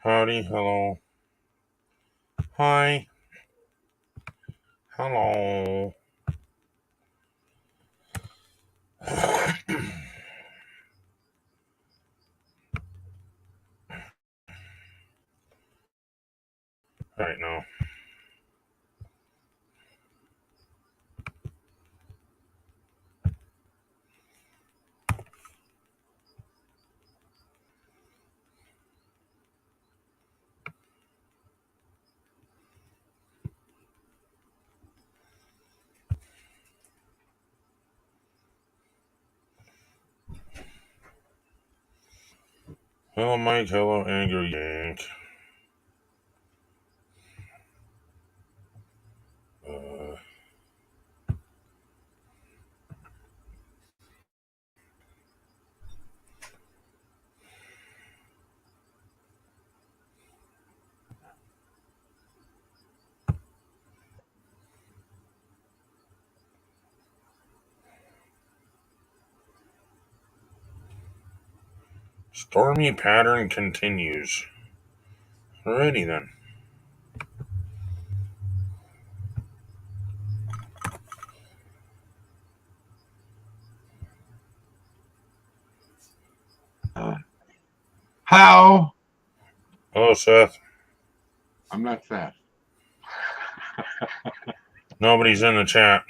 Howdy, hello. Hi, hello. Right now. Hello, Mike. Hello, Angry Yank. Uh, Stormy pattern continues. Alrighty then. How? Hello, Seth. I'm not Seth. Nobody's in the chat,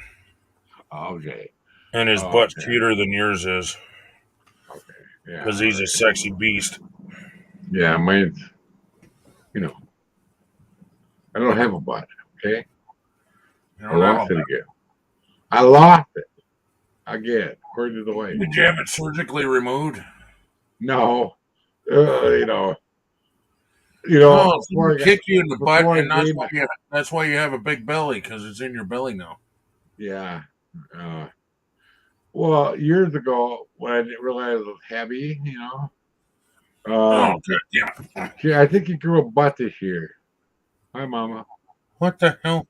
Okay. and his butt's cuter than yours is, Okay. Yeah. because he's a sexy beast. Yeah, mine's, I don't have a butt. Okay. I lost it again. I lost it again, according to the wife. Did you have it surgically removed? No. No, someone kicked you in the butt, and that's why you have a big belly, because it's in your belly now. Yeah. Well, years ago, when I didn't realize it was heavy, Good. Yeah. I think he grew a butt this year. Hi, Mama. What the hell?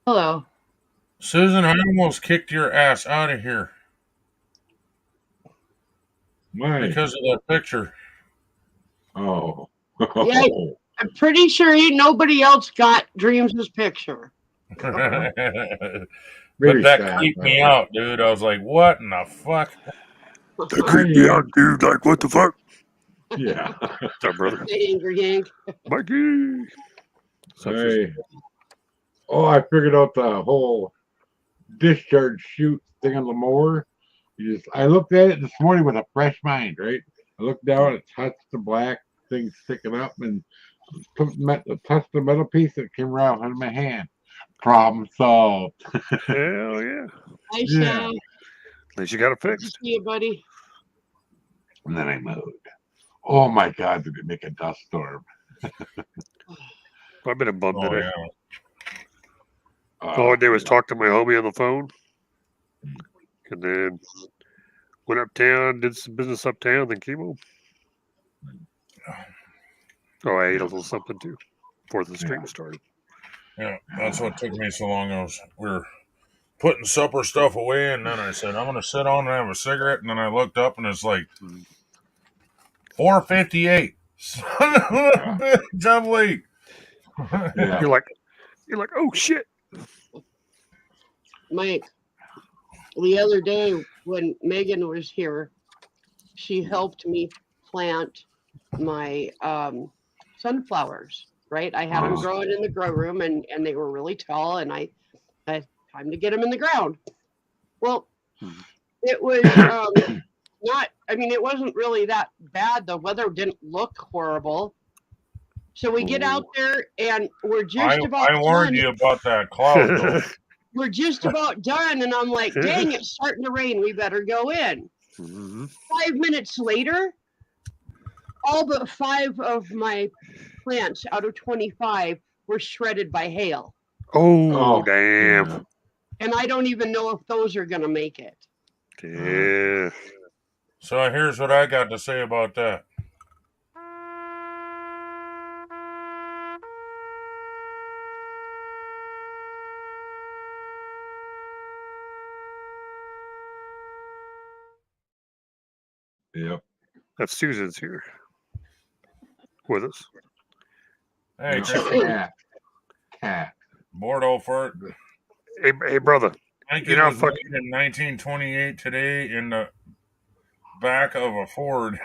Hello. Susan, I almost kicked your ass out of here. Why? Because of that picture. Oh. Yeah, I'm pretty sure nobody else got Dreams' picture. But that creeped me out, dude. I was like, what in the fuck? That creeped me out, dude. Like, what the fuck? Yeah. What's up, brother? Hey, Angry Yank. Mikey. Hey. Oh, I figured out the whole discharge chute thing on the mower. I looked at it this morning with a fresh mind, right? I looked down, it touched the black thing sticking up, and touched the metal piece that came right out of my hand. Problem solved. Hell yeah. Hi, Sean. At least you got it fixed. See you, buddy. And then I mowed. Oh my God, did it make a dust storm? I've been a bum today. Yeah. All I did was talk to my homie on the phone, and then went uptown, did some business uptown, then came home. Oh, I ate a little something too before the stream started. Yeah, that's what took me so long. We were putting supper stuff away, and then I said, I'm going to sit on and have a cigarette, and then I looked up, and it's like 4:58. Son of a bitch, I'm late. You're like, oh shit. Mike, the other day when Megan was here, she helped me plant my sunflowers, right? I had them growing in the grow room, and they were really tall, and I had time to get them in the ground. Well, it was it wasn't really that bad. The weather didn't look horrible. So we get out there, and we're just about I warned you about that cloud, though. We're just about done, and I'm like, dang, it's starting to rain. We better go in. 5 minutes later, all but 5 of my plants out of 25 were shredded by hail. Oh, damn. And I don't even know if those are going to make it. Yeah. So here's what I got to say about that. Yep. That's Susan's here. with us. Hey, No, Christy, cat. Bordeaux Fort. Hey, brother. Mikey was made in 1928 today in the back of a Ford.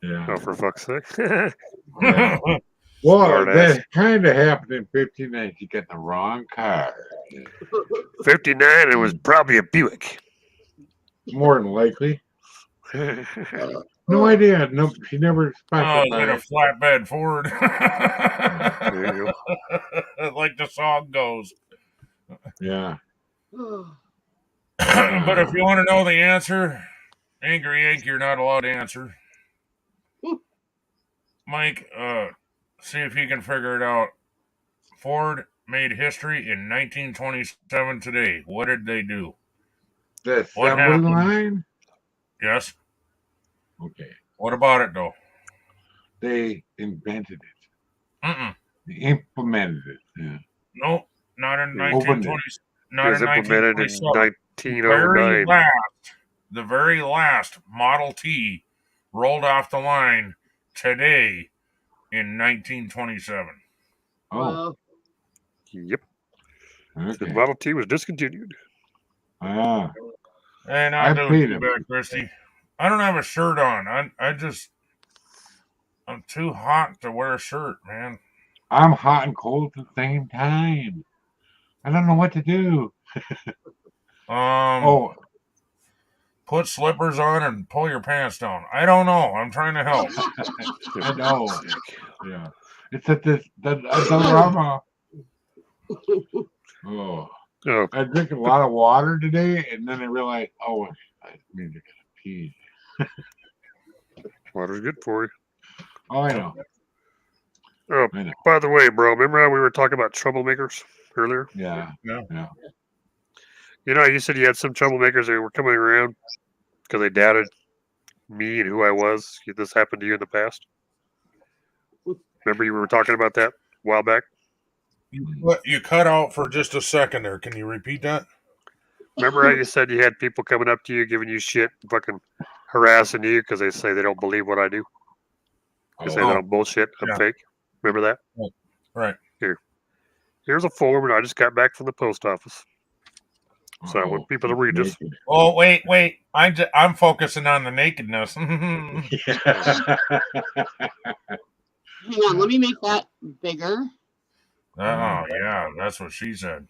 Yeah. Oh, for fuck's sake. Yeah. Well, Smart ass. that kind of happened in 59. You got the wrong car. 59, it was probably a Buick. More than likely. There No idea. No, she never Oh, it's in a specified. flatbed Ford. you go. Like the song goes. Yeah. But if you want to know the answer, Angry Yank, you're not allowed to answer. Mike, see if you can figure it out. Ford made history in 1927 today. What did they do? The What assembly happened? line? Yes. Okay. What about it, though? They invented it. Mm-mm. They implemented it. Yeah. No, not in They opened 1920. it. Not It was in implemented in 1927. 1909. The very last Model T rolled off the line today in 1927. Oh, Yep. The okay. Model T was discontinued. Ah, And I I do paid too him. bad, Christy. I don't have a shirt on. I'm too hot to wear a shirt, man. I'm hot and cold at the same time. I don't know what to do. Oh, Put slippers on and pull your pants down. I don't know. I'm trying to help. I know. Yeah. It's at the Dollarama. Oh. Oh, I drink a lot of water today, and then I realized, oh, I need to pee. water's good for you. Oh, I know. Oh, I know. by the way, bro, remember how we were talking about troublemakers earlier? Yeah. Yeah. Yeah. You know, you said you had some troublemakers that were coming around because they doubted me and who I was. This happened to you in the past. Remember you were talking about that a while back? You cut out for just a second there. Can you repeat that? Remember how you said you had people coming up to you, giving you shit, fucking harassing you because they say they don't believe what I do? They say Oh, that I'm bullshit, I'm Yeah. fake. Remember that? Right. Here's a form, and I just got back from the post office. So I want people to read this. Oh, wait. I'm focusing on the nakedness. Hang on, let me make that bigger. Oh, yeah, that's what she said.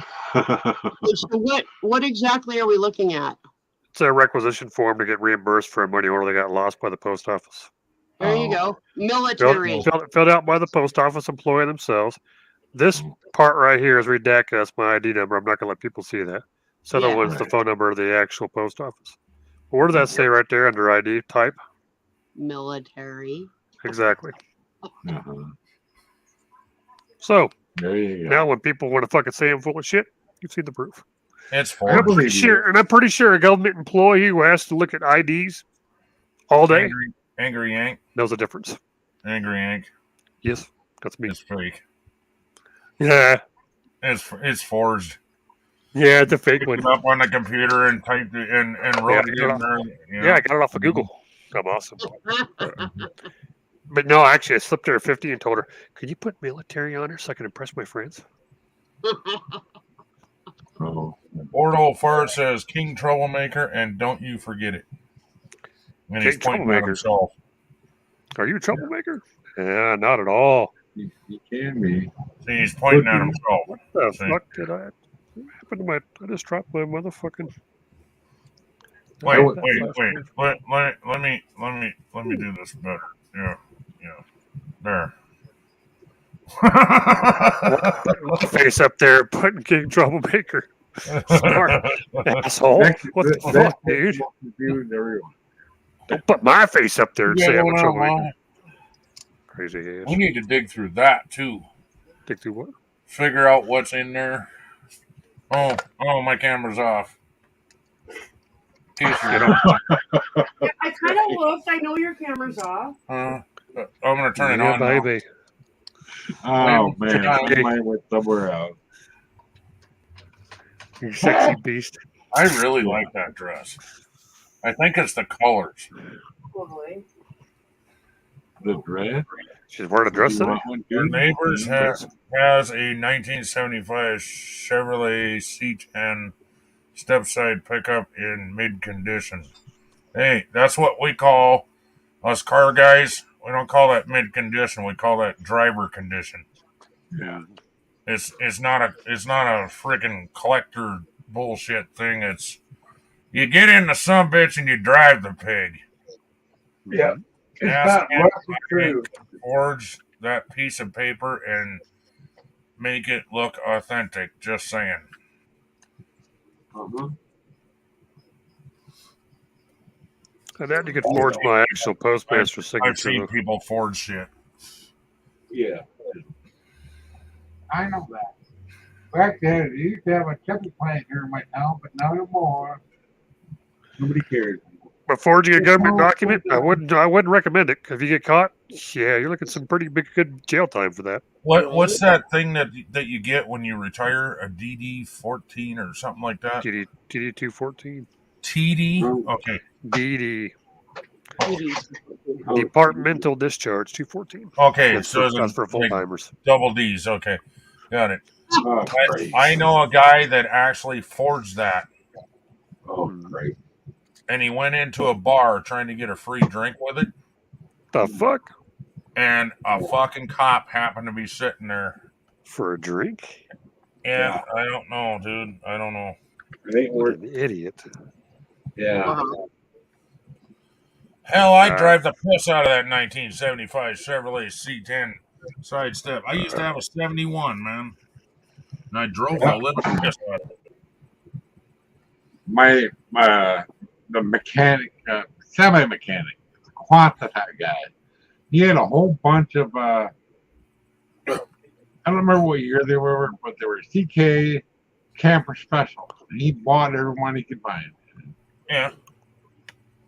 So what exactly are we looking at? It's a requisition form to get reimbursed for a money order that got lost by the post office. There you go. Filled, Military. filled out by the post office employee themselves. This part right here is redacted. That's my ID number. I'm not going to let people see that. So the Yeah. one's the phone number of the actual post office. But what does that say right there under ID type? Military. Exactly. Uh-huh. So There you go. now when people want to fucking say I'm full of shit, you've seen the proof. It's I for I'm pretty believe you. sure, and I'm pretty sure a government employee who has to look at IDs all day Angry Yank. knows the difference. Angry Yank. Yes, that's me. It's fake. Yeah, It's forged. yeah, it's a fake Picked one. it up on the computer and typed it and wrote it in there. Yeah, I got it off of Google. I'm awesome. But no, actually, I slipped her a 50 and told her, could you put military on her so I can impress my friends? Oh. Bordeaux Fart says King Troublemaker, and don't you forget it. And he's King pointing at Troublemaker. himself. Are you a troublemaker? Yeah, not at all. You can be. See, he's pointing at himself. What the See? fuck did I? What happened to my? I just dropped my motherfucking. Wait. That flash Let me do this better. Yeah. There. My face up there, putting King Troublemaker. Smart asshole. What the fuck, dude? Confused everyone. Don't put my face up there and say I'm a Yeah, troublemaker. Crazy ass. we need to dig through that too. Dig through what? Figure out what's in there. Oh, my camera's off. Get up. Yeah, I kind of looked. I know your camera's off. I'm gonna turn it Yeah, on now. baby. Oh Wait, man, I okay. might went somewhere else. You sexy beast. I really like that dress. I think it's the colors. Totally. The dress. She's wearing a dress You today. want one Our too? neighbors Nice. has a 1975 Chevrolet C10 step-side pickup in mid condition. Hey, that's what we call us car guys. We don't call that mid condition. We call that driver condition. Yeah. It's not a freaking collector bullshit thing. It's you get in the sumbitch and you drive the pig. Yeah. It's Ask not Ed Russell true. forge that piece of paper and make it look authentic. Just saying. Uh-huh. And then you could forge my actual postmaster I've signature. seen Though. people forge shit. Yeah. I know that. Back then, you used to have a chemical plant here in my town, but not anymore. Nobody cares. But forging a government document, I wouldn't recommend it. If you get caught, yeah, you're looking at some pretty good jail time for that. What's that thing that you get when you retire? A DD-14 or something like that? DD 214, TD. Okay. DD TD. Departmental Discharge 214. Okay. That's So for full like timers. double D's. Okay. Got it. Oh, great. I know a guy that actually forged that, Oh, great. and he went into a bar trying to get a free drink with it, The fuck and a fucking cop happened to be sitting there. for a drink? Yeah, I don't know, dude. I don't know. It ain't What worth. an idiot! Yeah. Uh-huh. Hell, I'd drive the piss out of that 1975 Chevrolet C10 sidestep. I used to have a 71, man. And I drove the living piss out of it. The mechanic, semi-mechanic, Quantita guy. He had a whole bunch of. I don't remember what year they were, but they were CK camper specials, and he bought every one he could find. Yeah.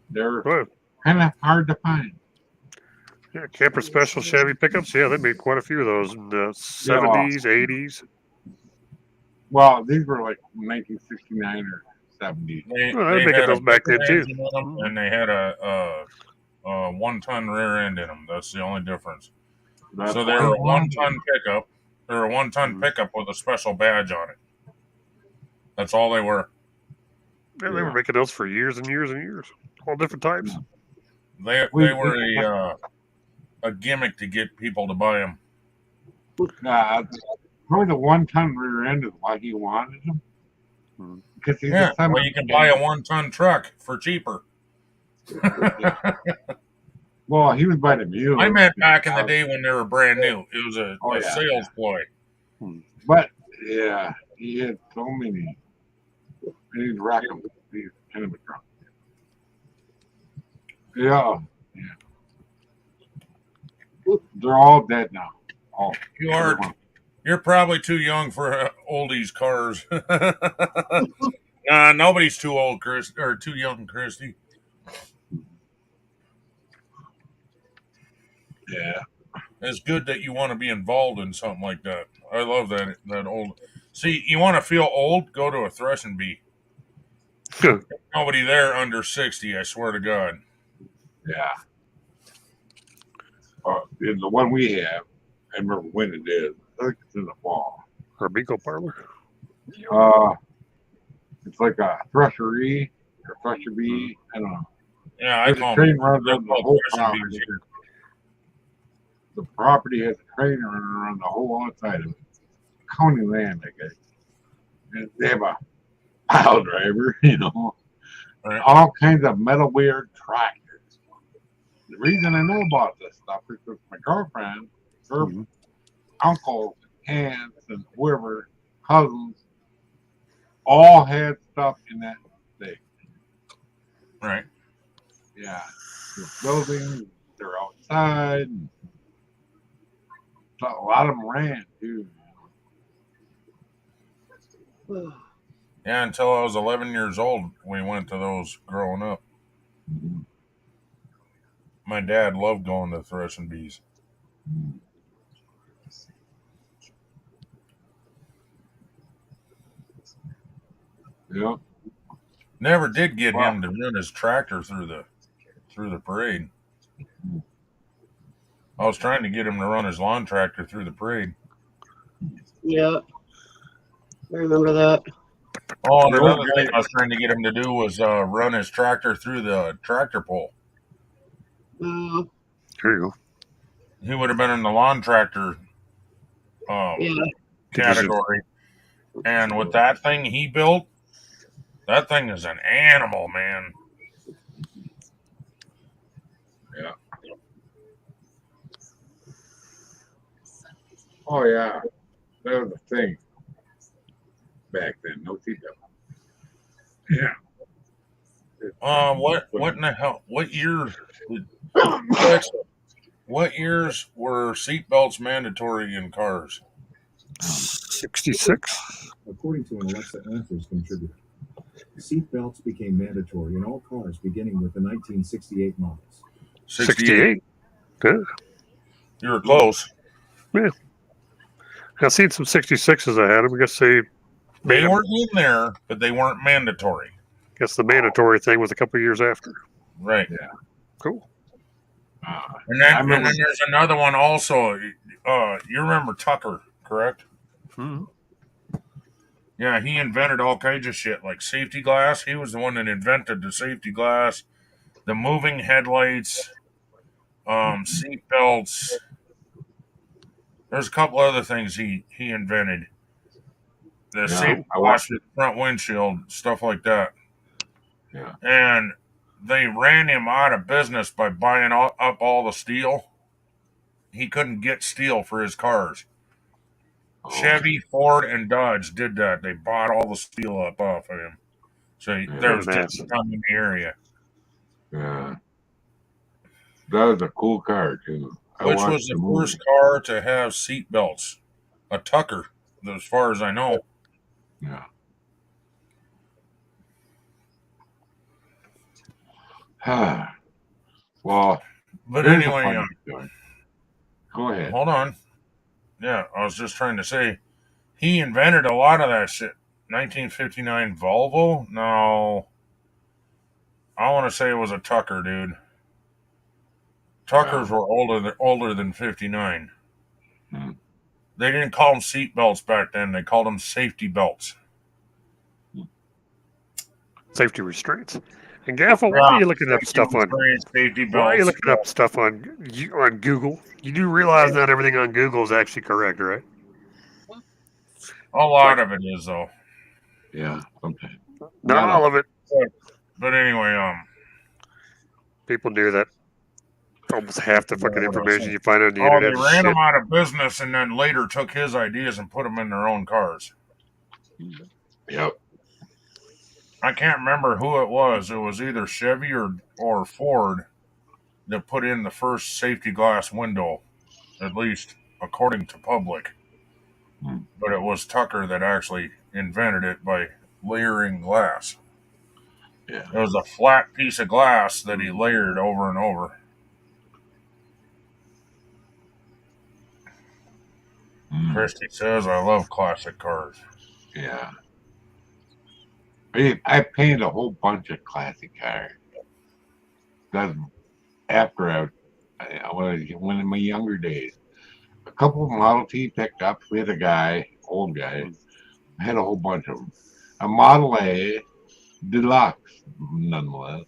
They're Well, kind of hard to find. yeah, camper special Chevy pickups. Yeah, they made quite a few of those in the 70s, 80s. Well, these were like 1969 or 70. They Well, they making had those a back then, bigger too. engine in them, and they had a 1-ton rear end in them. That's the only difference. That's So they were a why- 1-ton pickup. They're a 1-ton pickup with a special badge on it. That's all they were. Yeah, they were making those for years and years and years. All different types. They were a gimmick to get people to buy them. Probably the 1-ton rear end is why he wanted them. Because he's Yeah, a well, you can buy a 1-ton truck for cheaper. Well, he was by the mule. I meant back in the day when they were brand new. It was a sales ploy. But yeah, he had so many. And he'd rack them. He's kind of a drunk. Yeah. They're all dead now. All. You're probably too young for oldies cars. Nobody's too old, Chris, or too young, Christy. Yeah. It's good that you want to be involved in something like that. I love that old. See, you want to feel old? Go to a threshing bee. Nobody there under 60. I swear to God. Yeah. In the one we have, I remember when it is. I think it's in the fall. Or a bingo parlor. It's like a threshery or thresher bee. I don't know. Yeah, I There's call a train them. runs They're on the called whole threshing property. bees. The property has a train running around the whole outside of it. County land, I guess. And they have a pile driver, Right. all kinds of metal weird tractors. The reason I know about this stuff is because my girlfriend, her uncles, aunts, and whoever, cousins, all had stuff in that thing. Right. Yeah. The buildings, they're outside. So a lot of them ran too. Yeah, until I was 11 years old, we went to those growing up. My dad loved going to threshing bees. Yeah. Never did get him to run his tractor through the through the parade. I was trying to get him to run his lawn tractor through the parade. Yeah. I remember that. Oh, and The old another guy- thing I was trying to get him to do was run his tractor through the tractor pole. Uh, There you go. He would have been in the lawn tractor yeah. category. And with that thing he built, that thing is an animal, man. Oh yeah, that was the thing back then. No seatbelt. Yeah. What in the hell? What year? What years were seatbelts mandatory in cars? 66. According to an Alexa Answers contributor, seatbelts became mandatory in all cars beginning with the 1968 models. 68. Yeah. You were close. I've seen some 66s I had them. I guess they They made them. were in there, but they weren't mandatory. Guess the mandatory thing was a couple of years after. Right. Cool. And then there's another one also. You remember Tucker, correct? Hmm. Yeah, he invented all kinds of shit like safety glass. He was the one that invented the safety glass, the moving headlights, seat belts. There's a couple other things he invented. The safety I glass watched for the front windshield, stuff like that. Yeah. And they ran him out of business by buying up all the steel. He couldn't get steel for his cars. Oh, Chevy, Ford, and Dodge did that. They bought all the steel up off of him. So there was nice. just none in the area. Yeah. That was a cool car too. I Which watched was the movie. first car to have seat belts? A Tucker, as far as I know. Yeah. Well, But here's a anyway, funny story. Go ahead. hold on. Yeah, I was just trying to say, he invented a lot of that shit. 1959 Volvo? No. I want to say it was a Tucker, dude. Tuckers were older than 59. Hmm. They didn't call them seat belts back then. They called them safety belts. Safety restraints. And Gaffel, why are you looking up stuff on? Safety belts. Why are you looking up stuff on Google? You do realize not everything on Google is actually correct, right? A lot of it is, though. Yeah, sometimes. Not all of it. But anyway, People knew that. Almost half the fucking What else? information you find on the they internet is ran shit. them out of business and then later took his ideas and put them in their own cars. Yep. I can't remember who it was. It was either Chevy or Ford that put in the first safety glass window, at least according to public. But it was Tucker that actually invented it by layering glass. Yeah. It was a flat piece of glass that he layered over and over. Christy says, I love classic cars. Yeah. I painted a whole bunch of classic cars. That's after I was in my younger days. A couple of Model T pickups. We had a guy, old guy, had a whole bunch of them. A Model A Deluxe, nonetheless.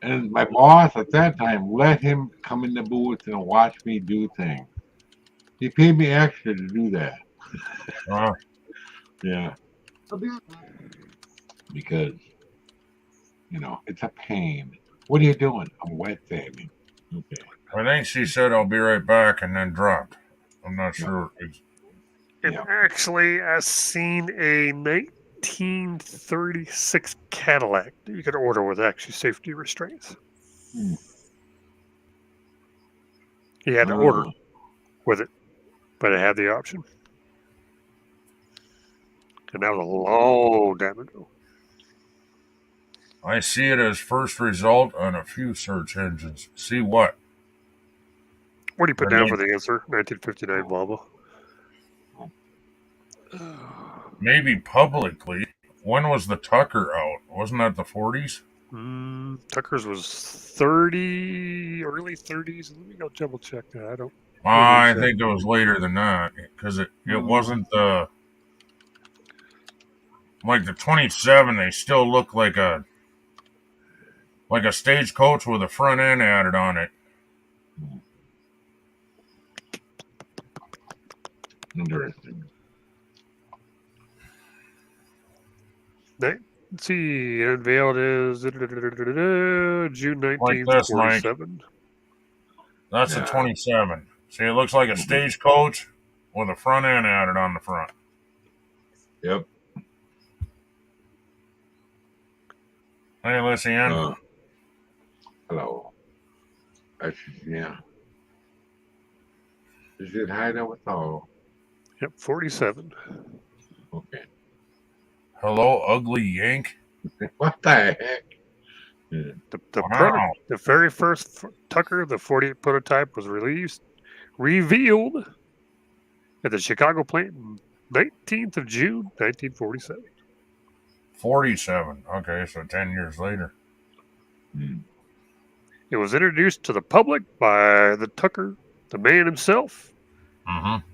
And my boss at that time let him come in the booth and watch me do things. He paid me extra to do that. Yeah. Because, it's a pain. What are you doing? I'm wet sanding. Okay. I think she said, I'll be right back, and then dropped. I'm not sure. And Yeah. actually, I seen a 1936 Cadillac that you could order with actually safety restraints. You had to order with it, but it had the option. And that was a long time ago. I see it as first result on a few search engines. See what? What do you put down for the answer? 1959 Volvo. Maybe publicly. When was the Tucker out? Wasn't that the 40s? Tucker's was 30, early 30s. Let me go double check that. I don't. I think it was later than that because it wasn't the like the 27. They still look like a stagecoach with a front end added on it. Interesting. Let's see. Unveiled is June 19th, this, Mike. 47. That's Yeah. a 27. See, it looks like a stagecoach with a front end added on the front. Yep. Hey, Lucian. Hello. Yeah. Is it Hideout with all? Yep, 47. Okay. Hello, ugly Yank. What the heck? Yeah. Wow. The very first Tucker, the 48 prototype, was revealed at the Chicago plant 19th of June, 1947. 47. Okay, so 10 years later. It was introduced to the public by the Tucker, the man himself. Mm-hmm.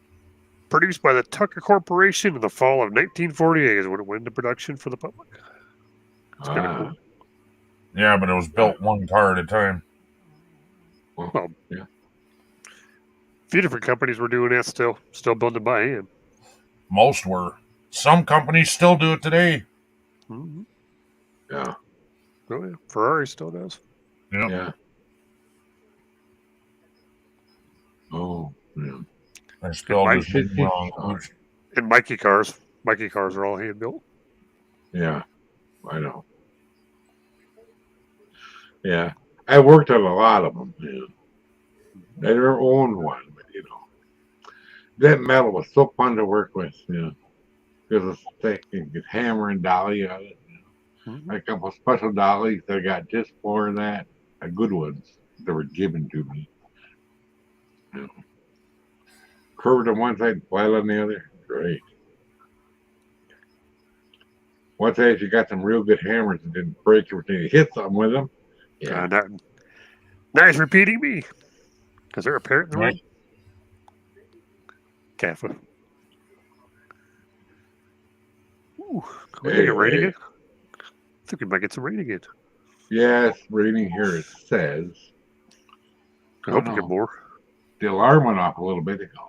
Produced by the Tucker Corporation in the fall of 1948 is when it went into production for the public. It's kind of cool. Yeah, but it was built one car at a time. Well, yeah. A few different companies were doing that still building by hand. Most were. Some companies still do it today. Mm-hmm. Yeah. Oh, yeah. Ferrari still does. Yep. Yeah. Oh, yeah. They still Mike just wrong. And Mikey cars. Mikey cars are all hand built. Yeah. I know. Yeah. I worked on a lot of them. Yeah. I never owned one, but that metal was so fun to work with. Yeah. Because it's thick and you could hammer and dolly on it. Mm-hmm. A couple of special dollies that I got just for that. Good ones that were given to me. Curved on one side, flat on the other. Great. Once you got some real good hammers and didn't break everything, you hit something with them. Yeah. Nice repeating me. Is there a parrot in the room? Kaffa. Ooh, can we get a rating again? I think we might get some rating again. Yes, reading here it says. I hope we get more. The alarm went off a little bit ago.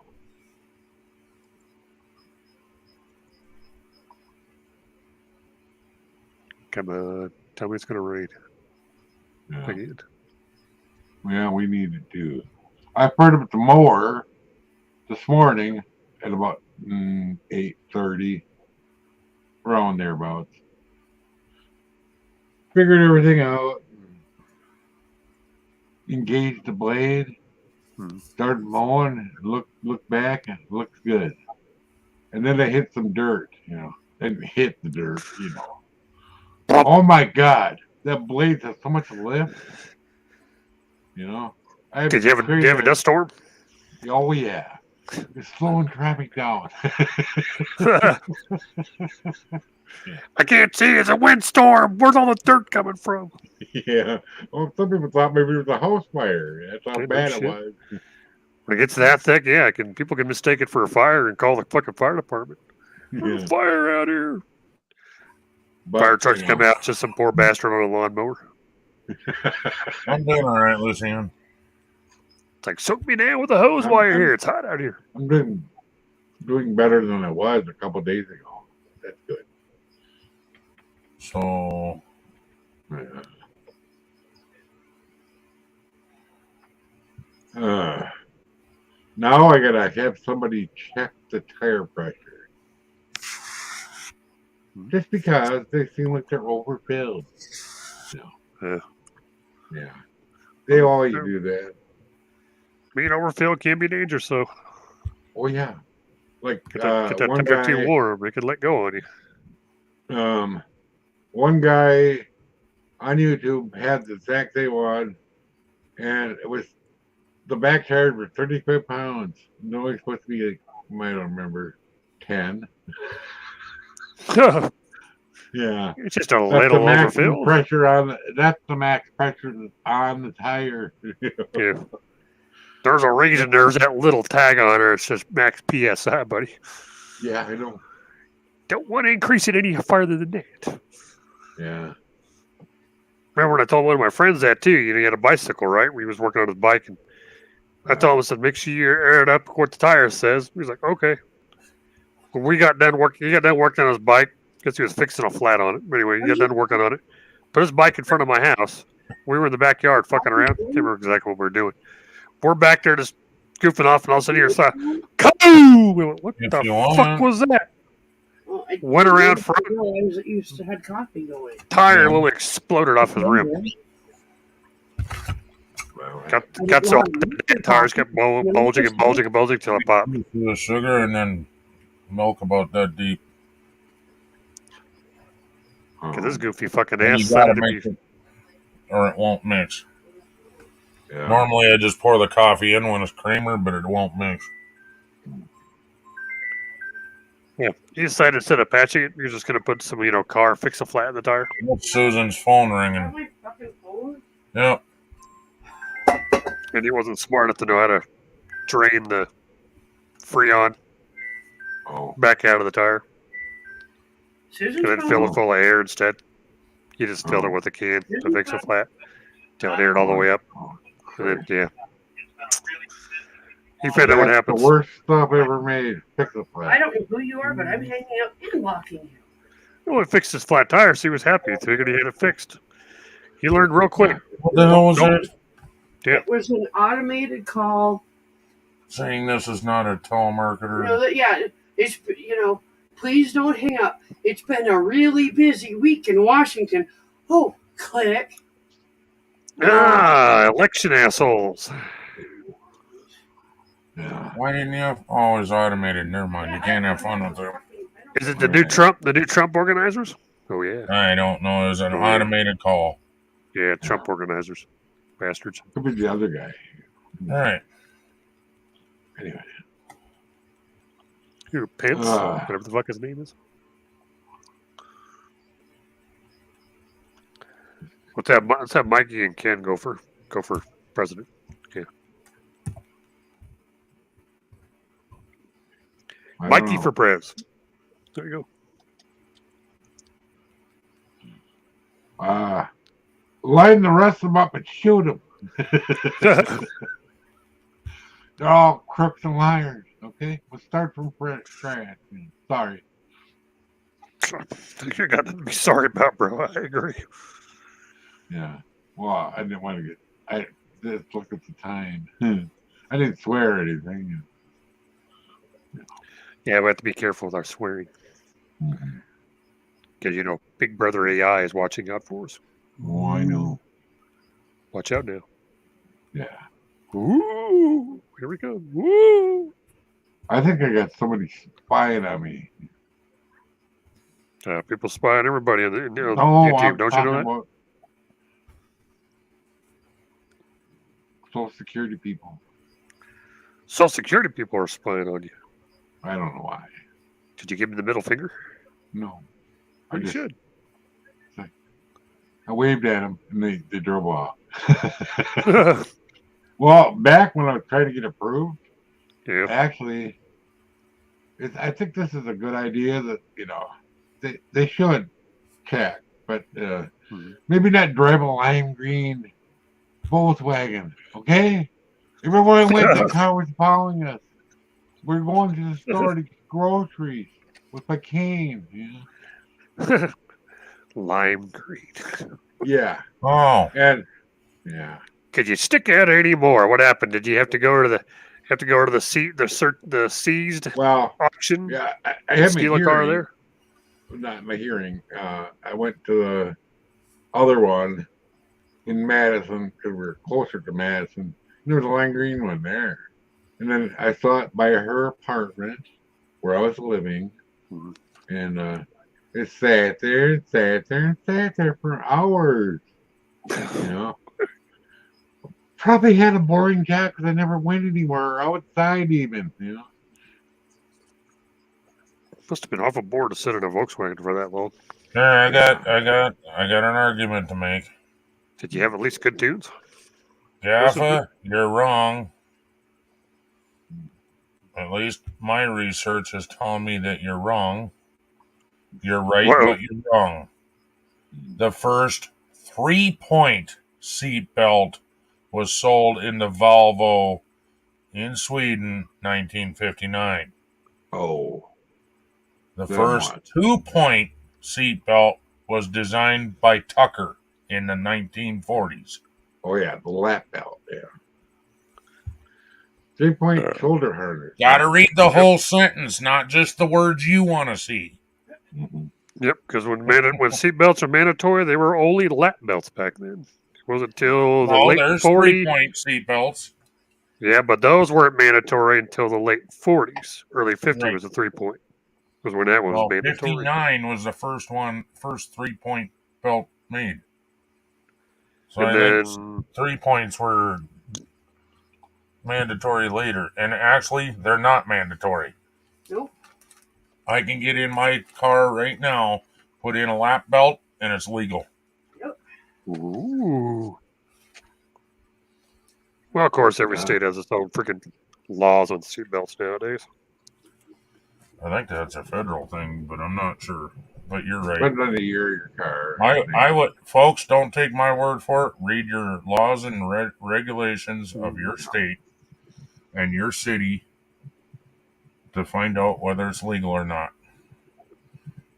Come on, tell me it's going to rain. Yeah. Again. Well, we needed to. I heard about the mower this morning at about 8:30, around thereabouts. Figured everything out. Engaged the blade. Started mowing. Looked back and looks good. And then I hit some dirt. Didn't hit the dirt. Oh my God! That blade has so much lift. Did you have a dust storm? Oh yeah, it's slowing traffic down. I can't see. It's a windstorm. Where's all the dirt coming from? Yeah. Well, some people thought maybe it was a house fire. That's how bad it was. When it gets that thick, yeah, people can mistake it for a fire and call the fucking fire department. There's a fire out here. But, fire trucks come out, just some poor bastard on a lawnmower. I'm doing all right, Lucian. It's like, soak me down with a hose wire here. It's hot out here. I'm doing better than I was a couple of days ago. That's good. So, now I gotta have somebody check the tire pressure. Just because they seem like they're overfilled. Yeah. They always do that. Being overfilled can be dangerous, though. Oh yeah. Like Get that one tire guy, too warm, they could let go on you. one guy on YouTube had the exact same one, and it was the back tires were 35 pounds. No, it's supposed to be like, I don't remember, 10. Yeah. It's just a That's the little maximum overfilled. pressure on that's the max pressure on the tire. Yeah. There's a reason there's that little tag on her. It says max PSI, buddy. Yeah, I know. Don't want to increase it any farther than that. Yeah. Remember when I told one of my friends that too? You know, he had a bicycle, right? We was working on his bike, and I told him, I said, make sure you air it up what the tire says. He was like, okay. When we got done working, he got done working on his bike because he was fixing a flat on it. But anyway, he got done working on it. Put his bike in front of my house. We were in the backyard fucking around. Can't remember exactly what we were doing. We're back there just goofing off, and all of a sudden, here's kaboom! We went, what If the you fuck want. was that? Well, I Went around didn't front. realize that you still had coffee going. Tire Yeah. literally exploded off his rim. Well, Got so the tires kept bulging and bulging and bulging till it popped. The sugar and then milk about that deep. Because this goofy fucking And ass you gotta decided to mix be. it, or it won't mix. yeah. Normally, I just pour the coffee in when it's creamer, but it won't mix. Yeah, he decided instead of patching it, you're just gonna put some, car fix a flat in the tire. What's Susan's phone ringing? My fucking phone? Yep. And he wasn't smart enough to know how to drain the Freon Oh. back out of the tire Susan's and then phone? fill it full of air instead. He just filled it with a can to fix a flat till it aired all the way up. And then, yeah. He found out what That's happens. the worst stuff ever made. Fix a I flat. don't know who you are, but I'm hanging out and blocking you. Well, he fixed his flat tire, so he was happy. He figured he had it fixed. He learned real quick. What the hell was it? It was an automated call. Saying this is not a telemarketer. It's please don't hang up. It's been a really busy week in Washington. Oh, click. Ah, election assholes. Yeah. Why didn't you have? Oh, it's automated. Never mind. You can't have fun with it. Is it the new Trump organizers? Oh, yeah. I don't know. It was an automated call. Yeah, Trump organizers. Bastards. Could be the other guy. All right. Anyway. Who, Pence? Ah. Whatever the fuck his name is. Let's have Mikey and Ken go for president. Yeah. I don't Mikey know. for prez. There you Line the rest of them up and shoot them. go. They're all crooks and liars. Okay, we'll start from scratch. Sorry. You got to be sorry about, bro. I agree. Yeah. Well, I didn't want to get. I just look at the time. I didn't swear or anything. Yeah, we have to be careful with our swearing because Big Brother AI is watching out for us. Oh, I know. Watch out now. Yeah. Ooh, here we go. Woo! I think I got somebody spying on me. People spy on everybody on No, YouTube. I'm Don't you talking know that? about Social Security people. Social Security people are spying on you. I don't know why. Did you give them the middle finger? No. I You just should. I waved at them and they drove off. Yeah. Well, back when I was trying to get approved, actually, I think this is a good idea that they should check, but maybe not drive a lime green Volkswagen. Okay, everyone went the car was following us. We're going to the store to get groceries with my cane. Lime green. Yeah, Oh, and yeah. Could you stick out anymore? What happened? Did you have to go to the seized Well, auction? yeah, I had my Steal a car hearing. there? Not my hearing. I went to the other one in Madison because we're closer to Madison. And there was a lime green one there, and then I saw it by her apartment where I was living, and it sat there for hours. Probably had a boring job because I never went anywhere outside even. Must have been awful bored to sit in a Volkswagen for that long. There, I got an argument to make. Did you have at least good tunes? Jaffa, you're wrong. At least my research is telling me that you're wrong. You're right, Whoa. but you're wrong. The first 3-point seatbelt was sold in the Volvo in Sweden, 1959. Oh, The Then first what? 2-point seatbelt was designed by Tucker in the 1940s. oh yeah, the lap belt. Yeah. 3-point shoulder harness. Gotta read the whole sentence, not just the words you want to see. Mhm. Yep, because when seatbelts are mandatory, they were only lap belts back then. It wasn't until the Oh, late there's 40s. 3-point seatbelts. Yeah, but those weren't mandatory until the late 40s. Early 50s Right. was a 3-point. Was when that one was Well, mandatory. 59 was the first 3-point belt made. So And I then think 3 points were mandatory later. And actually, they're not mandatory. Nope. I can get in my car right now, put in a lap belt, and it's legal. ooh. Well, of course, every state has its own freaking laws on seatbelts nowadays. Uh, I think that's a federal thing, but I'm not sure. But you're right. Depends on the year of your car. I would, folks, don't take my word for it. Read your laws and regulations of your state and your city to find out whether it's legal or not.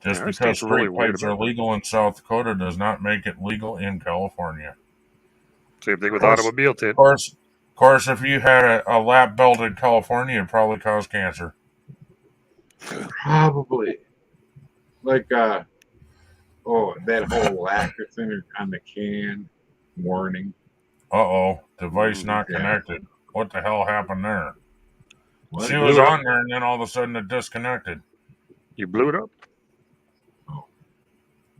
Just Yeah, our because state's really straight weird pipes are about it. legal in South Dakota does not make it legal in California. Same thing with Of course. automobile tint. Of course, if you had a lap belt in California, it'd probably cause cancer. Probably. Like that whole lacquer thing on the can warning. Uh-oh, device not Yeah. connected. What the hell happened there? What? She was on there, and then all of a sudden it disconnected. You blew it up.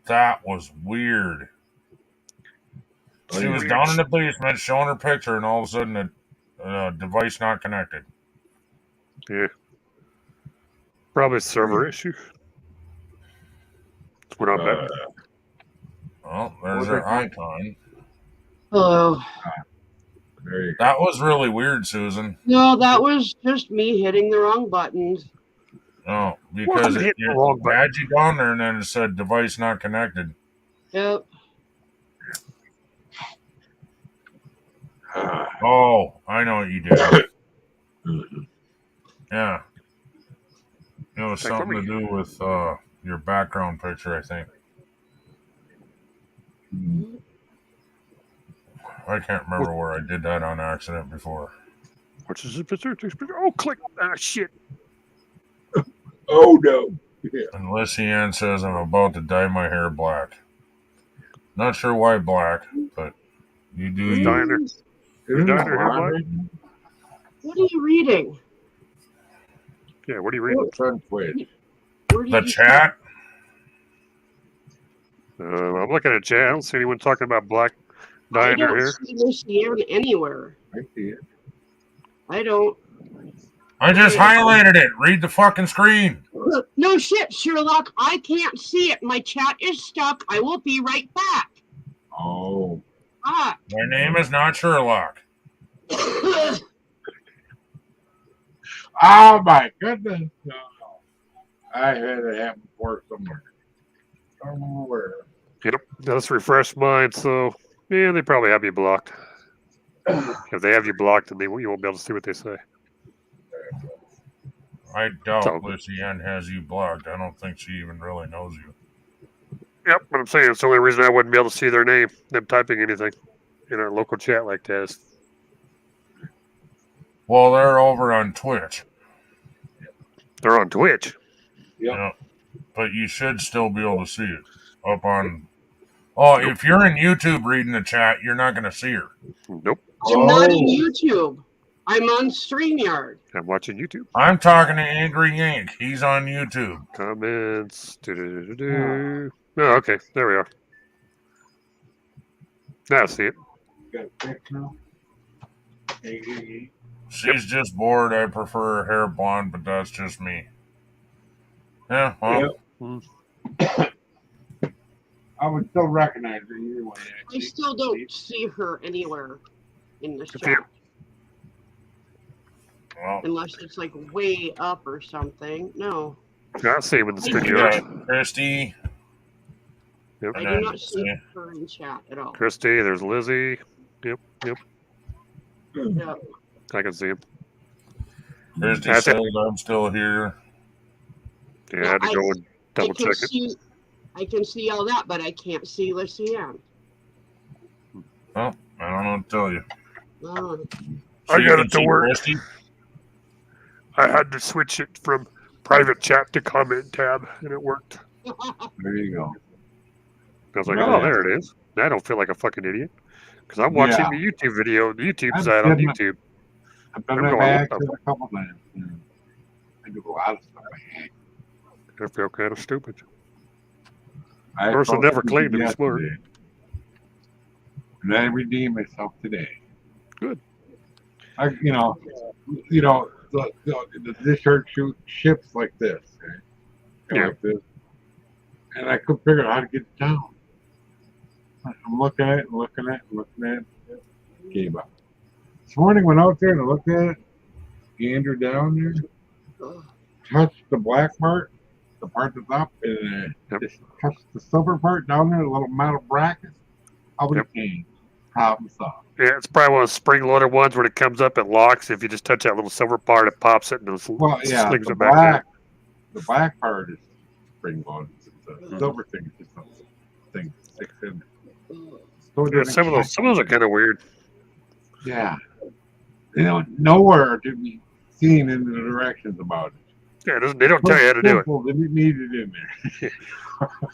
That was weird. She was down in the basement showing her picture, and all of a sudden a device not connected. Yeah. Probably a server issue. That's what I'm betting. Well, there's What her they call- icon. Oh, There you go. That was really weird, Susan. no, that was just me hitting the wrong buttons. Oh, because Wasn't it hitting the wrong button. had you down there, and then it said device not connected. Yep. Oh, I know what you did. Yeah. It was Like, let something to me- do with your background picture, I think. I can't remember where I did that on accident before. Which is a picture? Oh, click. Ah, shit. Oh no. Yeah. And Lissy Ann says I'm about to dye my hair black. Not sure why black, but you do It's you. dying there. Isn't Diner it here, blonde Mike? right now? What are you reading? Yeah, what are you reading? It's on Twitch. Where did The you chat? I'm looking at chat. I don't see anyone talking about black I dyeing their don't hair. see Lucy Ann anywhere. I see it. I don't. I just highlighted it. Read the fucking screen. No shit, Sherlock. I can't see it. My chat is stuck. I will be right back. Oh. Ah. My name is not Sherlock. Oh my goodness. No. I had it happen before somewhere. I don't know where. Yep. Let's refresh mine. So, yeah, they probably have you blocked. If they have you blocked, then you won't be able to see what they say. I It's all doubt good. Lissy Ann has you blocked. I don't think she even really knows you. Yep, but I'm saying it's the only reason I wouldn't be able to see their name, them typing anything in our local chat like that. Is Well, they're over on Twitch. they're on Twitch. Yep. Yeah, but you should still be able to see it up on. Oh, if you're in YouTube reading the chat, you're not going to see her. Nope. I'm not on Oh. YouTube. I'm on StreamYard. I'm watching YouTube. I'm talking to Angry Yank. He's on YouTube. Comments. Do-do-do-do-do. Oh, okay. There we are. Now I see it. Got it fixed now? She's just bored. I prefer her hair blonde, but that's just me. Yeah, well, Yep. I would still recognize her either way. I still don't see her anywhere in this Okay. chat. Well, Unless it's like way up or something. No. I see him in the I we do studio. got Christy. Yep. I And do then, not see her in chat at all. Christy, there's Lizzie. Yep. Yeah. I can see him. Christy That's it. says I'm still here. Yeah, I had to go and double check it. I can see all that, but I can't see Lucianne. Well, I don't know what to tell you. Oh. I you got can it to see work. Christy? I had to switch it from private chat to comment tab, and it worked. There you go. I was like, Yeah. oh, there it is. I don't feel like a fucking idiot. Because I'm watching Yeah. the YouTube video, the YouTube I've side on done my- YouTube. I've done I'm that going, by what the accident a couple times. Yeah. I do a lot of stuff by accident. I feel kind of stupid. I Person felt never stupid claimed to be smart. yesterday. And I redeemed myself today. Good. You know, the discharge shoot ships like this, right? Yeah. Like this, and I couldn't figure out how to get it down. I'm looking at it, looking at it, gave up. This morning, went out there and I looked at it. Andrew down there, touched the black part, the part that's up, and Yep. just touched the silver part down there, the little metal bracket. How would Yep. it came? Problem solved. Yeah, it's probably one of those spring-loaded ones when it comes up, it locks. If you just touch that little silver part, it pops it and it Well, yeah, slings the it back down. black part is spring loaded. The silver thing is just something thing that sticks in there. So it Yeah, doesn't some of those catch. are kind of weird. Yeah. Nowhere to be seen in the directions about it. Yeah, they don't tell you how to do it. Simple, they need it in there.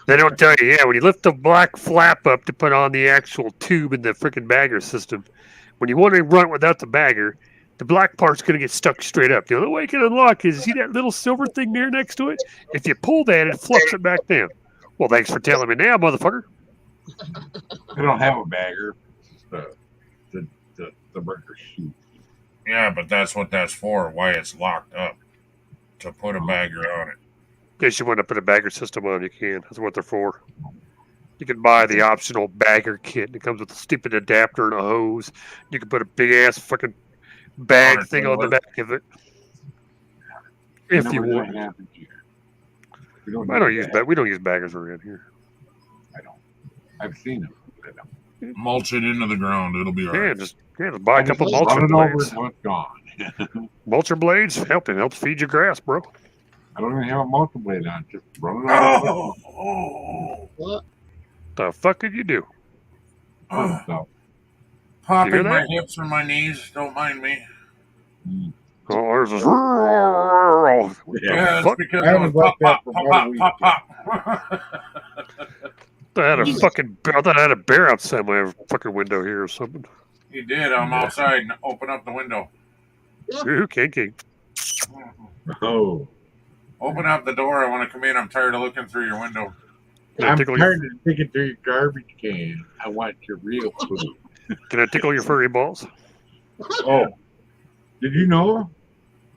They don't tell you. Yeah, when you lift the black flap up to put on the actual tube in the freaking bagger system, when you want to run it without the bagger, the black part's going to get stuck straight up. The only way you can unlock is, see that little silver thing there next to it? If you pull that, it flips it back down. Well, thanks for telling me now, motherfucker. They don't have a bagger. It's just the breaker shoot. Yeah, but that's what that's for. Why it's locked up. To put a bagger on it. In case you want to put a bagger system on, you can. That's what they're for. You can buy the optional bagger kit. It comes with a stupid adapter and a hose. You can put a big ass fucking bag On it, thing on the back of it. If you Never want. that happens here. We I don't need use that. we don't use baggers around here. I don't. I've seen them. I don't. Mulch it into the ground. It'll be Yeah, alright. just buy a couple just mulcher Run it over blades. and it's gone. Mulcher blades helps feed your grass, bro. I don't even have a multi blade on. Just run it over. Oh, What? The fuck did you do? oh. So, Popping You hear my that? hips or my knees. Don't mind me. Oh, there's this. Yeah, it's Fuck. because I I was was like pop, that pop, for pop, about a pop, week. pop, pop. I had a Jesus. fucking. I thought I had a bear outside my fucking window here or something. He did. I'm outside and open up the window. Ooh, kinky. Oh. Open up the door. I want to come in. I'm tired of looking through your window. Can I I'm tickle your, tired of digging through your garbage can. I want your real food. can I tickle your furry balls? Oh, did you know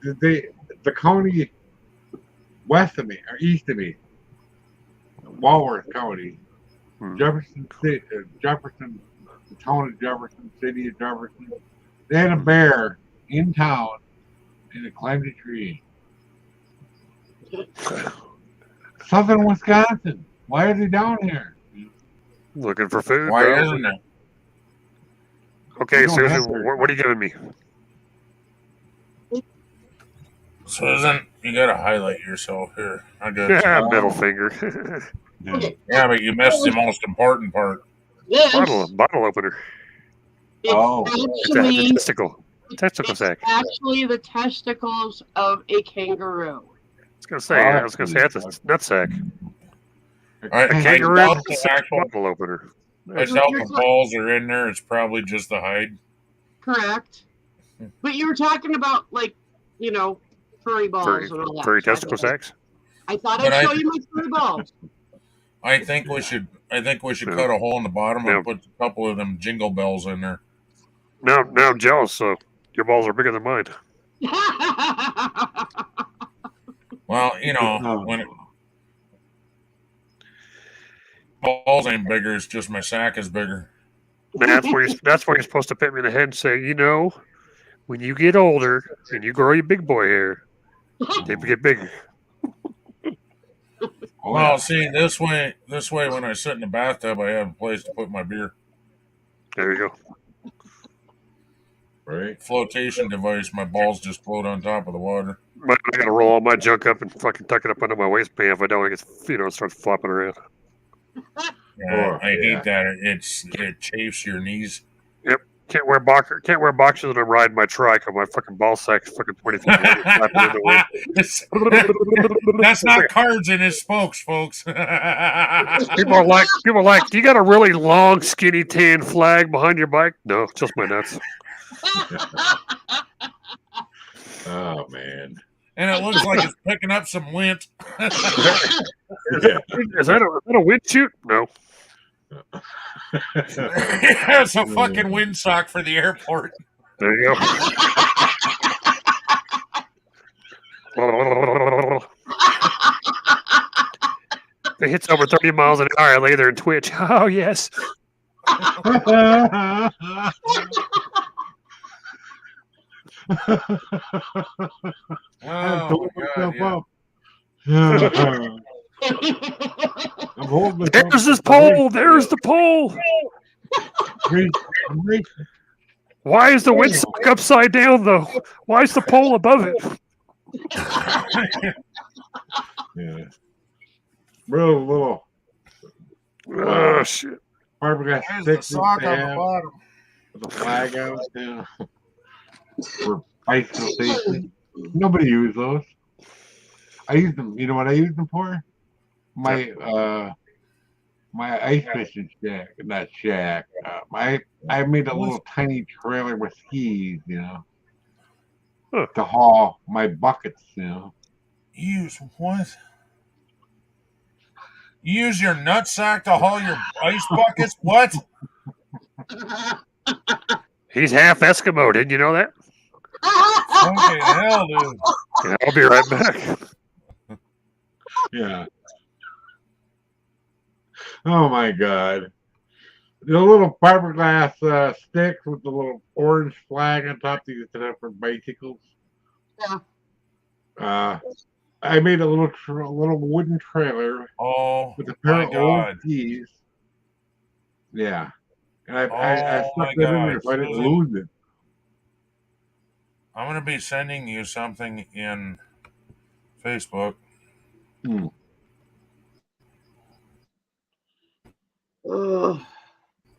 that the county west of me or east of me, Walworth County, Hmm. Jefferson City, Jefferson, the town of Jefferson, city of Jefferson, they had a bear in town and it climbed a tree. Southern Wisconsin. Why are they down here? Looking for food. Why bro. isn't it? Okay, We don't Susan, have to- what are you giving me? Susan, you gotta highlight yourself here. I got Yeah, you. middle finger. Okay. Yeah, but you missed the most important part. This bottle opener. is Oh. It's a actually testicle. Testicle sack. actually the testicles of a kangaroo. I was gonna say. I was gonna say that's a nut sack. I Kangaroo doubt the sack actual. bottle opener. I doubt the balls are in there. It's probably just the hide. Correct. But you were talking about furry balls Furry, and all that. furry so I testicle thought- sacks. I thought But I'd I- show you my furry balls. I think we should Yeah. cut a hole in the bottom Yeah. and put a couple of them jingle bells in there. Now I'm jealous. So your balls are bigger than mine. Well, you know, Oh. when it, balls ain't bigger. It's just my sack is bigger. That's where you're supposed to pat me in the head and say, you know, when you get older and you grow your big boy hair, they get bigger. Oh, Well, yeah. see, this way, when I sit in the bathtub, I have a place to put my beer. There you go. Right. Flotation device. My balls just float on top of the water. I gotta roll all my junk up and fucking tuck it up under my waistband. If I don't, it starts flopping around. Yeah, I yeah. hate that. It chafes your knees. Can't wear boxers when I'm riding my trike on my fucking ball sack fucking 20 feet away, flapping in the wind. That's not cards in his spokes, folks. People are like, do you got a really long, skinny tan flag behind your bike? No, just my nuts. Oh man. And it looks like it's picking up some lint. Yeah. Is that a wind chute? No. It's a fucking windsock for the airport. There you go. If it hits over 30 miles an hour, I lay there and twitch. Oh, yes. Oh, God, yeah. I'm holding myself. There's this pole. There's the pole. Why is the windsock upside down, though? Why is the pole above it? Yeah. Bro, little Oh, shit. fiberglass There's the stick sock they on the have bottom. with the flag out. Yeah. For bicycle safety. Nobody used those. I used them. You know what I used them for? My ice fishing shack, not shack. I made a little tiny trailer with skis, you know, to haul my buckets, you know. Use what? You use your nutsack to haul your ice buckets? What? He's half Eskimo. Didn't you know that? Okay, hell, dude. Yeah, I'll be right back. Yeah. Oh my God. The little fiberglass sticks with the little orange flag on top that you set up for bicycles. Yeah. I made a little wooden trailer Oh, with a pair my of old God. skis. Yeah. And I Oh, stuck my that in there God, so I didn't Susan. lose it. I'm going to be sending you something in Facebook.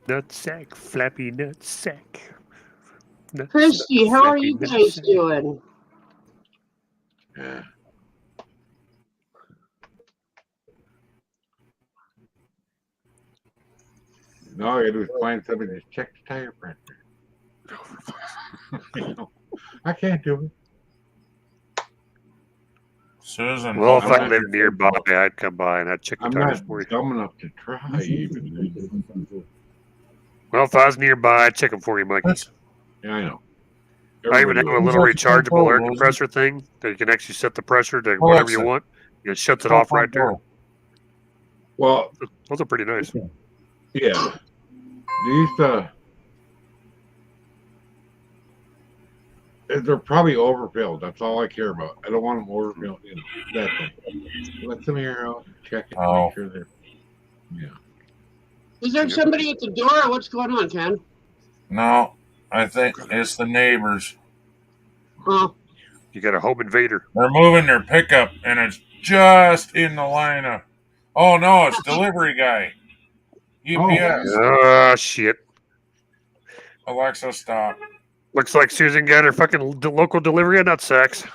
Nutsack, flappy nutsack. Christy, how are you guys doing? Yeah. No, all I gotta do is find somebody to check the tire pressure. I can't do it. Susan. Well, if I'm I not- lived nearby, I'd come by and I'd check the I'm tires not for you. dumb enough to try even. Well, if I was nearby, I'd check them for you, Mikey. Yeah, I know. I even have a little Who's that rechargeable air control, compressor thing that you can actually set the pressure to whatever you Alexa. want. It shuts it off right there. Well, Those are pretty nice. yeah. They used to. They're probably overfilled. That's all I care about. I don't want them overfilled. You know, that thing. Let some air out. Check it. Oh. Make sure they're. Yeah. Is there somebody at the door or what's going on, Ken? No, I think it's the neighbors. Oh, You got a home invader. They're moving their pickup, and it's just in the line of. Oh, no, it's delivery guy. UPS. Ah, shit. Alexa, stop. Looks like Susan got her fucking local delivery of nutsacks.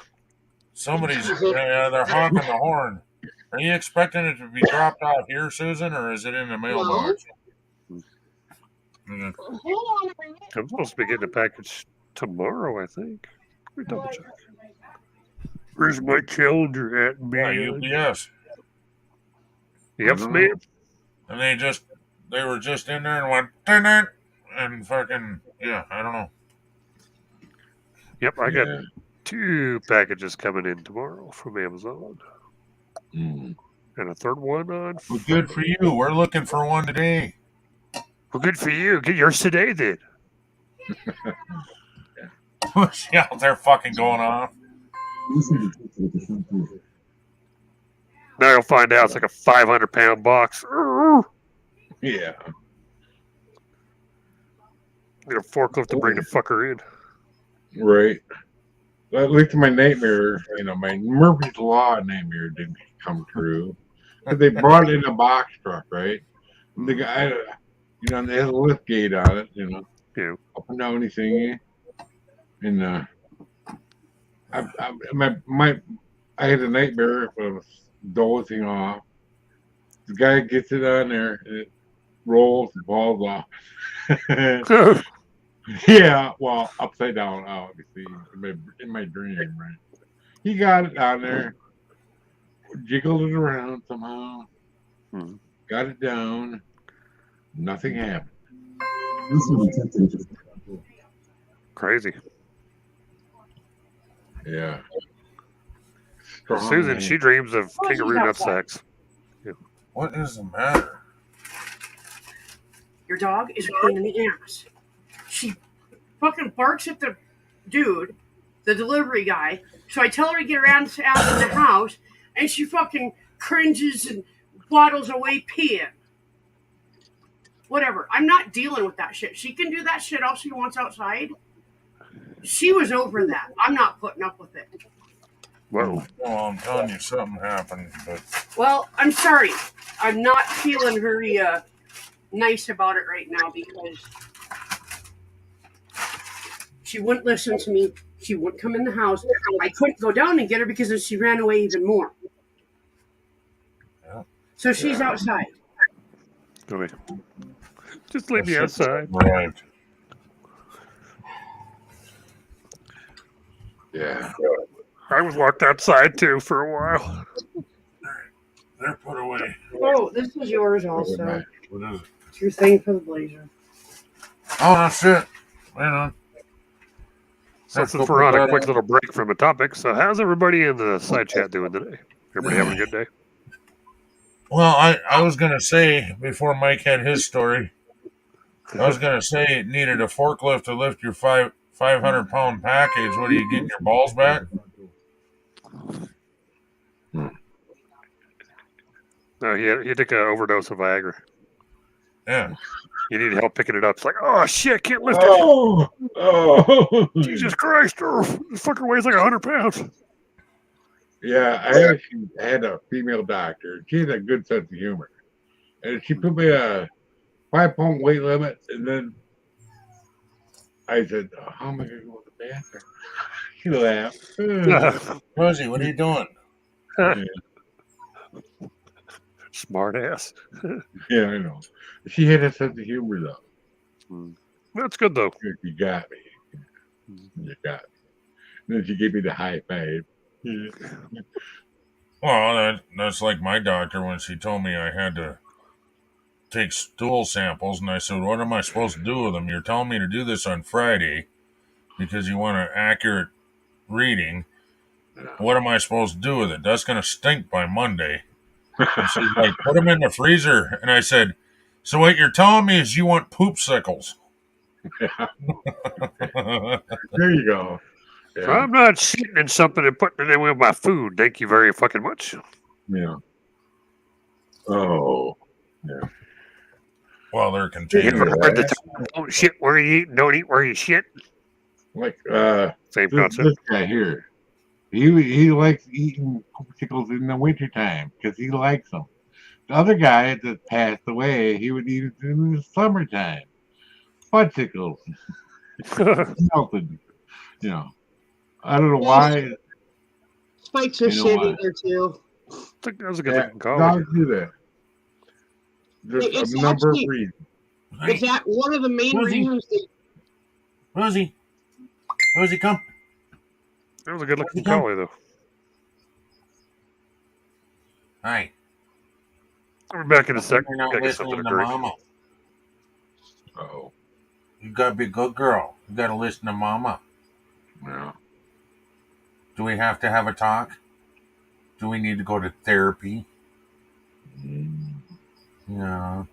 Somebody's, they're honking the horn. Are you expecting it to be dropped off here, Susan, or is it in the mailbox? Mm. hold on a minute. I'm supposed to be getting a package tomorrow, I think. Let me double check. Where's my calendar at, Yeah, man? UPS. Yep, man. And they were just in there and went, dun, and fucking, yeah, I don't know. Yep, I got Yeah. 2 packages coming in tomorrow from Amazon. Mm. And a third one on. Well, good for you. We're looking for one today. Well, good for you. Get yours today then. Who's out there fucking going off? Now you'll find out it's like a 500-pound box. Yeah. Need a forklift to bring the fucker in. Right. At least my nightmare, my Murphy's Law nightmare didn't come true. But they brought it in a box truck, right? And the guy, they had a lift gate on it, Yeah. up and down anything. And I had a nightmare of I was dozing off. The guy gets it on there, and it rolls and falls off. Yeah, well, upside down, obviously, in my dream, right? He got it on there, jiggled it around somehow, got it down, nothing happened. Crazy. Yeah. Strong Susan, man. she dreams of Oh, she's kangaroo outside. nutsacks. What is the matter? Your dog is a pain in the ass. She fucking barks at the dude, the delivery guy. So I tell her to get her ass out of the house, and she fucking cringes and waddles away peeing. Whatever. I'm not dealing with that shit. She can do that shit all she wants outside. She was over that. I'm not putting up with it. Whoa. Well, I'm telling you, something happened, but Well, I'm sorry. I'm not feeling very nice about it right now because she wouldn't listen to me. She wouldn't come in the house. I couldn't go down and get her because then she ran away even more. Yeah. So she's outside. Go away. Just leave me outside. right. Yeah. I was locked outside too for a while. They're put away. Oh, this is yours also. What is it? It's your thing for the blazer. Oh, that's it. Right on. So since we're on a quick little break from the topic, so how's everybody in the side chat doing today? Everybody having a good day? Well, I was going to say, before Mike had his story, I was going to say it needed a forklift to lift your 500-pound package. What are you getting your balls back? No, he took an overdose of Viagra. Yeah. You need help picking it up. It's like, oh shit, can't lift it. Oh. Jesus Christ, this fucker weighs like 100 pounds. Yeah, I actually had a female doctor. She had a good sense of humor. And she put me a 5-pound weight limit, and then I said, how am I going to go to the bathroom? She laughed. Rosie, what are you doing? Smart ass. Yeah, I know. She had a sense of humor, though. That's good though. You got me. You got me. And then she gave me the high five. Well, that's like my doctor when she told me I had to take stool samples, and I said, what am I supposed to do with them? You're telling me to do this on Friday because you want an accurate reading. What am I supposed to do with it? That's going to stink by Monday. And she's like, put them in the freezer. And I said, so what you're telling me is you want poopsicles. There you go. Yeah. I'm not shitting in something and putting it in with my food. Thank you very fucking much. Yeah. Oh. Yeah. Well, they're You contained. ever heard the term, don't shit where you eat and don't eat where you shit? Like Same this concept. guy here. He likes eating popsicles in the wintertime because he likes them. The other guy that passed away, he would eat it in the summertime. Fudgesicles. Melted. I don't know why. Spike's a You know shit what? eater too. I think that was a good Yeah, looking call. dogs do that. There's It's a number actually- of reasons. It's that one of the main Rosie. reasons they Rosie, come. That was a good looking collie though. Hi. I'll be back in a sec. You're not Gotta get listening something to to drink. Mama. Oh, You got to be a good girl. You got to listen to Mama. yeah. Do we have to have a talk? Do we need to go to therapy? Yeah.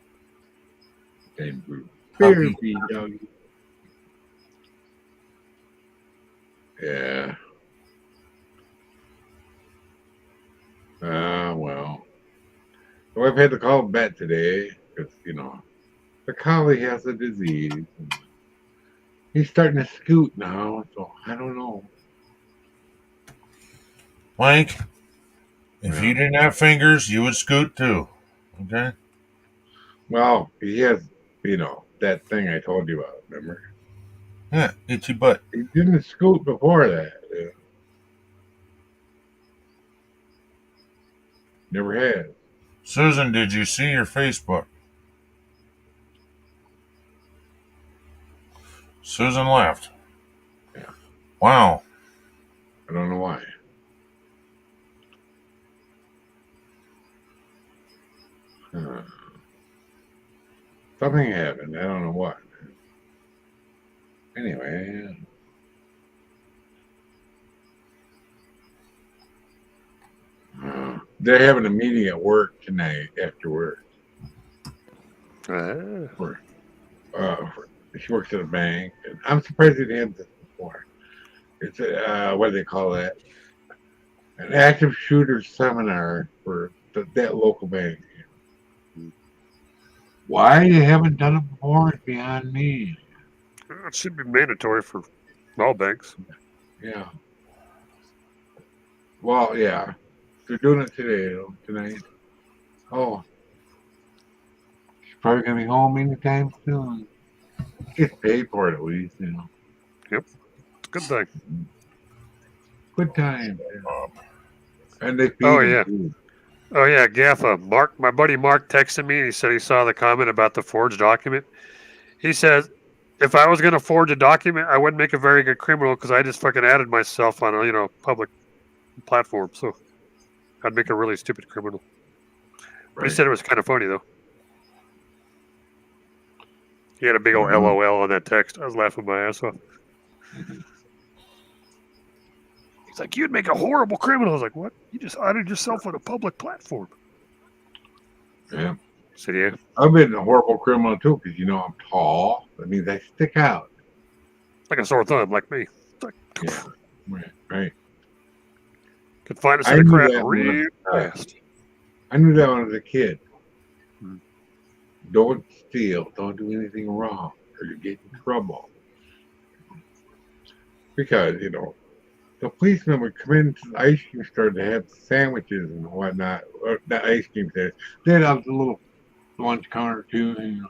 Same group. Puppy. Therapy, doggy. Yeah. Well. So I've had to call a vet today because, the collie has a disease. And he's starting to scoot now, so I don't know. Mike, if Yeah. you didn't have fingers, you would scoot too. Okay? Well, he has, that thing I told you about, remember? Yeah, itchy butt. He didn't scoot before that. Yeah. Never has. Susan, did you see your Facebook? Susan left. Yeah. Wow. I don't know why. Something happened. I don't know what. Anyway, they're having a meeting at work tonight after work. She works at a bank. And I'm surprised they didn't have this before. It's what do they call that? An active shooter seminar for that local bank. Why you haven't done it before is beyond me. It should be mandatory for all banks. Yeah. Well, yeah. They're doing it tonight. Oh. She's probably going to be home anytime soon. Gets paid for it at least, Yep. It's a good thing. Good time. And they feed Oh, him, yeah. too. Oh yeah, Gaffa. Mark, my buddy Mark texted me and he said he saw the comment about the forged document. He says, if I was going to forge a document, I wouldn't make a very good criminal because I just fucking added myself on a public platform. So I'd make a really stupid criminal. But he Right. said it was kind of funny though. He had a big old Mhm. LOL on that text. I was laughing my ass off. He's like, you'd make a horrible criminal. I was like, what? You just added yourself on a public platform. Yeah. I said, yeah. I've been a horrible criminal too because I'm tall. That means I stick out. Like a sore thumb, like me. It's like, Yeah. Right. could find us I in a knew crowd that real when fast. I knew that when I was a kid. Hmm. Don't steal. Don't do anything wrong, or you get in trouble. Because the policemen would come into the ice cream store to have sandwiches and whatnot. Or not ice cream there. They'd have the little lunch counter too.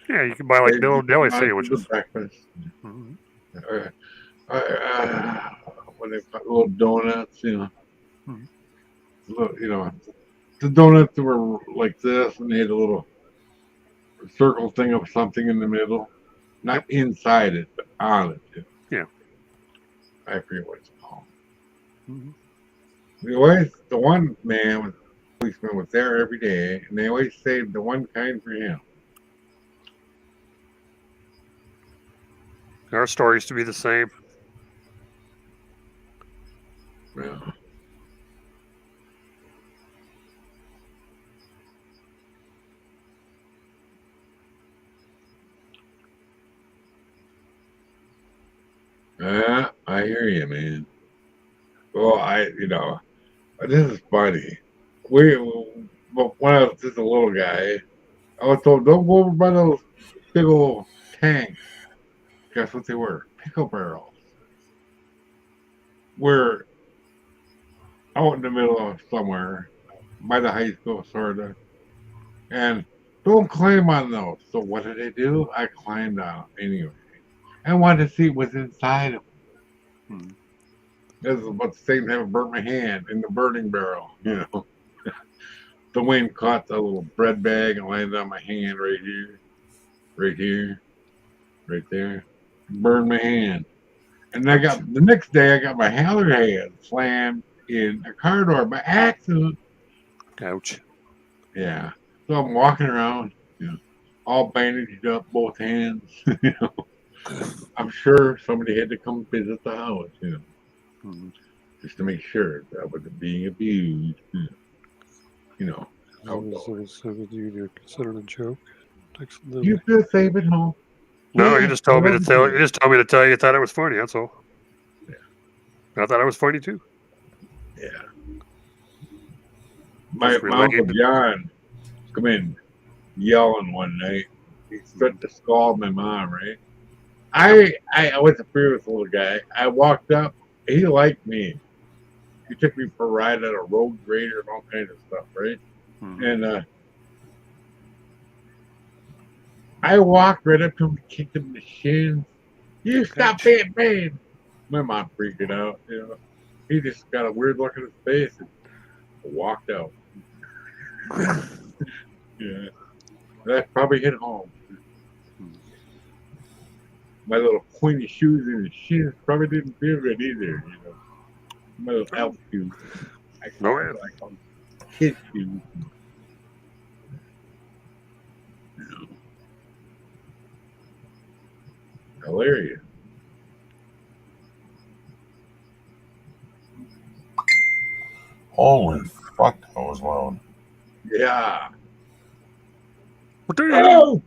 Yeah, you can buy like They'd little get deli lunch and sandwiches. breakfast. Mhm. When they got little donuts, Mhm. the donuts were like this, and they had a little circle thing of something in the middle, not inside it, but on it. Yeah. I forget what it's called. Mhm. The one policeman was there every day, and they always saved the one kind for him. Our story used to be the same. Yeah. I hear you, man. Well, this is funny. When I was just a little guy, I was told, don't go over by those big old tanks. Guess what they were? Pickle barrels. We're out in the middle of somewhere, by the high school, sort of. And don't climb on those. So what did I do? I climbed out anyway. I wanted to see what's inside of them. Hmm. This is about the same time I burnt my hand in the burning barrel, The wind caught the little bread bag and landed on my hand right here, right there. Burned my hand. And the next day I got my other hand slammed in a car door by accident. Ouch. Yeah. So I'm walking around, all bandaged up, both hands. I'm sure somebody had to come visit the house, Mhm. just to make sure that I wasn't being abused. You considered a joke. You feel safe at home. No, Yeah, you just told me I to love tell. you. You just told me to tell you thought it was funny. That's all. Yeah. I thought it was funny too. Yeah. My Just Uncle relayed. John come in yelling one night. He started to scold my mom, right? I was a fearless little guy. I walked up. He liked me. He took me for a ride at a road grader and all kinds of stuff, right? And I walked right up to him, kicked him in the shins. You stop being mean. My mom freaked out. You know, he just got a weird look on his face and walked out. Yeah, that probably hit home. My little pointy shoes in his shins probably didn't feel good either. You know, my little elf shoes. I No, call them kid shoes. You know. Hilarious. Holy fuck, that was loud. Yeah. Oh!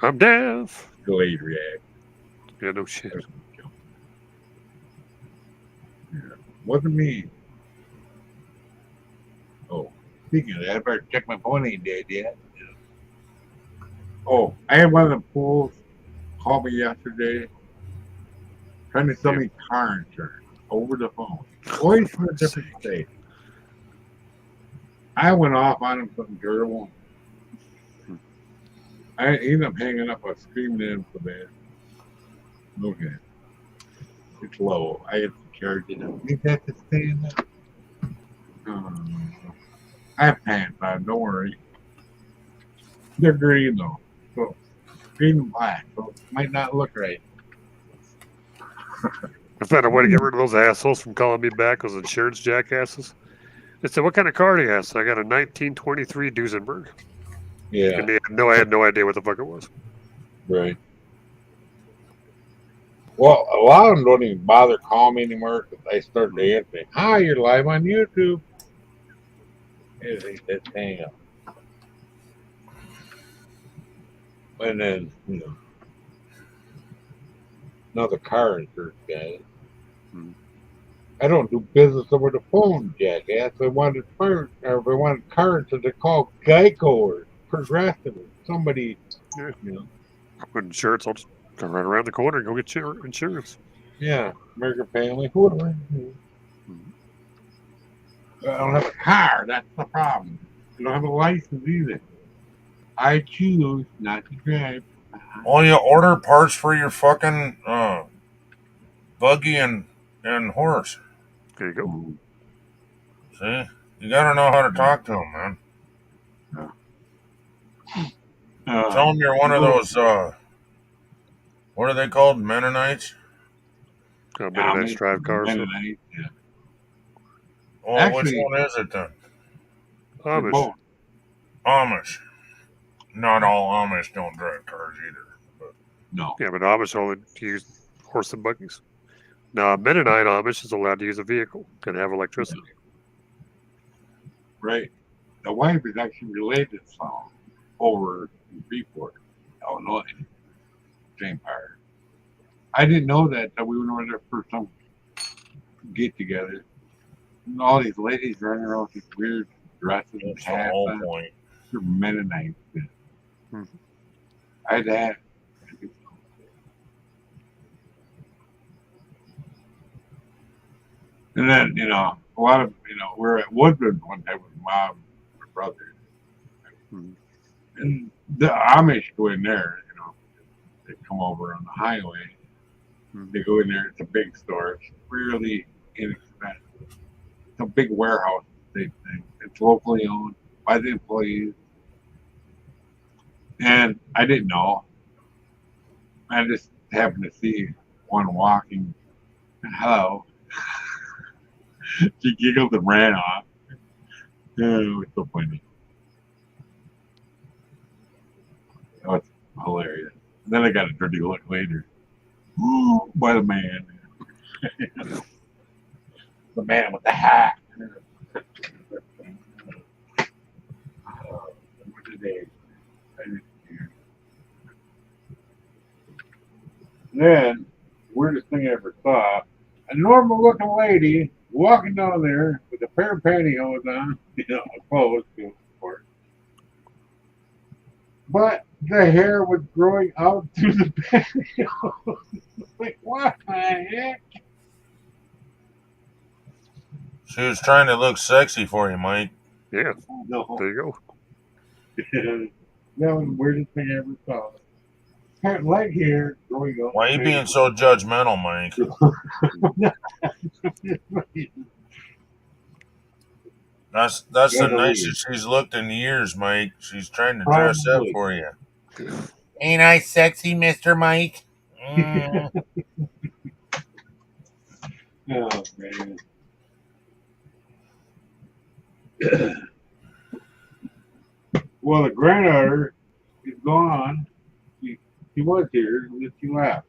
I'm deaf. Delayed react. Yeah, no shit. Yeah. Wasn't me. Oh, speaking of that, I better check my phone ain't dead yet. Oh, I had one of the pools call me yesterday trying to sell me car insurance over the phone. Always from a different state. I went off on him something terrible. I ended up hanging up. I was screaming at him so bad. Okay. It's low. I have to charge it up. You have to stay in that. I have pants on, don't worry. They're green though. So green and black. So it might not look right. I found a way to get rid of those assholes from calling me back, those insurance jackasses. They said, "What kind of car do you have?" So I got a 1923 Duesenberg. Yeah. And I had no idea what the fuck it was. Right. Well, a lot of them don't even bother calling me anymore because I started answering. Hi, you're live on YouTube. And they said, hang up. And then, you know, another car insurance guy. I don't do business over the phone, jackass. I wanted car insurance to call Geico or Progressive or somebody. Yeah. You know. With insurance, I'll just go right around the corner and go get your insurance. Yeah, American Family, whoever. I don't have a car. That's the problem. I don't have a license either. I choose not to drive. Well, you order parts for your fucking buggy and horse. There you go. See? You gotta know how to talk to them, man. Tell them you're one of those, what are they called? Mennonites? Mennonites drive cars. Mennonite, yeah. Well, Actually, which one is it then? Amish. Amish. Not all Amish don't drive cars either. But. No. Yeah, but Amish only use horse and buggies. Now, a Mennonite Amish is allowed to use a vehicle and have electricity. Right. The wife is actually related to some over in Freeport, Illinois. Same part. I didn't know that until we went over there for some get together. And all these ladies running around with these weird dresses and That's the hats whole on. point. They're Mennonites. Mm-hmm. I'd have. And then, you know, a lot of, you know, we were at Woodland one time with mom and my brother. And the Amish go in there, you know, they come over on the highway. They go in there, it's a big store, it's really inexpensive. It's a big warehouse, it's locally owned by the employees. And I didn't know. I just happened to see one walking. Hello. She giggled and ran off. Yeah, it was so funny. That was hilarious. Then I got a dirty look later. Ooh, by the man. The man with the hat. today. Then, weirdest thing I ever saw, a normal looking lady walking down there with a pair of pantyhose on, clothes, of course. But the hair was growing out through the pantyhose. Like, what the heck? She was trying to look sexy for you, Mike. Yeah, No. there you go. That was the weirdest thing I ever saw. Had leg hair growing up. Why are you being so judgmental, Mike? That's the Gotta nicest she's looked in years, Mike. She's trying to dress up Probably. for you. Ain't I sexy, Mr. Mike? Mm. Oh, man. Well, the granddaughter is gone. She was here, and then she left.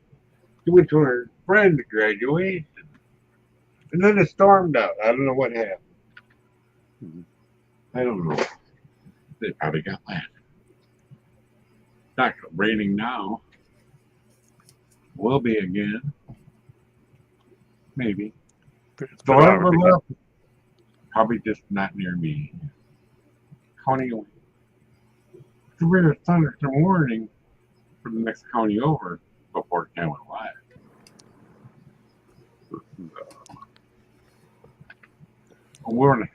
She went to her friend's graduation. And then it stormed out. I don't know what happened. I don't know. They probably got land. It's not raining now. Will be again. Maybe. It's So been whatever hours. left, probably just not near me. County away. There was a thunderstorm warning for the next county over before it went live. Warning.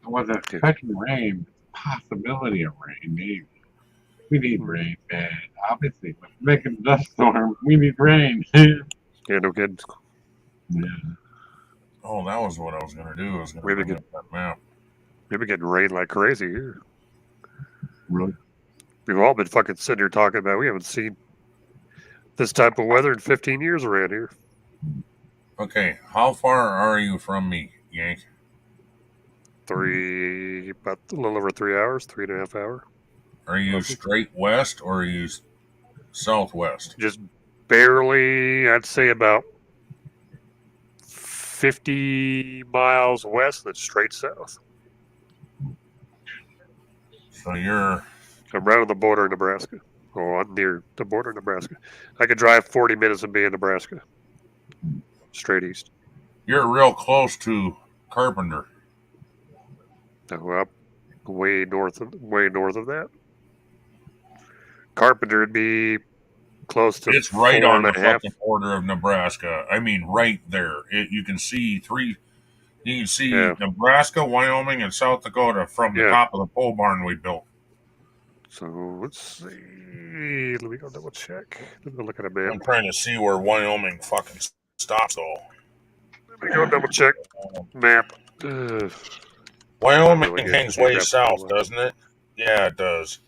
I wasn't expecting rain. Possibility of rain, maybe. We need rain, bad. Obviously, but making a dust storm, we need rain. Yeah, no kidding. Yeah. Oh, that was what I was going to do. I was going to Maybe bring up that map. We've been getting rain like crazy here. Really? We've all been fucking sitting here talking about we haven't seen this type of weather in 15 years around here. Okay, how far are you from me, Yank? About a little over 3 hours, 3.5 hours. Are you straight west or are you southwest? Just barely, I'd say about 50 miles west, that's straight south. So you're I'm right on the border of Nebraska. Oh, I'm near the border of Nebraska. I could drive 40 minutes and be in Nebraska. Straight east. real close to Carpenter. Well, way north of that. Carpenter would be close to It's right on the 4.5. fucking border of Nebraska. I mean, right there. You can see Nebraska, Wyoming, and South Dakota from the top of the pole barn we built. So let's see. Let me go double check. Let me look at a map. I'm trying to see where Wyoming fucking stops, though. Let me go double check map. Wyoming really good hangs way geographical south, map. doesn't it? Yeah, it does.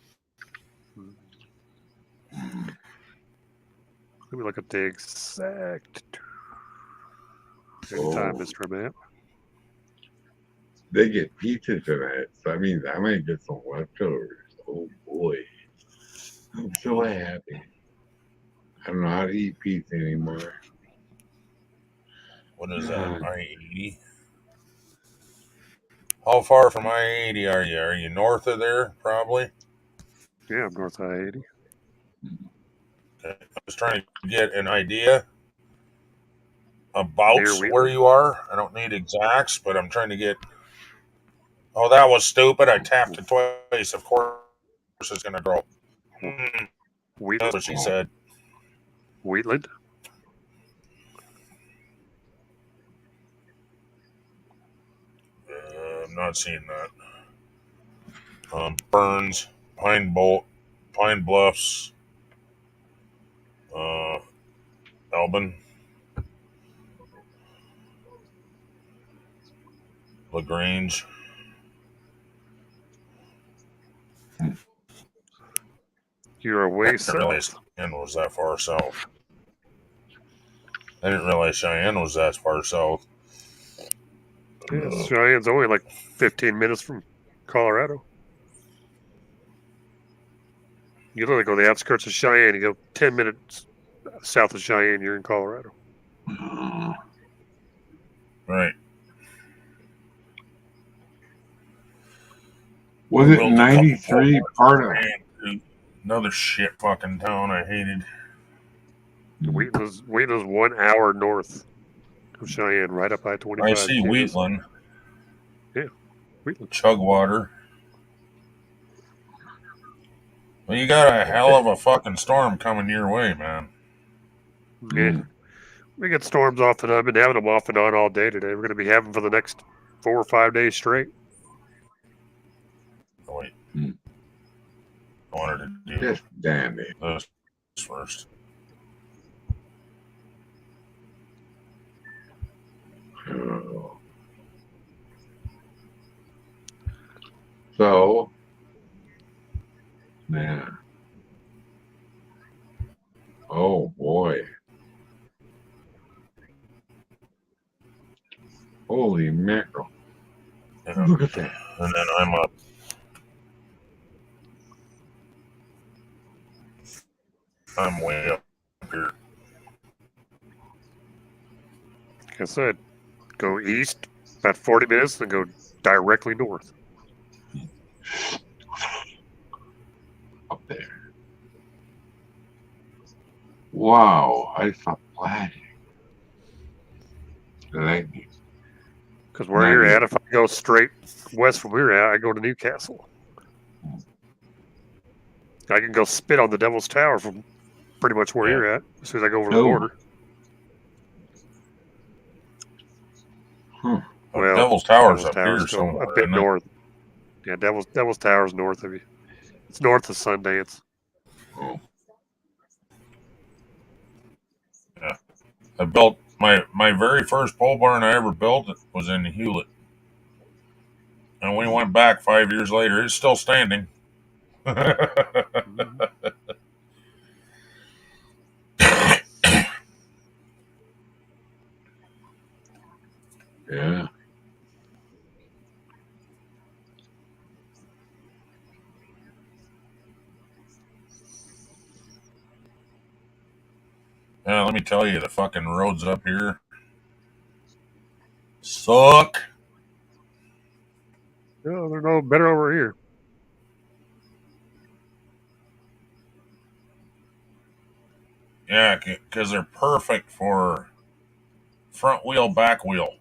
Let me look at the exact Oh. time, Mr. Map. They get pizza tonight, so that means I might get some leftovers. Oh boy. I'm so happy. I don't know how to eat pizza anymore. What is that? I-80? How far from I-80 are you? Are you north of there, probably? Yeah, I'm north I-80. Okay. I was trying to get an idea about Near Wheaton? where you are. I don't need exacts, but I'm trying to get... Oh, that was stupid. I tapped it twice. Of course it's going to grow. That's Wheatland? what she said. Wheatland? I'm not seeing that. Burns, Pine Bluffs, Albin, LaGrange. You're I way didn't realize south. Cheyenne was that far south. I didn't realize Cheyenne was that far south. Yeah, Cheyenne's only like 15 minutes from Colorado. You literally go to the outskirts of Cheyenne. You go 10 minutes south of Cheyenne, you're in Colorado. Right. Was We it built a couple 93 pole part barns of? in Cheyenne, too. Another shit fucking town I hated. Wheatland's 1 hour north of Cheyenne, right up I-25. I see Wheatland, Wheatland. Chugwater. Well, you got a hell of a fucking storm coming your way, man. Yeah. We get storms off and on. I've been having them off and on all day today. We're going to be having for the next 4 or 5 days straight. Oh, wait. Hmm. I wanted to do Just damn it. this first. So, man. Oh boy. Holy mackerel. Yeah. Look at that. And then I'm up. I'm way up here. Like I said, go east about 40 minutes, then go directly north. Up there. Wow. I saw flashing. Lightning. Because where you're at, if I go straight west from where you're at, I go to Newcastle. I can go spit on the Devil's Tower from pretty much where you're at as soon as I go over the Oh. border. Hmm. Well, Devil's Tower's up Tower's here still somewhere. a bit isn't it? north. Yeah, Devil's Tower's north of you. It's north of Sundance. Oh. I built my very first pole barn I ever built was in Hewlett. And we went back 5 years later. It's still standing. Yeah. Yeah, let me tell you, the fucking roads up here suck. No, they're no better over here. Yeah, because they're perfect for front wheel, back wheel.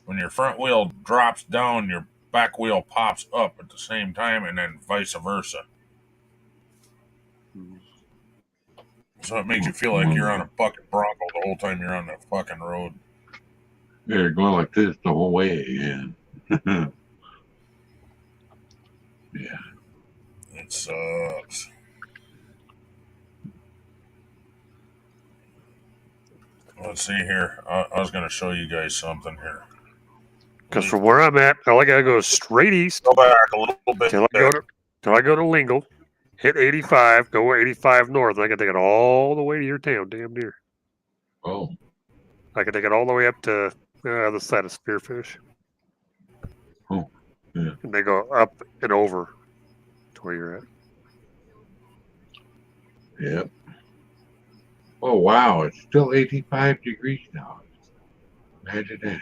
When your front wheel drops down, your back wheel pops up at the same time, and then vice versa. So it makes you feel like you're on a fucking Bronco the whole time you're on the fucking road. They're going like this the whole way again. Yeah. It sucks. Let's see here. I was going to show you guys something here. Because from where I'm at, all I gotta go is straight east Go back a little bit. till I go to Lingle, hit 85, go 85 north. And I can take it all the way to your town, damn near. Oh. I can take it all the way up to the other side of Spearfish. Oh, yeah. And they go up and over to where you're at. Yep. Oh wow, it's still 85 degrees now. Imagine that.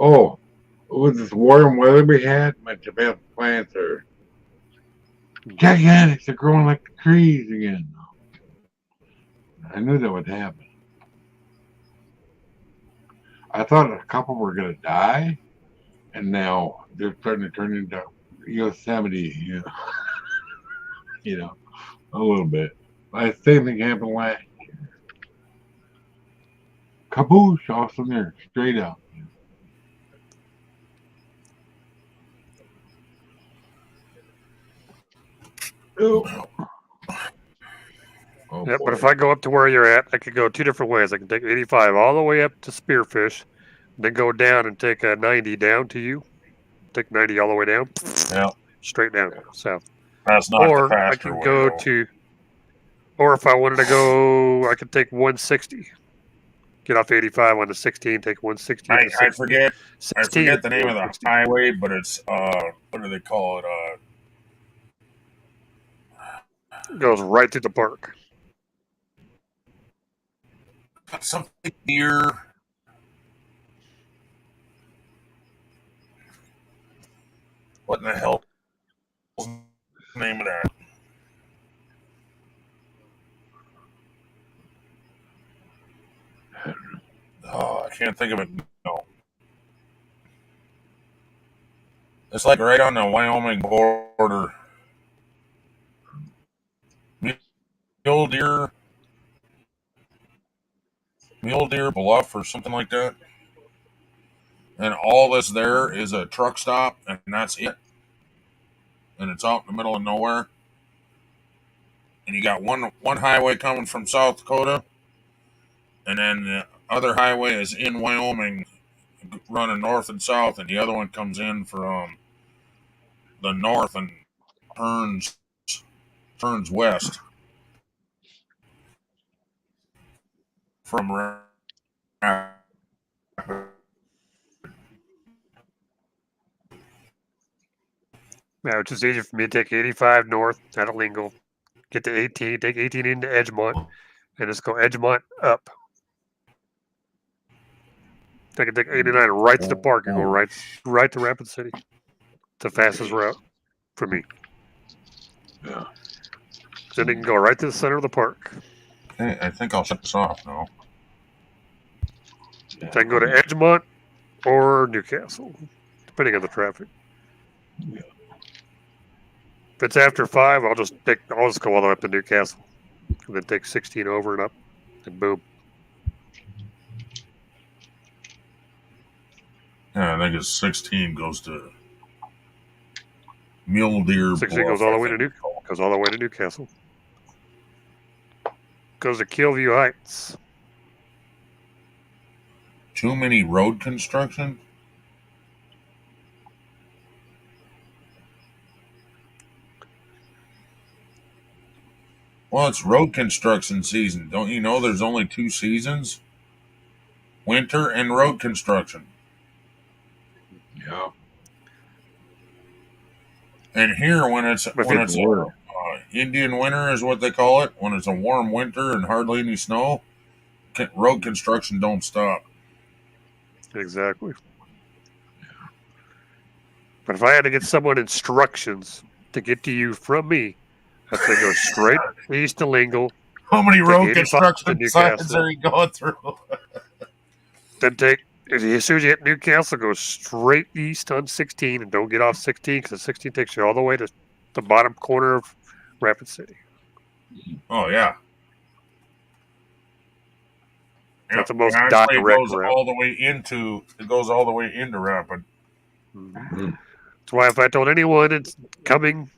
Oh, with this warm weather we had, my tomato plants are gigantic. They're growing like the trees again. I knew that would happen. I thought a couple were gonna die, and now they're starting to turn into Yosemite. You know, a little bit. The same thing happened last year. Kaboosh, all from there, straight up. Oh, Yep, boy. but if I go up to where you're at, I could go 2 different ways. I can take 85 all the way up to Spearfish, then go down and take a 90 down to you. Take 90 all the way down. Yeah. Straight down south. That's not the Or I faster can way, go though. to, or if I wanted to go, I could take 160. Get off 85 on the 16, take 160. I forget 16 the name of the 160. highway, but it's what do they call it? Goes right through the park. Something near. can't think of it. No. It's like right on the Wyoming border. Mule Deer Bluff or something like that. And all that's there is a truck stop, and that's it. And it's out in the middle of nowhere. And you got one highway coming from South Dakota, and then the other highway is in Wyoming, running north and south, and the other one comes in from the north and turns west from Yeah, it's just easier for me to take 85 north out of Lingle, get to 18, take 18 into Edgemont, and just go Edgemont up. I can take 89 right to the park and go right to Rapid City. It's the fastest route for me. Yeah. Then you can go right to the center of the park. Okay, I think I'll shut this off now. So I can go to Edgemont or Newcastle, depending on the traffic. Yeah. If it's after 5, I'll just go all the way up to Newcastle, and then take 16 over and up, and boom. Yeah, I think it's 16 goes to Mule Deer. 16 goes all the way to Newcastle. Goes all the way to Newcastle. Goes to Killview Heights. Too many road construction? Well, it's road construction season. Don't you know there's only 2 seasons? Winter and road construction. Yeah. And here, when it's Indian winter is what they call it, when it's a warm winter and hardly any snow, road construction don't stop. Exactly. But if I had to get someone instructions to get to you from me, I'd say go straight east to Lingle. How many road 85 construction to sites Newcastle. are you going through? Then as soon as you hit Newcastle, go straight east on 16 and don't get off 16 because 16 takes you all the way to the bottom corner of Rapid City. Oh, yeah. That's the most Actually, direct it goes route. all the way into Rapid. Mm-hmm. That's why if I told anyone it's coming,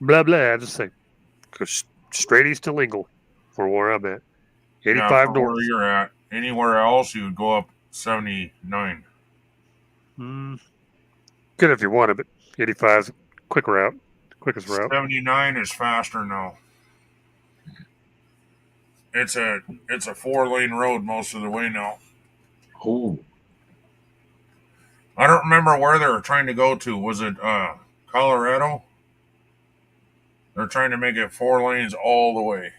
blah, blah, I'd just say, go straight east to Lingle for where I'm at. 85 north. Where you're at. Anywhere else, you would go up 79. Good if you wanted, but 85 is a quick route. Quickest route. 79 is faster now. It's a 4-lane road most of the way now. Oh. I don't remember where they were trying to go to. Was it Colorado? They're trying to make it 4 lanes all the way.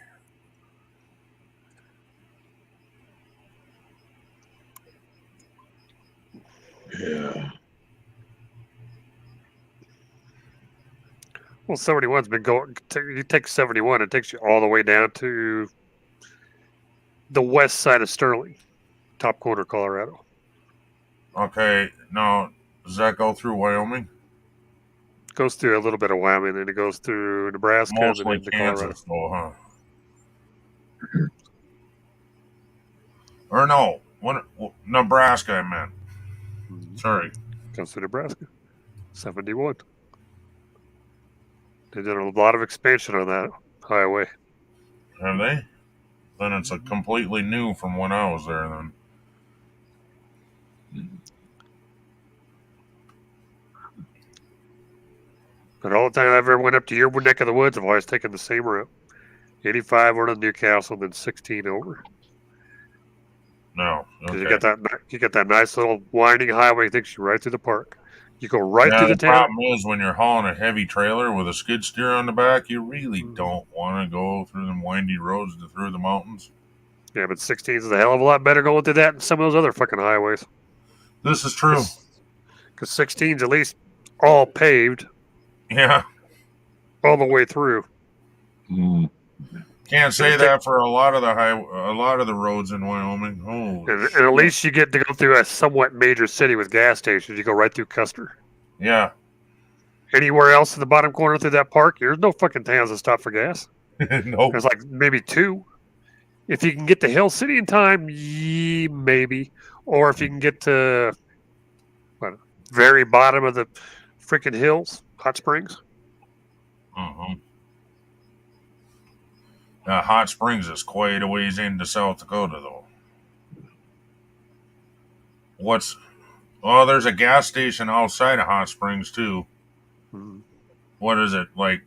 Yeah. Well, 71's been going. You take 71, it takes you all the way down to the west side of Sterling, top corner, Colorado. Okay, now does that go through Wyoming? Goes through a little bit of Wyoming, then it goes through Nebraska, Mostly and then into Kansas, though, huh? Or no, Nebraska, I meant. Colorado. Sorry. Goes through Nebraska. 71. They did a lot of expansion on that highway. Have they? Then it's a completely new from when I was there then. But all the time I ever went up to your neck of the woods, I've always taken the same route. 85 over to Newcastle, then 16 over. No. Because Okay. you got that nice little winding highway that takes you right through the park. You go right through the The town. problem is when you're hauling a heavy trailer with a skid steer on the back, you really don't want to go through them windy roads through the mountains. Yeah, but 16 is a hell of a lot better going through that than some of those other fucking highways. This is true. Because 16's at least all paved Yeah. all the way through. Mm. Can't say that for a lot of the roads in Wyoming. Oh, And at least you get to go through a somewhat major city with gas stations. You go right through Custer. yeah. Anywhere else in the bottom corner through that park, there's no fucking towns that stop for gas. Nope. There's like maybe 2. If you can get to Hill City in time, maybe. Or if you can get to what, very bottom of the freaking hills, Hot Springs. Uh-huh. Hot Springs is quite a ways into South Dakota, though. There's a gas station outside of Hot Springs, too. Mhm. What is it, like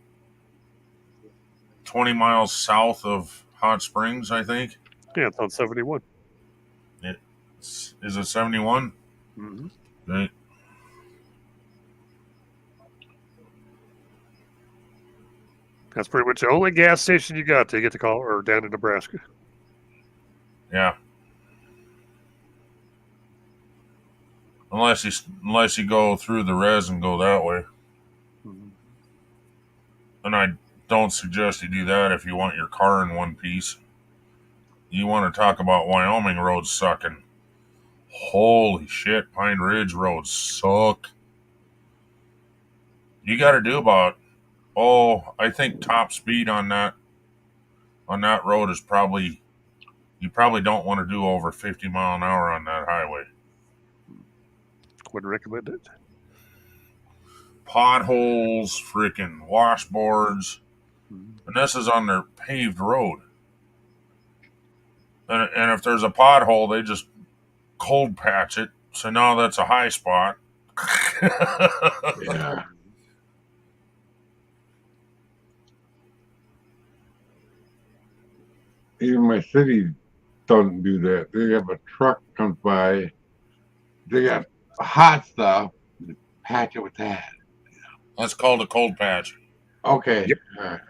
20 miles south of Hot Springs, I think? Yeah, it's on 71. Is it 71? Mm-hmm. Right. That's pretty much the only gas station you got to get to call or down in Nebraska. Yeah. Unless you go through the res and go that way. Mhm. And I don't suggest you do that if you want your car in one piece. You want to talk about Wyoming roads sucking. Holy shit, Pine Ridge roads suck. You got to do about, I think top speed on that road is probably, you probably don't want to do over 50 mile an hour on that highway. Wouldn't recommend it. Potholes, freaking washboards, Mhm. and this is on their paved road. And if there's a pothole, they just cold patch it. So now that's a high spot. Yeah. Even my city doesn't do that. They have a truck comes by. They got hot stuff. Patch it with that. That's called a cold patch. Okay. Yep. All right.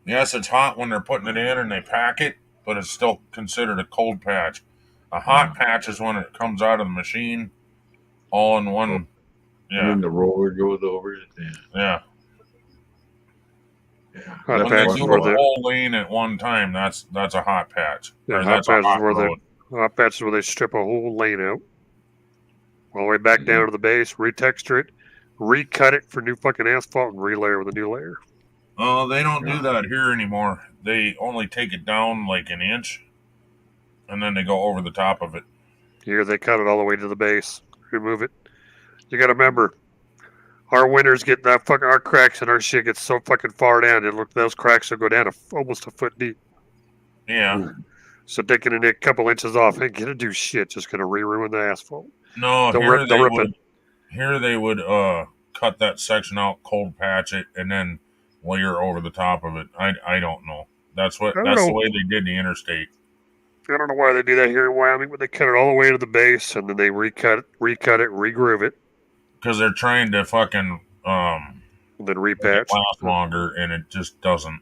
Yes, it's hot when they're putting it in and they pack it, but it's still considered a cold patch. A hot patch is when it comes out of the machine all in one. And Yeah, then the roller goes over it. Yeah. yeah. Yeah. Hot When That's they patch one is do where a the whole lane at one time, that's a hot patch. Yeah, Or hot that's a patch is hot where road. hot patch is where they strip a whole lane out, all the way back down to the base, retexture it, recut it for new fucking asphalt, and relayer with a new layer. Oh, they don't do that here anymore. They only take it down like an inch, and then they go over the top of it. Here they cut it all the way to the base, remove it. You got to remember, our winters get that fucking our cracks and our shit gets so fucking far down. And look, those cracks will go down almost a foot deep. Yeah. So taking a couple inches off ain't gonna do shit. Just gonna re-ruin the asphalt. No, They'll here rip it. they would cut that section out, cold patch it, and then layer over the top of it. I don't know. That's I don't the know. way they did the interstate. I don't know why they do that here in Wyoming, but they cut it all the way to the base and then they recut it, regroove it, Because they're trying to fucking and then make it repatch. last longer, and it just doesn't.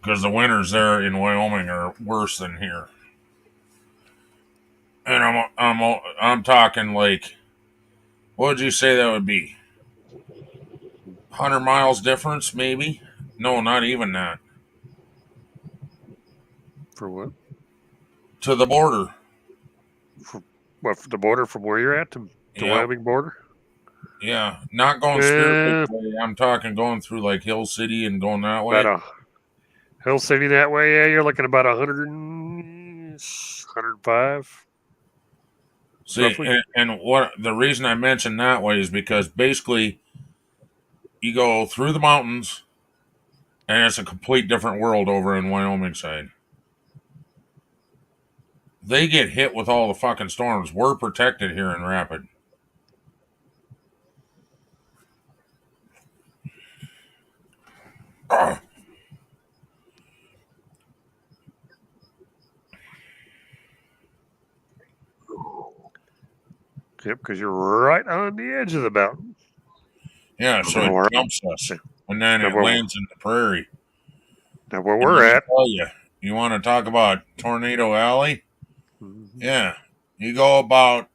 Because the winters there in Wyoming are worse than here. And I'm talking like, what would you say that would be? 100 miles difference, maybe? No, not even that. For what? To the border. What, for the border from where you're at to Yeah. Wyoming border? Yeah, not going Spirit Lake way. I'm talking going through like Hill City and going that way. About a Hill City that way, yeah, you're looking about 105. See, roughly. and what the reason I mentioned that way is because basically you go through the mountains and it's a complete different world over in Wyoming side. They get hit with all the fucking storms. We're protected here in Rapid. Yep, because you're right on the edge of the mountain. Yeah, so Now, it jumps us, and then it where- lands in the prairie. Now where And we're let me at, tell you want to talk about Tornado Alley? Mhm. Yeah, you go about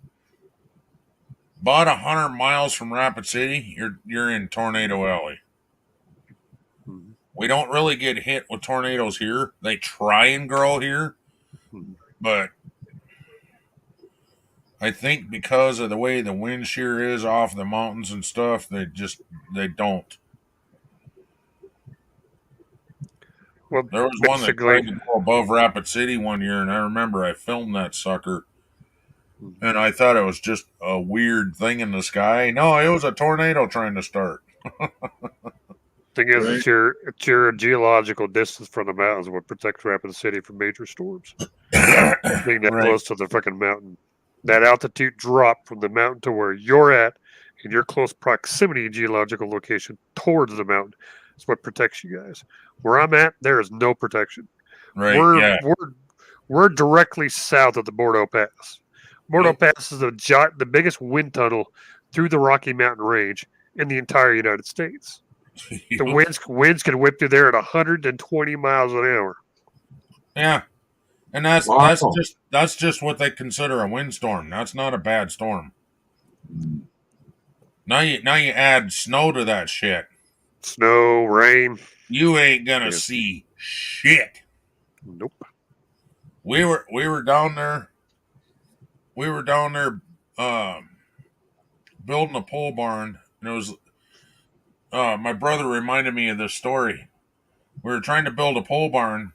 about 100 miles from Rapid City, you're in Tornado Alley. Mhm. We don't really get hit with tornadoes here. They try and grow here, but I think because of the way the wind shear is off the mountains and stuff, they don't. Well, There was one that basically, tried to go above Rapid City one year, and I remember I filmed that sucker, and I thought it was just a weird thing in the sky. No, it was a tornado trying to start. thing is, Right. it's your geological distance from the mountains what protects Rapid City from major storms. Being that Right. close to the fucking mountain, that altitude drop from the mountain to where you're at, in your close proximity geological location towards the mountain, is what protects you guys. Where I'm at, there is no protection. Right, We're yeah. we're directly south of the Bordeaux Pass. Bordeaux Yep. Pass is the biggest wind tunnel through the Rocky Mountain Range in the entire United States. The winds can whip through there at 120 miles an hour. Yeah. And that's Wow. that's just what they consider a windstorm. That's not a bad storm. Now you add snow to that shit. Snow, rain. You ain't gonna Yeah. see shit. Nope. We were down there. We were down there building a pole barn, and it was my brother reminded me of this story. We were trying to build a pole barn,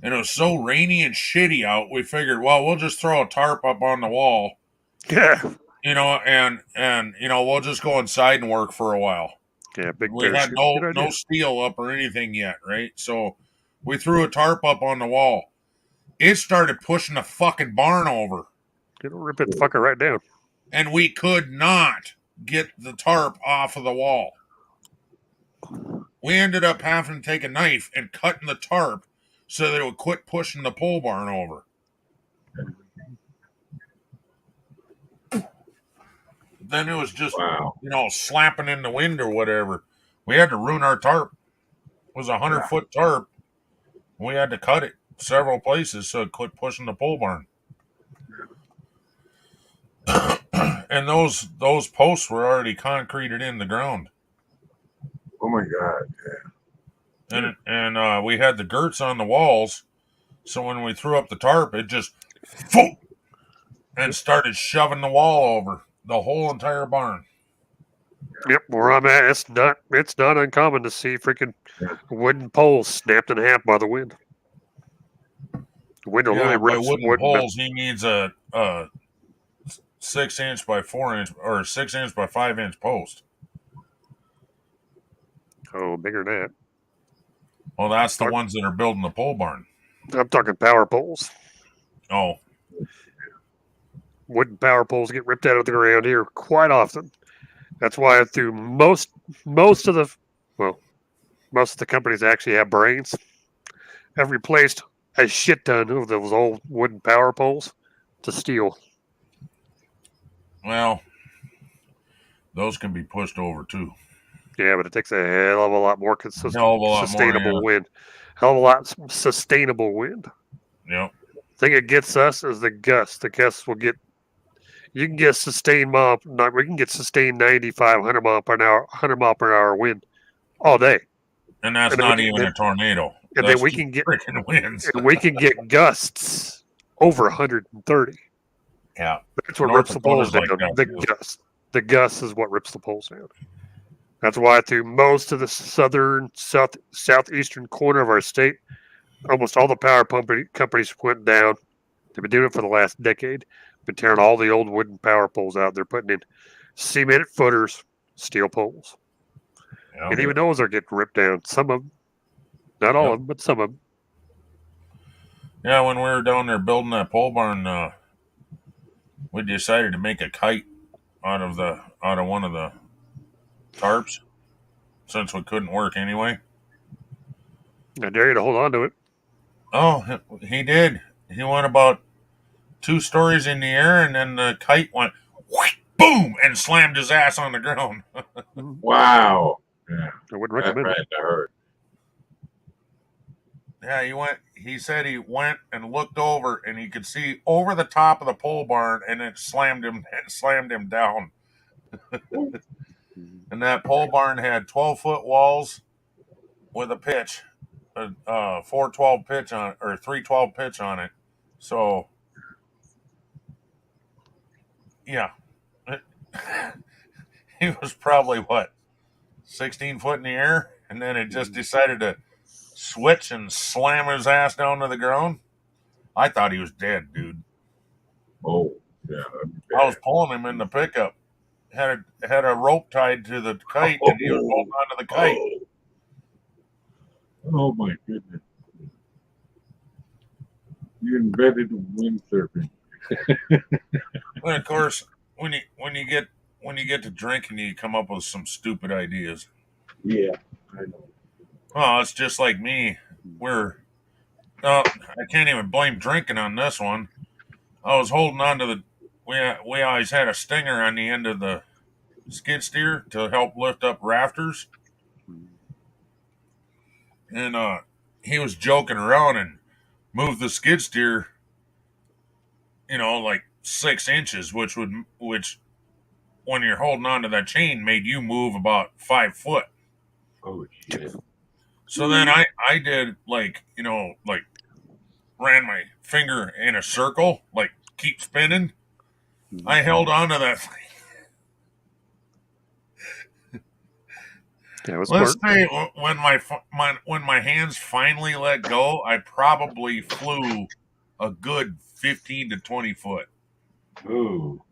and it was so rainy and shitty out. We figured, well, we'll just throw a tarp up on the wall, Yeah. and we'll just go inside and work for a while. Yeah, big We had parachute. Good idea. no steel up or anything yet, right? So we threw a tarp up on the wall. It started pushing the fucking barn over, It'll rip it fucker right down. and we could not get the tarp off of the wall. We ended up having to take a knife and cutting the tarp so that it would quit pushing the pole barn over. Then it was just, Wow. slapping in the wind or whatever. We had to ruin our tarp. It was a 100-foot tarp. We had to cut it several places so it quit pushing the pole barn. And those posts were already concreted in the ground. Oh my God. And we had the girts on the walls, so when we threw up the tarp, it just boom, and started shoving the wall over the whole entire barn. Yep, where I'm at, it's not uncommon to see freaking wooden poles snapped in half by the wind. The wind will Yeah, only by rip wooden poles, he needs a 6-inch by 4-inch or 6-inch by 5-inch post. Oh, bigger than that. Well, that's the ones that are building the pole barn. I'm talking power poles. Oh, Wooden power poles get ripped out of the ground here quite often. That's why through most of the companies actually have brains. Have replaced a shit ton of those old wooden power poles to steel. well, those can be pushed over too. Yeah, but it takes a hell of a lot more Hell of a lot more, sustainable yeah. wind. Hell of a lot sustainable wind. Yep. Thing that gets us is the gusts. The gusts will get. You can get sustained we can get sustained 95, 100 mile per hour wind all day, And that's And then not we can- even a tornado. and That's then we just can get freaking winds. and we can get gusts over 130. Yeah. That's what North rips the poles down. Dakota's like that, The too. gust. The gust is what rips the poles down. That's why through most of the southeastern corner of our state, almost all the power companies went down. They've been doing it for the last decade. Been tearing all the old wooden power poles out. They're putting in cemented footers, steel poles. Yeah. And even those are getting ripped down. Some of them. Not all Yep. of them, but some of them. Yeah, when we were down there building that pole barn, we decided to make a kite out of one of the tarps, since we couldn't work anyway. I dare you to hold on to it. Oh, he did. He went about 2 stories in the air, and then the kite went whoosh, boom and slammed his ass on the ground. Wow. Yeah. I wouldn't That recommend it. had to hurt. Yeah, he went. He said he went and looked over, and he could see over the top of the pole barn, and it slammed him. It slammed him down. And that pole barn had 12-foot walls with a pitch, a 412 pitch on or 312 pitch on it. So, yeah, he was probably what 16 foot in the air, and then it just decided to switch and slam his ass down to the ground. I thought he was dead, dude. Oh, yeah. I was pulling him in the pickup. Had a rope tied to the kite, and he was holding onto the kite. Oh my goodness. You invented windsurfing. And of course, when you get to drinking, you come up with some stupid ideas. Yeah, I know. Well, it's just like me. I can't even blame drinking on this one. I was holding on to the. We always had a stinger on the end of the skid steer to help lift up rafters, and he was joking around and moved the skid steer, like 6 inches, which when you're holding on to that chain made you move about 5 foot. Oh shit. So then I did like ran my finger in a circle, like keep spinning. I held on to that thing. Yeah, it was Let's smart. say when my hands finally let go, I probably flew a good 15 to 20 foot. Oh.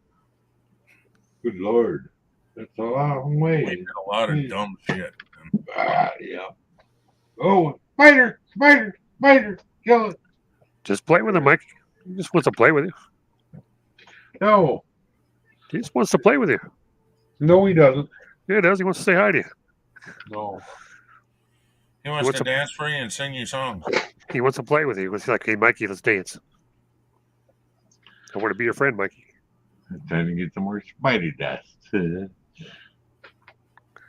Good Lord. That's a long We way. did a lot of dumb shit. Yeah. Oh, spider, kill it. Just play with him, Mike. He just wants to play with you. No, He just wants to play with you. no, he doesn't. Yeah, he does. He wants to say hi to you. No. He wants What's to a- dance for you and sing you songs. He wants to play with you. He's like, hey, Mikey, let's dance. I want to be your friend, Mikey. I'm trying to get some more spider dust.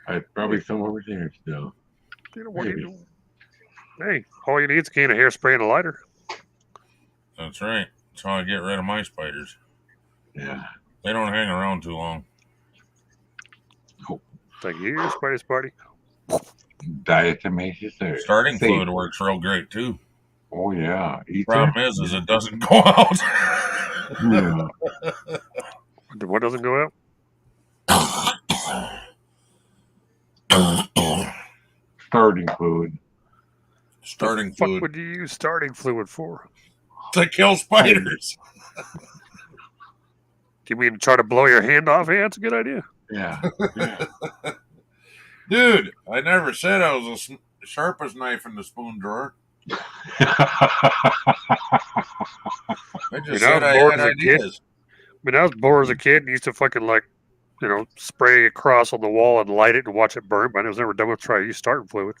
I probably some over there still. You know, what are you doing? Hey, all you need is a can of hairspray and a lighter. That's right. That's how I get rid of my spiders. Yeah. They don't hang around too long. It's like, here's Spidey's party. Diatomaceous earth. Starting Safe. fluid works real great too. Oh yeah. Ether? Problem is it doesn't go out. Yeah. What doesn't go out? Starting fluid. Starting The fuck fluid would you use starting fluid for? to kill spiders. Do you mean to try to blow your hand off? Hey, that's a good idea. Yeah. Yeah. Dude, I never said I was the sharpest knife in the spoon drawer. I just said I bored had as a kid. ideas. I mean, I was bored as a kid and used to fucking spray a cross on the wall and light it and watch it burn, but I was never done with trying to use starting fluid.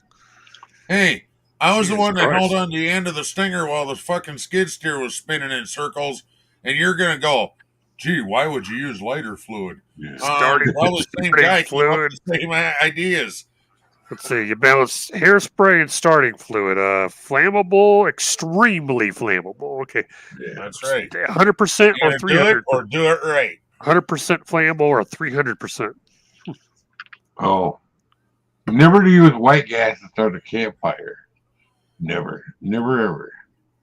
Hey, I was the Jesus one that Christ. held on the end of the stinger while the fucking skid steer was spinning in circles, and you're gonna go, gee, why would you use lighter fluid? Yeah. Starting- well, the same starting guy came up fluid. with the same ideas. Let's see, you balance hairspray and starting fluid. Flammable, extremely flammable. Okay, Yeah. That's right. 100% or Either do it 300. or do it right. 100% flammable or 300%. Oh. Never to use white gas to start a campfire. Never. Never ever.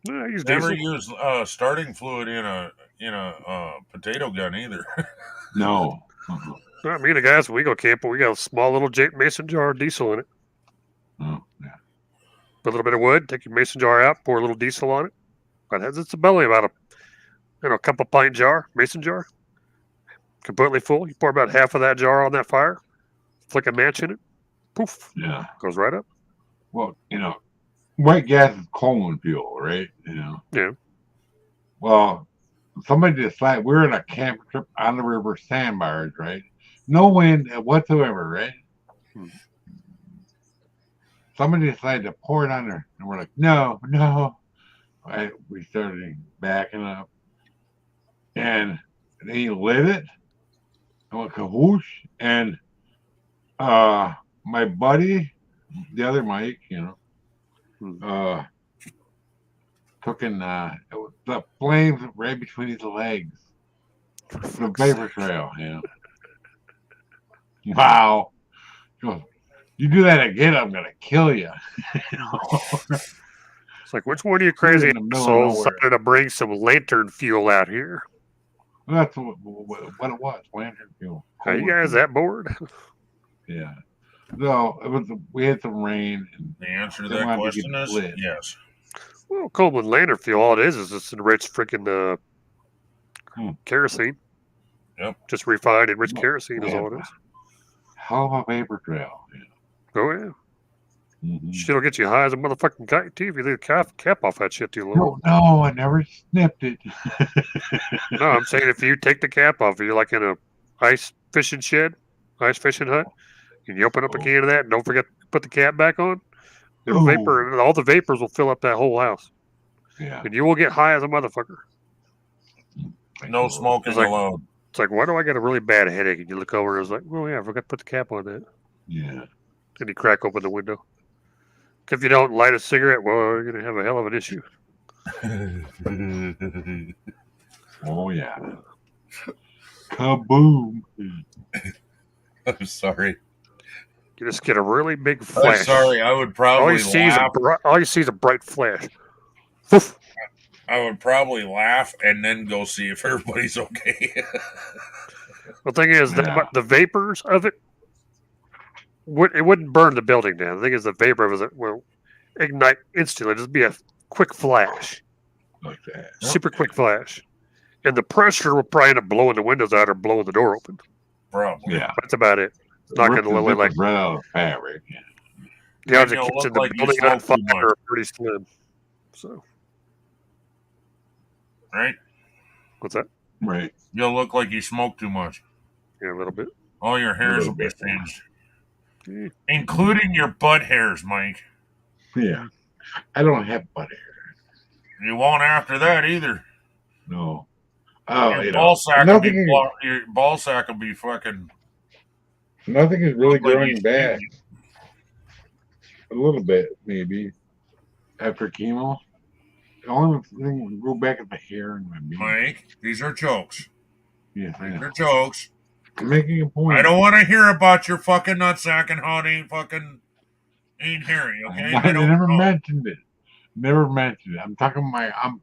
No, I use Never diesel. use starting fluid in a potato gun either. No. Uh-uh. Well, me and the guys, when we go camping, we got a small little mason jar of diesel in it. Oh, yeah. Put a little bit of wood, take your mason jar out, pour a little diesel on it. It's a belly about a couple pint jar, mason jar, completely full. You pour about half of that jar on that fire, flick a match in it, poof, Yeah. goes right up. Well, white gas is colon fuel, right? Yeah. Well, somebody decided we're in a camp trip on the river, sandbars, right? No wind whatsoever, right? Somebody decided to pour it on there, and we're like, no. We started backing up, and he lit it. I went kahoosh, and my buddy, the other Mike, cooking the flames right between his legs. The vapor trail, yeah. Wow. She goes, you do that again, I'm gonna kill you. It's like, which one of you crazy in the middle of assholes nowhere. decided to bring some lantern fuel out here? That's what it was. Lantern fuel. Are you guys that bored? Yeah. No, it was. We had some rain. And The answer to They that wanted to question get is lit. yes. Well, Coleman lantern fuel, all it is just enriched freaking kerosene. Yep. Just refined enriched Well, kerosene is yeah. all it is. Hell of a vapor trail. Yeah. Oh yeah. Mhm. Shit'll get you high as a motherfucking kite too if you leave the cap off that shit too long. No, I never snipped it. No, I'm saying if you take the cap off, if you're like in a ice fishing shed, ice fishing hut, and you open up a can of that and don't forget to put the cap back on, it'll Ooh. vapor. All the vapors will fill up that whole house, Yeah. and you will get high as a motherfucker. No smoking It's like- allowed. It's like, why do I get a really bad headache? And you look over and it's like, well, yeah, I forgot to put the cap on that. Yeah. And you crack open the window. If you don't light a cigarette, well, you're going to have a hell of an issue. Oh yeah. Kaboom. I'm sorry. You just get a really big I'm flash. sorry. I would All probably you see is laugh. all you see is a bright flash. Woof. I would probably laugh and then go see if everybody's okay. The thing is Yeah. that the vapors of it, it wouldn't burn the building down. The thing is, the vapor of it will ignite instantly. Just be a quick flash, Like that. super quick flash, and the pressure will probably end up blowing the windows out or blowing the door open. Probably. Yeah. That's about it. It's not going Rip to the look like zippers right out of the fabric. Yeah. the odds And it you'll keeps look in the like you building on smoke too fire much. are pretty slim. So Right? what's that? Right. You'll look like you smoke too much. Yeah, a little bit. All your hairs little will be bit. singed. Yeah. Including your butt hairs, Mike. Yeah. I don't have butt hair. You won't after that either. No. Oh, Your you ball know. sack will Nothing be is, your ball sack will be fucking nothing is really look like growing you- back. A little bit, maybe. After chemo. The only thing that grew back is the hair in my beard. Mike. These are jokes. Yes, I These know. are jokes. I'm making a point. I don't want to hear about your fucking nutsack and how it ain't hairy, okay? I I don't never know. mentioned it. Never mentioned it. I'm talking I'm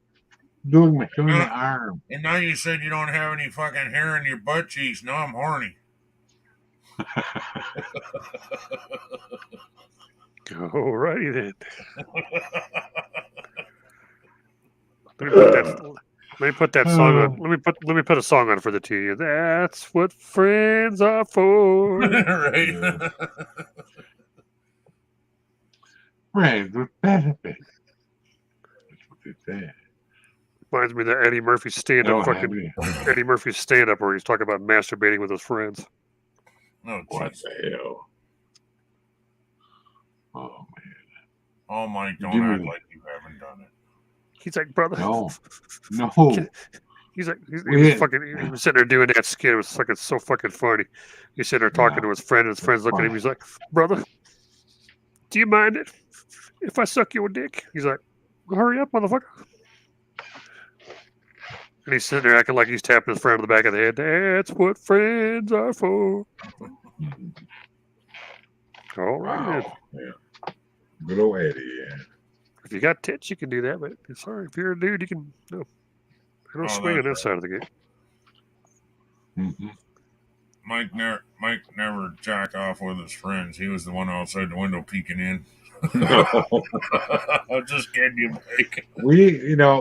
showing my arm. And now you said you don't have any fucking hair in your butt cheeks. Now I'm horny. Alrighty then. Let me put that song on. Let me put a song on for the two of you. That's what friends are for. Right? Friends with benefits. That's what they say. Reminds me of that Eddie Murphy stand Don't up have fucking any- Eddie Murphy stand up where he's talking about masturbating with his friends. No, What jeez. the hell? Oh man. Oh, Mike, don't Give me act the- like you haven't done it. He's like, brother. No. No. He's like, he We was had- fucking. He was sitting there doing that skit. It was fucking so fucking funny. He's sitting there talking Yeah. to his friend, and his friend's looking at him. He's like, brother, do you mind it if I suck your dick? He's like, well, hurry up, motherfucker. And he's sitting there acting like he's tapping his friend on the back of the head. That's what friends are for. All right, then. Wow. Yeah. Good old Eddie, yeah. If you got tits, you can do that. But sorry, if you're a dude, you can. No, I don't Oh, swing on that that's side of the game. Mm-hmm. Mike never jacked off with his friends. He was the one outside the window peeking in. I'm just kidding you, Mike.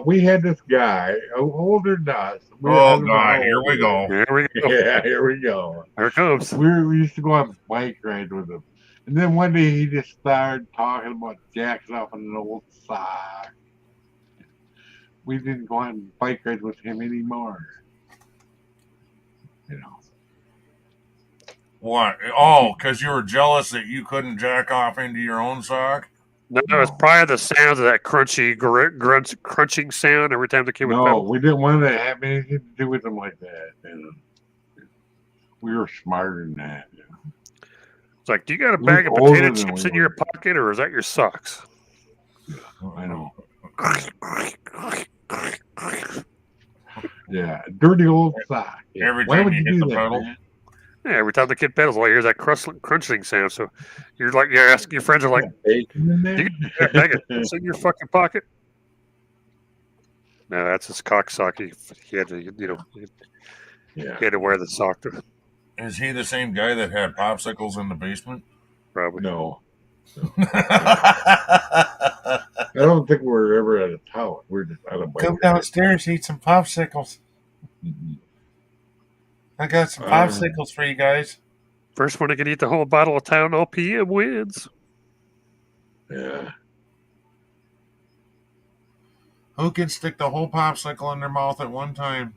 we had this guy older than us. I Oh, don't know God, how here old we he go. is. Here we go. Yeah, here we go. Here it comes. We used to go on bike rides with him. And then one day he just started talking about jacking off on an old sock. We didn't go on bike rides with him anymore. You know. What? Oh, because you were jealous that you couldn't jack off into your own sock? No, it's probably the sounds of that crunchy, crunching sound every time the kid would No, pedal. we didn't want to have anything to do with him like that. You know. We were smarter than that. You know. It's like, do you got a We bag of were older potato than chips we in your were. pocket, or is that your socks? I know. Yeah, dirty old sock. Yeah. Every Why time would you you hit do the that, pedal. man? Yeah, every time the kid pedals, all you hear is that crunching sound. So you're asking your friends are like, Bacon in there? "Do you get that bag of chips in your fucking pocket?" No, that's his cock sock. He had to, Yeah. he had to wear the sock to Is he the same guy that had popsicles in the basement? probably. No. I I don't think we're ever at a tower. We're just out of Come downstairs, eat some popsicles. I got some popsicles for you guys. First one to can eat the whole bottle of Town All PM wins. Yeah. Who can stick the whole popsicle in their mouth at one time?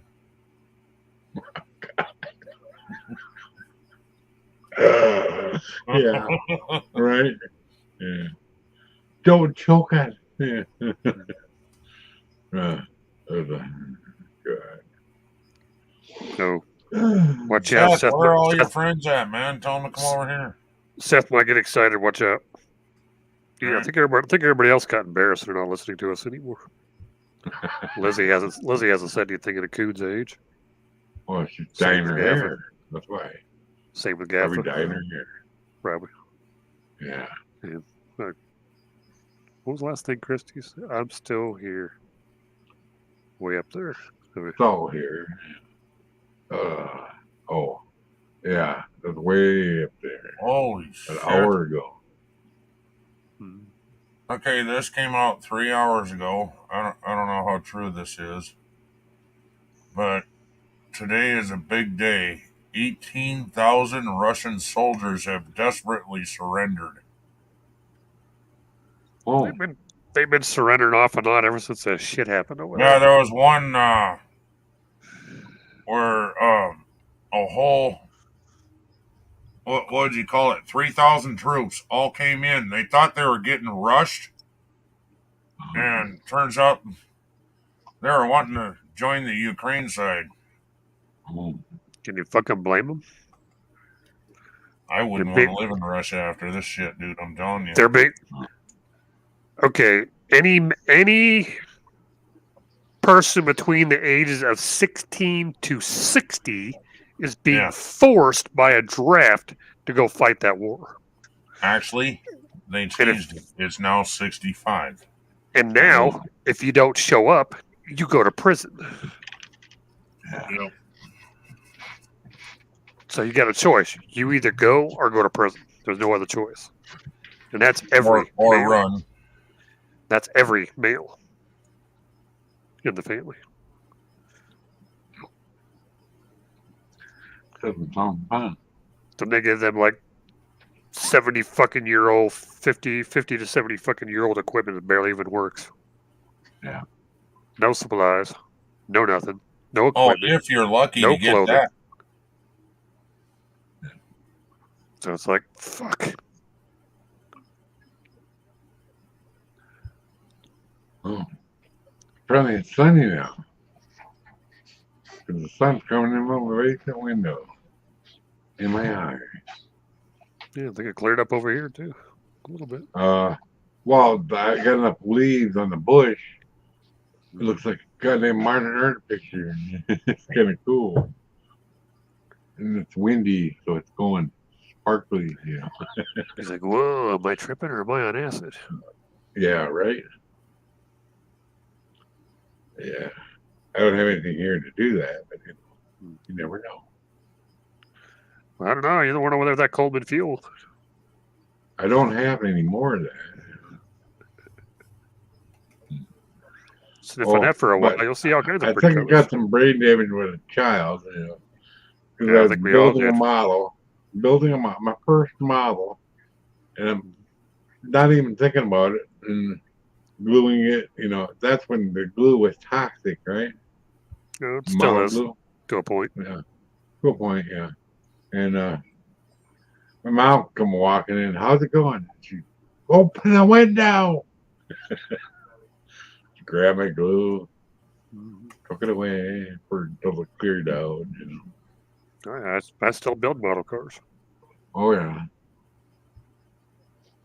Yeah. Right? Yeah. Don't choke on it. Yeah. God. So watch out, Seth, Seth. where are all your Seth, friends at, man? Tell them to come over here. Seth might get excited. Watch out. Yeah, I Alright. think everybody else got embarrassed. They're not listening to us anymore. Lizzie hasn't said anything at a coon's age. Well, she's Same dyeing her with Gaffer. hair. That's why. Same with Probably Gaffer. dyeing her hair. Probably. Yeah. What was the last thing Christy said? I'm still here. Way up there. It's all here. Oh. Yeah. That's way up there. Holy An shit. hour ago. Hmm. Okay, this came out 3 hours ago. I don't know how true this is. But today is a big day. 18,000 Russian soldiers have desperately surrendered. Oh. They've been surrendering off and on ever since that shit happened over Yeah, there. there was one where a whole what would you call it? 3,000 troops all came in. They thought they were getting rushed, and turns out they were wanting to join the Ukraine side. Oh. Can you fucking blame them? I wouldn't They're want to live in Russia after this shit, dude. I'm telling you. They're big. Okay, any person between the ages of 16 to 60 is being Yeah. forced by a draft to go fight that war. Actually, they changed it. It's now 65. And now, if you don't show up, you go to prison. Yep. So you got a choice. You either go or go to prison. There's no other choice. And that's every Or male. run. That's every male in the family. Doesn't sound fun. Then they give them like 70 fucking year old, 50 to 70 fucking year old equipment that barely even works. Yeah. No supplies. No nothing. No Oh, equipment. if you're lucky No to get clothing. that. So it's like, fuck. Oh. Apparently it's sunny now. Because the sun's coming in over the basement window. In my eye. Yeah, I think it cleared up over here too. A little bit. Well, I got enough leaves on the bush. It looks like a goddamn Martin Earth picture. It's kind of cool. And it's windy, so it's going sparkly, you know. He's like, whoa, am I tripping or am I on acid? Yeah, right? Yeah. I don't have anything here to do that, but you never know. I don't know. You're the one over there with that Coleman fuel. I don't have any more of that. Sniff on that for a while. but You'll see all kinds of I pretty think I colors. got some brain damage with a child, you know. Because Yeah, I I was think we all building a did. model, my first model, and I'm not even thinking about it and gluing it, you know. That's when the glue was toxic, right? No, it still Model is glue. to a point. Yeah. Good point, yeah. And my mom come walking in. How's it going? She open the window. She grabbed my glue, took it away until it cleared out. You know. I still build model cars. Oh yeah.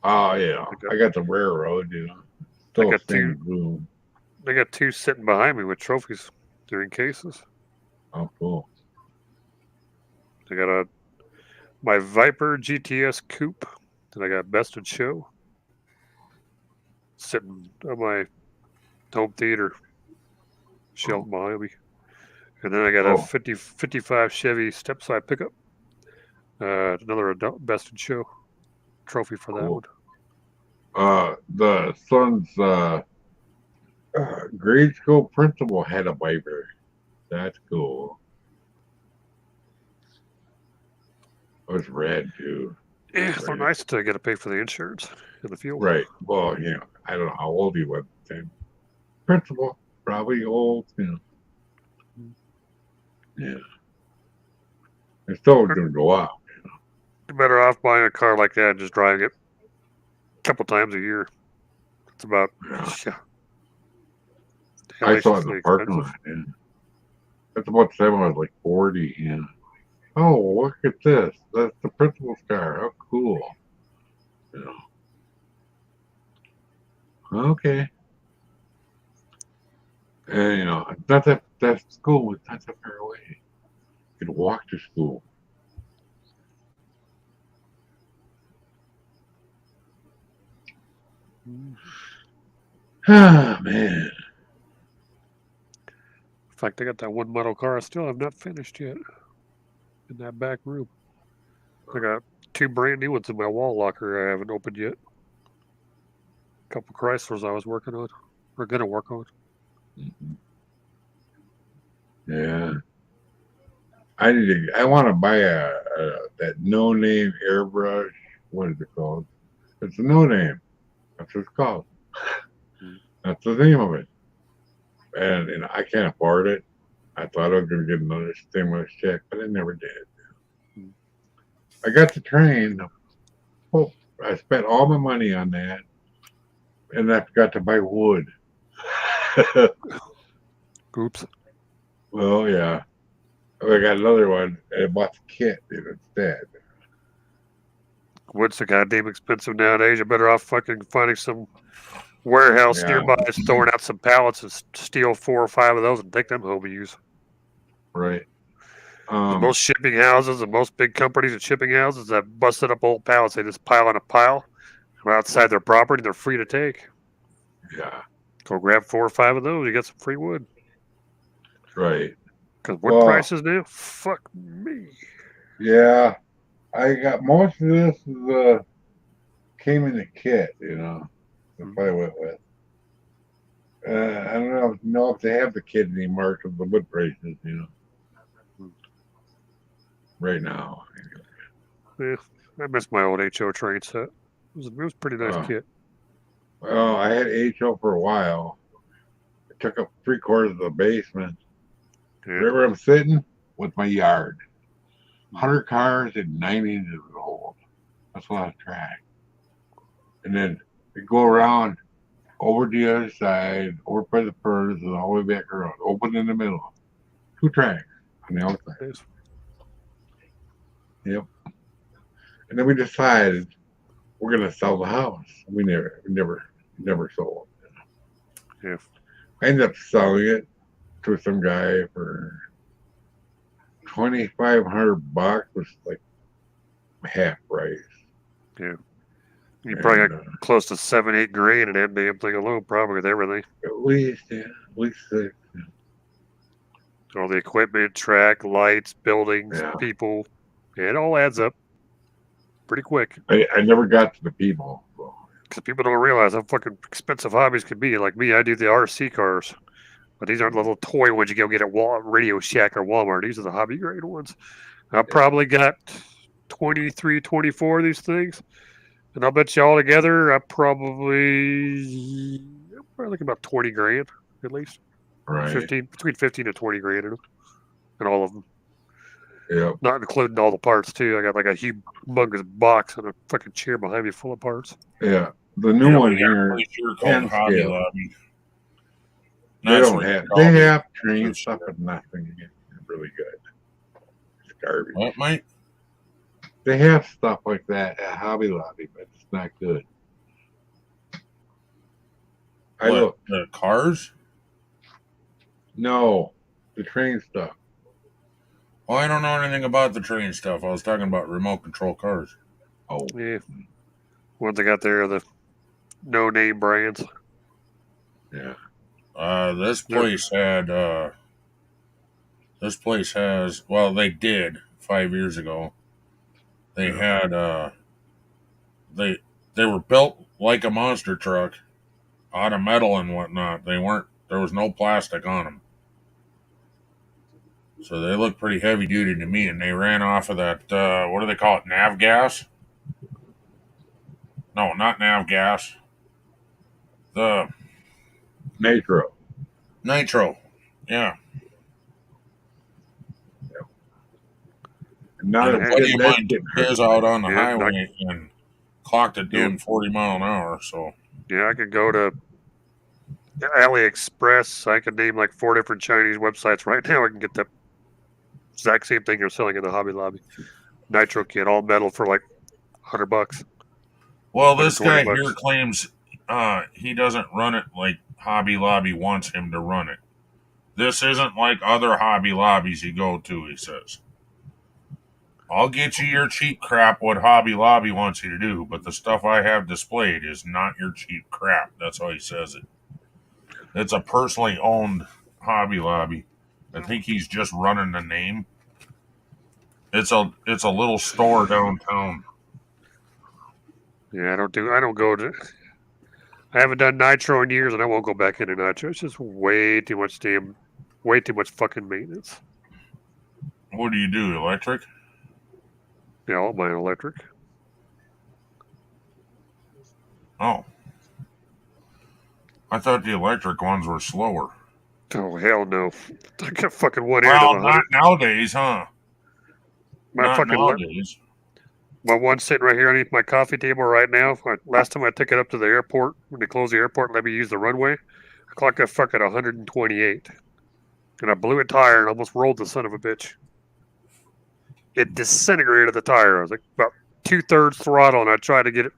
Oh yeah. I got the railroad, you know. Still got same two. glue. I got 2 sitting behind me with trophies. They're in cases. Oh, cool. I got my Viper GTS Coupe that I got Best in Show sitting on my home theater shelf behind me. And then I got a Oh. 55 Chevy step-side pickup. Another Best in Show trophy for that Cool. one. The son's grade school principal had a Viper. That's cool. It was red too. Yeah, it's so Right. nice to get to pay for the insurance and the fuel. Right. Well, you know, I don't know how old he was. Then principal, probably old. You know. Yeah. It's still gonna go up. You're better off buying a car like that and just driving it a couple times a year. It's about. Yeah. Yeah. I saw it in the Hellacious parking expensive. lot. Yeah. That's about the time I was like 40. Yeah. Oh, look at this. That's the principal's car. How cool. You know. Okay. And you know, that school was not that far away. You could walk to school. Ah, man. In fact, I got that one model car I still have not finished yet in that back room. I got 2 brand new ones in my wall locker I haven't opened yet. A couple Chryslers I was working on, or gonna work on. Yeah. I want to buy that no name airbrush. What is it called? It's a no name. That's what it's called. That's the name of it. And I can't afford it. I thought I was going to get another stimulus check, but I never did. I got the train. Oh, I spent all my money on that, and I forgot to buy wood. Oops. Well, yeah. I got another one, and I bought the kit instead. Wood's so goddamn expensive nowadays. You're better off fucking finding some warehouse Yeah. nearby, throwing out some pallets and steal 4 or 5 of those and take them home and use. Right. Most shipping houses and most big companies and shipping houses have busted up old pallets. They just pile on a pile. They're outside their property. They're free to take. Yeah. Go grab 4 or 5 of those. You get some free wood. Right. Because wood Well- prices now, fuck me. Yeah. I got most of this came in the kit, you know. That's what I went with. I don't know if they have the kit anymore because the wood prices, you know. Right now. Yeah, I miss my old HO train set. It was a pretty nice Oh. kit. Well, I had HO for a while. It took up 3/4 of the basement. Yeah. Right where I'm sitting with my yard. 100 cars and 90 inches old. That's a lot of track. And then we go around over the other side, over by the furnace, and all the way back around. Open in the middle. 2 tracks on the outside. Yes. Yep. And then we decided we're gonna sell the house. We never sold. Yeah. I ended up selling it to some guy for $2,500, was like half price. Yeah. You probably And, got close to 7-8 grand in that damn thing alone, probably with everything. at least 6. All the equipment, track, lights, buildings, Yeah. people. It all adds up pretty quick. I never got to the people. So. Because people don't realize how fucking expensive hobbies can be. Like me, I do the RC cars. But these aren't the little toy ones you go get at Radio Shack or Walmart. These are the hobby grade ones. I probably got 23, 24 of these things. And I'll bet you all together, I probably like about 20 grand at least. Right. Between 15 and 20 grand in them. And all of them. Yep. Not including all the parts too. I got like a humongous box and a fucking chair behind me full of parts. Yeah. The new one we got here. a place here called can Hobby scale. Lobby. They That's don't what have. it's They called. have train That's stuff, true. but nothing really good. It's garbage. What, mate? They have stuff like that at Hobby Lobby, but it's not good. I What, look. the cars? No, the train stuff. Well, I don't know anything about the train stuff. I was talking about remote control cars. Oh, Yeah. Ones they got there are the no-name brands. yeah. This place has, well, they did 5 years ago. They had, they were built like a monster truck out of metal and whatnot. There was no plastic on them. So they look pretty heavy duty to me, and they ran off of that, what do they call it, nav gas? No, not nav gas. The Nitro. nitro. Yeah. And now And a they're buddy getting of that mine shit took his out on the Yeah, highway and clocked it doing 40 mile an hour. So Yeah, I could go to AliExpress. I could name like 4 different Chinese websites right now. I can get the exact same thing you're selling in the Hobby Lobby. Nitro kit, all metal for like $100. well, this guy $120. here claims he doesn't run it like Hobby Lobby wants him to run it. This isn't like other Hobby Lobbies you go to, he says. I'll get you your cheap crap what Hobby Lobby wants you to do, but the stuff I have displayed is not your cheap crap. That's how he says it. It's a personally owned Hobby Lobby. I think he's just running the name. It's a little store downtown. Yeah, I don't go to. I haven't done Nitro in years, and I won't go back into Nitro. It's just way too much fucking maintenance. What do you do? Electric? Yeah, all mine electric. Oh. I thought the electric ones were slower. Oh hell no! I got fucking one end Well, of not nowadays, huh? my Not fucking nowadays. my one's sitting right here underneath my coffee table right now. Last time I took it up to the airport, when they closed the airport and let me use the runway, I clocked that fuck at 128. And I blew a tire and almost rolled the son of a bitch. It disintegrated the tire. I was like about 2/3 throttle, and I tried to get it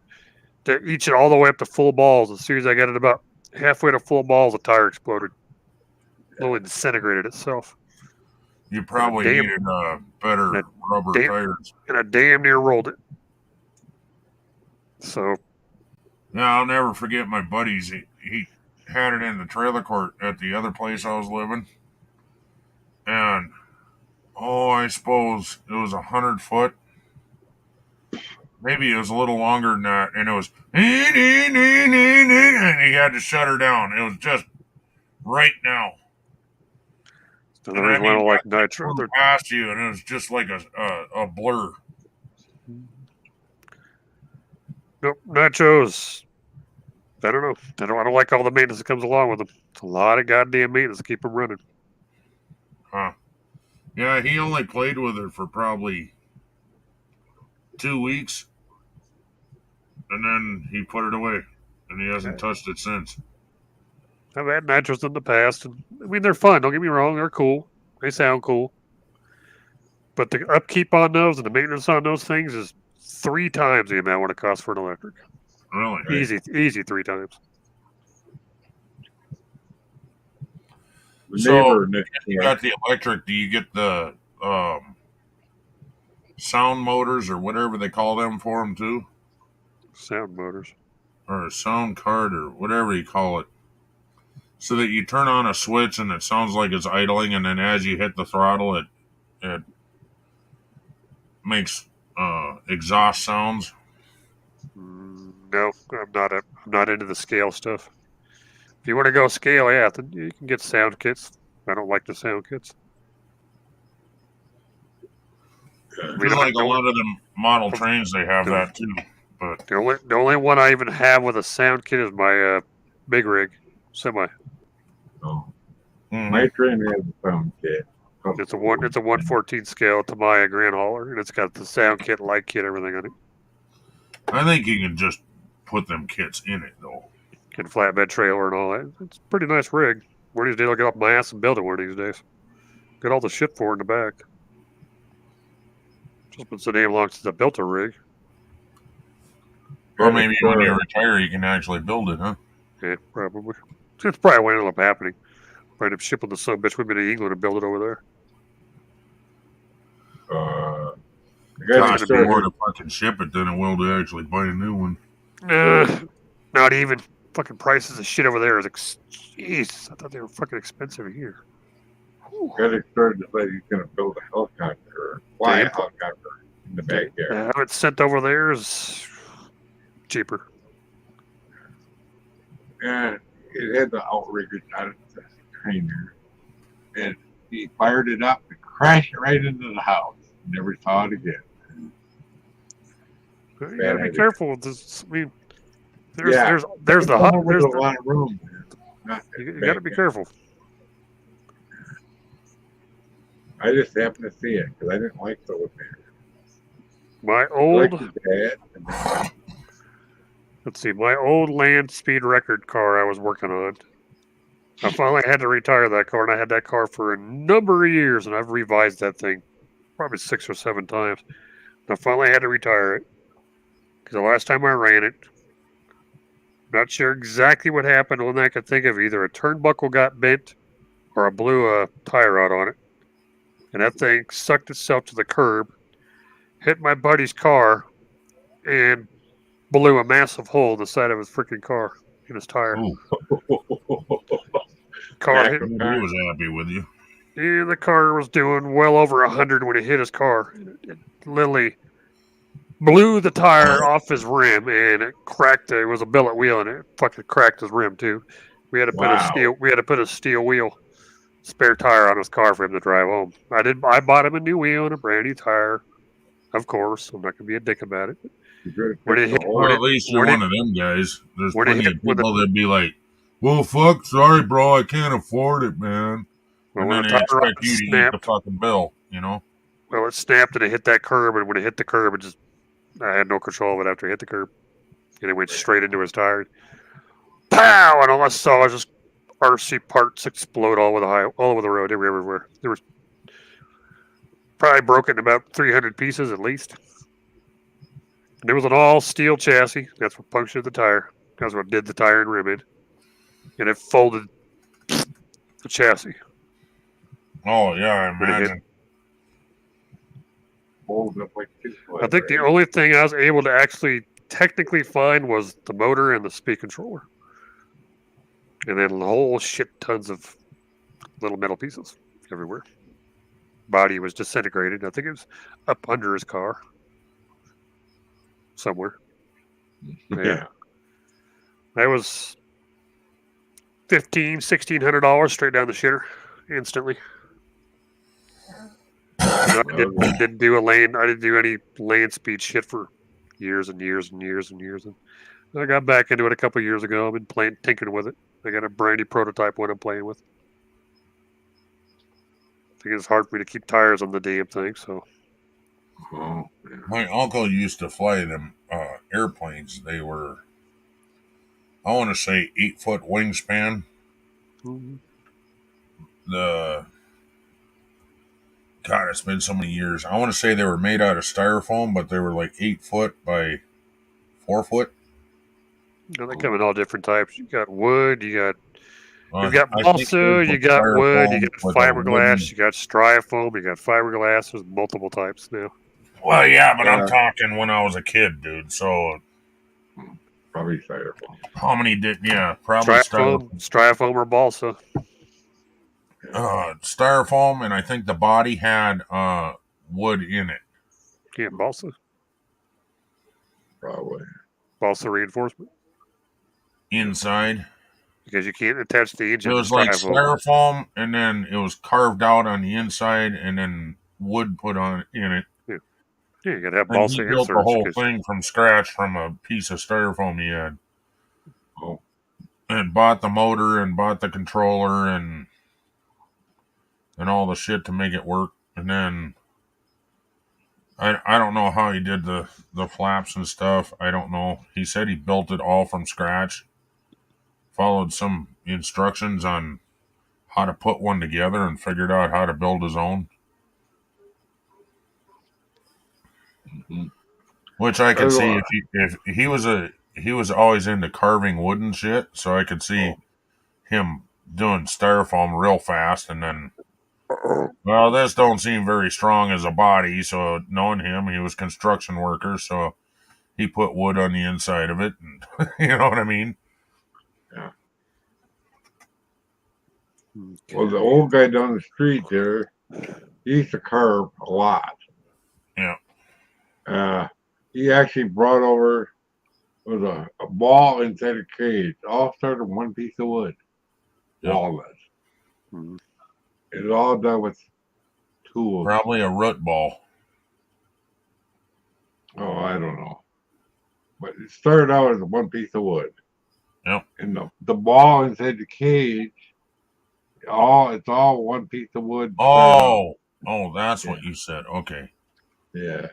to each it all the way up to full balls. As soon as I got it about halfway to full balls, the tire exploded. Literally disintegrated itself. You probably damn- needed better rubber damn- tires. And I damn near rolled it. So, Yeah, I'll never forget my buddies. He had it in the trailer court at the other place I was living. And, I suppose it was 100 foot. Maybe it was a little longer than that. And it was, and he had to shut her down. It was just right now. the reason why I don't like Nitro. Flew past you, and it was just like a blur. Nope, Nitros. I don't know. I don't like all the maintenance that comes along with them. It's a lot of goddamn maintenance to keep them running. Huh. Yeah, he only played with her for probably 2 weeks. And then he put it away. And he hasn't touched it since. I've had Nitros in the past, and I mean they're fun. Don't get me wrong; they're cool. They sound cool. But the upkeep on those and the maintenance on those things is 3 times the amount what it costs for an electric. Really? Easy 3 times. The So, neighbor next You door. got the electric. Do you get the sound motors or whatever they call them for them too? Sound motors. Or a sound card or whatever you call it. So that you turn on a switch and it sounds like it's idling, and then as you hit the throttle, it makes exhaust sounds. No, I'm not into the scale stuff. If you want to go scale, yeah, then you can get sound kits. I don't like the sound kits. I mean, Like a lot of them model trains, they have that too. But the only one I even have with a sound kit is my big rig semi. Oh, mhm. my train has a sound kit. It's a 1/14 scale Tamiya Grand Hauler, and it's got the sound kit, light kit, everything on it. I think you can just put them kits in it though. And flatbed trailer and all that. It's a pretty nice rig. One of these days I'll get off my ass and build it one of these days. Got all the shit for it in the back. Just been so damn long since I built a rig. Or maybe when you retire, you can actually build it, huh? Yeah, probably. It's probably what ended up happening. Might have shipping the son bitch with me to England and build it over there. The guy Cost that me more started, to fucking ship it than it will to actually buy a new one. Not even. Fucking prices of shit over there is jeez. I thought they were fucking expensive here. the guy that started to say he's going to build a helicopter or fly a Yeah. helicopter in the backyard. Have it sent over there is cheaper. And it had the outriggers on it, the trainer. And he fired it up and crashed it right into the house. Never saw it again. You Bad gotta be idea. careful with this. I mean, there's Yeah. there's the hut. There's There's a lot of room. Not you that got to be big. careful. I just happened to see it because I didn't like those there. My I old, liked the dad. let's see, my old land speed record car I was working on. I finally had to retire that car, and I had that car for a number of years, and I've revised that thing probably 6 or 7 times. And I finally had to retire it because the last time I ran it, not sure exactly what happened. Only I could think of either a turnbuckle got bent or I blew a tire out on it, and that thing sucked itself to the curb, hit my buddy's car, and blew a massive hole in the side of his freaking car in his tire. Ooh, Car Yeah, hit, he was happy with you. and the car was doing well over 100 when it hit his car. It literally blew the tire off his rim, and it cracked. It was a billet wheel, and it fucking cracked his rim too. We had to put Wow. a steel wheel spare tire on his car for him to drive home. I bought him a new wheel and a brand new tire. Of course, I'm not gonna be a dick about it. You could When it fix the hit- whole- Well, at least you're when it- one of them guys. There's when it plenty hit of with a- people that'd be like, "Well, fuck, sorry, bro, I can't afford it, man." Well, And when then the they tire expect you to eat the snapped, fucking bill, you know? well, it snapped and it hit that curb, and when it hit the curb, it just I had no control of it after it hit the curb, and it went straight into his tire. Pow! And all I saw was just RC parts explode all over the road. They were everywhere. There was probably broken in about 300 pieces at least. And it was an all steel chassis. That's what punctured the tire. That's what did the tire and rim in. And it folded the chassis. Oh, yeah, I When it hit- imagine. folded up like this I think the only thing I was able to actually technically find was the motor and the speed controller. And then a whole shit tons of little metal pieces everywhere. Body was disintegrated. I think it was up under his car. Somewhere. Yeah. That was $1,600 straight down the shitter instantly. I didn't do any land speed shit for years and years and years and years. And I got back into it a couple years ago. I've been tinkering with it. I got a brand new prototype one I'm playing with. I think it's hard for me to keep tires on the damn thing, so Oh, My uncle used to fly them airplanes. They were, I want to say, 8-foot wingspan. The God, it's been so many years. I want to say they were made out of styrofoam, but they were like 8 foot by 4 foot. they come in all different types. You got wood, you got I think balsa, they you put got wood, you styrofoam got with a fiberglass, wooden- you got styrofoam, you got fiberglass. There's multiple types now. Well, yeah, but Yeah. I'm talking when I was a kid, dude. So probably styrofoam. how many did? Yeah, probably Styrofoam or balsa. styrofoam, and I think the body had wood in it. Yeah, balsa. Probably. Balsa reinforcement. Inside. Because you can't attach the engine It to was like styrofoam. styrofoam, and then it was carved out on the inside, and then wood put on in it. Yeah, you gotta have And balsa he built the inserts. whole 'Cause- thing from scratch from a piece of styrofoam he had. Oh. And bought the motor and bought the controller and all the shit to make it work. And then I don't know how he did the flaps and stuff. I don't know. He said he built it all from scratch. Followed some instructions on how to put one together and figured out how to build his own. Mhm. Which I could There's a see lot. if he was always into carving wood and shit, so I could see him doing styrofoam real fast, and then, well, this don't seem very strong as a body. So knowing him, he was construction worker, so he put wood on the inside of it, and you know what I mean. Well, the old guy down the street there, he used to carve a lot. Yeah. He actually brought over was a ball inside a cage. All started with one piece of wood. Yep. Walnut. Mhm. It's all done with tools. Probably a root ball. Oh, I don't know. But it started out as one piece of wood. Yep. And the ball inside the cage, it's all one piece of wood. Oh, that's what you said. Okay. Yeah.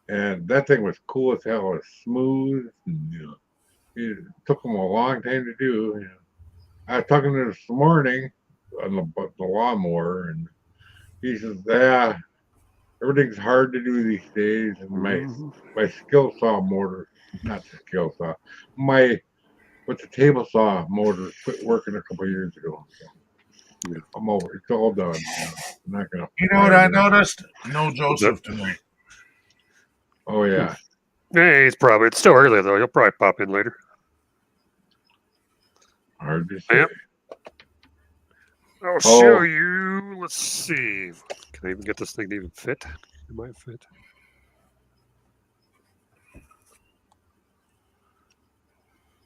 And that thing was cool as hell. It was smooth. And, it took them a long time to do. I was talking to him this morning on the lawnmower, and he says, "Yeah, everything's hard to do these days." And my skill saw motor, not the skill saw, the table saw motor quit working a couple of years ago. So I'm over. It's all done. I'm not gonna. You know what I noticed? No Joseph tonight. Oh yeah. Hey, it's still early though. He'll probably pop in later. Hard to say. Yep. I'll show you. Let's see. Can I even get this thing to even fit? It might fit.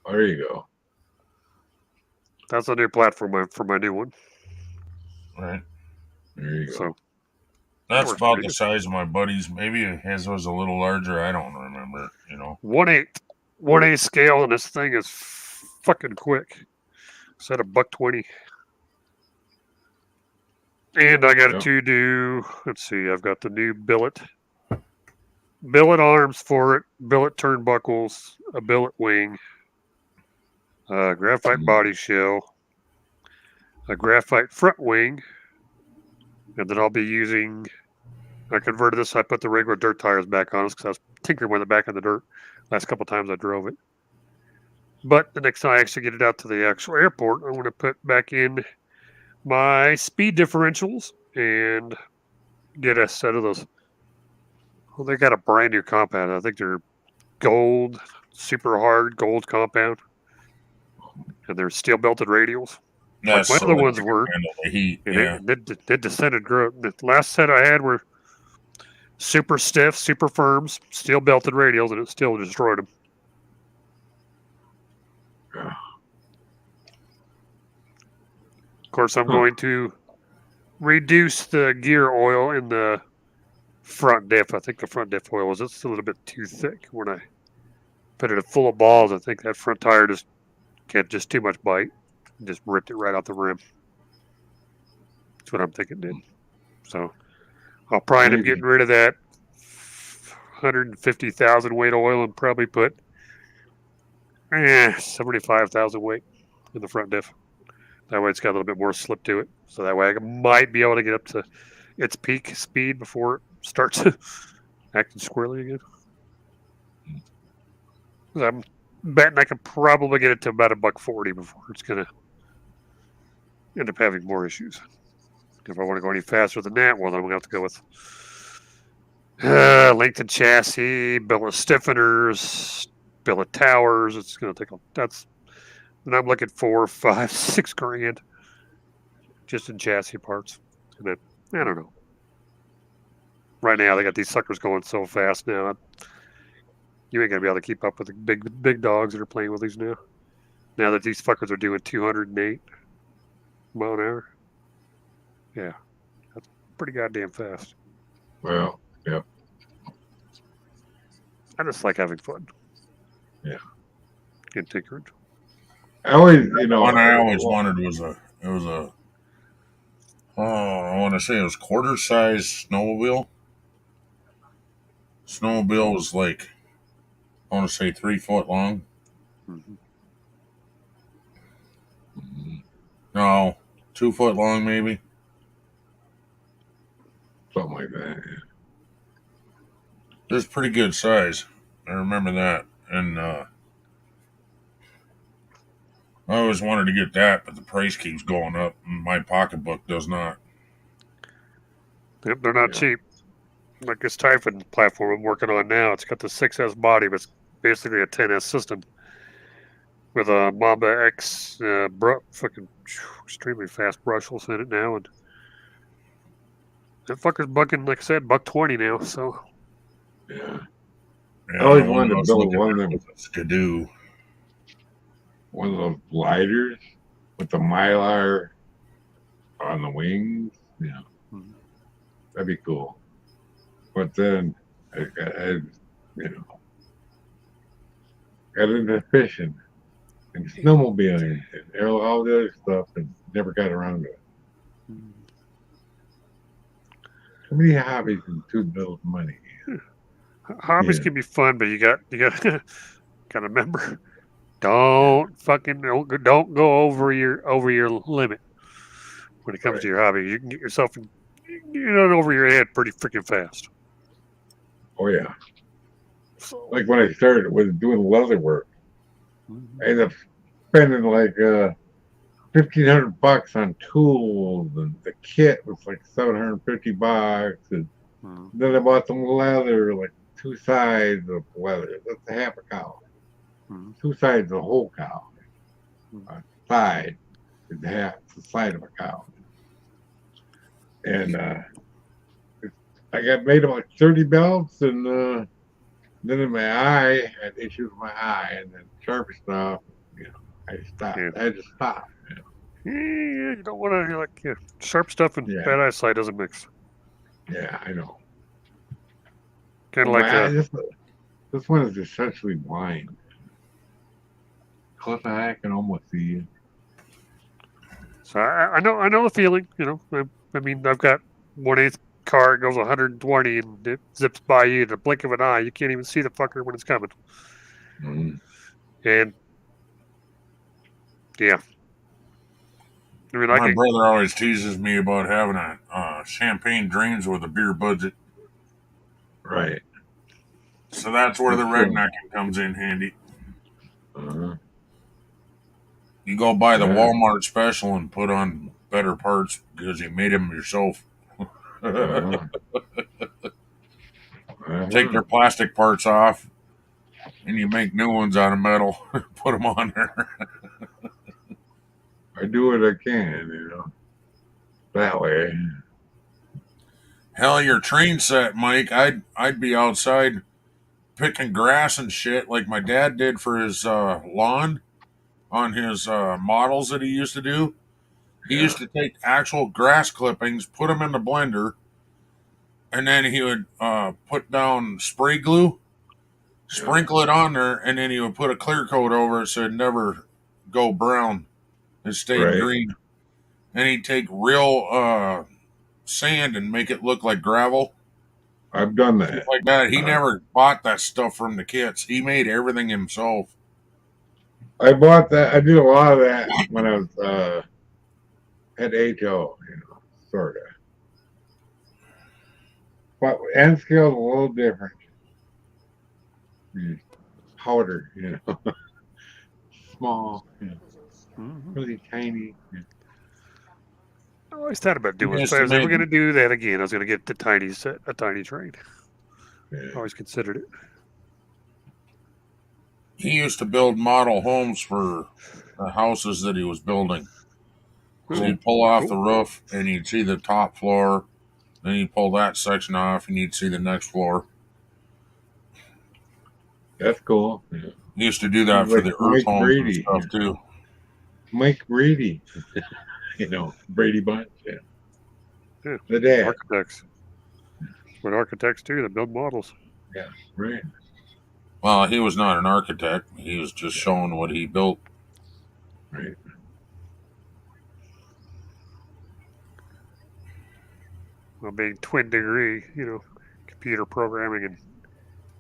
There you go. That's a new platform for my new one. Right. There you go. So That's works about pretty the good. size of my buddy's. Maybe his was a little larger. I don't remember. 1/8 scale, and this thing is fucking quick. It's at $1.20. And I got to do. Let's see. I've got the new billet arms for it, billet turnbuckles, a billet wing, graphite body shell, a graphite front wing, and then I'll be using. I converted this. I put the regular dirt tires back on us because I was tinkering with it back in the dirt last couple times I drove it. But the next time I actually get it out to the actual airport, I'm going to put back in my speed differentials and get a set of those. Well, they got a brand new compound. I think they're gold, super hard gold compound, and they're steel belted radials. That's Like my other ones were. Handle the heat. And Yeah. it descended. The last set I had were super stiff, super firms, steel belted radials, and it still destroyed them. Of course, I'm going to reduce the gear oil in the front diff. I think the front diff oil was just a little bit too thick. When I put it full of balls, I think that front tire just too much bite. Just ripped it right out the rim. That's what I'm thinking, did. So I'll probably end up getting rid of that 150,000 weight oil and probably put 75,000 weight in the front diff. That way it's got a little bit more slip to it. So that way I might be able to get up to its peak speed before it starts acting squirrely again. I'm betting I could probably get it to about $140 before it's going to end up having more issues. If I want to go any faster than that, well, then I'm going to have to go with lengthened chassis, billet stiffeners, billet towers. It's going to take and I'm looking $4, $5, $6 just in chassis parts. And then, I don't know. Right now, they got these suckers going so fast now. You ain't going to be able to keep up with the big dogs that are playing with these now. Now that these fuckers are doing 208 mile an hour. Yeah. That's pretty goddamn fast. Well, yeah. I just like having fun. Yeah. And tinkering. I always wanted was I want to say it was quarter size snowmobile. Snowmobile was like, I want to say 3 foot long. Mm-hmm. No, 2 foot long maybe. Something like that. It was pretty good size. I remember that. And I always wanted to get that, but the price keeps going up, and my pocketbook does not. Yep, they're not Yeah. cheap. Like this Typhon platform I'm working on now, it's got the 6S body, but it's basically a 10S system with a Mamba X fucking extremely fast brushless in it now, and that fucker's bucking, like I said, $120 now. So Yeah. Yeah, I always the one wanted to was build looking one at of them, was a Skidoo. one of those gliders with the Mylar on the wings. Yeah, Mhm. that'd be cool. But then I got into fishing and snowmobiling and all the other stuff, and never got around to it. Too many hobbies and too little money. hobbies Yeah. can be fun, but you got gotta remember, don't go over your limit when it comes to Right. your hobby. You can get yourself over your head pretty freaking fast. Oh yeah. So, Like when I started with doing leather work, I ended up spending like $1,500 on tools, and the kit was like $750, and Mhm. then I bought some leather, like 2 sides of leather. That's a half a cow. Mhm. 2 sides of a whole cow. Mhm. A side is half the side of a cow. And I got made about 30 belts, and then in my eye, I had issues with my eye, and then sharper stuff. I stopped. Yeah. I had to stop. Yeah, you don't want to sharp stuff and Yeah. bad eyesight doesn't mix. Yeah, I know. Kind of Well, like my eye, this one is essentially blind. Close eye, I can almost see you. so I know the feeling. I mean, I've got 1/8 car, it goes 120 and it zips by you in the blink of an eye. You can't even see the fucker when it's coming. Mm. And yeah, I mean, My brother always teases me about having a champagne dreams with a beer budget. Right. So that's where the That's true. rednecking comes in handy. Uh-huh. You go buy the Yeah. Walmart special and put on better parts because you made them yourself. Uh-huh. Take their plastic parts off, and you make new ones out of metal. Put them on there. I do what I can, that way. Hell, your train set, Mike. I'd be outside picking grass and shit like my dad did for his lawn on his models that he used to do. He used to take actual grass clippings, put them in the blender, and then he would put down spray glue, sprinkle it on there, and then he would put a clear coat over it so it'd never go brown. It stayed Right. green. And he'd take real sand and make it look like gravel. I've done Shit that. like that. He never bought that stuff from the kits. He made everything himself. I bought that. I did a lot of that when I was at HO, sort of. But N scale is a little different. Powder, small, really tiny. I always thought about doing. Yes, If I was ever made- going to do that again, I was going to get a tiny train. Yeah. Always considered it. He used to build model homes for the houses that he was building. So you'd pull off the roof and you'd see the top floor. Then you'd pull that section off and you'd see the next floor. That's cool. Yeah. He used to do that for Like the Earth Mike homes Brady. and stuff too. Mike Brady, Brady Bunch. Yeah. Yeah. The dad. Architects. But architects too, that build models. Yeah. Right. Well, he was not an architect. He was just showing what he built. Right. Well, being twin degree, computer programming and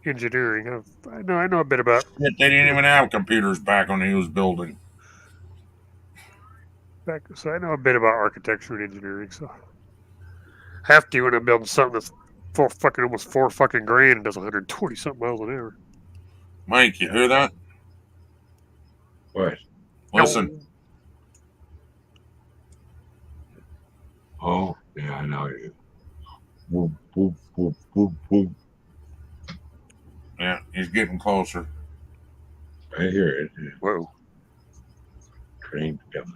engineering. I know a bit about. Shit, they didn't even have computers back when he was building. So I know a bit about architecture and engineering. So have to when I'm building something that's almost four fucking grand and does 120 something miles an hour. Mike, you hear that? What? Listen, Oh, yeah, I know you. Boom, boom, boom, boom, boom. yeah, he's getting closer. I hear it. Whoa. Train's coming.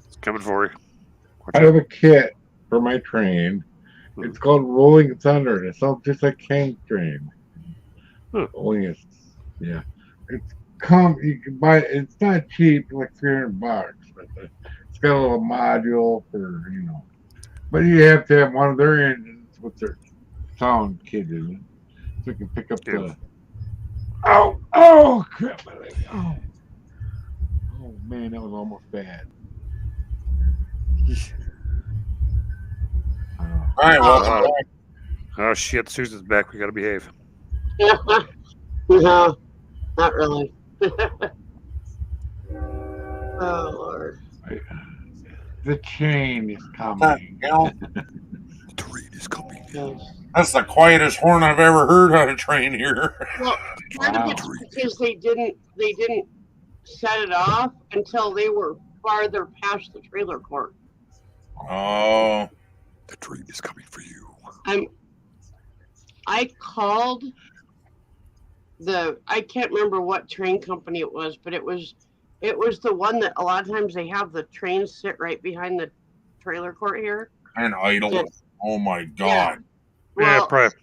It's coming for you. Watch I out. have a kit for my train. It's called Rolling Thunder. And it sounds just like Tank Train. Huh. Only it's, yeah. It's you can buy it. It's not cheap, like $300, but it's got a little module for, But you have to have one of their engines with their sound kit in it. So you can pick up Yeah. the. Oh, crap, my leg. Oh man, that was almost bad. All right, welcome Uh, back. Oh shit, Susan's back. We gotta behave. No, not really. Oh Lord. The chain is You coming. know, The train is coming. Yes. that's the quietest horn I've ever heard on a train here. Well, part Wow. of it's because they didn't set it off until they were farther past the trailer court. Oh, The train is coming for you. I called I can't remember what train company it was, but it was the one that a lot of times they have the trains sit right behind the trailer court here. and idle. Yeah. Oh my God. Yeah, Well, probably.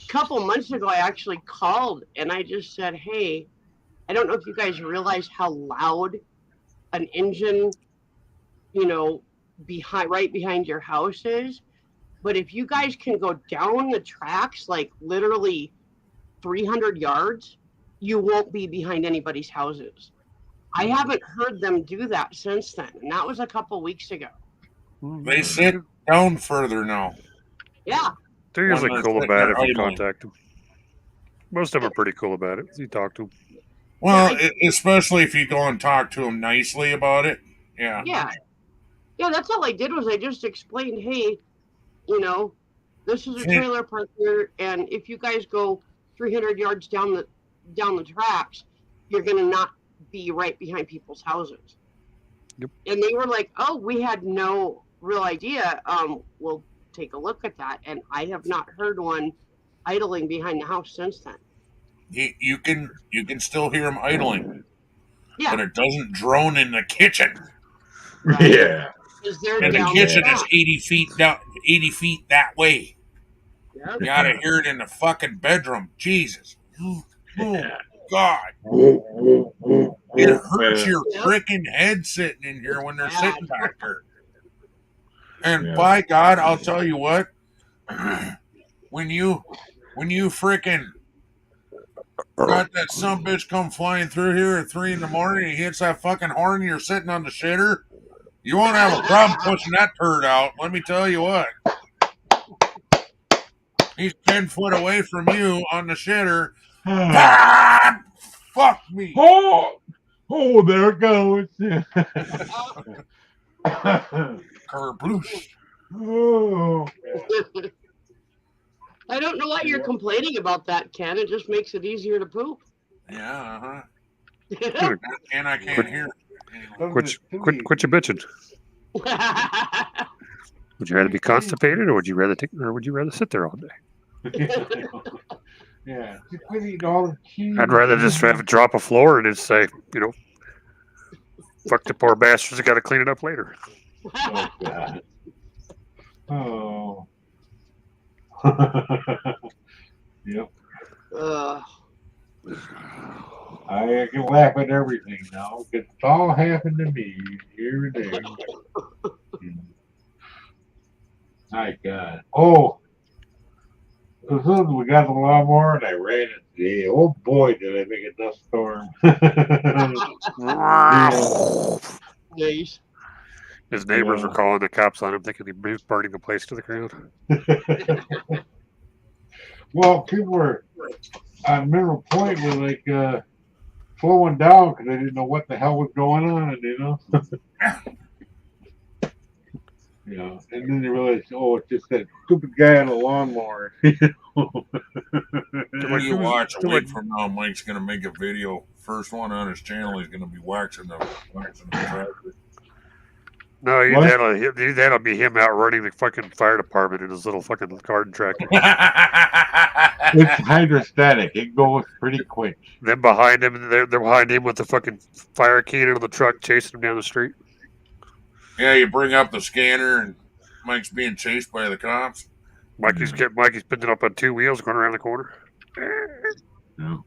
a couple months ago, I actually called and I just said, "Hey, I don't know if you guys realize how loud an engine, right behind your house is, but if you guys can go down the tracks, like literally 300 yards, you won't be behind anybody's houses." I haven't heard them do that since then, and that was a couple weeks ago. They sit down further now. Yeah, They're usually When they're cool sitting about there it if you idling. contact them. Most of them are pretty cool about it. You talk to them. Well, Yeah, especially if you go and talk to them nicely about it. Yeah. yeah. That's all I did was I just explained, hey, this is a Yeah. trailer park here, and if you guys go 300 yards down the tracks, you're gonna not be right behind people's houses. Yep. And they were like, "Oh, we had no real idea. We'll take a look at that." And I have not heard one idling behind the house since then. You can still hear them idling, Yeah, but it doesn't drone in the kitchen. right. Yeah. Because they're And the down kitchen the is track. 80 feet down, 80 feet that way. Yeah. You gotta hear it in the fucking bedroom. Jesus. Oh God. It hurts your Yep. freaking head sitting in here when they're Yeah. sitting back there. And Yeah. by God, I'll tell you what, when you freaking got that sumbitch come flying through here at 3 a.m. and he hits that fucking horn and you're sitting on the shitter, you won't have a problem pushing that turd out. Let me tell you what. He's 10 foot away from you on the shitter. God, fuck me. Oh, there it goes. Kerbloosh. Oh. I don't know why you're complaining about that, Ken. It just makes it easier to poop. Yeah, Yeah. and I can't hear. Quit your bitching. Would you rather be constipated, or would you rather sit there all day? Yeah. Just quit eating all the cheese. I'd rather just have it drop a floor and just say, fuck the poor bastards. I got to clean it up later. Oh, God. Oh. Yep. I can laugh at everything now because it's all happened to me here and there. My God. Oh. As soon as we got the lawnmower and I ran it today, oh boy, did I make a dust storm. Nice. His neighbors were calling the cops on him, thinking he was burning the place to the ground. Well, people were on Mineral Point were like slowing down because they didn't know what the hell was going on, And then they realized, oh, it's just that stupid guy on a lawnmower. Like, You who's- watch a they're week like- from now, Mike's gonna make a video. First one on his channel, he's gonna be waxing the tractor. No, What? that'll be him out running the fucking fire department in his little fucking garden tractor. It's hydrostatic. It goes pretty quick. Then behind him, they're behind him with the fucking fire cannon on the truck, chasing him down the street. Yeah, you bring up the scanner, and Mike's being chased by the cops. Mikey's picking up on two wheels, going around the corner. No.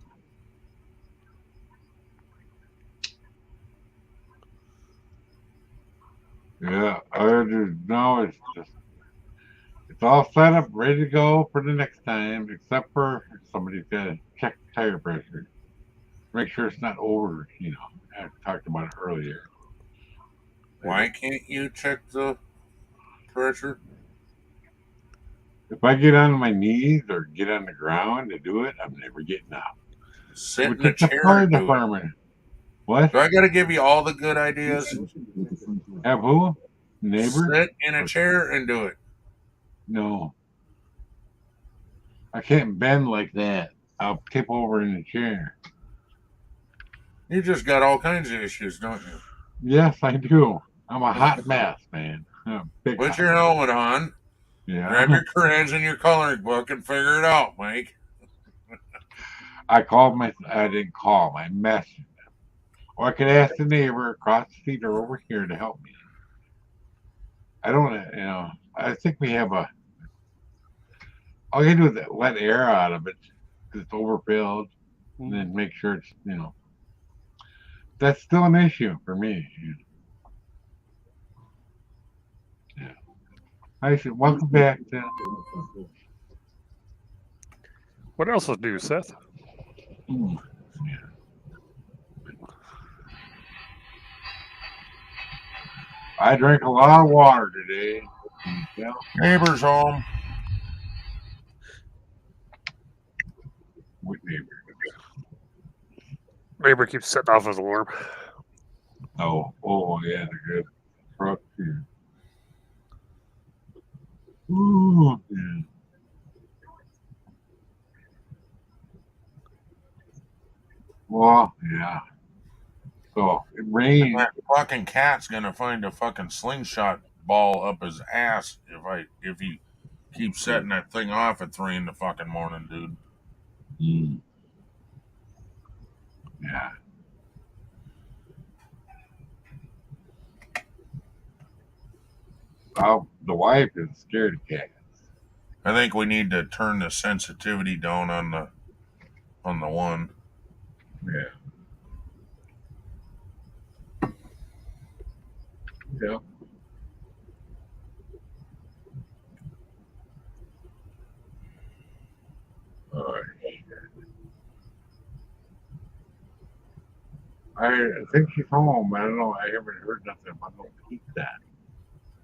Yeah, now it's all set up, ready to go for the next time, except for somebody's got to check tire pressure. Make sure it's not over, I talked about it earlier. Why can't you check the pressure? If I get on my knees or get on the ground to do it, I'm never getting up. Sit Which in a is the chair fire and do it. department. What? Do I gotta give you all the good ideas? Have who? Neighbor? Sit in a chair and do it. No. I can't bend like that. I'll tip over in the chair. You just got all kinds of issues, don't you? Yes, I do. I'm a hot mess, man. I'm a big Put hot your mess. helmet on, Yeah. grab your crayons and your coloring book, and figure it out, Mike. I didn't call them. I messaged them. Or I could ask the neighbor across the street or over here to help me. I don't, I think we have all you do is let air out of it because it's overfilled and then make sure it's, that's still an issue for me. Yeah. I said, welcome back to. What else is new, Seth? I drank a lot of water today. Yeah. Neighbor's home. What neighbor? Neighbor keeps setting off his alarm. Oh, yeah, the good truck here. Ooh, yeah. Well, yeah. So it rained. That fucking cat's gonna find a fucking slingshot ball up his ass if he keeps setting that thing off at 3 in the fucking morning, dude. Yeah. The wife is scared of cats. I think we need to turn the sensitivity down on the one. Yeah. Yeah. All right. I think she's home. I don't know. I haven't heard nothing about no pizza.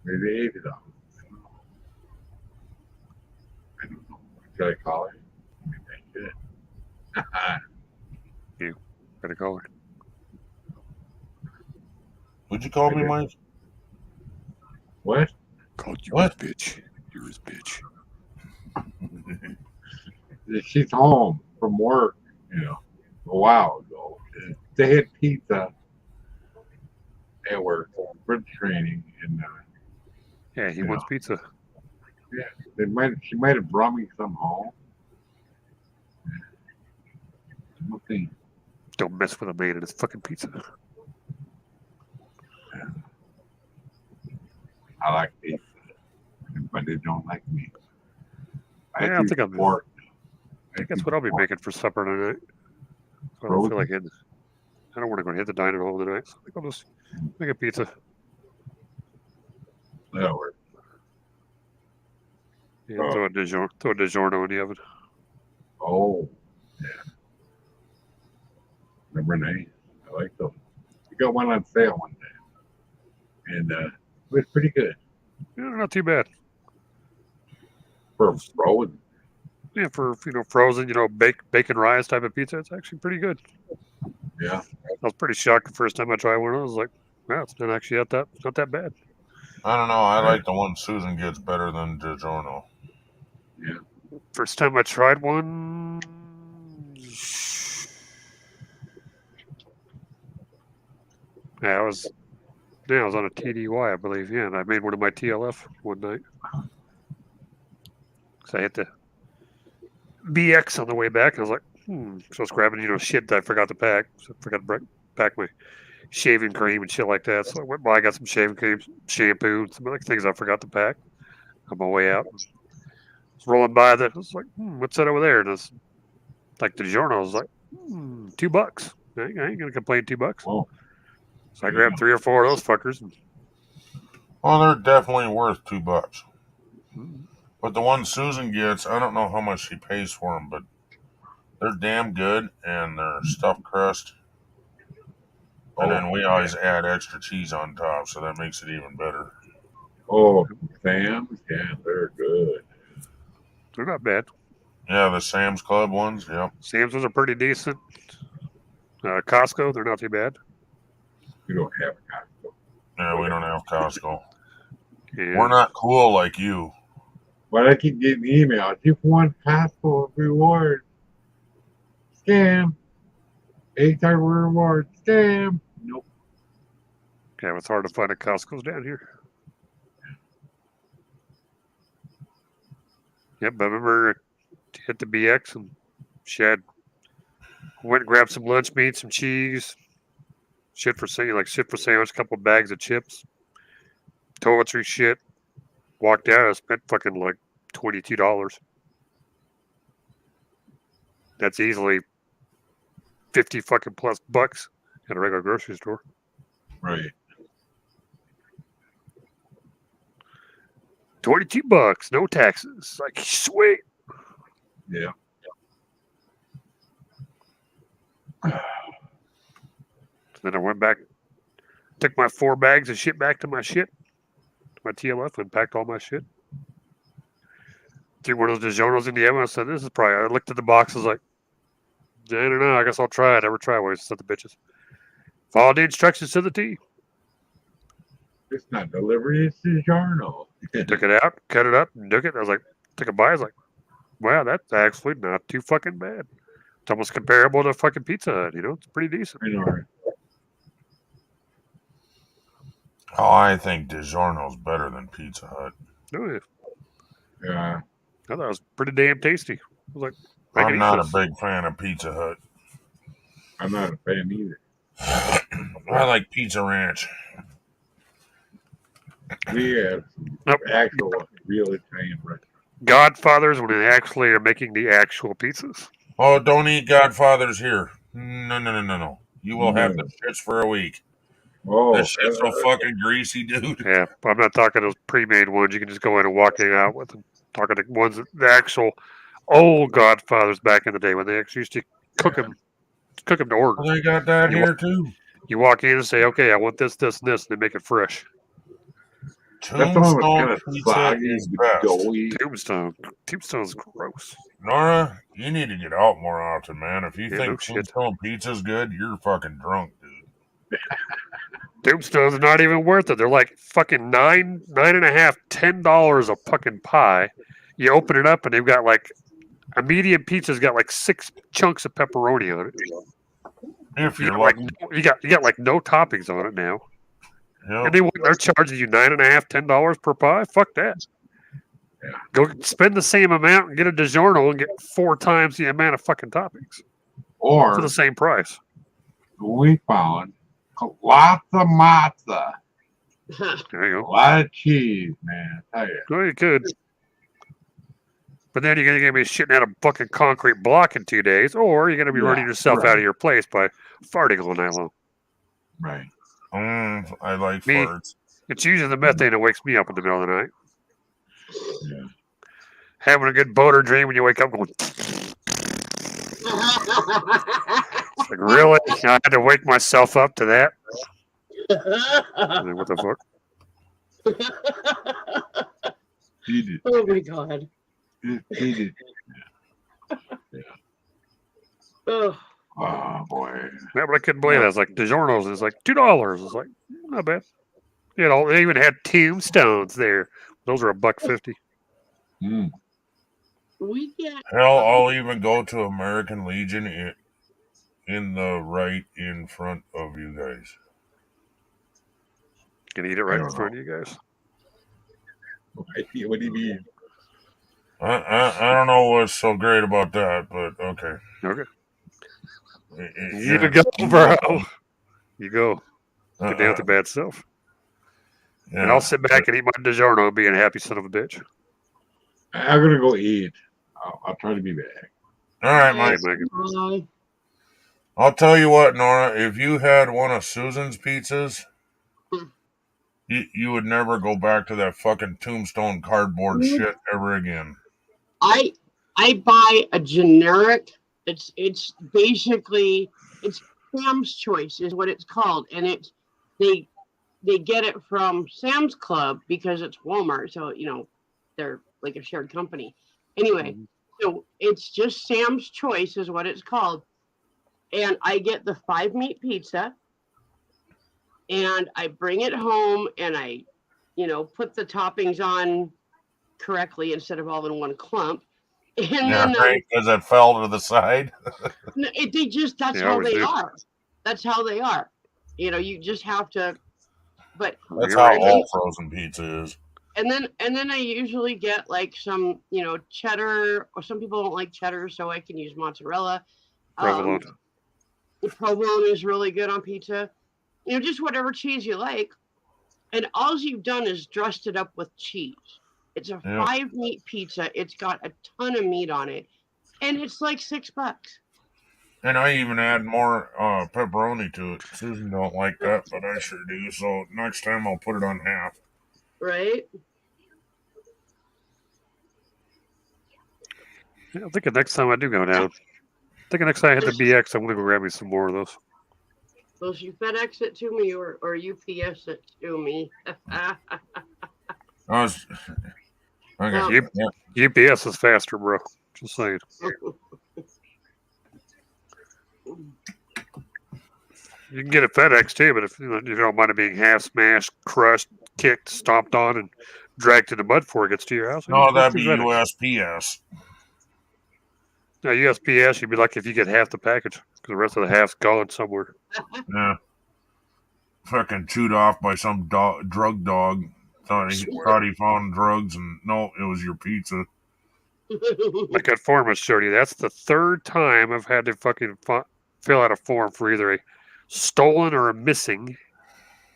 Maybe they ate it all. I don't know. Should I call her? Maybe I should. Better call her. Would you call me, Mike? What? Called you What? his bitch. You're his bitch. She's home from work, a while ago. They had pizza at work for the training, and Yeah, he wants pizza. she might have brought me some home. Okay. Don't mess with a man and his fucking pizza. I like pizza, but they don't like me. Yeah, I think I'm- pork. I think that's what I'll be making for supper tonight. So I don't feel like hitting. I don't want to go hit the dining hall tonight. So I think I'll just make a pizza. That'll work. Yeah, throw a DiGiorno in the oven. Oh, yeah. Number 9. I like those. We got one on sale one day, and it was pretty good Yeah, not too bad. for frozen. Yeah, for frozen, bacon rice type of pizza, it's actually pretty good. Yeah. I was pretty shocked the first time I tried one. I was like, wow, it's not actually not that bad. I don't know. I like the one Susan gets better than DiGiorno. First time I tried one. Yeah, I was on a TDY, I believe. Yeah, and I made one of my TLF one night. So I hit the BX on the way back. And I was like, So I was grabbing, shit that I forgot to pack. So I forgot to pack my shaving cream and shit like that. So I went by, I got some shaving cream, shampoo, and some other things I forgot to pack on my way out. I was rolling by that. I was like, what's that over there? And it's like the journal. I was like, $2. I ain't going to complain, $2. Oh, So I grabbed 3 or 4 of those fuckers. And, Well, they're definitely worth $2. But the ones Susan gets, I don't know how much she pays for them, but they're damn good, and they're stuffed crust. And then we always add extra cheese on top, so that makes it even better. oh, Sam's, yeah, they're good. they're not bad. Yeah, the Sam's Club ones, yep. Sam's are pretty decent. Costco, they're not too bad. You don't have a Costco. Yeah, we don't have Costco. And We're not cool like you. But I keep getting emails. You want Costco reward? Scam. 8-time reward. Scam. Nope. Yeah, it's hard to find a Costco's down here. Yep, I remember hit the BX and she went and grabbed some lunch meat, some cheese, shit for sandwich, a couple of bags of chips, toiletry shit. Walked out, I spent fucking like $22. That's easily 50 fucking plus bucks at a regular grocery store. Right. $22, no taxes. Like, sweet. Yeah. So then I went back, took my 4 bags of shit back to my TLF, and packed all my shit. Threw one of those DiGiorno's in the oven. I said, this is probably, I looked at the box, I was like, I don't know, I guess I'll try it. Never try one. I said the bitches. Follow the instructions to the T. It's not delivery, it's DiGiorno. Took it out, cut it up, and took it. I was like, took a bite. I was like, wow, that's actually not too fucking bad. It's almost comparable to fucking Pizza Hut, It's pretty decent. I know. Oh, I think DiGiorno's better than Pizza Hut. Oh, yeah. Yeah. I thought it was pretty damn tasty. I was like, I can I'm eat not a this. big fan of Pizza Hut. I'm not a fan either. I like Pizza Ranch. We have Nope. actual real Italian restaurants. Godfathers when they actually are making the actual pizzas. Oh, don't eat Godfathers here. No. You will have the shits for a week. Oh, That shit's so fucking greasy, dude. Yeah, but I'm not talking those pre-made ones. You can just go in and walk in and out with them. Talking the ones, the actual old Godfathers back in the day when they actually used to cook them to order. Well, they got that You here too. You walk in and say, okay, I want this, this, and this, and they make it fresh. that's the one with kind Tombstone of Pizza soggy, is best. doughy. Tombstone's gross. Nora, you need to get out more often, man. If you Yeah, think no shit. Tombstone Pizza's good, you're fucking drunk, dude. Tombstone's not even worth it. They're like fucking $9.50, $10 a fucking pie. You open it up and they've got like a medium pizza's got like 6 chunks of pepperoni on it. If You you're got like, you got like no toppings on it now. yeah, And they're charging you $9.50, $10 per pie. Fuck that. Yeah. Go spend the same amount and get a DiGiorno and get 4 times the amount of fucking toppings Or for the same price. we found lots of matzah, There you a go. lot of cheese, man. I tell you. Well, you could. But then you're going to be shitting out a fucking concrete block in 2 days, or you're going to be Yeah, running yourself right. out of your place by farting all night long. Right. I like Me. farts. It's usually the methane that wakes me up in the middle of the night. Yeah. Having a good boater dream when you wake up going, like, really? I had to wake myself up to that? I mean, what the fuck? He did. Oh my god. He did. Oh, Oh boy. Yeah, but I couldn't believe it. I was like, DiGiorno's is like $2. It's like, not bad. They even had tombstones there. Those are $1.50. Mm. We get Hell, I'll even go to American Legion in the right in front of you guys. You can eat it right in front of you guys. What do you mean? I don't know what's so great about that, but okay. Okay. Yeah. You go, bro. You go. Get down with the bad stuff. Yeah. And I'll sit back and eat my DiGiorno being a happy son of a bitch. I'm gonna go eat. I'll try to be back. All right, Yes. Mike. Bye. I'll tell you what, Nora. If you had one of Susan's pizzas, you would never go back to that fucking tombstone cardboard shit ever again. I buy a generic. It's basically it's Sam's Choice is what it's called, and it's they get it from Sam's Club because it's Walmart, so they're like a shared company. Anyway, so it's just Sam's Choice is what it's called, and I get the 5-meat pizza, and I bring it home, and I, put the toppings on correctly instead of all in one clump. And Yeah, then right, because it fell to the side. that's how they are. That's how they are. You just have to. But that's how all frozen pizza is. And then I usually get like some, cheddar, or some people don't like cheddar, so I can use mozzarella. Provolone. The provolone is really good on pizza. Just whatever cheese you like. And all you've done is dressed it up with cheese. It's a 5-meat pizza. It's got a ton of meat on it, and it's like $6. And I even add more pepperoni to it. Susan don't like that, but I sure do. So next time I'll put it on half. Right? Yeah, I think the next time I do go down, I think the next time I hit the BX, I'm gonna go grab me some more of those. Will you FedEx it to me or UPS it to me? Okay. UPS is faster, bro. Just saying. You can get a FedEx too, but if you don't mind it being half smashed, crushed, kicked, stomped on, and dragged to the mud before it gets to your house. No, that'd be USPS. No, USPS, you'd be lucky if you get half the package because the rest of the half's gone somewhere. Yeah. Fucking chewed off by some drug dog. Thought he found drugs, and no, it was your pizza. Like that form I showed you, that's the third time I've had to fucking fill out a form for either a stolen or a missing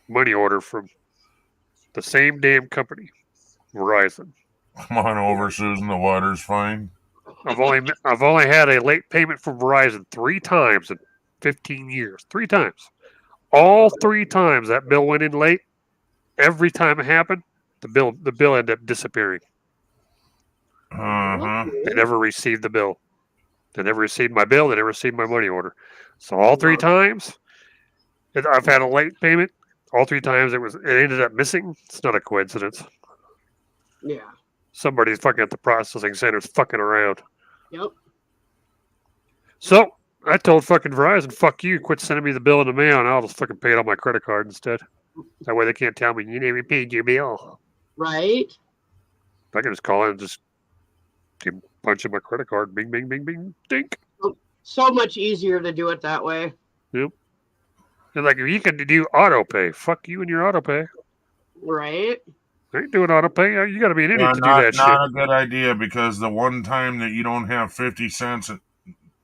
money order from the same damn company, Verizon. Come on over, Susan. The water's fine. I've only had a late payment from Verizon 3 times in 15 years. 3 times. All 3 times that bill went in late. Every time it happened, the bill ended up disappearing. They never received the bill. They never received my bill. They never received my money order. So all 3 times, I've had a late payment. All 3 times it ended up missing. It's not a coincidence. Yeah. Somebody's fucking at the processing center's fucking around. Yep. So I told fucking Verizon, fuck you, quit sending me the bill in the mail, and I'll just fucking pay it on my credit card instead. That way they can't tell me you never paid your bill. Right. I can just call in and just punch in my credit card. Bing, bing, bing, bing, dink. So much easier to do it that way. Yep. And like, if you can do auto pay, fuck you and your auto pay. Right. I ain't doing auto pay. You got to be an idiot to do that shit. Not a good idea, because the one time that you don't have 50 cents,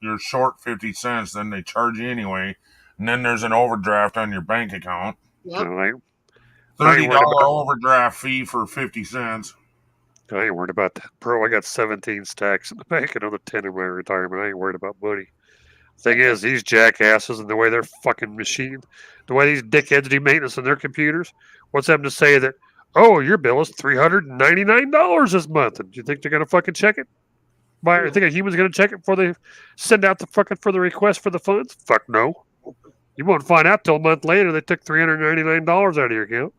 you're short 50 cents, then they charge you anyway. And then there's an overdraft on your bank account. Yep. $30 overdraft fee for 50 cents. I ain't worried about that, bro. I got 17 stacks in the bank, another 10 in my retirement. I ain't worried about money. Thing is, these jackasses and the way they're fucking machined, the way these dickheads do maintenance on their computers, what's them to say that, oh, your bill is $399 this month? And do you think they're going to fucking check it? You think a human's going to check it before they send out for the request for the funds? Fuck no. You won't find out till a month later they took $399 out of your account.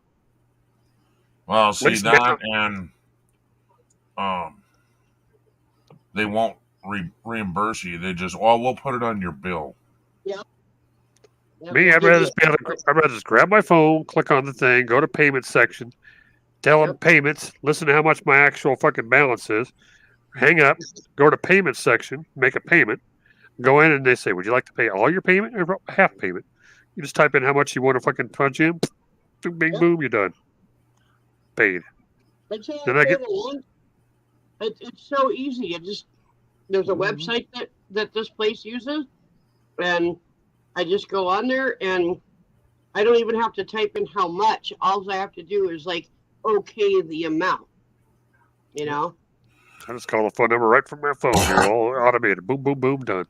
Well, see that, and they won't reimburse you. They just, we'll put it on your bill. Yep. Me, I'd rather just grab my phone, click on the thing, go to payment section, tell them payments, listen to how much my actual fucking balance is, hang up, go to payment section, make a payment, go in and they say, would you like to pay all your payment or half payment? You just type in how much you want to fucking punch in, bing, Yep. boom, you're done. Paid. That's how Then I I get- paid along. It's so easy. There's a Mhm. website that this place uses, and I just go on there, and I don't even have to type in how much. All I have to do is like okay the amount. You know. I just call the phone number right from my phone. You're all automated. Boom, boom, boom, done.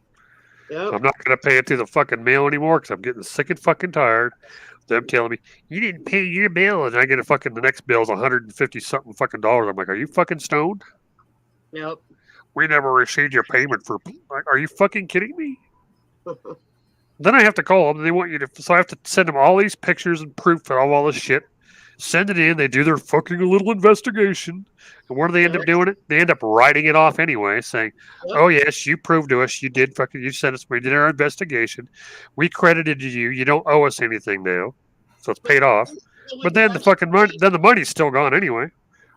Yep. I'm not going to pay it through the fucking mail anymore because I'm getting sick and fucking tired. Them telling me, you didn't pay your bill. And I get the next bill's 150 something fucking dollars. I'm like, are you fucking stoned? Yep. We never received your payment for. Like, are you fucking kidding me? Then I have to call them. And they want you to. So I have to send them all these pictures and proof of all this shit. Send it in. They do their fucking little investigation. And what do they end up doing? They end up writing it off anyway, saying, Yep. "Oh yes, you proved to us you did fucking. You sent us. We did our investigation. We credited you. You don't owe us anything now, so it's paid off. But then the fucking money. Then the money's still gone anyway.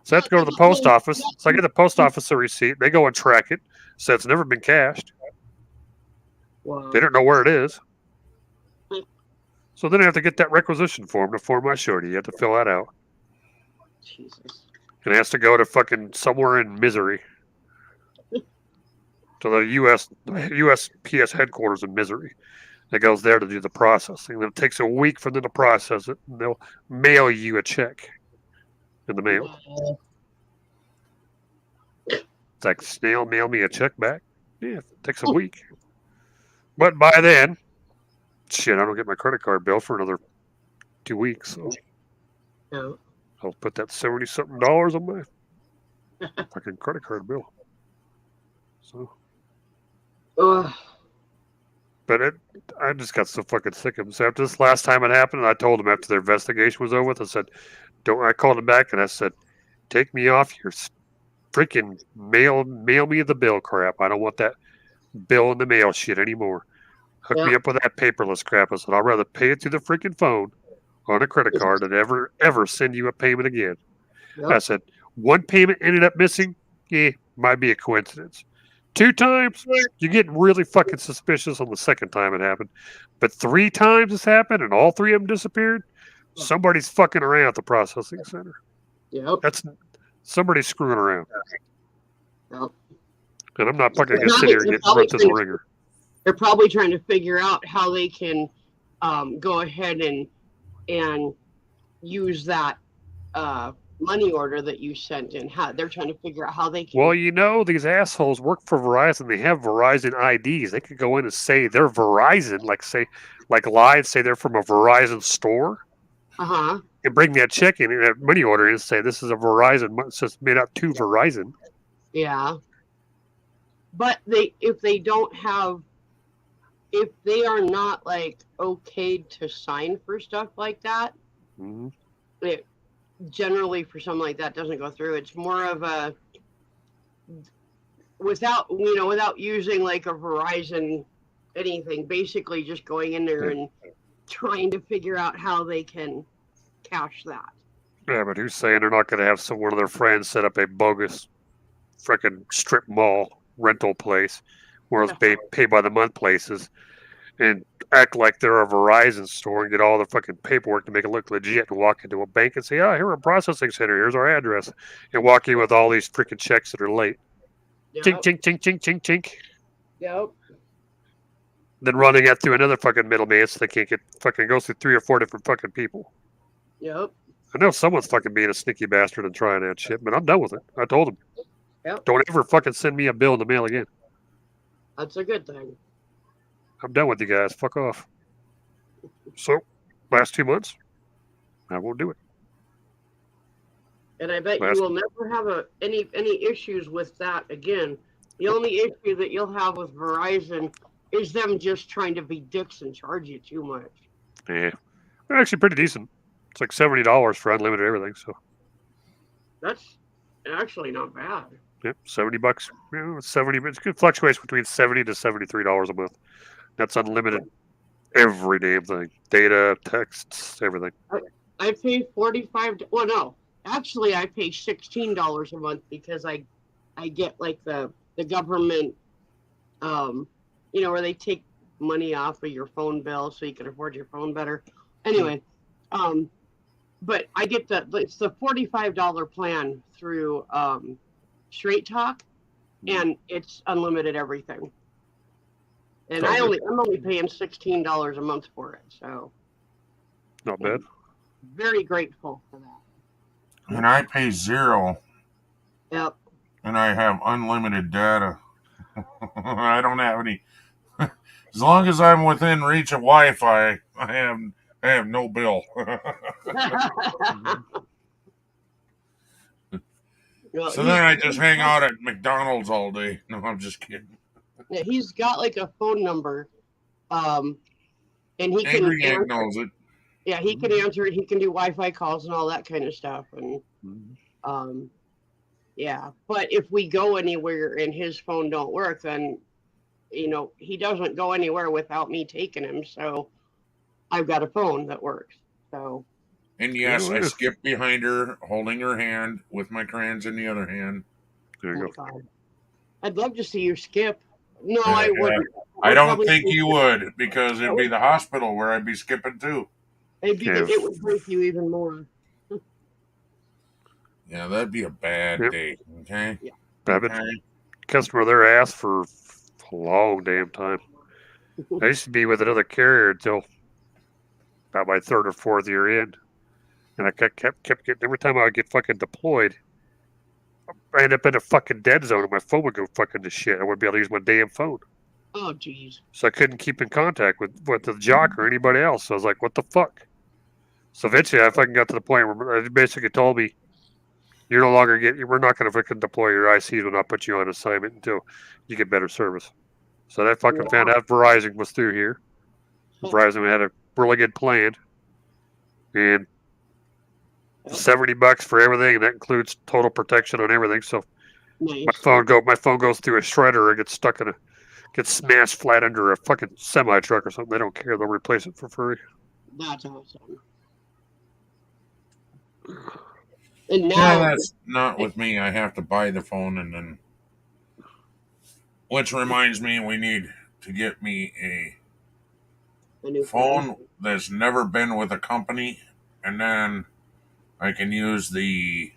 So I have to go to the post office. So I get the post office a receipt. They go and track it. So it's never been cashed. Wow. They don't know where it is. So then I have to get that requisition form to form my surety. You have to fill that out. Jesus. And it has to go to fucking somewhere in Missouri. To the USPS headquarters in Missouri. It goes there to do the processing. Then it takes a week for them to process it. And they'll mail you a check in the mail. Wow. It's like, snail mail me a check back. Yeah, it takes a week. But by then, shit, I don't get my credit card bill for another 2 weeks. So Yeah. I'll put that $70-something on my fucking credit card bill. So, Ugh. but I just got so fucking sick of them. So after this last time it happened, I told them after their investigation was over with, I said, I called them back and I said, take me off your freaking mail me the bill crap. I don't want that bill in the mail shit anymore. Hook me up with that paperless crap. I said, I'd rather pay it through the freaking phone on a credit card than ever send you a payment again. Yep. I said, one payment ended up missing. Yeah, might be a coincidence. 2 times, you get really fucking suspicious on the second time it happened. But 3 times it's happened and all 3 of them disappeared. Somebody's fucking around at the processing center. Yep. That's somebody's screwing around. Yep. And I'm not fucking gonna sit here and get run through the ringer. They're probably trying to figure out how they can go ahead and use that money order that you sent in. How they're trying to figure out how they can. Well, you know, these assholes work for Verizon. They have Verizon IDs. They could go in and say they're Verizon, like lie and say they're from a Verizon store, Uh-huh. and bring that check in and that money order in and say this is a Verizon. It's just made out to Verizon. Yeah. But if they are not like okayed to sign for stuff like that, Mm-hmm. it generally for something like that doesn't go through. It's more of a without using like a Verizon anything, basically just going in there and trying to figure out how they can cash that. Yeah, but who's saying they're not going to have one of their friends set up a bogus frickin' strip mall rental place, where it's pay by the month places, and act like they're a Verizon store and get all the fucking paperwork to make it look legit and walk into a bank and say, oh, here's a processing center, here's our address, and walk in with all these freaking checks that are late. Yep. Chink, chink, chink, chink, chink, chink. Yep. Then running that through another fucking middleman so they can't goes through 3 or 4 different fucking people. Yep. I know someone's fucking being a sneaky bastard and trying that shit, but I'm done with it. I told them. Yep. Don't ever fucking send me a bill in the mail again. That's a good thing. I'm done with you guys. Fuck off. So, last 2 months, I won't do it. And I bet you will never have any issues with that again. The only issue that you'll have with Verizon is them just trying to be dicks and charge you too much. Yeah. They're actually pretty decent. It's like $70 for unlimited everything, so. That's actually not bad. Yep, $70. Yeah, it's 70. It fluctuates between $70 to $73 a month. That's unlimited. Every damn thing. Data, texts, everything. I pay $45. Well, no. Actually, I pay $16 a month because I I get like the government, where they take money off of your phone bill so you can afford your phone better. Anyway, but I get it's the $45 plan through Straight Talk, and it's unlimited everything. And I'm only paying $16 a month for it, so Not bad. very grateful for that. And I pay $0, Yep. and I have unlimited data. I don't have any. As long as I'm within reach of Wi-Fi, I have no bill. So then I just hang out at McDonald's all day. No, I'm just kidding. Yeah, he's got like a phone number, and he can Angry Yank answer. knows it. Yeah, he can answer it. He can do Wi-Fi calls and all that kind of stuff. And yeah, but if we go anywhere and his phone don't work, then he doesn't go anywhere without me taking him. So I've got a phone that works. So. And yes, I skip behind her, holding her hand with my crayons in the other hand. There you Oh, go. God. I'd love to see you skip. No, Yeah, I wouldn't. I don't think you would, because it'd be the hospital where I'd be skipping too. It would break you even more. Yeah, that'd be a bad day. Okay. Yeah. I've been customer their ass for a long damn time. I used to be with another carrier until about my 3rd or 4th year in, and I kept getting, every time I would get fucking deployed, I end up in a fucking dead zone, and my phone would go fucking to shit. I wouldn't be able to use my damn phone. Oh, jeez. So I couldn't keep in contact with the jock or anybody else. So I was like, what the fuck? So eventually I fucking got to the point where they basically told me, we're not going to fucking deploy your ICs when I put you on assignment until you get better service. So I fucking found out Verizon was through here. Verizon had a really good plan. And $70 for everything, and that includes total protection on everything. So nice. my phone goes through a shredder and gets smashed flat under a fucking semi truck or something. They don't care. They'll replace it for free. That's awesome. And now, Yeah, that's not with me. I have to buy the phone, and then, which reminds me, we need to get me a new phone that's never been with a company, and then I can use the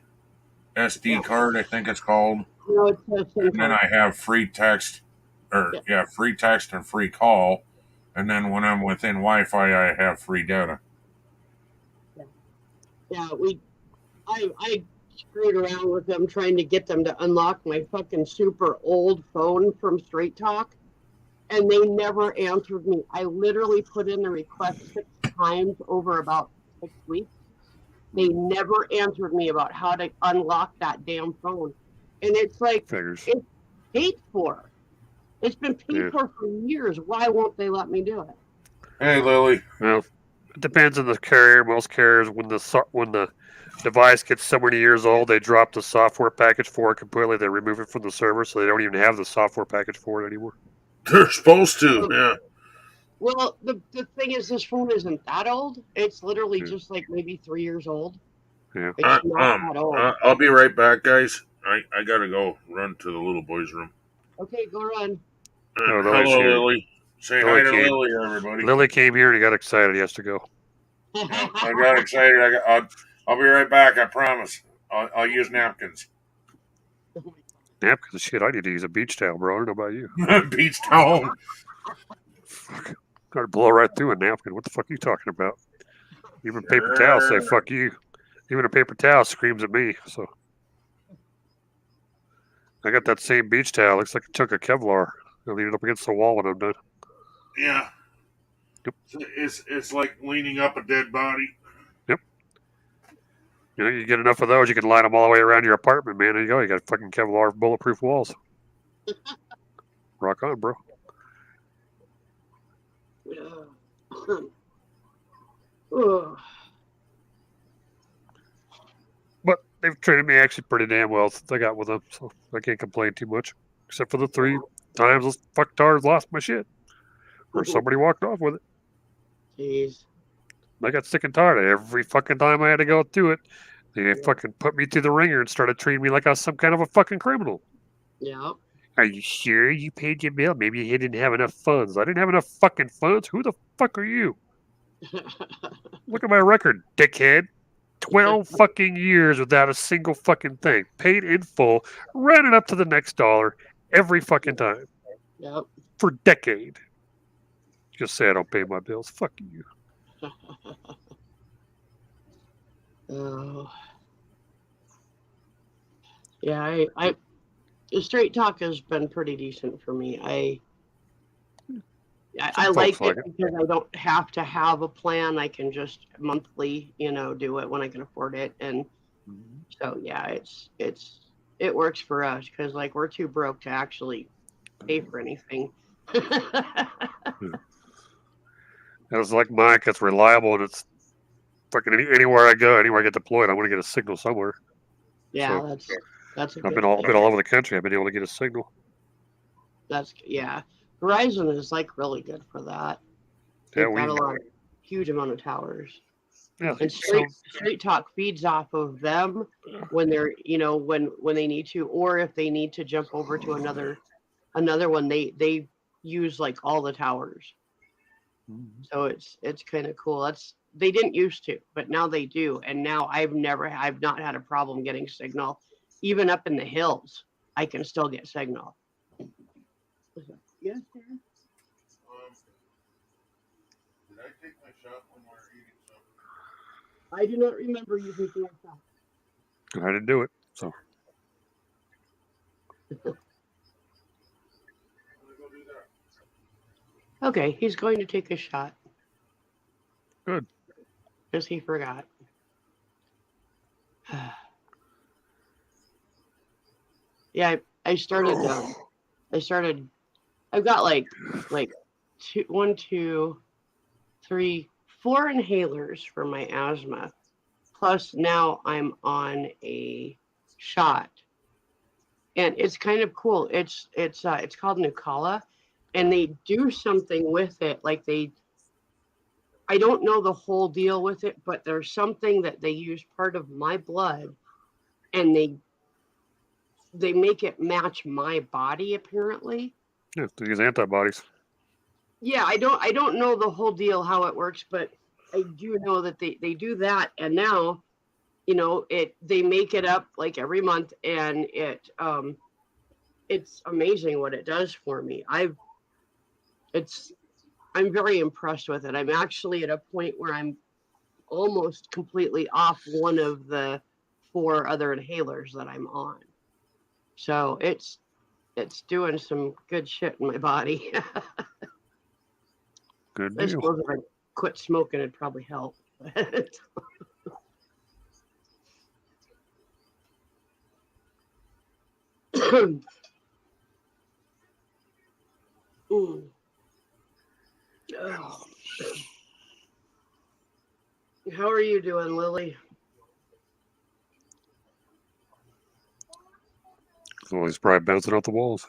SD card, I think it's called. No, it's a SIM And then card. I have free text, free text and free call. And then when I'm within Wi-Fi, I have free data. Yeah, I screwed around with them trying to get them to unlock my fucking super old phone from Straight Talk, and they never answered me. I literally put in the request 6 times over about 6 weeks. They never answered me about how to unlock that damn phone. And it's like, Figures. it's paid for. It's been paid for years. Why won't they let me do it? Hey, Lily. Well, it depends on the carrier. Most carriers, when the device gets so many years old, they drop the software package for it completely. They remove it from the server, so they don't even have the software package for it anymore. They're supposed to, yeah. Well, the thing is, this phone isn't that old. It's literally just like maybe 3 years old. Yeah. It's not that old. I'll be right back, guys. I gotta go run to the little boy's room. Okay, go run. No, Hello, Lily. Say Lily hi to came. Lily, everybody. Lily came here and he got excited. He has to go. I got excited. I'll be right back. I promise. I'll use napkins. Napkins, shit. I need to use a beach towel, bro. I don't know about you. Beach towel. Fuck. Gotta blow right through a napkin. What the fuck are you talking about? Even paper towels say fuck you. Even a paper towel screams at me. So I got that same beach towel. Looks like a chunk of Kevlar. I'll lean it up against the wall when I'm done. Yeah. Yep. It's like leaning up a dead body. Yep. You know, you get enough of those, you can line them all the way around your apartment, man. There you go. You got fucking Kevlar bulletproof walls. Rock on, bro. But they've treated me actually pretty damn well since I got with them, so I can't complain too much. Except for the 3 times those fucktards lost my shit. Or somebody walked off with it. Jeez. I got sick and tired of every fucking time I had to go through it. They fucking put me through the ringer and started treating me like I was some kind of a fucking criminal. Yeah. Are you sure you paid your bill? Maybe you didn't have enough funds. I didn't have enough fucking funds. Who the fuck are you? Look at my record, dickhead. 12 fucking years without a single fucking thing. Paid in full, ran it up to the next dollar every fucking time. Yep. For a decade. Just say I don't pay my bills. Fuck you. Oh. Yeah, I Straight Talk has been pretty decent for me. I Some like folks like it because I don't have to have a plan. I can just monthly, do it when I can afford it. And so yeah, it works for us because like we're too broke to actually pay for anything. It's like mine. It's reliable and it's fucking anywhere I go, anywhere I get deployed, I'm gonna get a signal somewhere. Yeah, So that's a I've good been all over the country. I've been able to get a signal. yeah. Verizon is like really good for that. They've Yeah, got huge amount of towers. yeah. And Straight Talk feeds off of them when they're when they need to, or if they need to jump over to another one, they use like all the towers. So it's kind of cool. They didn't used to, but now they do. And now I've not had a problem getting signal, even up in the hills. I can still get signal. Yes, sir. Did I take my shot when we were eating something? I do not remember you taking a shot. I didn't do it. So Okay, he's going to take a shot. Good. Because he forgot. Yeah, I've got like 4 inhalers for my asthma. Plus now I'm on a shot. And it's kind of cool. It's called Nucala, and they do something with it. I don't know the whole deal with it, but there's something that they use part of my blood, and they make it match my body apparently. yeah, these antibodies. Yeah, I don't know the whole deal how it works, but I do know that they do that, and now they make it up like every month, and it's amazing what it does for me. I'm very impressed with it. I'm actually at a point where I'm almost completely off one of the 4 other inhalers that I'm on. So it's doing some good shit in my body. Good I deal. suppose if I quit smoking, it'd probably help. Oh. How are you doing, Lily? So he's probably bouncing off the walls.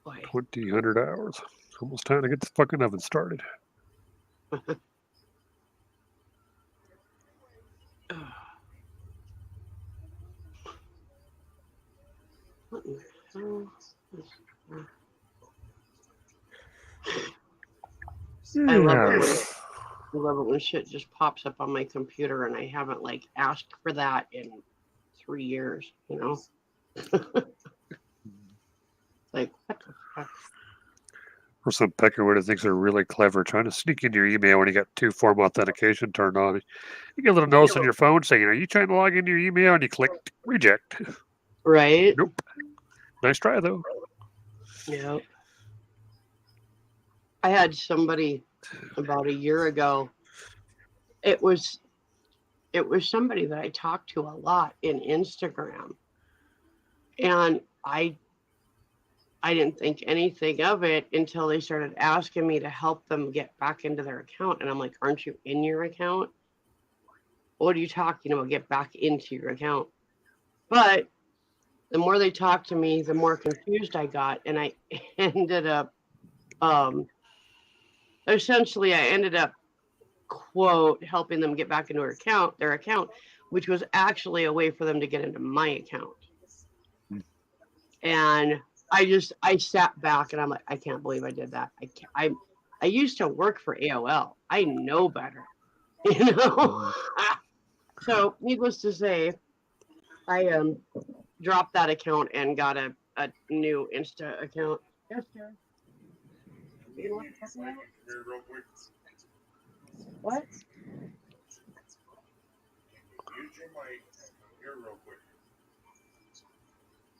Boy. 2,000 hours. Almost time to get the fucking oven started. What in the hell? I love it when shit just pops up on my computer and I haven't asked for that in 3 years, Like, what the fuck? Or some peckerwood that thinks they're really clever, trying to sneak into your email when you got 2-form authentication turned on. You get a little notice on your phone saying, "Are you trying to log into your email?" And you click reject. Right? Nope. Nice try though. Yeah. I had somebody about a year ago. It was somebody that I talked to a lot in Instagram. And I didn't think anything of it until they started asking me to help them get back into their account. And I'm like, aren't you in your account? What are you talking about? Get back into your account. But the more they talked to me, the more confused I got. And I ended up, essentially, I ended up quote helping them get back into their account, which was actually a way for them to get into my account. And I sat back and I'm like, I can't believe I did that. I used to work for AOL. I know better, you know. So needless to say, I dropped that account and got a new Insta account. Yes, sir. You know what I'm talking about? What?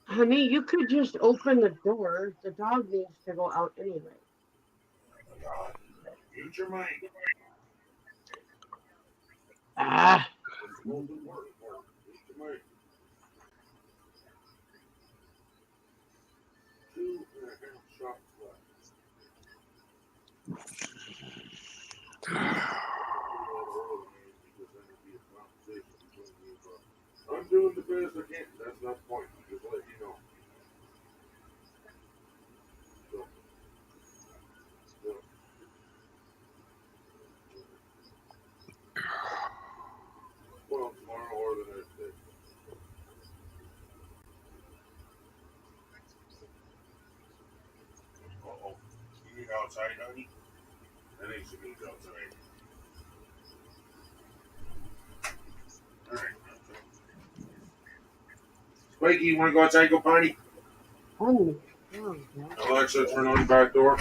Honey, you could just open the door. The dog needs to go out anyway. Use your mic. Ah. I'm doing the best I can. That's not the point. I'm just letting you know. Well, tomorrow or the next day. Uh-oh. You need outside, honey? That ain't some needs outside. Alright. Spikey, you want to go outside and go potty? Oh, Alexa, turn on the back door.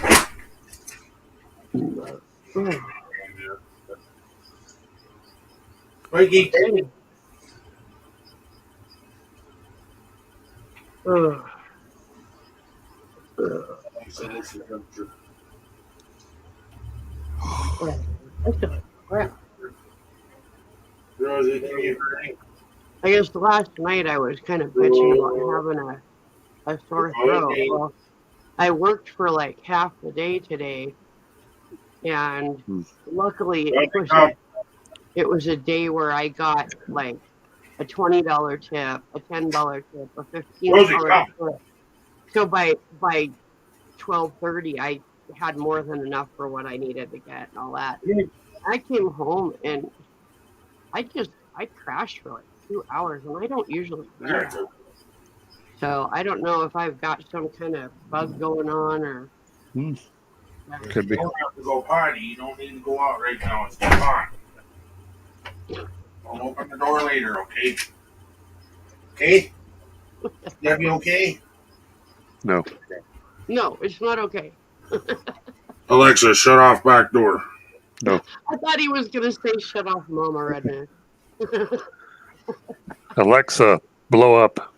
Spikey. Rosie, can you hear me? I guess last night I was kind of bitching about having a sore throat. Well, I worked for like half the day today, and luckily it was a day where I got like a $20 tip, a $10 tip, a $15 tip. So by 12:30, I had more than enough for what I needed to get and all that. I came home and I crashed for like 2 hours, and I don't usually do that. So I don't know if I've got some kind of bug going on or. Could be. You don't have to go potty. You don't need to go out right now. It's fine. Don't open the door later, okay? Okay? Debbie, okay? No. No, it's not okay. Alexa, shut off back door. No. I thought he was gonna say "shut off, Mama Redneck." Alexa, blow up.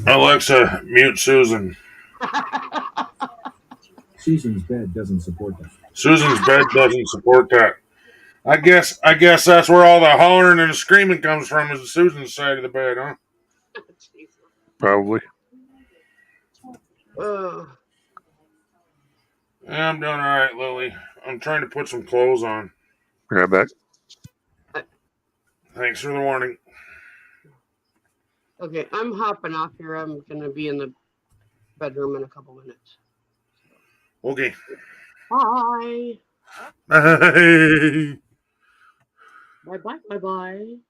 Alexa, mute Susan. Susan's bed doesn't support that. Susan's bed doesn't support that. I guess that's where all the hollering and the screaming comes from, is Susan's side of the bed, huh? Probably. Ugh. Yeah, I'm doing all right, Lily. I'm trying to put some clothes on. Right back. Thanks for the warning. Okay, I'm hopping off here. I'm gonna be in the bedroom in a couple minutes. Okay. Bye. Bye. Bye. Bye. Bye. Bye.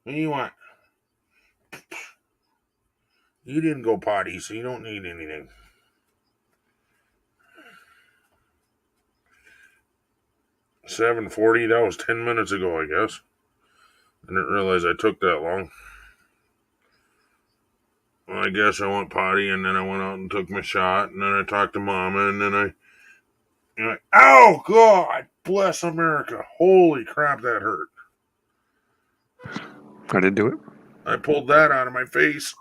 What do you want? You didn't go potty, so you don't need anything. $7:40. That was 10 minutes ago, I guess. I didn't realize I took that long. Well, I guess I went potty, and then I went out and took my shot, and then I talked to Mama, and then oh, God, bless America. Holy crap, that hurt. I didn't do it. I pulled that out of my face.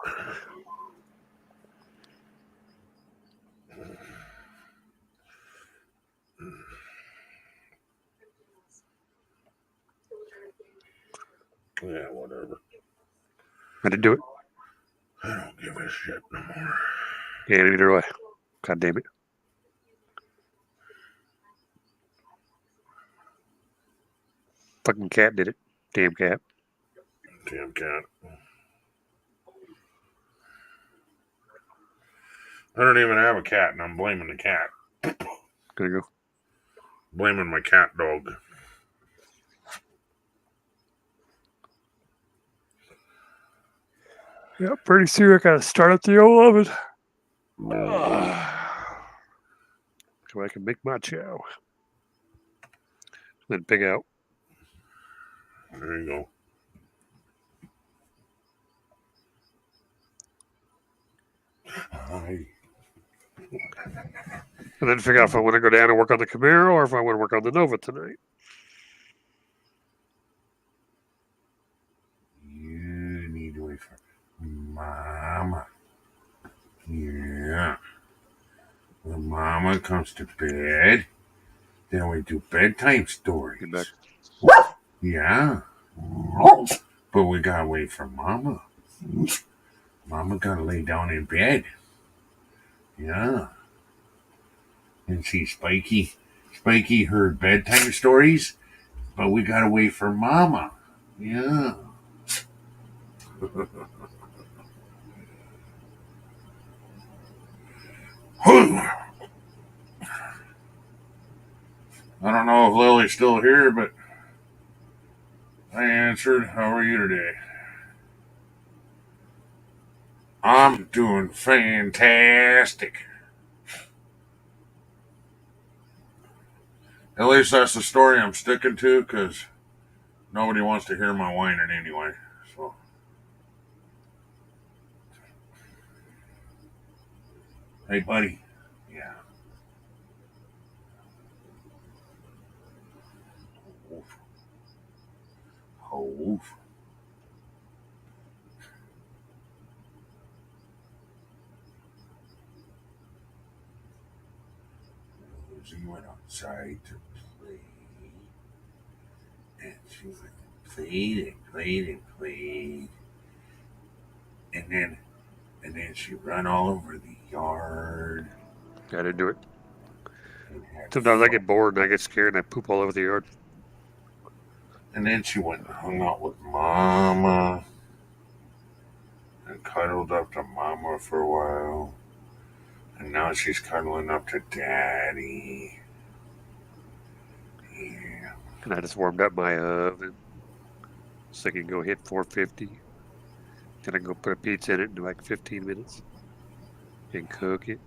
Yeah, whatever. I didn't do it. I don't give a shit no more. Yeah, neither do I. God damn it. Fucking cat did it. Damn cat. Damn cat. I don't even have a cat, and I'm blaming the cat. There you go. Blaming my cat dog. Yeah, pretty soon I gotta start up the old oven. So I can make my chow. Then pig out. There you go. Hi. And then figure out if I want to go down and work on the Camaro or if I want to work on the Nova tonight. You need to wait for Mama. Yeah. When Mama comes to bed, then we do bedtime stories. Get back. Yeah. But we gotta wait for Mama. Mama gotta lay down in bed. Yeah. And see, Spiky heard bedtime stories, but we gotta wait for Mama. Yeah. I don't know if Lily's still here, but I answered. How are you today? I'm doing fantastic. At least that's the story I'm sticking to, because nobody wants to hear my whining anyway. So, hey, buddy. Yeah. Oof. Oh, oof. She went outside to play, and she played, and then she run all over the yard. I didn't do it. And had Sometimes I fun. get bored and I get scared and I poop all over the yard. And then she went and hung out with Mama and cuddled up to Mama for a while. And now she's cuddling up to Daddy. Yeah. And I just warmed up my oven so I can go hit 450. Then I can go put a pizza in it in like 15 minutes and cook it.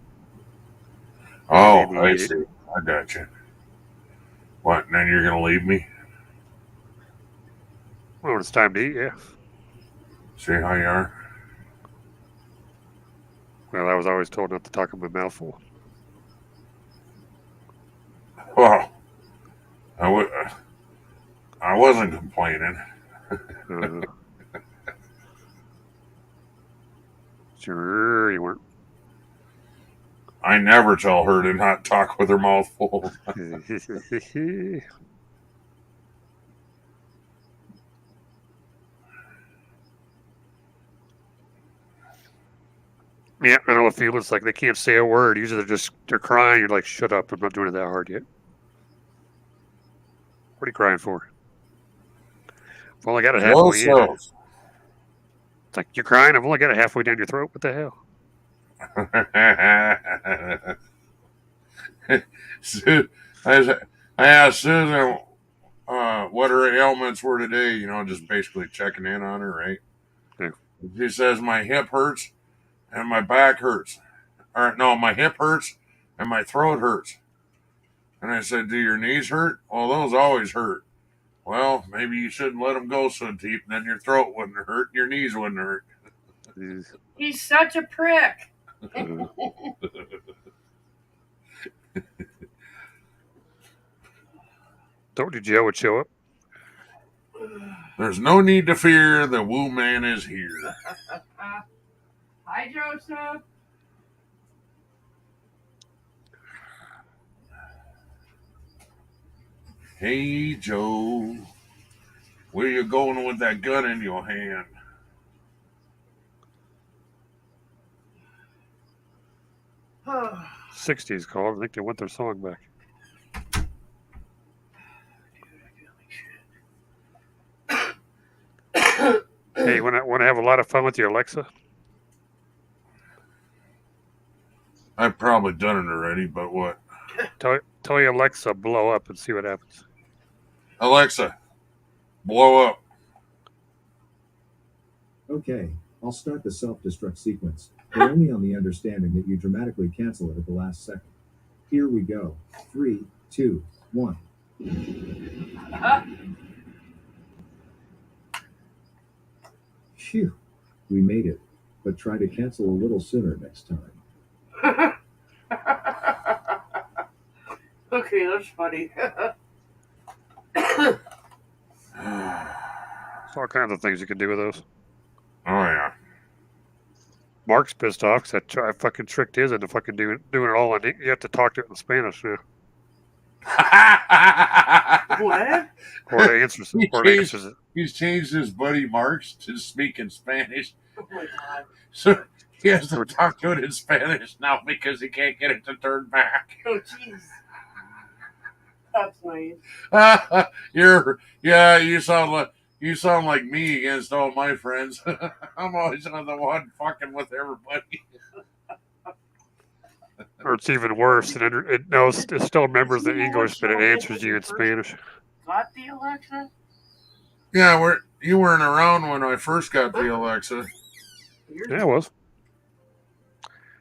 Oh, Maybe I eat it. see. I got you. What? And then you're going to leave me? Well, when it's time to eat, yeah. See how you are? Well, I was always told not to talk in my mouth full. Well, I wasn't complaining. Uh, sure, you weren't. I never tell her to not talk with her mouth full. Yeah, I know what feel. It's like they can't say a word. Usually they're crying. You're like, shut up. I'm not doing it that hard yet. What are you crying for? I've only got it halfway in. Also, It's like, you're crying? I've only got it halfway down your throat. What the hell? I asked Susan what her ailments were today, just basically checking in on her, right? Yeah. She says, my hip hurts and my back hurts. Or, no, my hip hurts and my throat hurts. And I said, do your knees hurt? Well, those always hurt. Well, maybe you shouldn't let them go so deep, and then your throat wouldn't hurt and your knees wouldn't hurt. He's such a prick. Told you Joe would show up. There's no need to fear, the Woo Man is here. Hi, Joseph. Hey, Joe, where you going with that gun in your hand? 60s called. I think they want their song back. Hey, you want to have a lot of fun with your Alexa? I've probably done it already, but what? Tell your Alexa blow up and see what happens. Alexa, blow up. Okay, I'll start the self-destruct sequence, but only on the understanding that you dramatically cancel it at the last second. Here we go. 3, 2, 1. Phew, we made it, but try to cancel a little sooner next time. Okay, that's funny. There's all kinds of things you can do with those. Oh yeah. Mark's pissed off because I fucking tricked his into fucking doing it all, and you have to talk to it in Spanish now. What? Or it answers it. He's changed his buddy Mark's to speak in Spanish. Oh my god. So he has to talk to it in Spanish now because he can't get it to turn back. Oh jeez. That's nice. You sound like me against all my friends. I'm always the one fucking with everybody. Or it's even worse. It still remembers the English, but it answers you in Spanish. Got the Alexa? Yeah, you weren't around when I first got the Alexa. Yeah, it was.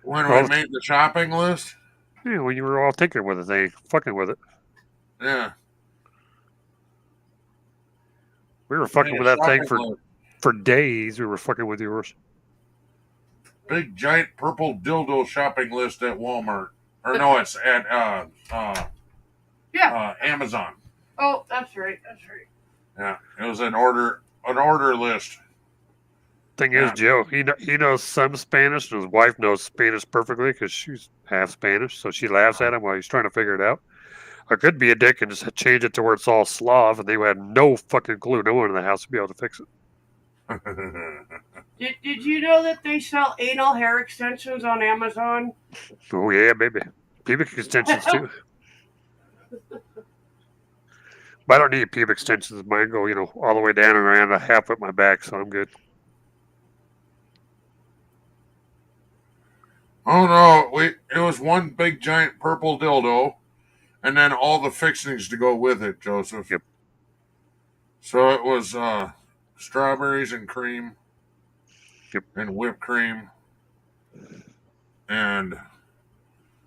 When we made the shopping list. Yeah, when you were all tinkering with it, they fucking with it. Yeah. We were fucking with that thing for days. We were fucking with yours. Big giant purple dildo shopping list at Walmart. Or no, it's at Amazon. Oh, that's right. That's right. Yeah, it was an order list. Thing is, Joe, he knows some Spanish, and his wife knows Spanish perfectly because she's half Spanish, so she laughs at him while he's trying to figure it out. I could be a dick and just change it to where it's all Slav, and they would have no fucking clue. No one in the house would be able to fix it. Did you know that they sell anal hair extensions on Amazon? Oh yeah, baby. Pubic extensions too. But I don't need pubic extensions. Mine go, all the way down and around a half at my back, so I'm good. Oh no, it was one big giant purple dildo, and then all the fixings to go with it, Joseph. Yep. So it was strawberries and cream. Yep. And whipped cream. And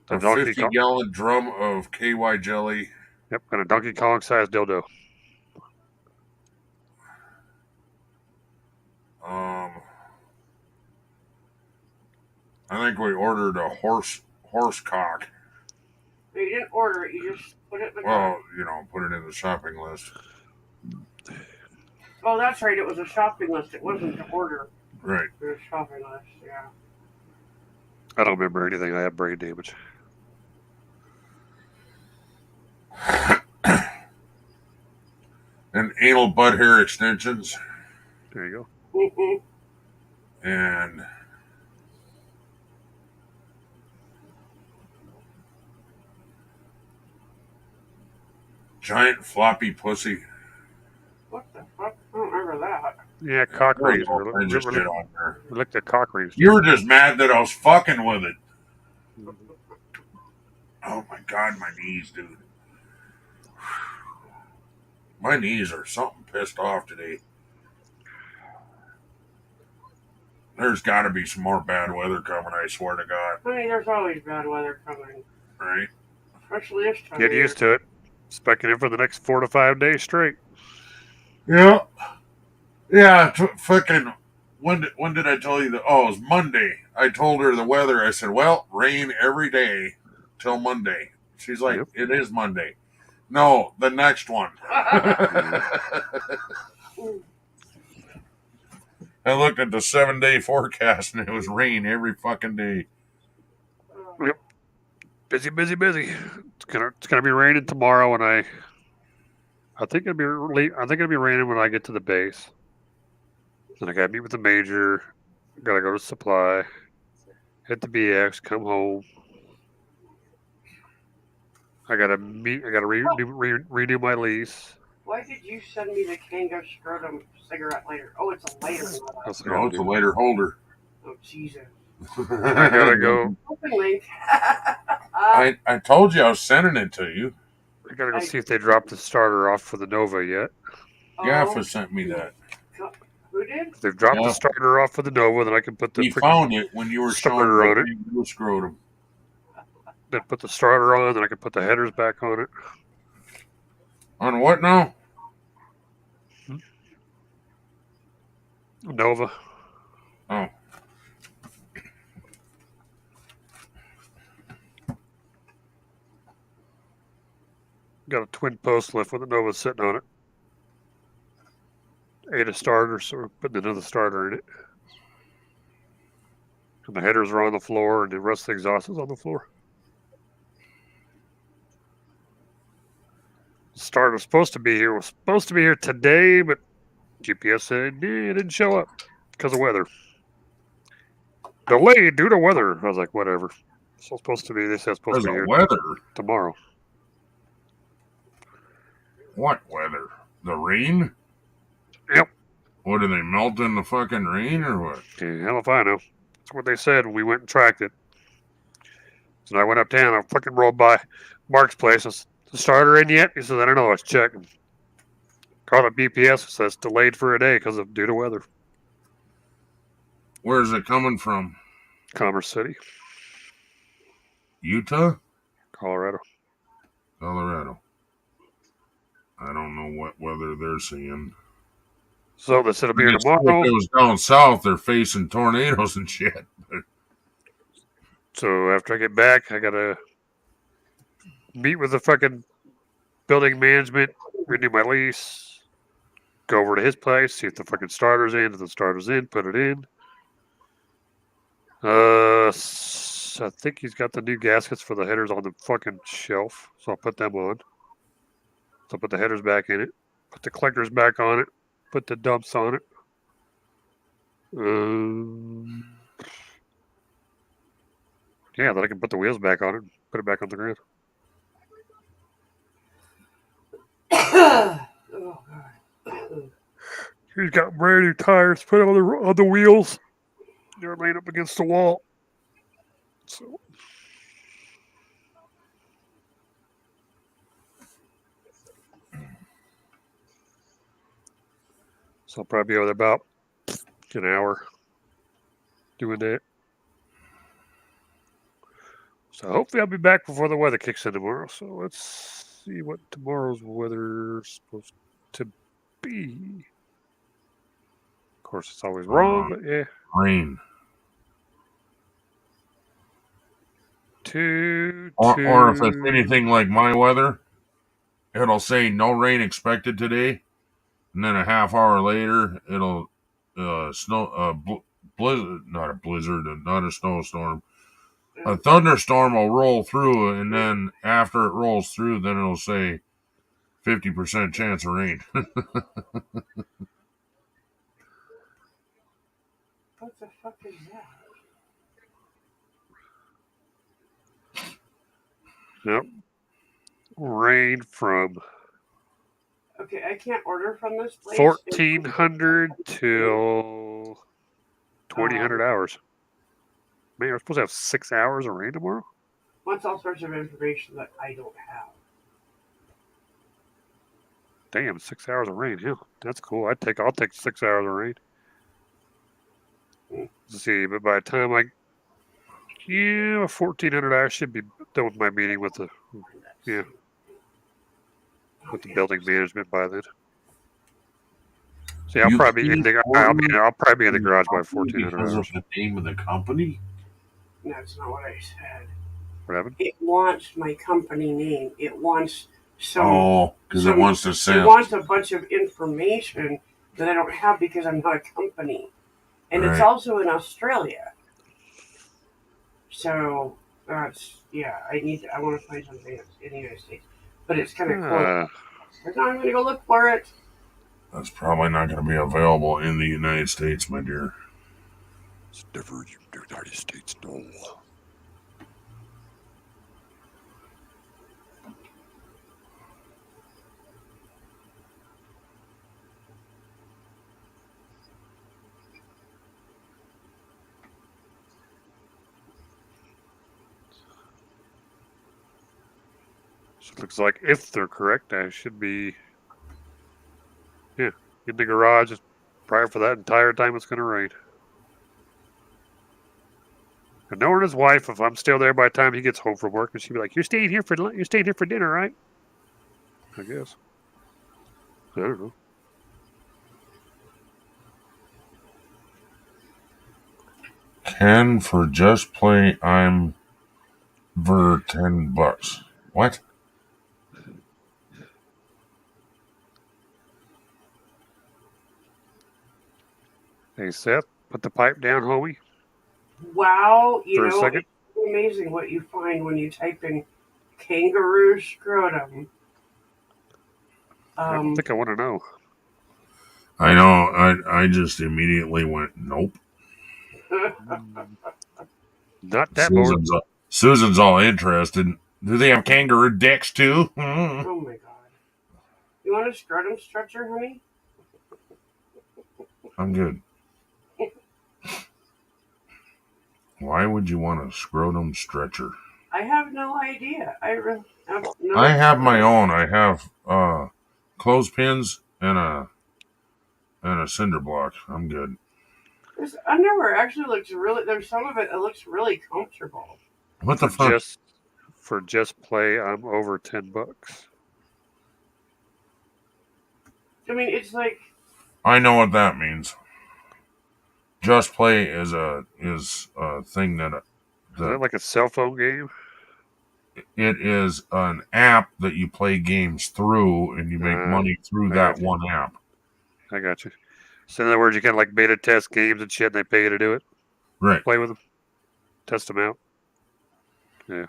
a A Donkey 50-gallon drum of KY jelly. Yep, and a Donkey Kong sized dildo. I think we ordered a horse cock. You didn't order it. You just put it in the Well, put it in the shopping list. Oh, that's right. It was a shopping list. It wasn't to order. Right. It was a shopping list, yeah. I don't remember anything. I have brain damage. And anal butt hair extensions. There you go. Mm-hmm. And giant floppy pussy. What the fuck? I don't remember that. Yeah, cock rings. I just did on there. We looked at cock rings. You were just mad that I was fucking with it. Oh my god, my knees, dude. My knees are something pissed off today. There's got to be some more bad weather coming, I swear to God. I mean, there's always bad weather coming. Right? Especially this time. Get used to it. Specking in for the next 4 to 5 days straight. Yeah. Yeah, fucking. When did I tell you that? Oh, it was Monday. I told her the weather. I said, well, rain every day till Monday. She's like, It is Monday. No, the next one. I looked at the 7-day forecast and it was rain every fucking day. Yep. Busy. It's gonna be raining tomorrow, and I think it'll be raining when I get to the base. Then I gotta meet with the major. Gotta go to supply. Hit the BX. Come home. I gotta renew my lease. Why did you send me the Kango Scrotum cigarette lighter? Oh, it's a lighter. No, it's a lighter holder. Oh, Jesus. I gotta go. Open link. I told you I was sending it to you. I gotta go see if they dropped the starter off for the Nova yet. Gaffa sent me that. Who did? If they've dropped Yeah. the starter off for the Nova, then I can put the He freaking found it when you were showing starter on the it. big blue scrotum. Then put the starter on, then I can put the headers back on it. On what now? Nova. Oh. Got a twin post lift with a Nova sitting on it. Ate a starter, so we're putting another starter in it. And the headers are on the floor, and the rest of the exhaust is on the floor. Starter was supposed to be here today, but GPS said it didn't show up because of weather. Delayed due to weather. I was like, whatever. So it's supposed to be. They said it's supposed There's to be a here weather. tomorrow. What weather? The rain? Yep. What, did they melt in the fucking rain or what? Yeah, hell if I know. That's what they said when we went and tracked it. So I went uptown. I fucking rolled by Mark's place. I said, the starter in yet? He said, I don't know. I was checking. Called up BPS. It says delayed for a day because of due to weather. Where's it coming from? Commerce City, Utah? Colorado. Colorado. I don't know what weather they're seeing. So they said it'll be here If tomorrow. it was down south, they're facing tornadoes and shit. So after I get back, I gotta meet with the fucking building management, renew my lease, go over to his place, see if the fucking starter's in. If the starter's in, put it in. I think he's got the new gaskets for the headers on the fucking shelf, so I'll put them on. So I'll put the headers back in it, put the collectors back on it, put the dumps on it. Yeah, then I can put the wheels back on it, put it back on the ground. Oh, God. He's got brand new tires put on the wheels. They're laying up against the wall. So I'll probably be over there about an hour doing that. So hopefully I'll be back before the weather kicks in tomorrow. So let's see what tomorrow's weather is supposed to be. Of course, it's always wrong, but yeah. Rain. Or if it's anything like my weather, it'll say no rain expected today, and then a half hour later it'll blizzard, not a blizzard, not a snowstorm. A thunderstorm will roll through, and then after it rolls through, then it'll say 50% chance of rain. What the fuck is that? Yep. Rain from Okay, I can't order from this place. 1400 till 2000 hours. Man, we're supposed to have 6 hours of rain tomorrow? Wants all sorts of information that I don't have. Damn, 6 hours of rain. Yeah, that's cool. I'll take 6 hours of rain. Let's see, but by the time 1400 hours should be done with my meeting with the building management by then. See, I'll probably be in the garage by 1400 Because hours. of the name of the company? That's not what I said. What happened? It wants my company name. It wants some. Oh, because it wants to It send. wants a bunch of information that I don't have because I'm not a company, and it's Right. also in Australia. So that's I want to find something that's in the United States, but it's kind of cool. I'm going to go look for it. That's probably not going to be available in the United States, my dear. It's never in the United States, no. So it looks like if they're correct, I should be, in the garage prior for that entire time it's going to rain. And knowing his wife, if I'm still there by the time he gets home from work, and she'd be like, "You're staying here for dinner, right?" I guess. I don't know. Ken for just play. I'm ver $10. What? Hey Seth, put the pipe down, homie. Wow, For a second. it's amazing what you find when you type in kangaroo scrotum. I don't think I want to know. I know. I just immediately went nope. Not that bored. Susan's all interested. Do they have kangaroo dicks too? Oh my god. You want a scrotum stretcher, honey? I'm good. Why would you want a scrotum stretcher? I have no idea. I really have no I have my own. I have clothespins and a cinder block. I'm good. This underwear actually looks really. There's some of it that looks really comfortable. What the fuck? For just play, I'm over $10. I mean, it's like I know what that means. Just Play is a thing that Is that like a cell phone game? it is an app that you play games through, and you make money through that one app. I got you. So in other words, you kind of like beta test games and shit, and they pay you to do it. Right. Play with them, test them out. Yeah.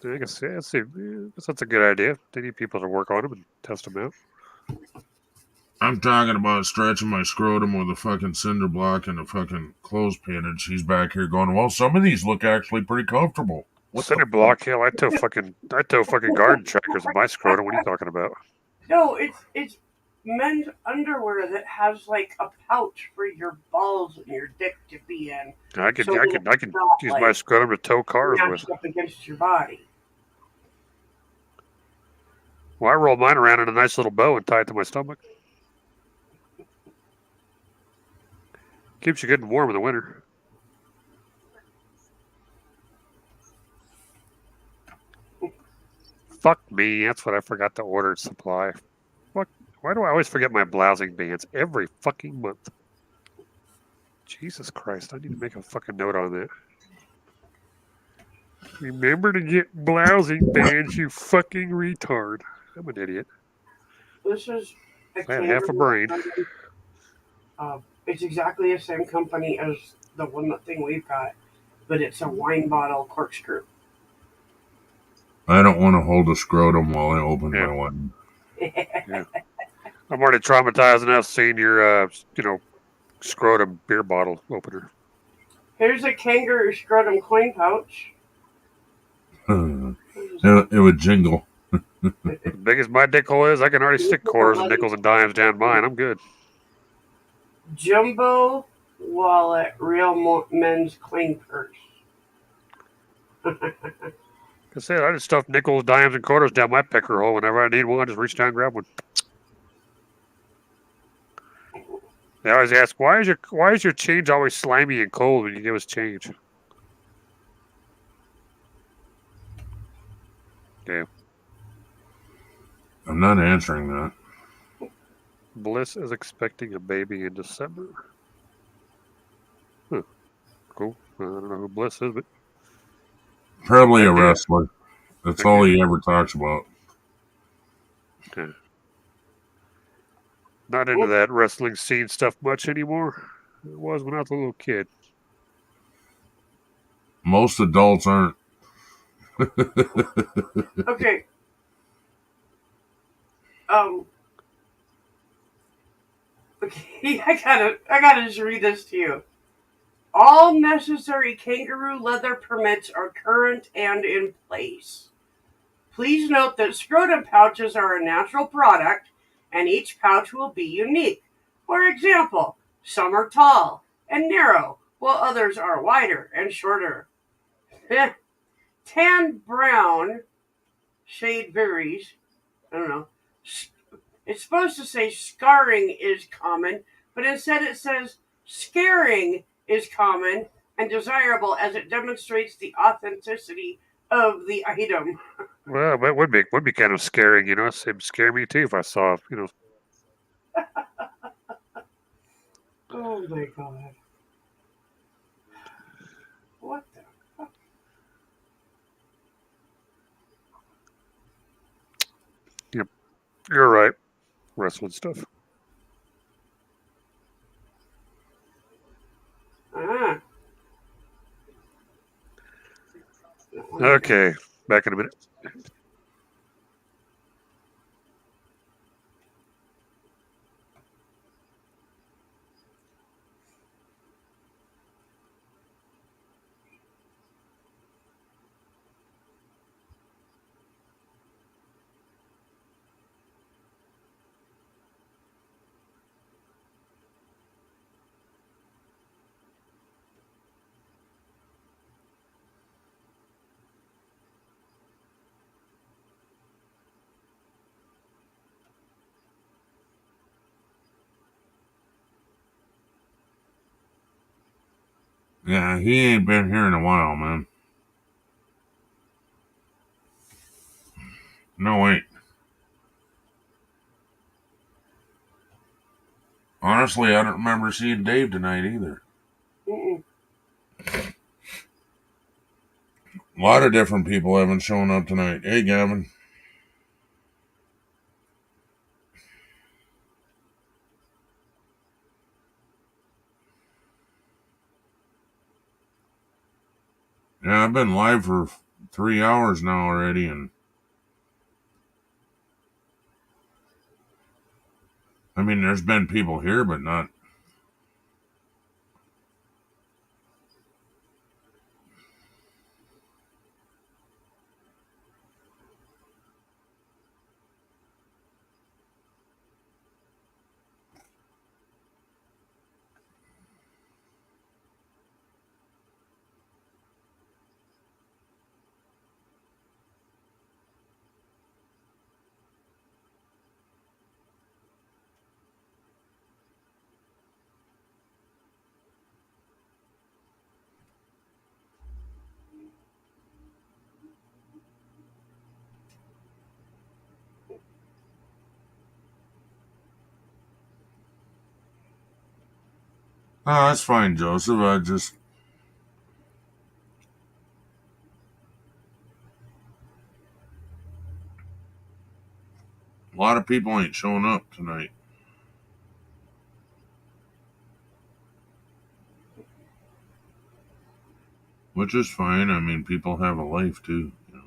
I guess that's a good idea. They need people to work on them and test them out. I'm talking about stretching my scrotum with a fucking cinder block and a fucking clothespin, and she's back here going, "Well, some of these look actually pretty comfortable." Cinder block? Hell, I tow fucking garden tractors in my scrotum. What are you talking about? no, it's men's underwear that has like a pouch for your balls and your dick to be in. I can So use not, my scrotum to tow cars with. matched up against your body. Well, I roll mine around in a nice little bow and tie it to my stomach. Keeps you good and warm in the winter. Fuck me, that's what I forgot to order at Supply. Fuck, why do I always forget my blousing bands every fucking month? Jesus Christ, I need to make a fucking note on that. Remember to get blousing bands, you fucking retard. I'm an idiot. This is I had half a brain. It's exactly the same company as the thing we've got, but it's a wine bottle corkscrew. I don't want to hold a scrotum while I open my one. Yeah. I'm already traumatized enough seeing your, scrotum beer bottle opener. Here's a kangaroo scrotum coin pouch. It would jingle. As big as my dick hole is, I can already stick quarters and nickels and dimes down mine. I'm good. Jumbo wallet, real men's clean purse. I said, I just stuff nickels, dimes, and quarters down my pecker hole whenever I need one. I just reach down and grab one. They always ask, why is your change always slimy and cold when you give us change? Yeah. I'm not answering that. Bliss is expecting a baby in December. Huh. Cool. I don't know who Bliss is, but Probably a wrestler. That's all he ever talks about. Okay. Not into that wrestling scene stuff much anymore. It was when I was a little kid. Most adults aren't. Okay. Okay, I gotta just read this to you. All necessary kangaroo leather permits are current and in place. Please note that scrotum pouches are a natural product, and each pouch will be unique. For example, some are tall and narrow, while others are wider and shorter. Tan brown shade varies. I don't know. It's supposed to say scarring is common, but instead it says scaring is common and desirable as it demonstrates the authenticity of the item. Well, that would be kind of scaring, you know. It'd scare me too if I saw, you know. Oh my god. What the fuck? Yep, you're right. Wrestling stuff. Ah. Okay, back in a minute. Yeah, he ain't been here in a while, man. No, wait. Honestly, I don't remember seeing Dave tonight either. Mm-mm. A lot of different people haven't shown up tonight. Hey, Gavin. Yeah, I've been live for 3 hours now already, and I mean, there's been people here, but not. Oh, that's fine, Joseph. I just. A lot of people ain't showing up tonight. Which is fine. I mean, people have a life too, you know.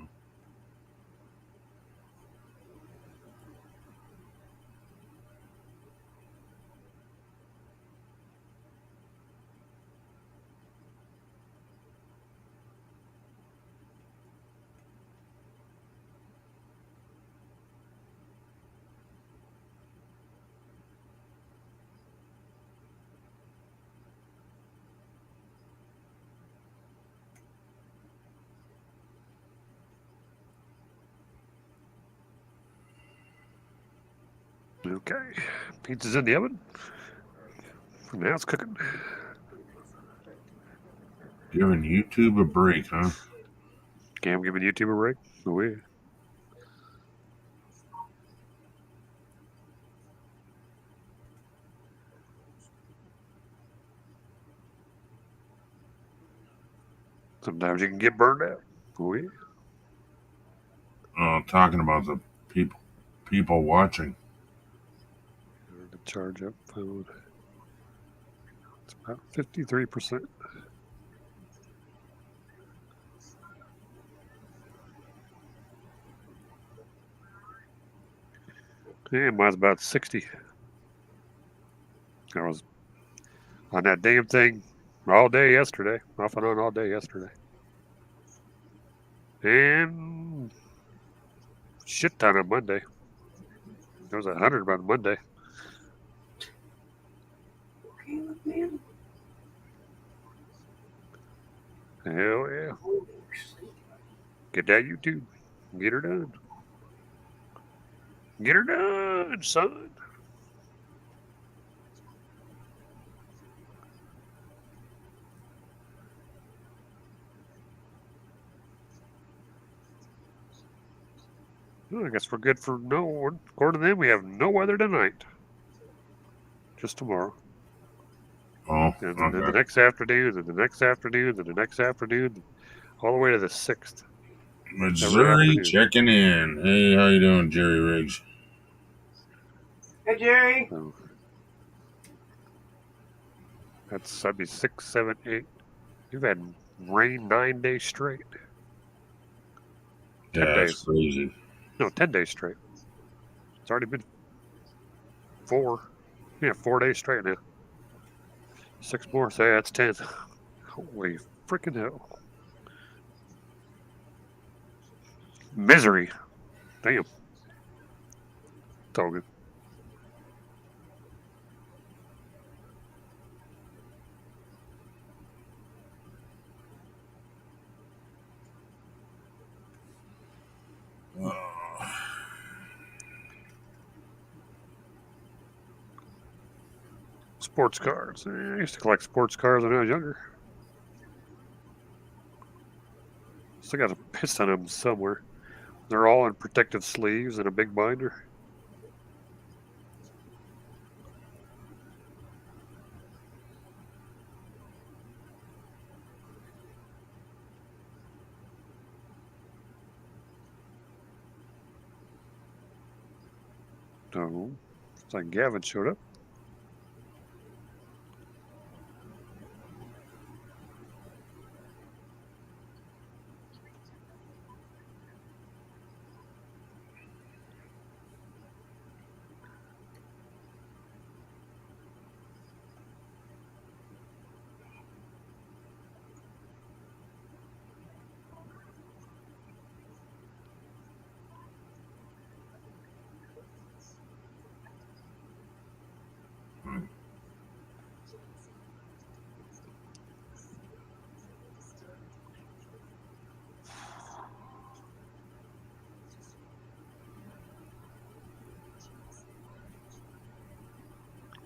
Okay, pizza's in the oven. Now it's cooking. Giving YouTube a break, huh? Okay, I'm giving YouTube a break. Oh, yeah. Sometimes you can get burned out. Oh, yeah. Talking about the people watching. The charge up phone. It's about 53%. Yeah, mine's about 60. I was on that damn thing all day yesterday, off and on all day yesterday. And shit ton on Monday. There was 100 by Monday. Okay, man. Hell yeah. Get that YouTube. Get her done. Get her done, son. Well, I guess we're good for no. According to them, we have no weather tonight. Just tomorrow. Oh, And then the okay. next afternoon, and the next afternoon, and the next afternoon, all the way to the 6th. Missouri afternoon. checking in. Hey, how you doing, Jerry Riggs? Hey, Jerry. So that'd be 6, 7, 8. You've had rain 9 days straight. 10 That's days. crazy. No, 10 days straight. It's already been 4. Yeah, 4 days straight now. 6 more, so yeah, that's 10. Holy freaking hell. Misery. Damn. It's all good. Sports cars. I used to collect sports cars when I was younger. Still got a piston of them somewhere. They're all in protective sleeves and a big binder. Oh, it's like Gavin showed up.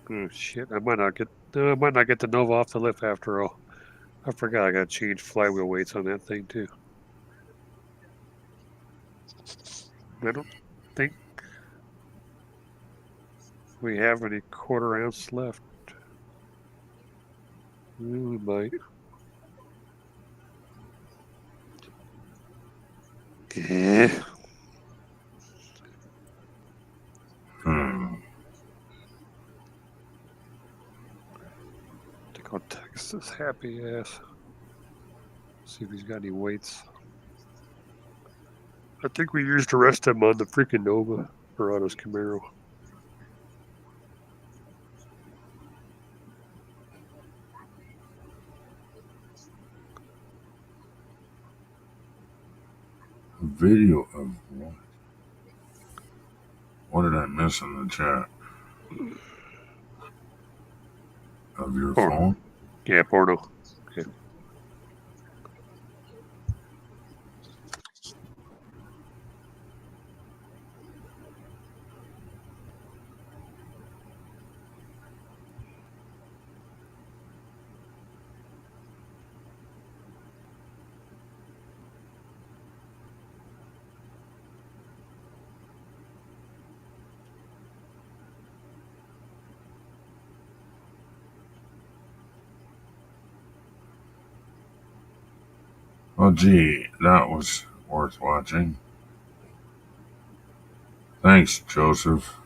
Oh shit! I might not get the Nova off the lift after all. I forgot I got to change flywheel weights on that thing too. I don't think we have any 1/4 ounce left. We might. Yeah. I'll text this happy ass. See if he's got any weights. I think we used the rest of them on the freaking Nova or on his Camaro. A video of what? What did I miss in the chat? Of your phone? Yeah, porno. Okay. Oh, gee, that was worth watching. Thanks, Joseph.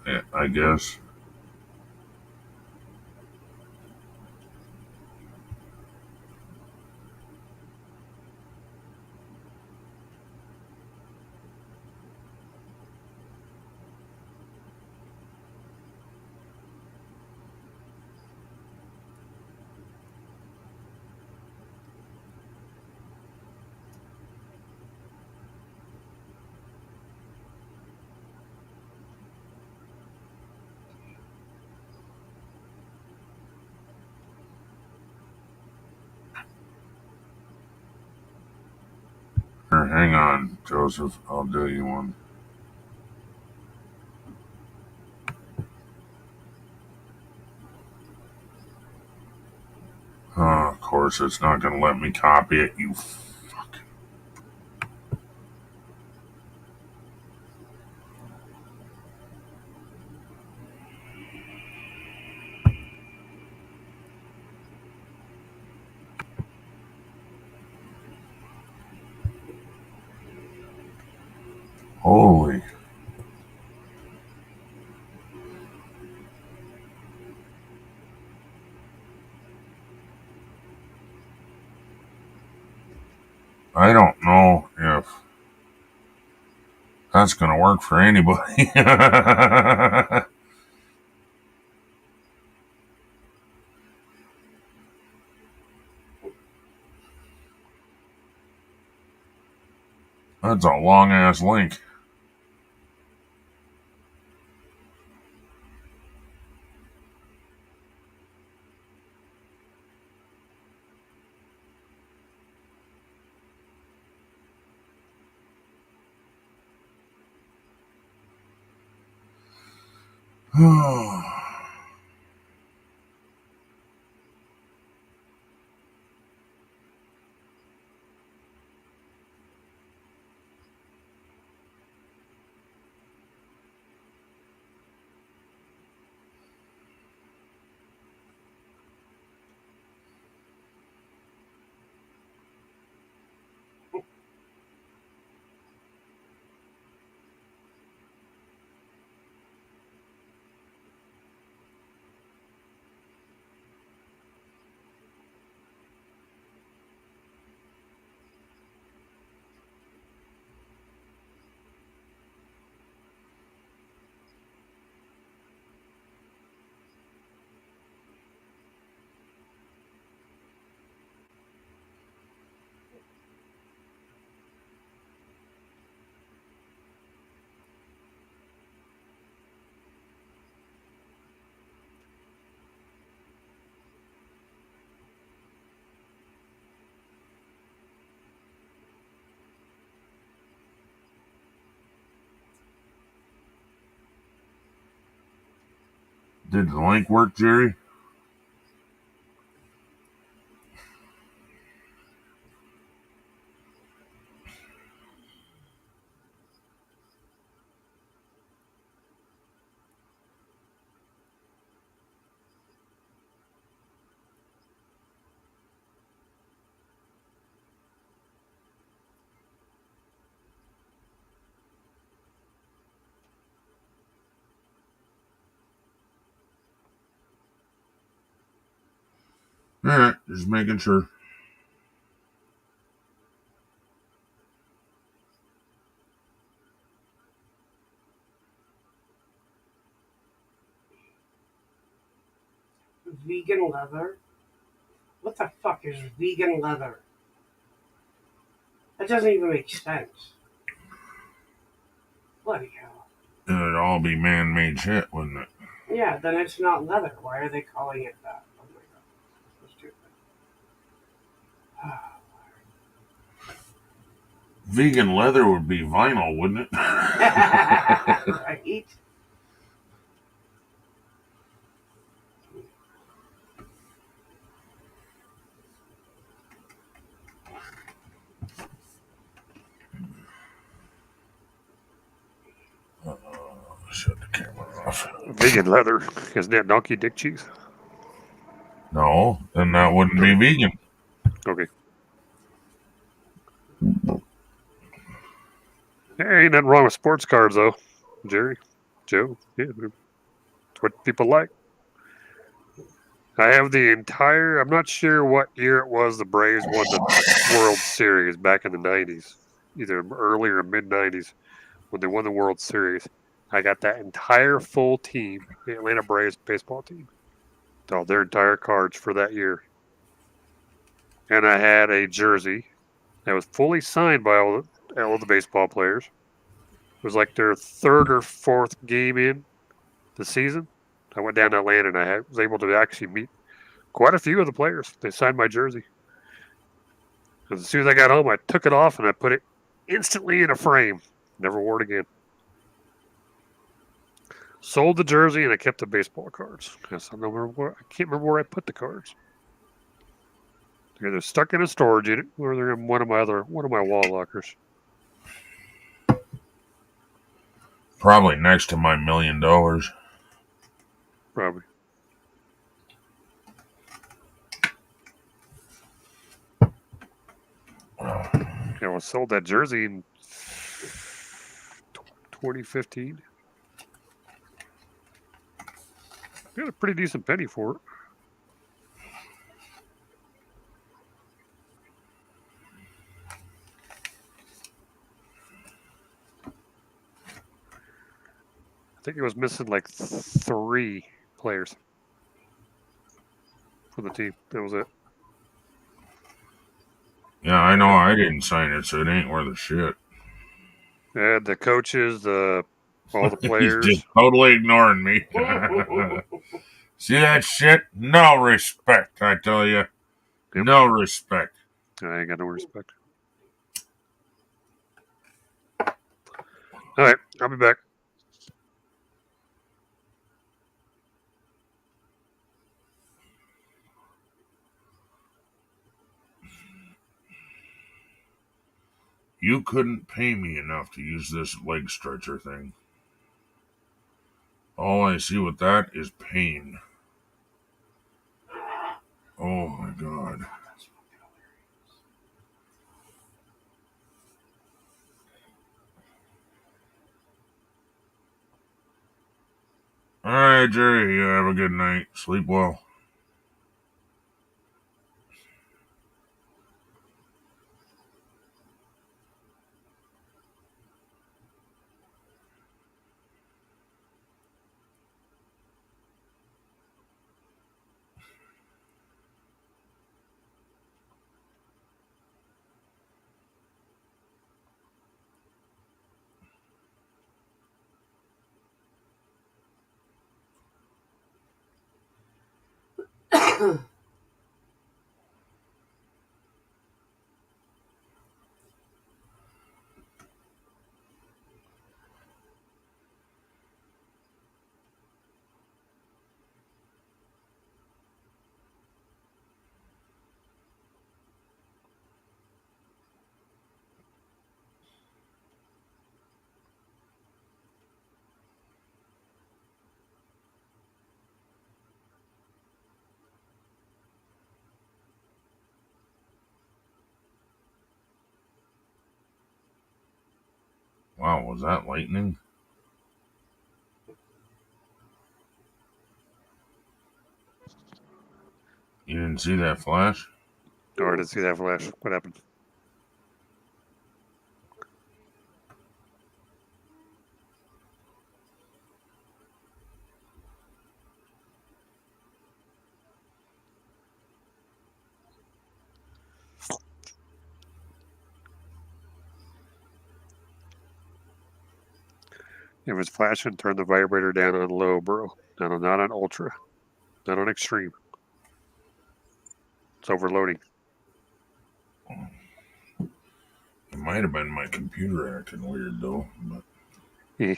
Yeah, I guess. Hang on, Joseph. I'll do you one. Of course, it's not going to let me copy it, you fuck. Holy. I don't know if that's going to work for anybody. That's a long ass link. Did the link work, Jerry? Alright, just making sure. Vegan leather? What the fuck is vegan leather? That doesn't even make sense. Bloody hell. It'd all be man-made shit, wouldn't it? Yeah, then it's not leather. Why are they calling it that? Oh my god. So stupid. Vegan leather would be vinyl, wouldn't it? Right? Shut the camera off. Vegan leather. Isn't that donkey dick cheese? No, then that wouldn't be vegan. Okay. There ain't nothing wrong with sports cars, though, Jerry. Joe. Yeah, it's what people like. I have the entire. I'm not sure what year it was the Braves won the World Series back in the 90s, either early or mid 90s when they won the World Series. I got that entire full team, the Atlanta Braves baseball team, all their entire cards for that year. And I had a jersey that was fully signed by all the baseball players. It was like their third or fourth game in the season. I went down to Atlanta and I was able to actually meet quite a few of the players. They signed my jersey. As soon as I got home, I took it off and I put it instantly in a frame. Never wore it again. Sold the jersey and I kept the baseball cards. I can't remember where I put the cards. They're either stuck in a storage unit or they're in one of my wall lockers. Probably next to my $1 million. Probably. Yeah, I sold that jersey in 2015. Got a pretty decent penny for it. I think it was missing like 3 players for the team. That was it. Yeah, I know I didn't sign it, so it ain't worth a shit. Yeah, the coaches, all the He's players. just totally ignoring me. See that shit? No respect, I tell you. Yep. No respect. I ain't got no respect. All right, I'll be back. You couldn't pay me enough to use this leg stretcher thing. All I see with that is pain. Oh my god. Alright, Jerry, you have a good night. Sleep well. Wow, was that lightning? You didn't see that flash? Oh, I didn't see that flash. What happened? If it's flashing, turn the vibrator down on low, bro. Not on ultra. Not on extreme. It's overloading. It might have been my computer acting weird though. But Eh.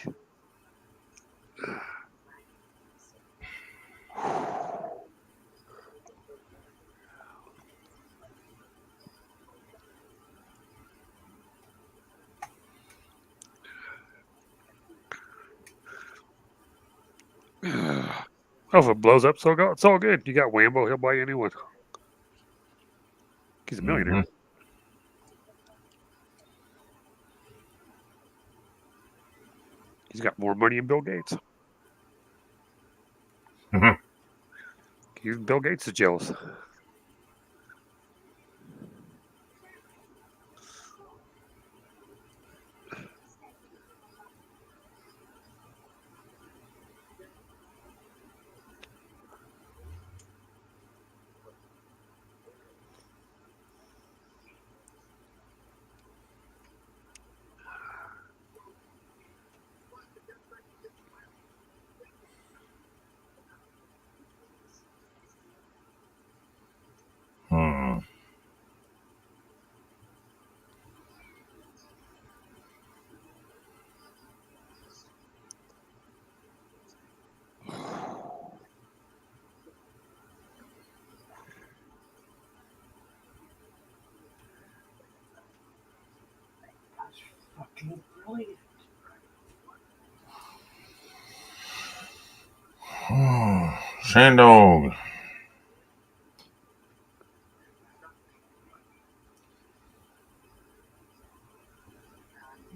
Oh, if it blows up, it's all good. You got Wambo, he'll buy you a new one. He's a millionaire. He's got more money than Bill Gates. Even Bill Gates is jealous. fucking brilliant. Sandog.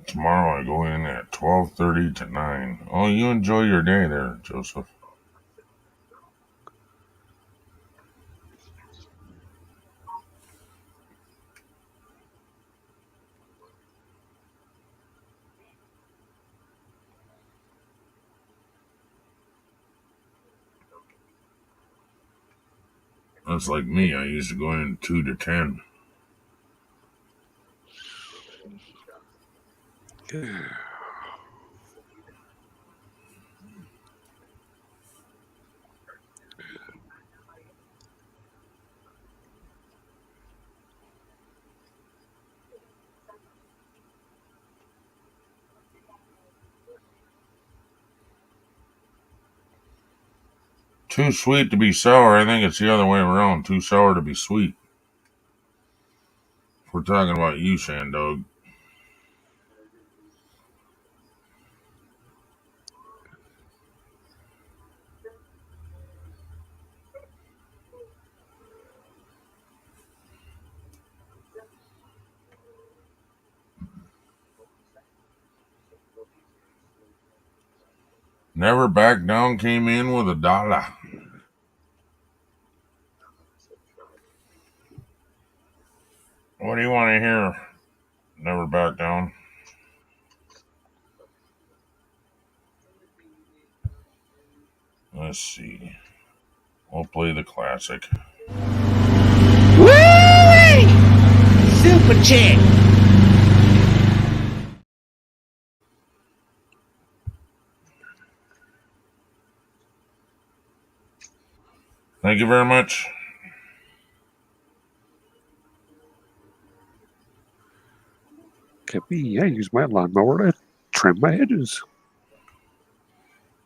Tomorrow I go in at 12:30 to 9. Oh, you enjoy your day there, Joseph. That's like me. I used to go in 2 to 10. Too sweet to be sour. I think it's the other way around. Too sour to be sweet. If we're talking about you, Sandog. Never Back Down came in with $1. What do you want to hear? Never Back Down. Let's see. We'll play the classic. Woo-wee! Super chick. Thank you very much. Could be. I use my lawnmower to trim my hedges.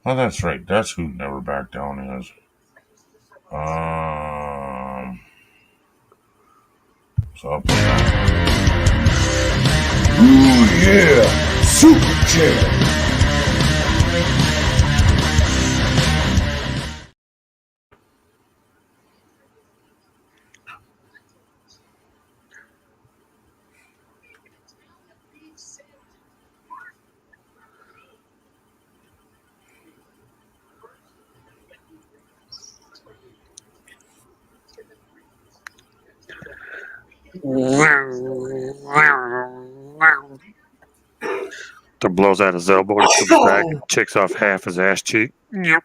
Oh, that's right. That's who Never Back Down is. So I'll put that. Ooh yeah, super chick. Then blows out his elbow and he comes back and chicks off half his ass cheek. Yep.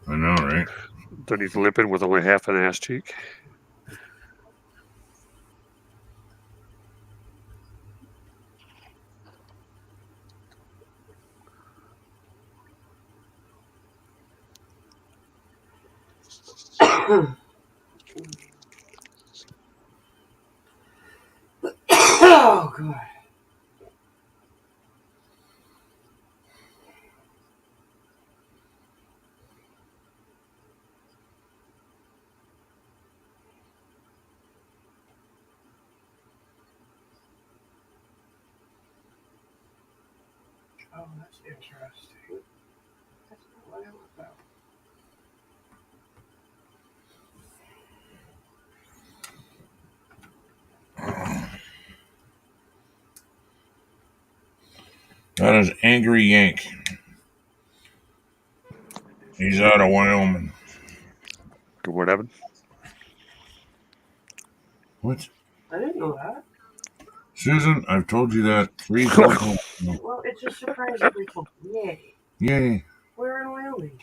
I know, right? Then he's limping with only half an ass cheek. Oh, God. Oh, that's interesting. That's not what I looked about. That is Angry Yank. He's out of Wyoming. What happened? What? I didn't know that. Susan, I've told you that 3 times. Well, it's a surprise every time. Yay. Yay. We're in Wyoming.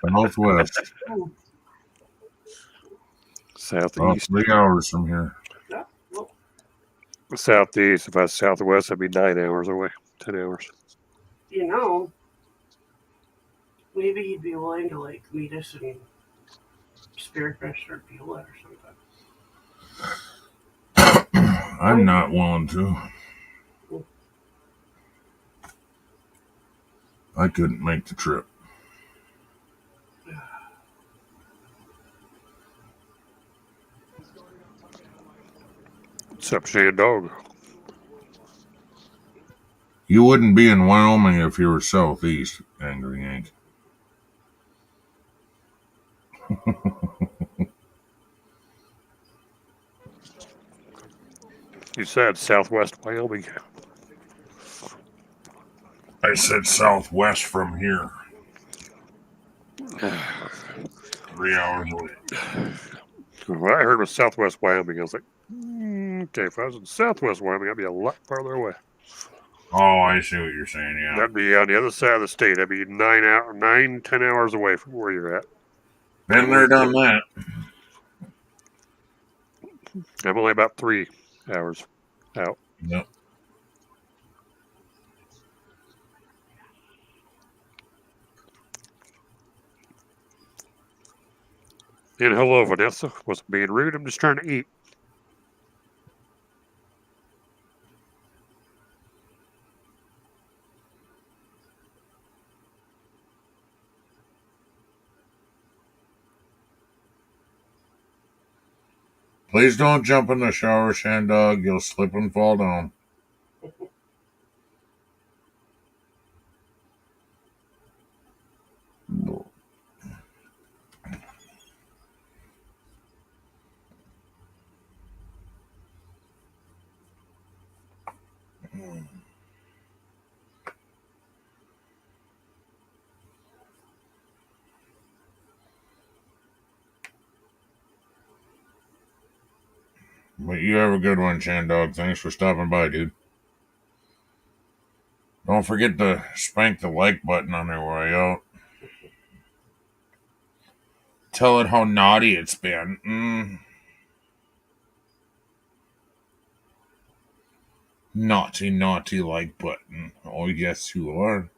Southwest. Oh, About Southeast. 3 hours from here. yeah. Well, Southeast. If I was southwest, I'd be 9 hours away. 10 hours. you know, maybe he'd be willing to, like, meet us in Spearfish or Beulah or something. I'm not willing to. I couldn't make the trip. Except Shane Dog. You wouldn't be in Wyoming if you were southeast, Angry Yank. You said Southwest Wyoming. I said southwest from here. 3 hours away. What I heard was Southwest Wyoming. I was like, okay, if I was in Southwest Wyoming, I'd be a lot farther away. Oh, I see what you're saying, yeah. That'd be on the other side of the state. That'd be 10 hours away from where you're at. Been there, done that. I'm only about 3 hours out. Yep. And hello, Vanessa. Wasn't being rude. I'm just trying to eat. Please don't jump in the shower, Shandog. You'll slip and fall down. But you have a good one, Shandog. Thanks for stopping by, dude. Don't forget to spank the like button on their way out. Tell it how naughty it's been. Naughty, naughty like button. Oh, yes, you are.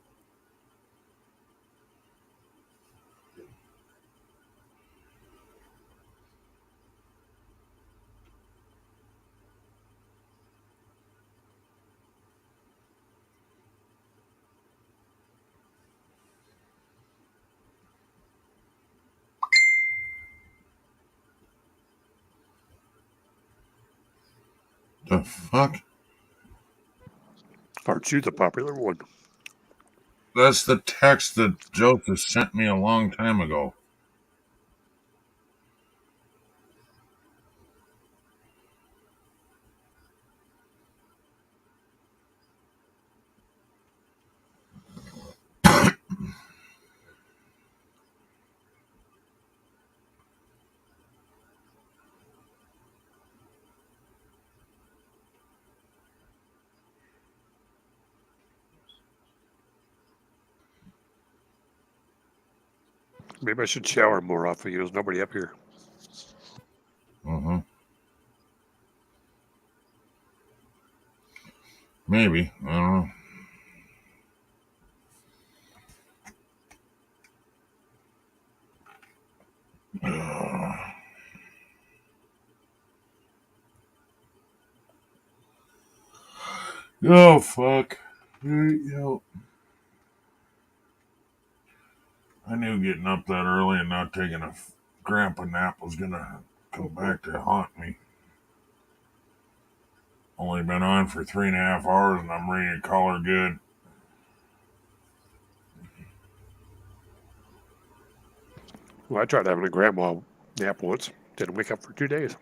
The fuck? Aren't you the popular one? That's the text that Joseph sent me a long time ago. Maybe I should shower more often. There's nobody up here. Maybe. I don't know. Oh, fuck. I knew getting up that early and not taking a grandpa nap was going to come back to haunt me. Only been on for 3.5 hours and I'm ready to call her good. Well, I tried having a grandma nap once. Didn't wake up for 2 days.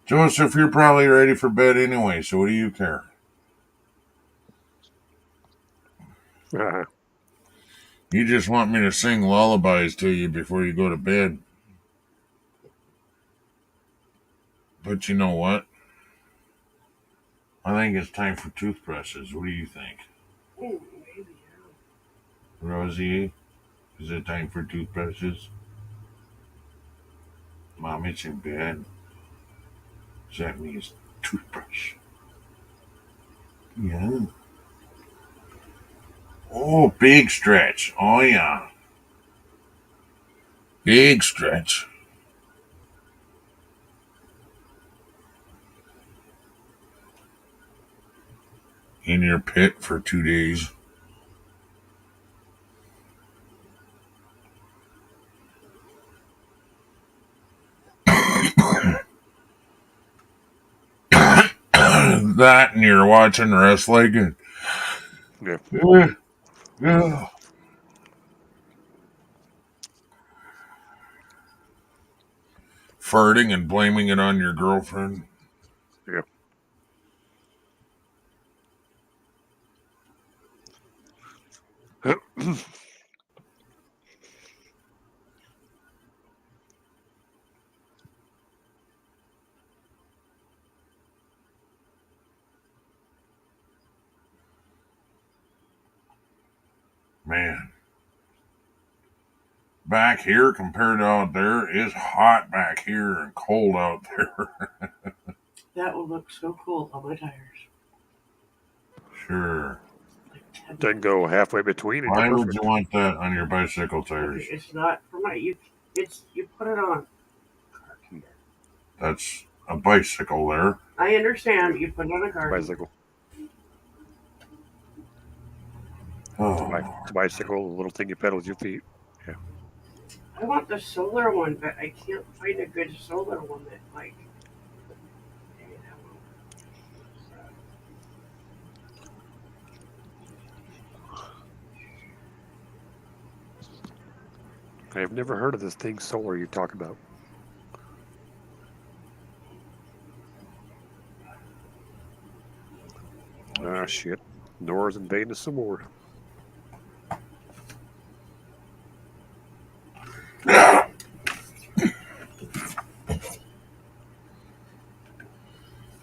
Joseph, you're probably ready for bed anyway, so what do you care? You just want me to sing lullabies to you before you go to bed. But you know what? I think it's time for toothbrushes. What do you think? Oh, maybe, yeah. Rosie, is it time for toothbrushes? Mommy's in bed. So that means toothbrush. Yeah. Oh, big stretch. Oh, yeah. Big stretch. In your pit for 2 days. That and you're watching wrestling. Yeah. Yeah. Farting and blaming it on your girlfriend. Yeah. Man. Back here compared to out there is hot back here and cold out there. That would look so cool on my tires. Sure. Like 10 Then go halfway between and Why you're would perfect. you want that on your bicycle Okay, tires? it's not for my you. It's you put it on. That's a bicycle there. I understand you put it on a car. Bicycle. Oh, It's a bicycle, a little thing you pedal with your feet. I want the solar one, but I can't find a good solar one that like. I have never heard of this thing solar you talk about. Ah, shit. Nora's invading us some more.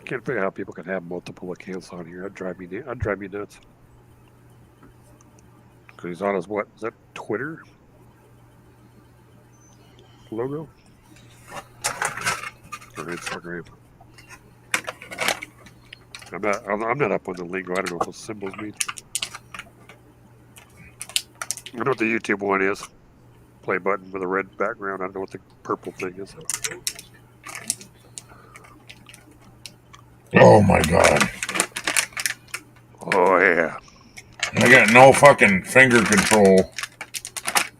Can't figure out how people can have multiple accounts on here. That'd drive me nuts. Because he's on his what? Is that Twitter logo? Or Instagram? I'm not up on the lingo. I don't know what those symbols mean. I know what the YouTube one is. Play button with a red background. I don't know what the purple thing is. oh my god. Oh yeah. I got no fucking finger control.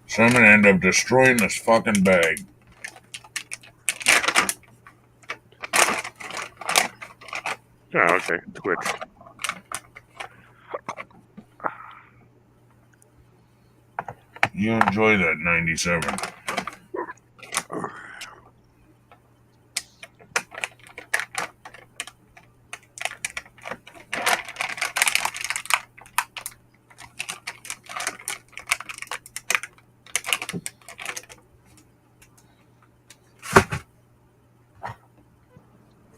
So I'm gonna end up destroying this fucking bag. Oh, okay. Twitch. You enjoy that 97.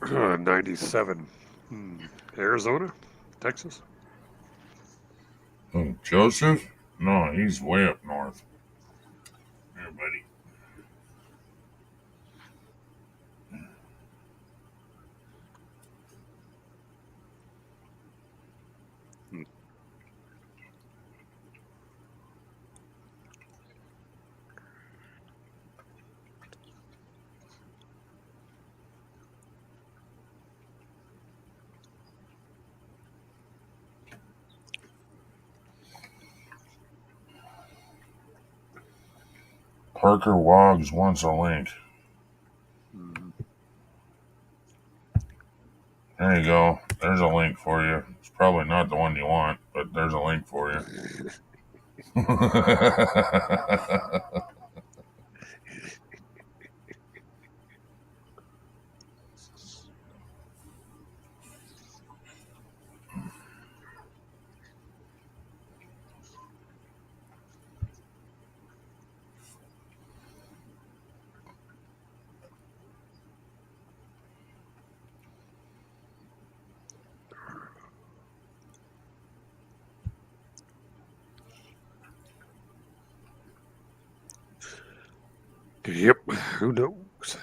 Uh, 97. Arizona? Texas? Oh, Joseph? No, he's way up north. Here, buddy. Hmm. Parker Woggs wants a link. Hmm. There you go. There's a link for you. It's probably not the one you want, but there's a link for you. Yep. Who knows?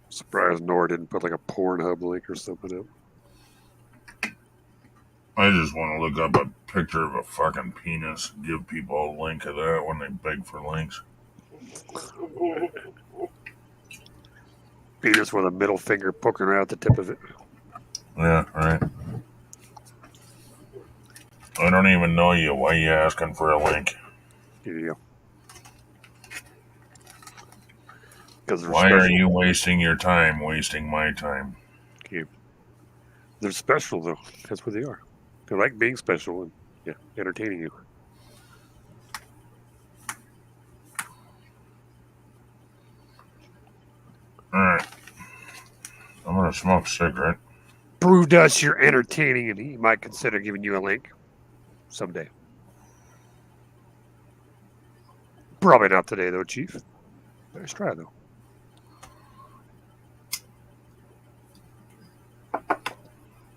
Surprised Nora didn't put like a Pornhub link or something up. I just want to look up a picture of a fucking penis and give people a link of that when they beg for links. Penis with a middle finger poking right out the tip of it. Yeah, right. I don't even know you. Why you asking for a link? Yeah. Because they're Why special. are you wasting your time wasting my time? They're special though. That's what they are. They like being special and entertaining you. Alright. I'm gonna smoke a cigarette. Prove to us you're entertaining, and he might consider giving you a link someday. Probably not today, though, Chief. Let's try, though.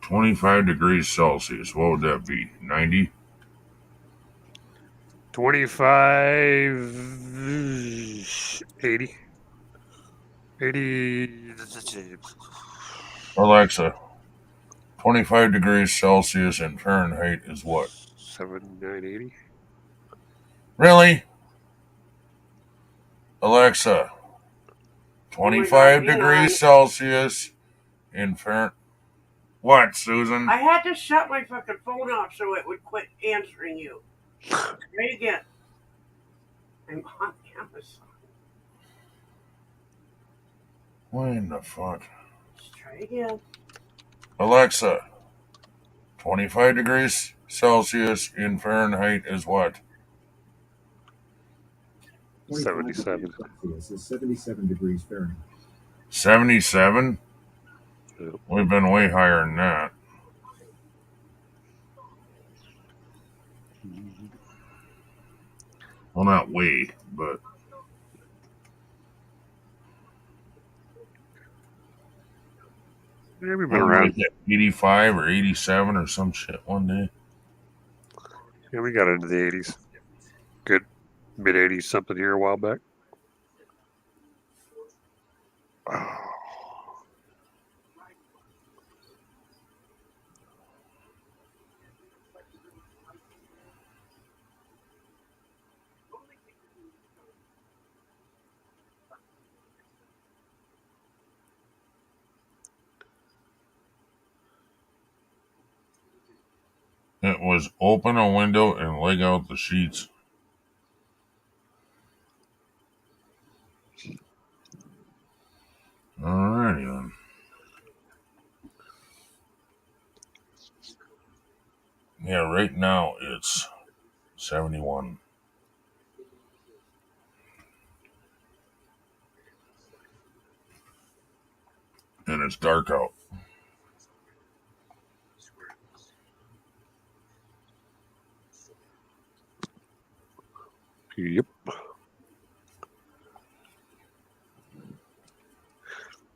$25°C. What would that be? 90? 25, 80. 80. Alexa, 25°C in Fahrenheit is what? 7980. Really? Alexa, 25°C in Fahrenheit. What, Susan? I had to shut my fucking phone off so it would quit answering you. Try again. I'm on Amazon. What in the fuck? Let's try again. Alexa, 25°C in Fahrenheit is what? 77. Celsius is 77 degrees Fahrenheit. 77? Yep. We've been way higher than that. Well, not way, but Yeah, we've been around. 85 or 87 or some shit one day. Yeah, we got into the 80s. Good mid 80s something here a while back. Oh. It was open a window and leg out the sheets. Alrighty then. Yeah, right now it's 71. And it's dark out. Yep.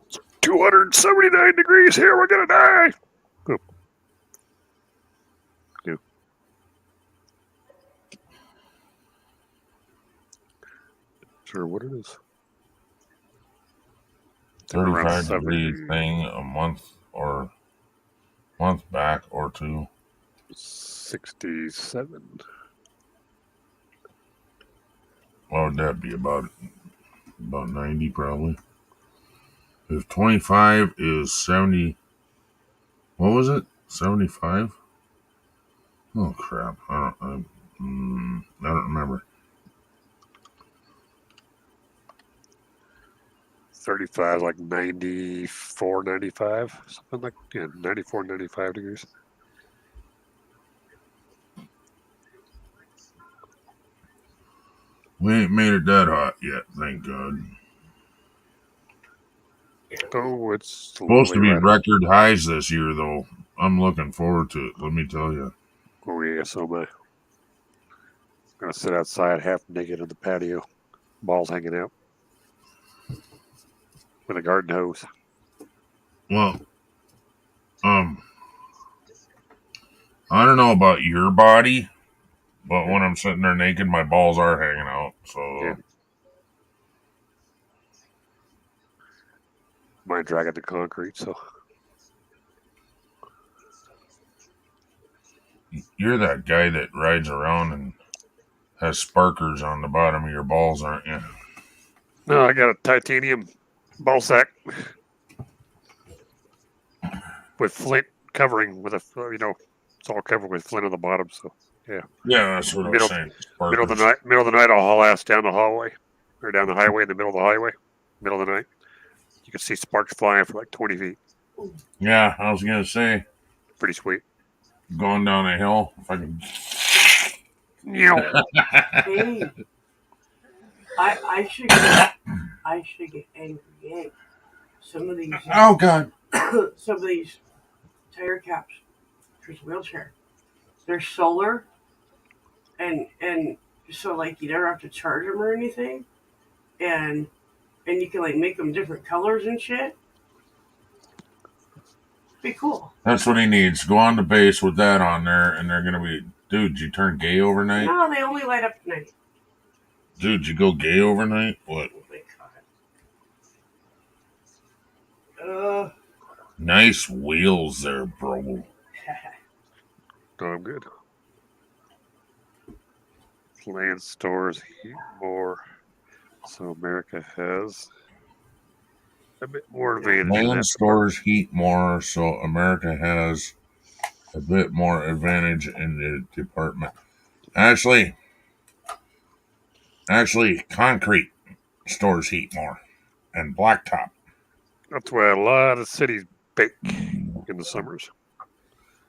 It's 279 degrees here. We're gonna die. Oh. Yeah. Sure, what it is. 35 degree thing a month back or two. 67. What would that be? About 90 probably. If 25 is 70, what was it? 75? Oh crap! I don't remember. 35, like 94, 95, something like 94, 95 degrees. We ain't made it that hot yet, thank God. Oh, it's Supposed to be right. record highs this year, though. I'm looking forward to it. Let me tell you. Oh yeah, so am I. Gonna sit outside half naked on the patio, balls hanging out, with a garden hose. Well, I don't know about your body, But when I'm sitting there naked, my balls are hanging out. So Yeah. Mine drag it to concrete, so you're that guy that rides around and has sparkers on the bottom of your balls, aren't you? no, I got a titanium ball sack with flint covering with a it's all covered with flint on the bottom. So Yeah, that's what I was Middle- saying. middle of the Sparkers. night, I'll haul ass down the hallway or down the highway in the middle of the highway, middle of the night. You can see sparks flying for like 20 feet. Yeah, I was gonna say Pretty sweet. going down a hill. If I can. Hey, I should get angry. Yank. Some of these Oh God. some of these tire caps for his wheelchair, they're solar, and so like you never have to charge them or anything, and you can like make them different colors and shit. Be cool. That's what he needs. Go on the base with that on there, and they're gonna be. Dude, you turn gay overnight? No, they only light up at night. Dude, you go gay overnight? What? Oh my god. Nice wheels there, bro. No, I'm good. Land stores heat more, so America has a bit more advantage. in Land that stores heat more, so America has a bit more advantage in the department. Actually, concrete stores heat more, and blacktop. That's why a lot of cities bake in the summers.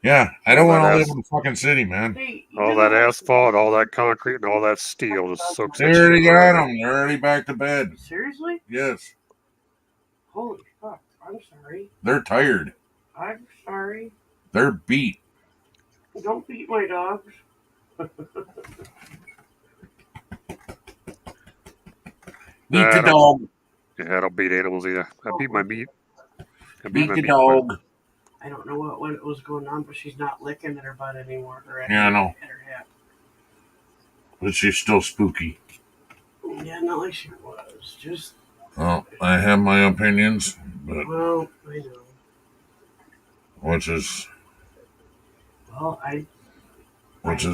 Yeah, I don't All want that to live ass- in the fucking city, man. Hey, you All know that what? asphalt, all that concrete, and all that steel just soaks They that already shit got right them. They're already back to bed. Seriously? Yes, Holy fuck! I'm sorry. they're tired. I'm sorry. They're beat. Don't beat my dogs. Beat the I don't- dog. Yeah, I don't beat animals either. I beat my meat. I Beat my the meat, dog. I don't know what was going on, but she's not licking at her butt anymore. Yeah, I know. At her hip. But she's still spooky. Yeah, not like she was. Just Well, I have my opinions, but well, I know. which is Well,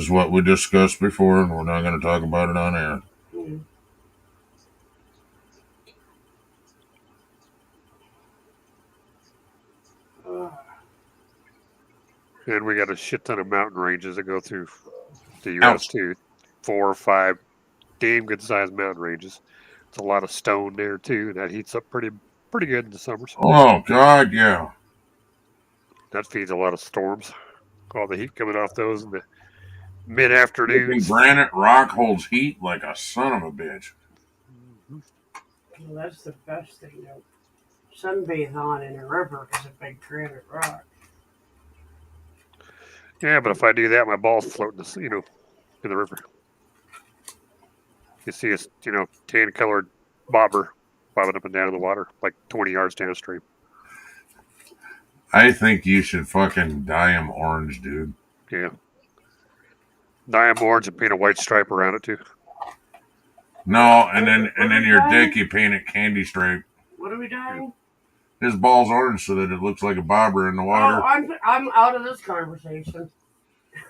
what we discussed before, and we're not going to talk about it on air. mm, uh, And we got a shit ton of mountain ranges that go through the U.S. too. 4 or 5 damn good sized mountain ranges. It's a lot of stone there too, and that heats up pretty good in the summers. Oh God, yeah. That feeds a lot of storms. All the heat coming off those in the mid Freaking afternoons. granite rock holds heat like a son of a bitch. well, that's the best thing to sunbathe on in a river is a big granite rock. Yeah, but if I do that, my balls float in the in the river. You see a tan colored bobber bobbing up and down in the water, like 20 yards downstream. I think you should fucking dye him orange, dude. Yeah. Dye 'em orange and paint a white stripe around it too. No, and then your dick you paint it candy stripe. What are we doing? His balls orange so that it looks like a bobber in the water, Oh, I'm out of this conversation.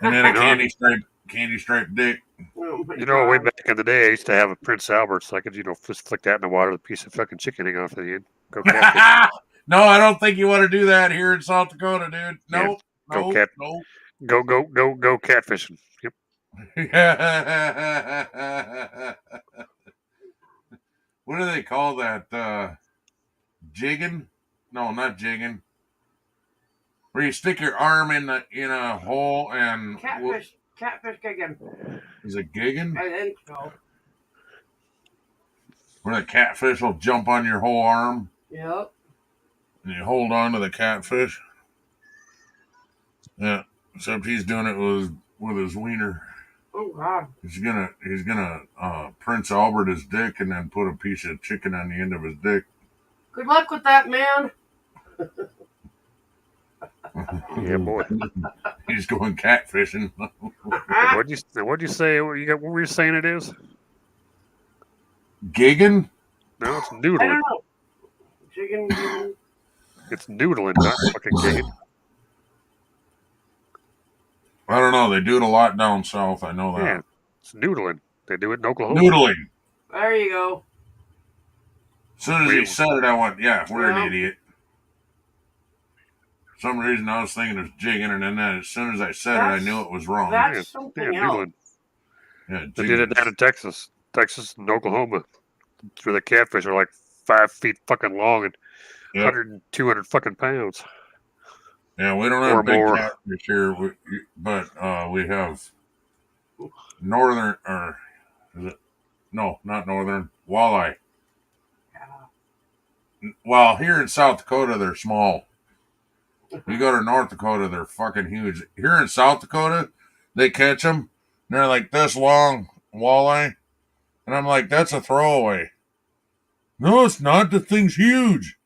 and then a candy stripe dick. Oh my Way God. back in the day, I used to have a Prince Albert, so I could, just flick that in the water with a piece of fucking chicken hanging off the end. Go catfish. No, I don't think you want to do that here in South Dakota, dude. Yeah, No, go cat. no. Go catfishing. Yep. What do they call that? Jigging? No, not jigging. Where you stick your arm in a hole and Catfish gigging. is it gigging? I think so. Where the catfish will jump on your whole arm Yep. and you hold on to the catfish. Yeah, except he's doing it with his wiener. Oh God. He's gonna Prince Albert his dick and then put a piece of chicken on the end of his dick. Good luck with that, man. Yeah, boy. He's going catfishing. What'd you say? What were you saying it is? Gigging? No, it's I don't noodling. know. Chicken. It's noodling, not fucking gigging. I don't know. They do it a lot down south. I know that. Yeah, it's noodling. They do it in Oklahoma. Noodling. There you go. As soon as he said it, I went, yeah, we're Yeah. an idiot. For some reason, I was thinking it was jigging, and then as soon as I said it, I knew it was wrong. That's Yeah, something yeah, else. noodling. Yeah, They did it jigging. down in Texas and Oklahoma. Where the catfish are like 5 feet fucking long and Yep. 100, 200 fucking pounds. Yeah, we don't Or have big more. catfish here, but we have northern, or is it? No, not northern, walleye. Well, here in South Dakota, they're small. You go to North Dakota, they're fucking huge. Here in South Dakota, they catch them, and they're like this long, walleye. And I'm like, that's a throwaway. No, it's not. The thing's huge.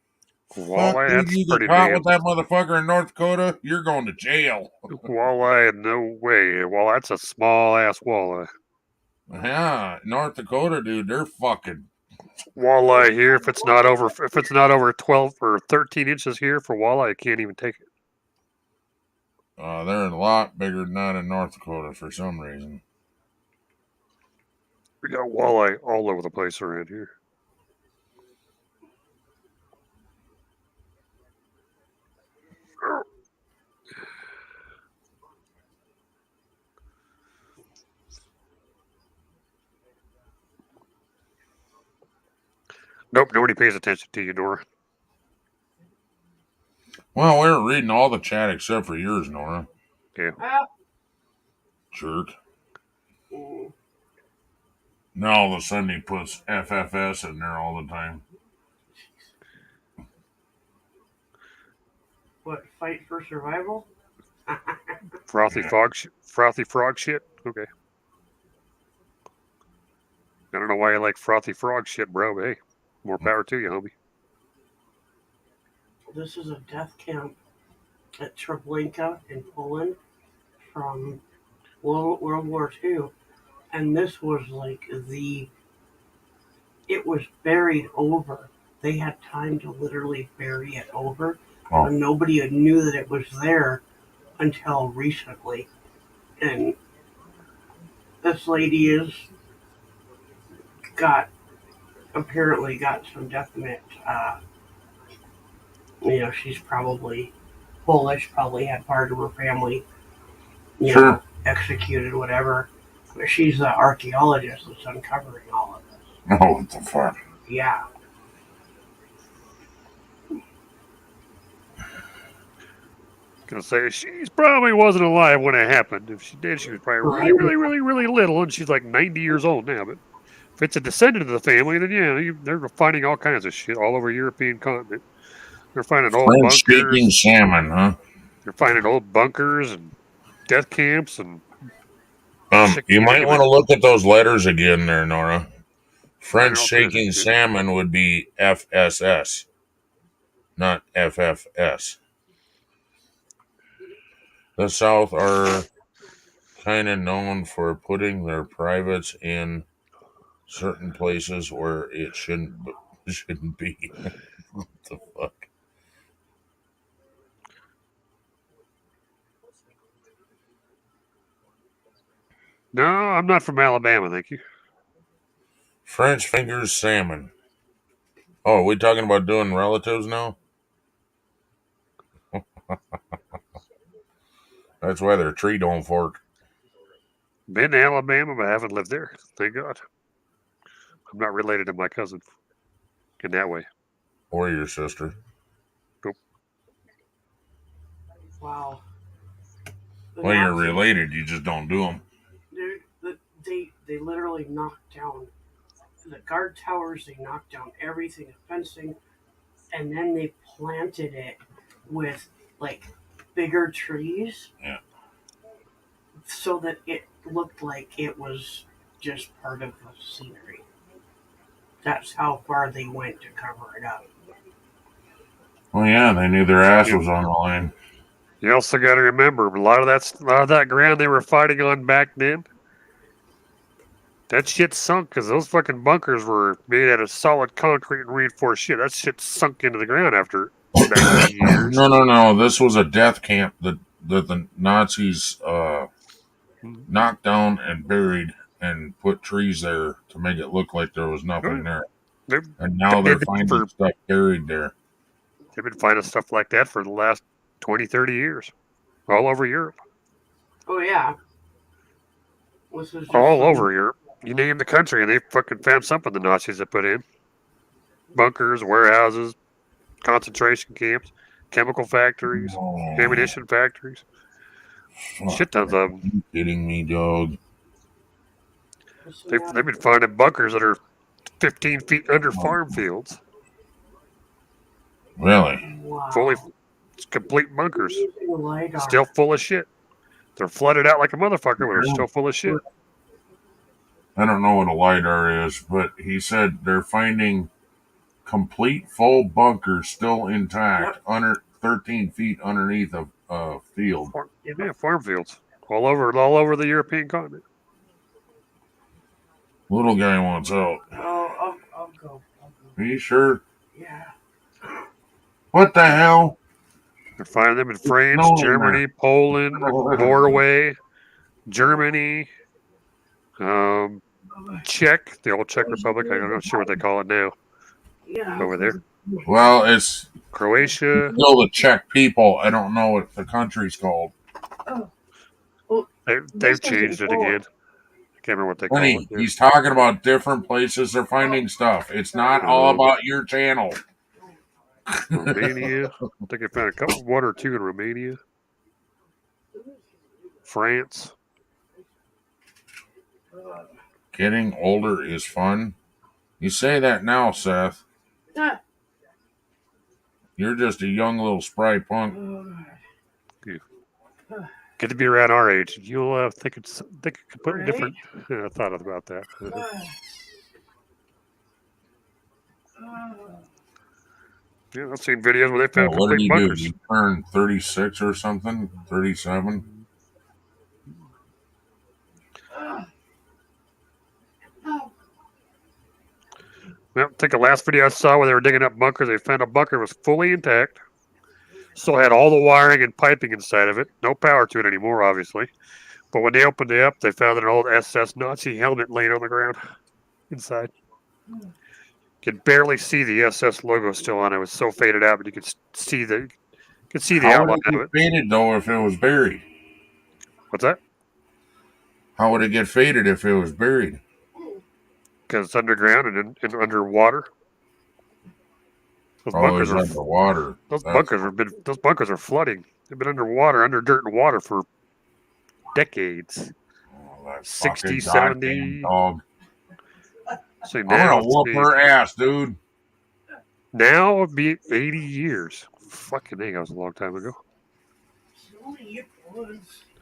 Walleye, Fuck, dude, that's you pretty get caught big. with that motherfucker in North Dakota, you're going to jail. Walleye, no way. Well, that's a small ass walleye. Yeah, North Dakota, dude, they're fucking. Walleye here, if it's not over 12 or 13 inches here for walleye, I can't even take it. They're a lot bigger than that in North Dakota for some reason. We got walleye all over the place around here. Nope, nobody pays attention to you, Nora. Well, we were reading all the chat except for yours, Nora. Yeah. Jerk. Mm. Now all of a sudden he puts FFS in there all the time. What? Fight for survival? Frothy frog shit? Okay. I don't know why you like frothy frog shit, bro, but hey, more power to you, homie. This is a death camp at Treblinka in Poland from World War II. And this was like it was buried over. They had time to literally bury it over. Oh. And nobody knew that it was there until recently. And this lady apparently got some definite, she's probably Polish, probably had part of her family, Sure. executed, whatever. But she's the archaeologist that's uncovering all of this. Oh, what the fuck? Yeah. Gonna say she's probably wasn't alive when it happened. If she did, she was probably really little, and she's like 90 years old now. But if it's a descendant of the family, then yeah, they're finding all kinds of shit all over European continent. They're finding old French-speaking bunkers. salmon, huh? They're finding old bunkers and death camps and. You might want to look at those letters again there, Nora. French shaking business, dude. salmon would be FSS, not FFS. The South are kind of known for putting their privates in certain places where it shouldn't be. What the fuck? No, I'm not from Alabama, thank you. French fingers salmon. Oh, are we talking about doing relatives now? That's why their tree don't fork. Been to Alabama, but haven't lived there. Thank God. I'm not related to my cousin in that way. Or your sister. Nope. Wow. Well, you're related. You just don't do them. Dude, they literally knocked down the guard towers. They knocked down everything, the fencing, and then they planted it with like bigger trees. Yeah. So that it looked like it was just part of the scenery. That's how far they went to cover it up. Well, yeah, they knew their ass was on the line. You also got to remember a lot of that ground they were fighting on back then. That shit sunk because those fucking bunkers were made out of solid concrete and reinforced shit. That shit sunk into the ground after 90 years. No. This was a death camp that the Nazis knocked down and buried and put trees there to make it look like there was nothing there. And now they're finding stuff buried there. They've been finding stuff like that for the last 20, 30 years. All over Europe. Oh yeah. This was just All over Europe. You name the country and they fucking found something the Nazis had put in. Bunkers, warehouses, concentration camps, chemical factories, ammunition factories. Shit tons of them. Are you kidding me, dog? They've been finding bunkers that are 15 feet under farm fields. Really? Wow. Fully complete bunkers. Using LiDAR. Still full of shit. They're flooded out like a motherfucker, but they're still full of shit. I don't know what a LiDAR is, but he said they're finding complete full bunkers still intact under 13 feet underneath a field. Yeah, farm fields. All over the European continent. Little guy wants out. Oh, I'll go. Are you sure? Yeah. What the hell? They're finding them in France, No, Germany, Poland, Norway, Germany, Czech, the old Czech Republic. I'm not sure what they call it now. Yeah. Over there. Well, it's Croatia. still the Czech people. I don't know what the country's called. They've changed it again. I can't remember what they call Honey, it. he's talking about different places they're finding stuff. It's not all about your channel. Romania. I think I found one or two in Romania. France. Getting older is fun. You say that now, Seth. Ah. You're just a young little spry punk. Get to be around our age. You'll think it's completely different. Yeah, I thought about that. Yeah, I've seen videos where they found What did complete he bunkers. do? He turned 36 or something? 37? Well, I think the last video I saw where they were digging up bunkers, they found a bunker that was fully intact. Still had all the wiring and piping inside of it. No power to it anymore, obviously. But when they opened it up, they found an old SS Nazi helmet laying on the ground inside. You could barely see the SS logo still on it. It was so faded out, but you could see the How outline would of it it. get faded, though, if it was buried? What's that? How would it get faded if it was buried? Because it's underground and underwater. Those bunkers are underwater. Those bunkers are flooding. They've been underwater, under dirt and water for decades. 60, 70. Dog. So I'm now gonna whoop her ass, dude. Now it'd be 80 years. Fucking thing, that was a long time ago.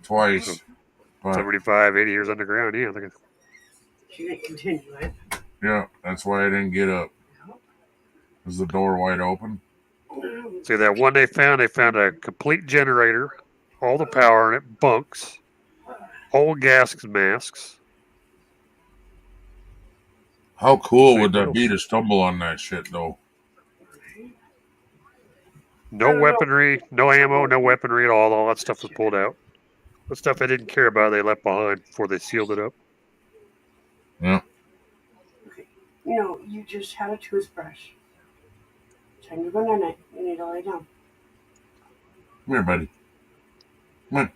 Twice. But, 75, 80 years underground. Yeah, look at. She didn't continue it. yeah, that's why I didn't get up. Is the door wide open? See that one they found a complete generator, all the power in it, bunks, old gas masks. How cool would that be to stumble on that shit, though? No weaponry, no ammo, no weaponry at all. All that stuff was pulled out. The stuff they didn't care about, they left behind before they sealed it up. Yeah. Okay. No, you just had a toothbrush. Time to go night-night. You need to lay down. Come here, buddy. Come on.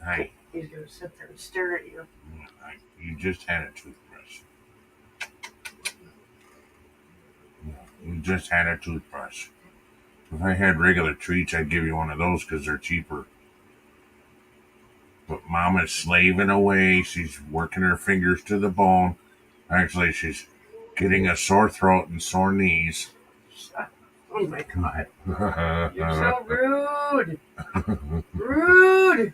Hi. He's going to sit there and stare at you. You just had a toothbrush. You just had a toothbrush. If I had regular treats, I'd give you one of those because they're cheaper. But Mama's slaving away. She's working her fingers to the bone. Actually, she's getting a sore throat and sore knees. Oh my God. And You're so rude. Rude.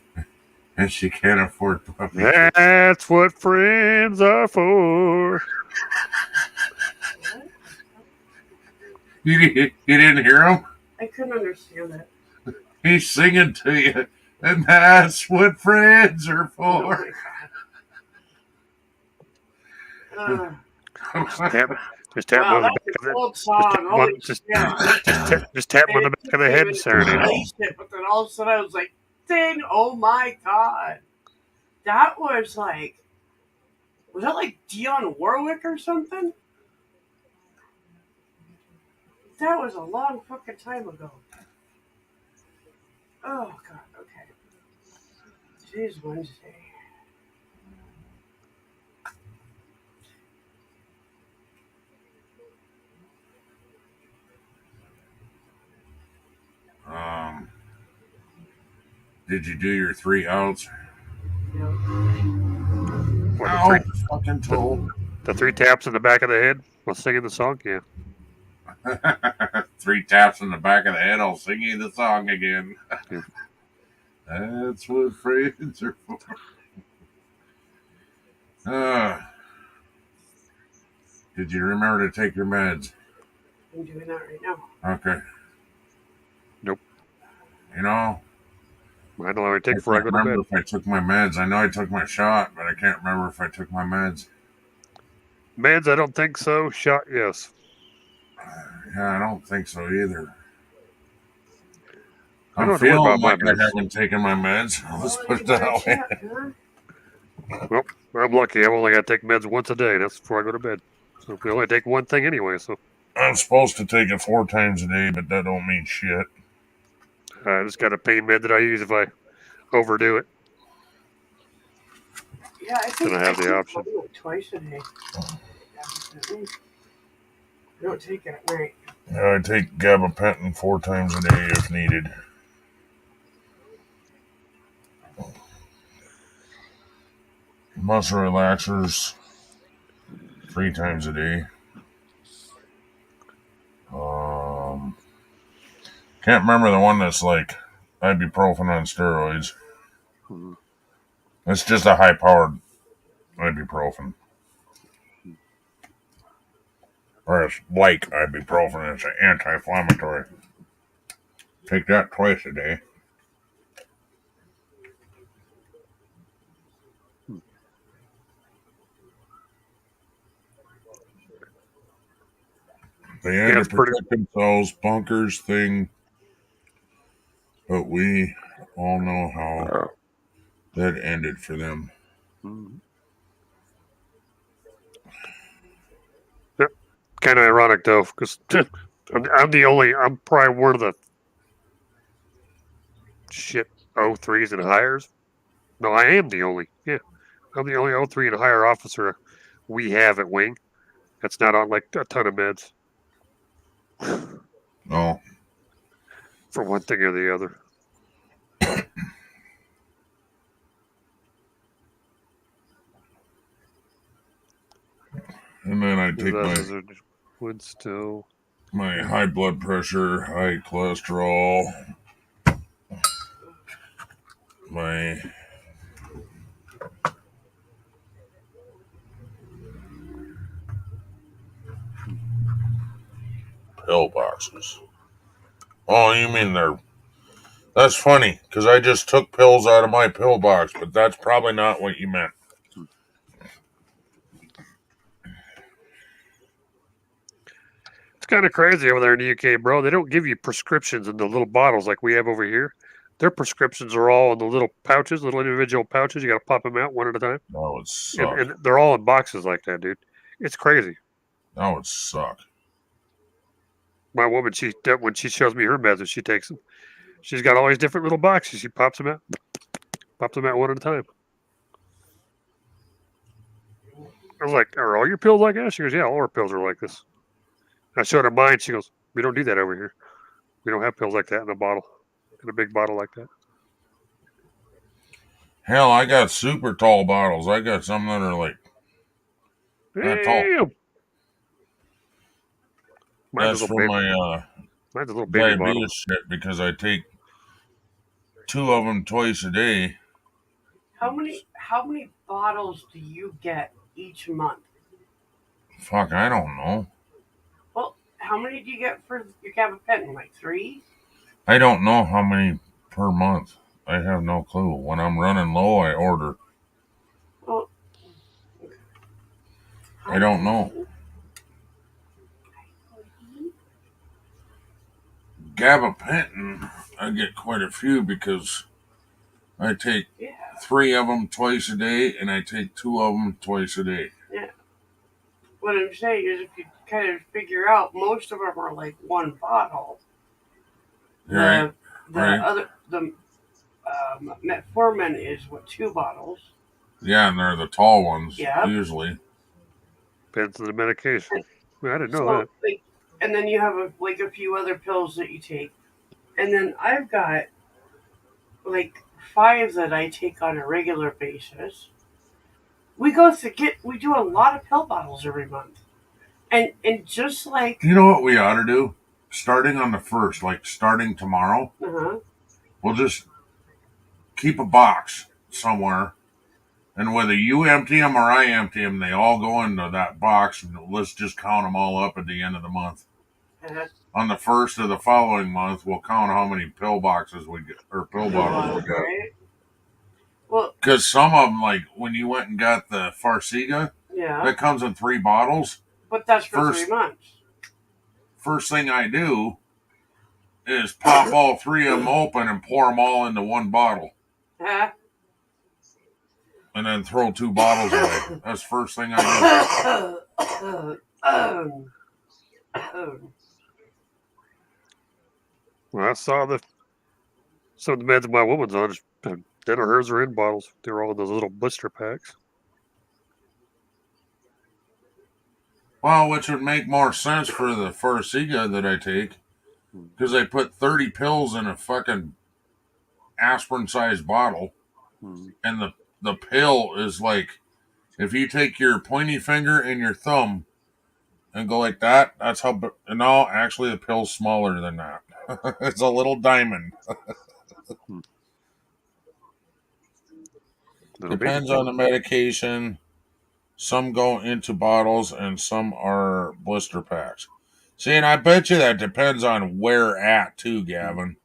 she can't afford puppies. That's what friends are for. You didn't hear him? I couldn't understand it. He's singing to you, and that's what friends are Oh for. my god. Just tap him Wow, on the that's back of an the old just song. tap him Holy on, shit. just tap him on the back of the head and serenade him. Released it, but then all of a sudden I was like, dang, oh my god. That was like, was that like Dionne Warwick or something? That was a long fucking time ago. Oh god, okay. Today's Wednesday. Did you do your 3 outs? Yeah. What, the Ow, three, fucking toe. the 3 taps in the back of the head while singing the song? Yeah. 3 taps in the back of the head, I'll sing you the song again. Yeah. That's what friends are for. Did you remember to take your meds? I'm doing that right now. Okay. Nope. You know, I don't know how I take I before I can't go to bed. remember if I took my meds. I know I took my shot, but I can't remember if I took my meds. Meds, I don't think so. Shot, yes. Yeah, I don't think so either. I I'm don't have to worry feeling about my like I meds. haven't taken my meds. Let's Oh, put you it that better way. check, huh? Well, I'm lucky. I've only got to take meds once a day. That's before I go to bed. So we only take one thing anyway. So I'm supposed to take it 4 times a day, but that don't mean shit. I just got a pain med that I use if I overdo it. Yeah, I think Then I have the option. I do it twice a day. I don't take it at night. I take gabapentin 4 times a day if needed. Muscle relaxers 3 times a day. Can't remember the one that's like ibuprofen on steroids. Mhm. It's just a high-powered ibuprofen. Or it's like ibuprofen. It's an anti-inflammatory. Take that twice a day. They had Yeah, to it's pretty. protect themselves, bunkers thing. But we all know how that ended for them. Mhm. Yep. Kind of ironic though, because I'm the only. I'm probably one of the shit 03s and hires. No, I am the only. Yeah, I'm the only 03 and higher officer we have at Wing. That's not on like a ton of meds Oh, for one thing or the other. and then I take Woodstow. my high blood pressure, high cholesterol, my pill boxes. Oh, you mean they're... That's funny, because I just took pills out of my pill box, but that's probably not what you meant. It's kind of crazy over there in the UK, bro. They don't give you prescriptions in the little bottles like we have over here. Their prescriptions are all in the little pouches, little individual pouches. You got to pop them out one at a time. That would suck. And they're all in boxes like that, dude. It's crazy. That would suck. My woman, when she shows me her meds, when she takes them, she's got all these different little boxes. She pops them out one at a time. I was like, "Are all your pills like that?" She goes, "Yeah, all our pills are like this." I showed her mine. She goes, "We don't do that over here. We don't have pills like that in a bottle, in a big bottle like that." Hell, I got super tall bottles. I got some that are like that tall. Damn. Mine's That's a little for baby. my Mine's a little baby bottle. diabetes shit, because I take 2 of them twice a day. How many bottles do you get each month? Fuck, I don't know. Well, How many do you get for your gabapentin? Like 3? I don't know how many per month. I have no clue. When I'm running low, I order. Well, I don't know. Gabapentin, I get quite a few because I take Yeah. 3 of them twice a day, and I take 2 of them twice a day. What I'm saying is, if you kind of figure out, most of them are like 1 bottle. Right? The right. other, the metformin is 2 bottles. Yeah, and they're the tall ones, Yep. usually. Depends on the medication. I didn't know So, that. like, and then you have a few other pills that you take, and then I've got like 5 that I take on a regular basis. We do a lot of pill bottles every month, and just like You know what we ought to do? Starting on the 1st, like starting tomorrow, we'll just keep a box somewhere, and whether you empty them or I empty them, they all go into that box, and let's just count them all up at the end of the month. On the 1st of the following month, we'll count how many pill boxes we get, or pill bottles we got. right? Well, Because some of them, like when you went and got the Farxiga, yeah, that comes in 3 bottles. but that's for First- 3 months. First thing I do is pop all 3 of them open and pour them all into 1 bottle, Huh? and then throw 2 bottles away. That's the first thing I Well, I saw some of the meds my woman's on. Then hers are in bottles. They're all in those little blister packs. do. Well, which would make more sense for the Farxiga that I take, because I put 30 pills in a fucking aspirin-sized bottle, and the pill is like, if you take your pointy finger and your thumb and go like that, that's how. No, actually, the pill's smaller than that. It's a little diamond. Depends on the medication. Some go into bottles and some are blister packs. See, and I bet you that depends on where at too, Gavin.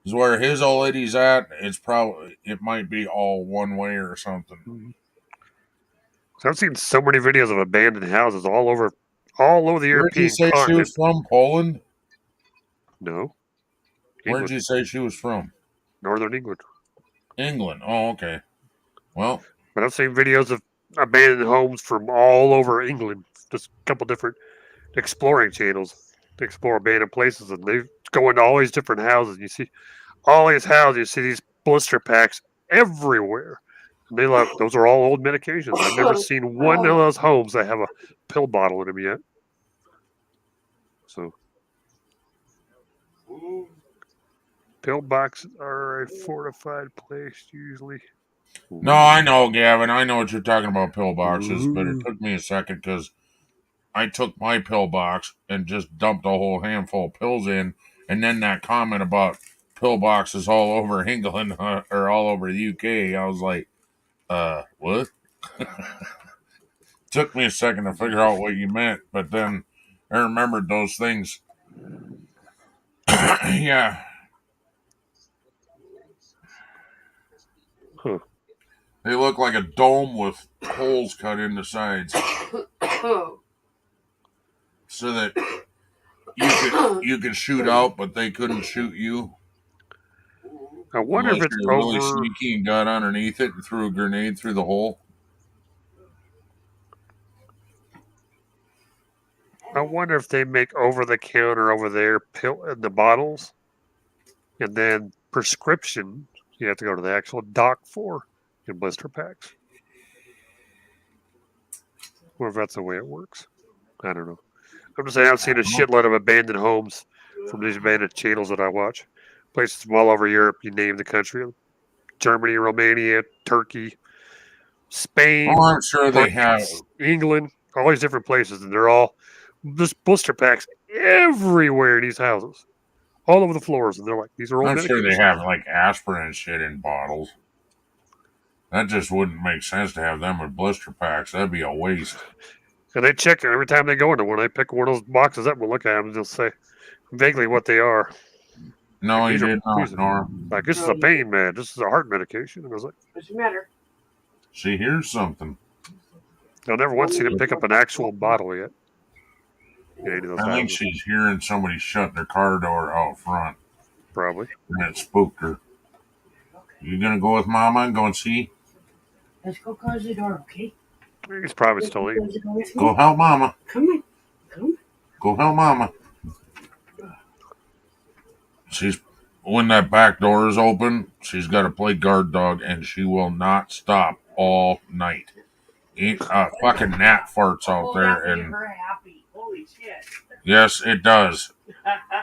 Is where his old lady's at, it might be all one way or something. So I've seen so many videos of abandoned houses all over the Where'd you European say she continent. was from? Poland? No. Where'd England. you say she was from? Northern England. England. Oh, okay. Well, But I've seen videos of abandoned homes from all over England. Just a couple different exploring channels to explore abandoned places, and they go into all these different houses. You see all these houses. You see these blister packs everywhere. And those are all old medications. I've never seen one of those homes that have a pill bottle in them yet. So, pill boxes are a fortified place usually. no, I know, Gavin. I know what you're talking about, pill boxes, but it took me a second because I took my pill box and just dumped a whole handful of pills in, and then that comment about pill boxes all over England or all over the UK, I was like, what? Took me a second to figure out what you meant, but then I remembered those things. Yeah. Huh. They look like a dome with holes cut in the sides so that you could shoot out, but they couldn't shoot you. I wonder Unless if it's you're really over. sneaky and got underneath it and threw a grenade through the hole. I wonder if they make over the counter over there pill in the bottles, and then prescription you have to go to the actual doc for in blister packs. Or if that's the way it works. I don't know. I'm just saying I've seen a shitload of abandoned homes from these abandoned channels that I watch. Places from all over Europe, you name the country. Germany, Romania, Turkey, Spain, Oh, I'm sure they have. England, all these different places, and they're all just blister packs everywhere in these houses, all over the floors, and they're like, these are old I'm sure they medications. have like aspirin and shit in bottles. That just wouldn't make sense to have them with blister packs. That'd be a waste. And they check it every time they go into one. I pick one of those boxes up and look at them and just say vaguely what they are. No, Like, he these are- did not, these are- Nora. Like, this is a pain med. This is a heart medication. And I was like, What's the matter? See, here's something. I've never once seen him pick up an actual bottle yet. In any of those I think houses, she's hearing somebody shut their car door out front, probably. and it spooked her. You gonna go with Mama and go and see? Let's go close the door, okay? He's probably still eating. Close the door with me. Go help Mama. Come on. Come. Go help Mama. She's when that back door is open, she's got to play guard dog, and she will not stop all night. Fucking gnat farts out Oh, there, that made and her happy. Holy shit. yes, it does.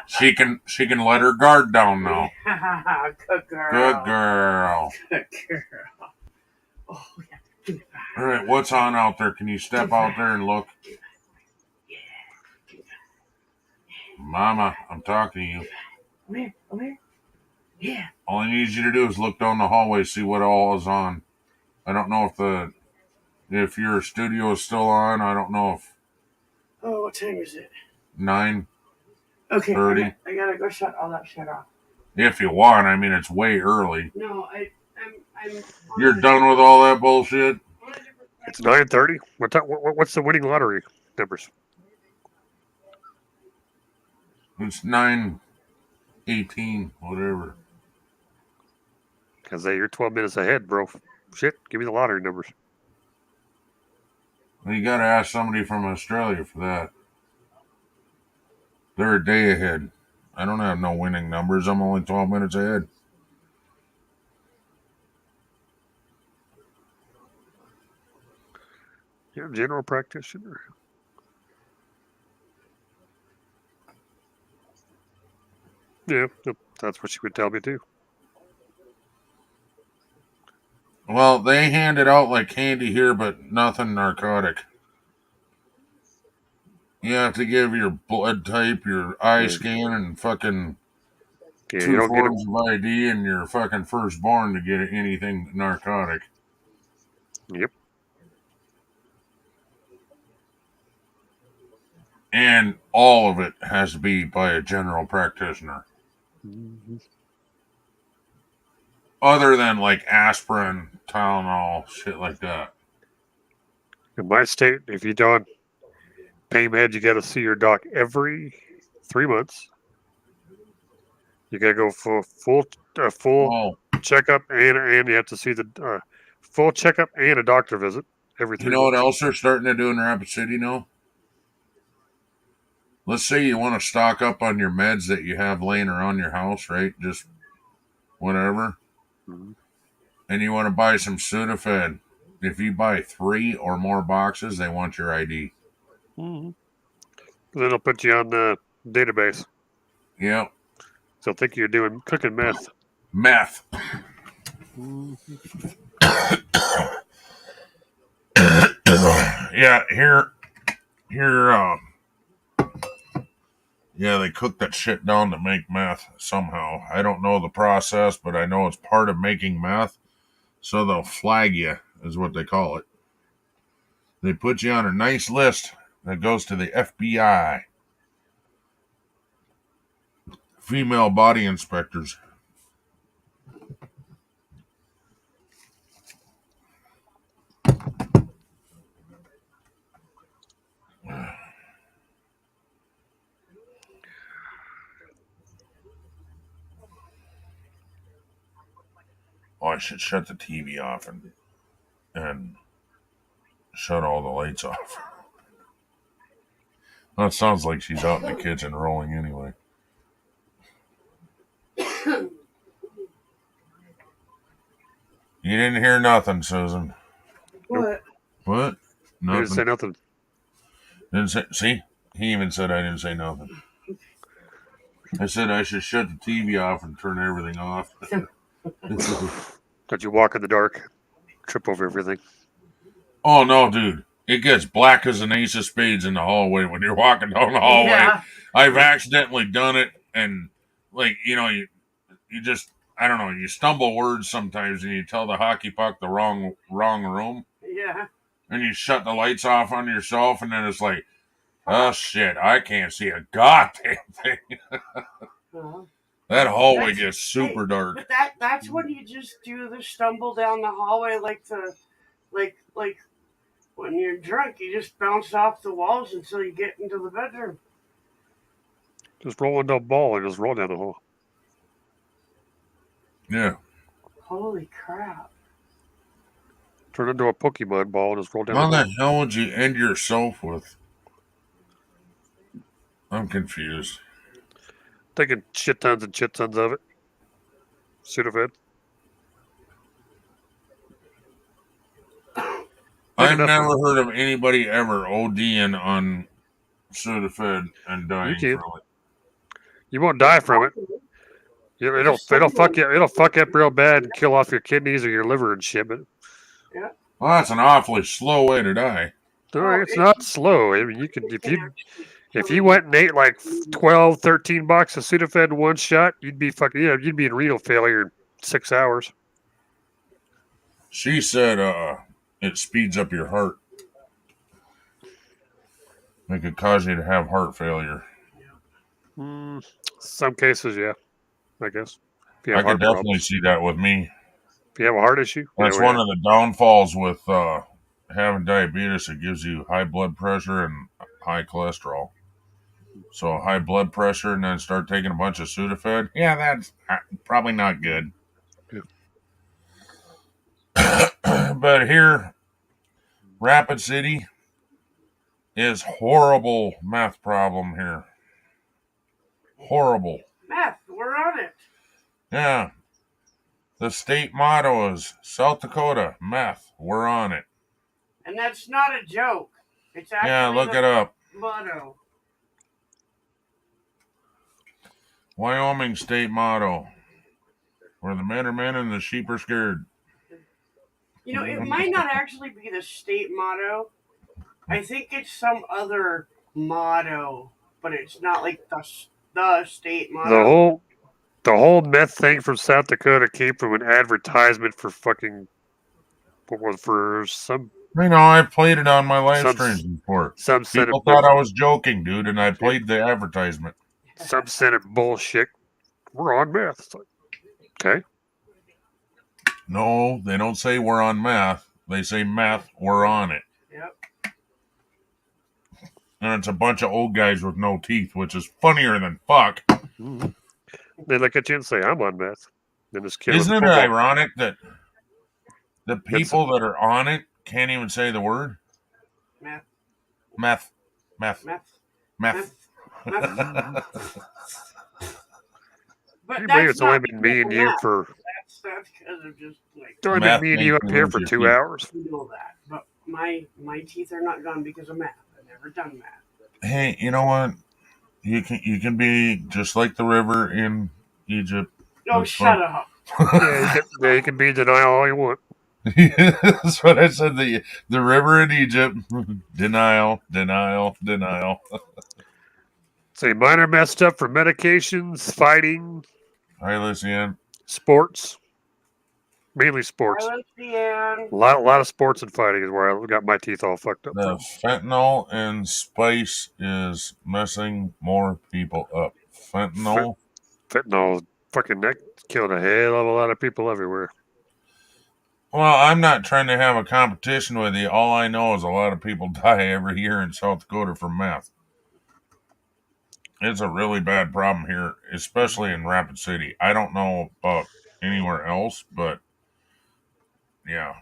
She can let her guard down now. Good girl. Good girl. Good girl. Oh, yeah. Give it back. All right, what's on out there? Can you step out there and look? Mama, I'm talking to you. Where? Where? Yeah. All I need you to do is look down the hallway, see what all is on. I don't know if your studio is still on. I don't know if Oh, what time is it? 9. Okay. 30. I gotta go shut all that shit off. If you want, I mean, it's way early. No, I'm. You're done with all that bullshit? It's 9:30. What's the winning lottery numbers? It's 9:18, whatever. Because you're 12 minutes ahead, bro. Shit, give me the lottery numbers. Well, you got to ask somebody from Australia for that. They're a day ahead. I don't have no winning numbers. I'm only 12 minutes ahead. You're a general practitioner. Yeah, yep, that's what she would tell me too. Well, they hand it out like candy here, but nothing narcotic. You have to give your blood type, your eye scan, and fucking Yeah, you two don't get forms of ID and your fucking firstborn to get anything narcotic. Yep. And all of it has to be by a general practitioner. Mm-hmm. Other than like aspirin, Tylenol, shit like that. In my state, if you don't pain med, you got to see your doc every 3 months. You got to go for full Oh, checkup, and you have to see the full checkup and a doctor visit every 3 you know what months. else they're starting to do in Rapid City now? Let's say you want to stock up on your meds that you have laying around your house, right? Just whatever. Mm-hmm. And you want to buy some Sudafed. If you buy 3 or more boxes, they want your ID. Mm-hmm. Then they'll put you on the database. Yep. So they'll think you're doing cooking meth. Meth. Yeah, here, yeah, they cook that shit down to make meth somehow. I don't know the process, but I know it's part of making meth. So they'll flag you, is what they call it. They put you on a nice list that goes to the FBI. Female body inspectors. Oh, I should shut the TV off and shut all the lights off. That sounds like she's out in the kitchen rolling anyway. You didn't hear nothing, Susan. What? What? You didn't say Nothing. nothing. Didn't say. See, he even said I didn't say nothing. I said I should shut the TV off and turn everything off. That you walk in the dark, trip over everything. Oh no, dude! It gets black as an ace of spades in the hallway when you're walking down the hallway. Yeah. I've accidentally done it, and like you just I don't know. You stumble words sometimes, and you tell the hockey puck the wrong room. Yeah. and you shut the lights off on yourself, and then it's like, oh shit, I can't see a goddamn thing. Uh-huh. That hallway That's- gets super dark. But that's when you just do the stumble down the hallway like when you're drunk, you just bounce off the walls until you get into the bedroom. Just roll into a ball and just roll down the hall. Yeah. Holy crap. Turn into a Pokemon ball and just roll down How the the hall. hell would you end yourself with? I'm confused. Taking shit tons and shit tons of it. Sudafed. I've enough. never heard of anybody ever ODing on Sudafed and dying can. from it. You won't die from it. It'll fuck you. It'll fuck up real bad and kill off your kidneys or your liver and shit. But Well, that's an awfully slow way to die. no, it's not slow. I mean, you can if you went and ate like 12, 13 bucks of Sudafed in one shot, you'd be fucking you'd be in renal failure in 6 hours. She said it speeds up your heart. It could cause you to have heart failure. Some cases, yeah, I guess. If you I have could heart definitely problems. see that with me. If you have a heart issue, That's one of the downfalls with having diabetes. It gives you high blood pressure and high cholesterol. So high blood pressure and then start taking a bunch of Sudafed. Yeah, that's probably not good. But here, Rapid City is horrible meth problem here. Horrible. Meth, we're on it. Yeah. The state motto is South Dakota, meth, we're on it. And that's not a joke. It's actually Yeah, look the it up. motto. Wyoming state motto. Where the men are men and the sheep are scared. You know, it might not actually be the state motto. I think it's some other motto, but it's not like the state motto. The whole meth thing from South Dakota came from an advertisement for fucking for some I know, I played it on my live Some- streams before. some set People of thought I was joking, dude, and I played the advertisement. some set of bullshit. We're on meth. It's like, okay. No, they don't say we're on meth. They say meth, we're on it. Yep. And it's a bunch of old guys with no teeth, which is funnier than fuck. They look at you and say, "I'm on meth." Then this kid. Isn't with it football- ironic that the people that are on it can't even say the word? Meth. Meth. Meth. Meth. Meth. But Can you believe that's it's only not been me and because you of for meth. That's because of just like it's only Meth been me and you up makes you here lose for your 2 teeth. hours. you know that. But my teeth are not gone because of meth. I've never done that. Hey, you know what? You can be just like the river in Egypt. Oh, That's shut fine. up. You can be in denial all you want. That's what I said. The river in Egypt. Denial, denial, denial. Say minor messed up for medications, fighting, Hi, Lucian. sports, mainly sports. Silence the end. A lot of sports and fighting is where I got my teeth all fucked up. The fentanyl and spice is messing more people up. Fentanyl. Fentanyl, fucking that killed a hell of a lot of people everywhere. Well, I'm not trying to have a competition with you. All I know is a lot of people die every year in South Dakota from meth. It's a really bad problem here, especially in Rapid City. I don't know about anywhere else, but yeah.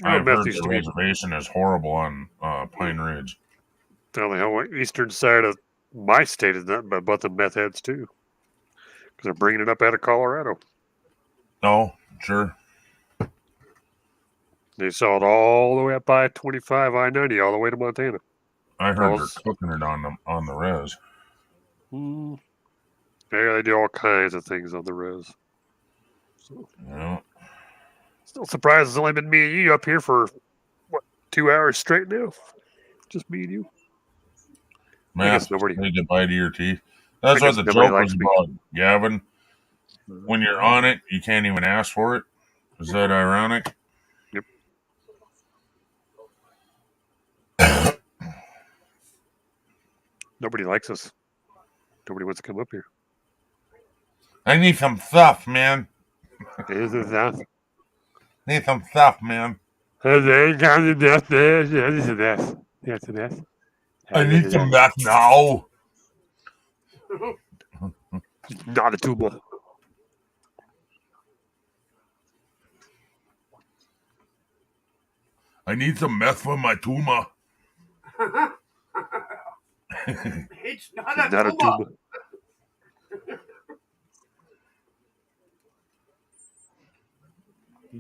I've meth heard used the to be reservation is horrible on Pine Ridge. down the hell eastern side of my state is nothing but the meth heads too, because they're bringing it up out of Colorado. Oh, sure. They saw it all the way up by 25 I-90 all the way to Montana. I heard Those- they're cooking it on the res. Yeah, they do all kinds of things on the res. So, Yeah. still surprised it's only been me and you up here for, 2 hours straight now? Just me and you? Math, nobody- say goodbye to your teeth. That's I what guess the nobody joke was likes me. about, Gavin. When you're on it, you can't even ask for it. Is that ironic? Yep. Nobody likes us. Nobody wants to come up here. I need some stuff, man. Is it that? Need some stuff, man. I I need some meth now. Not a tumor. I need some meth for my tumor. It's not a Not a tumor. tumor.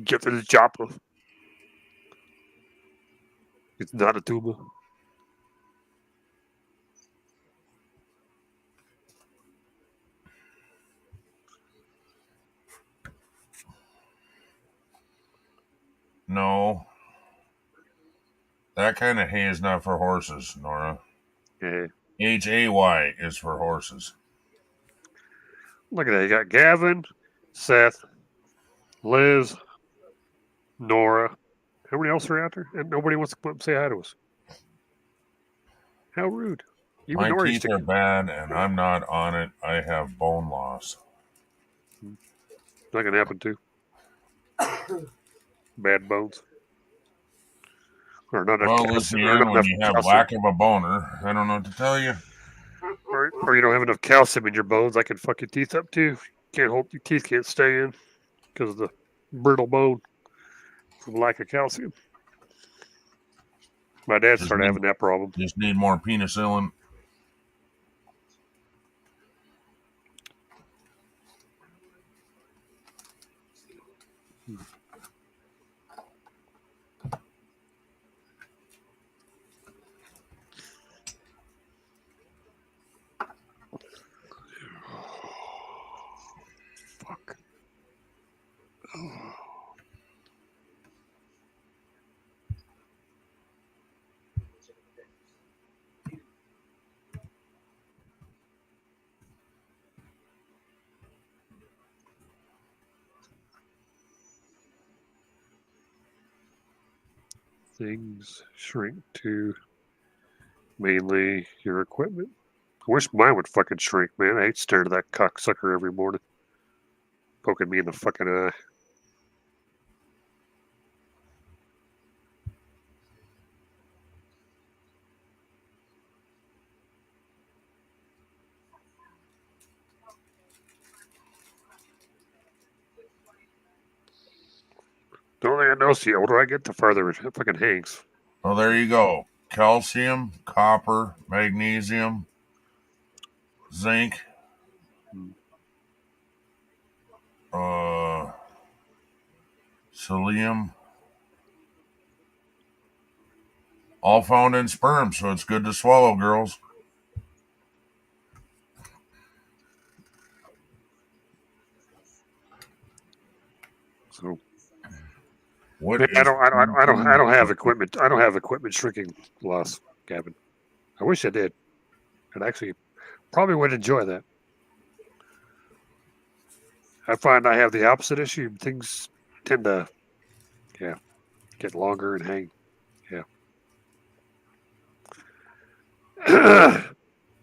Get to the chopper. It's not a tumor. No. That kind of hay is not for horses, Nora. Yeah. Hay is for horses. Look at that. You got Gavin, Seth, Liz, Nora. How many else are out there? And nobody wants to come up and say hi to us. How rude. Even My Nora used teeth to. are bad, and I'm not on it. I have bone loss. That can happen too. Bad bones. Or not enough Well, calcium. Lucian, Or, not when enough you have calcium. lack of a boner, I don't know what to tell you. Or you don't have enough calcium in your bones. I can fuck your teeth up too. Can't hold your teeth can't stay in because of the brittle bone from lack of calcium. My dad Just started need- having that problem. Just need more penicillin. Fuck. Things shrink to mainly your equipment. I wish mine would fucking shrink, man. I hate staring at that cocksucker every morning. Poking me in the fucking eye. The only thing I know is the older I get, the farther it fucking hangs. Well, there you go. Calcium, copper, magnesium, zinc, psyllium, all found in sperm, so it's good to swallow, girls. So What man, is- I don't have equipment. I don't have equipment shrinking loss, Gavin. I wish I did. I'd actually probably would enjoy that. I find I have the opposite issue. Things tend to, get longer and hang. Yeah.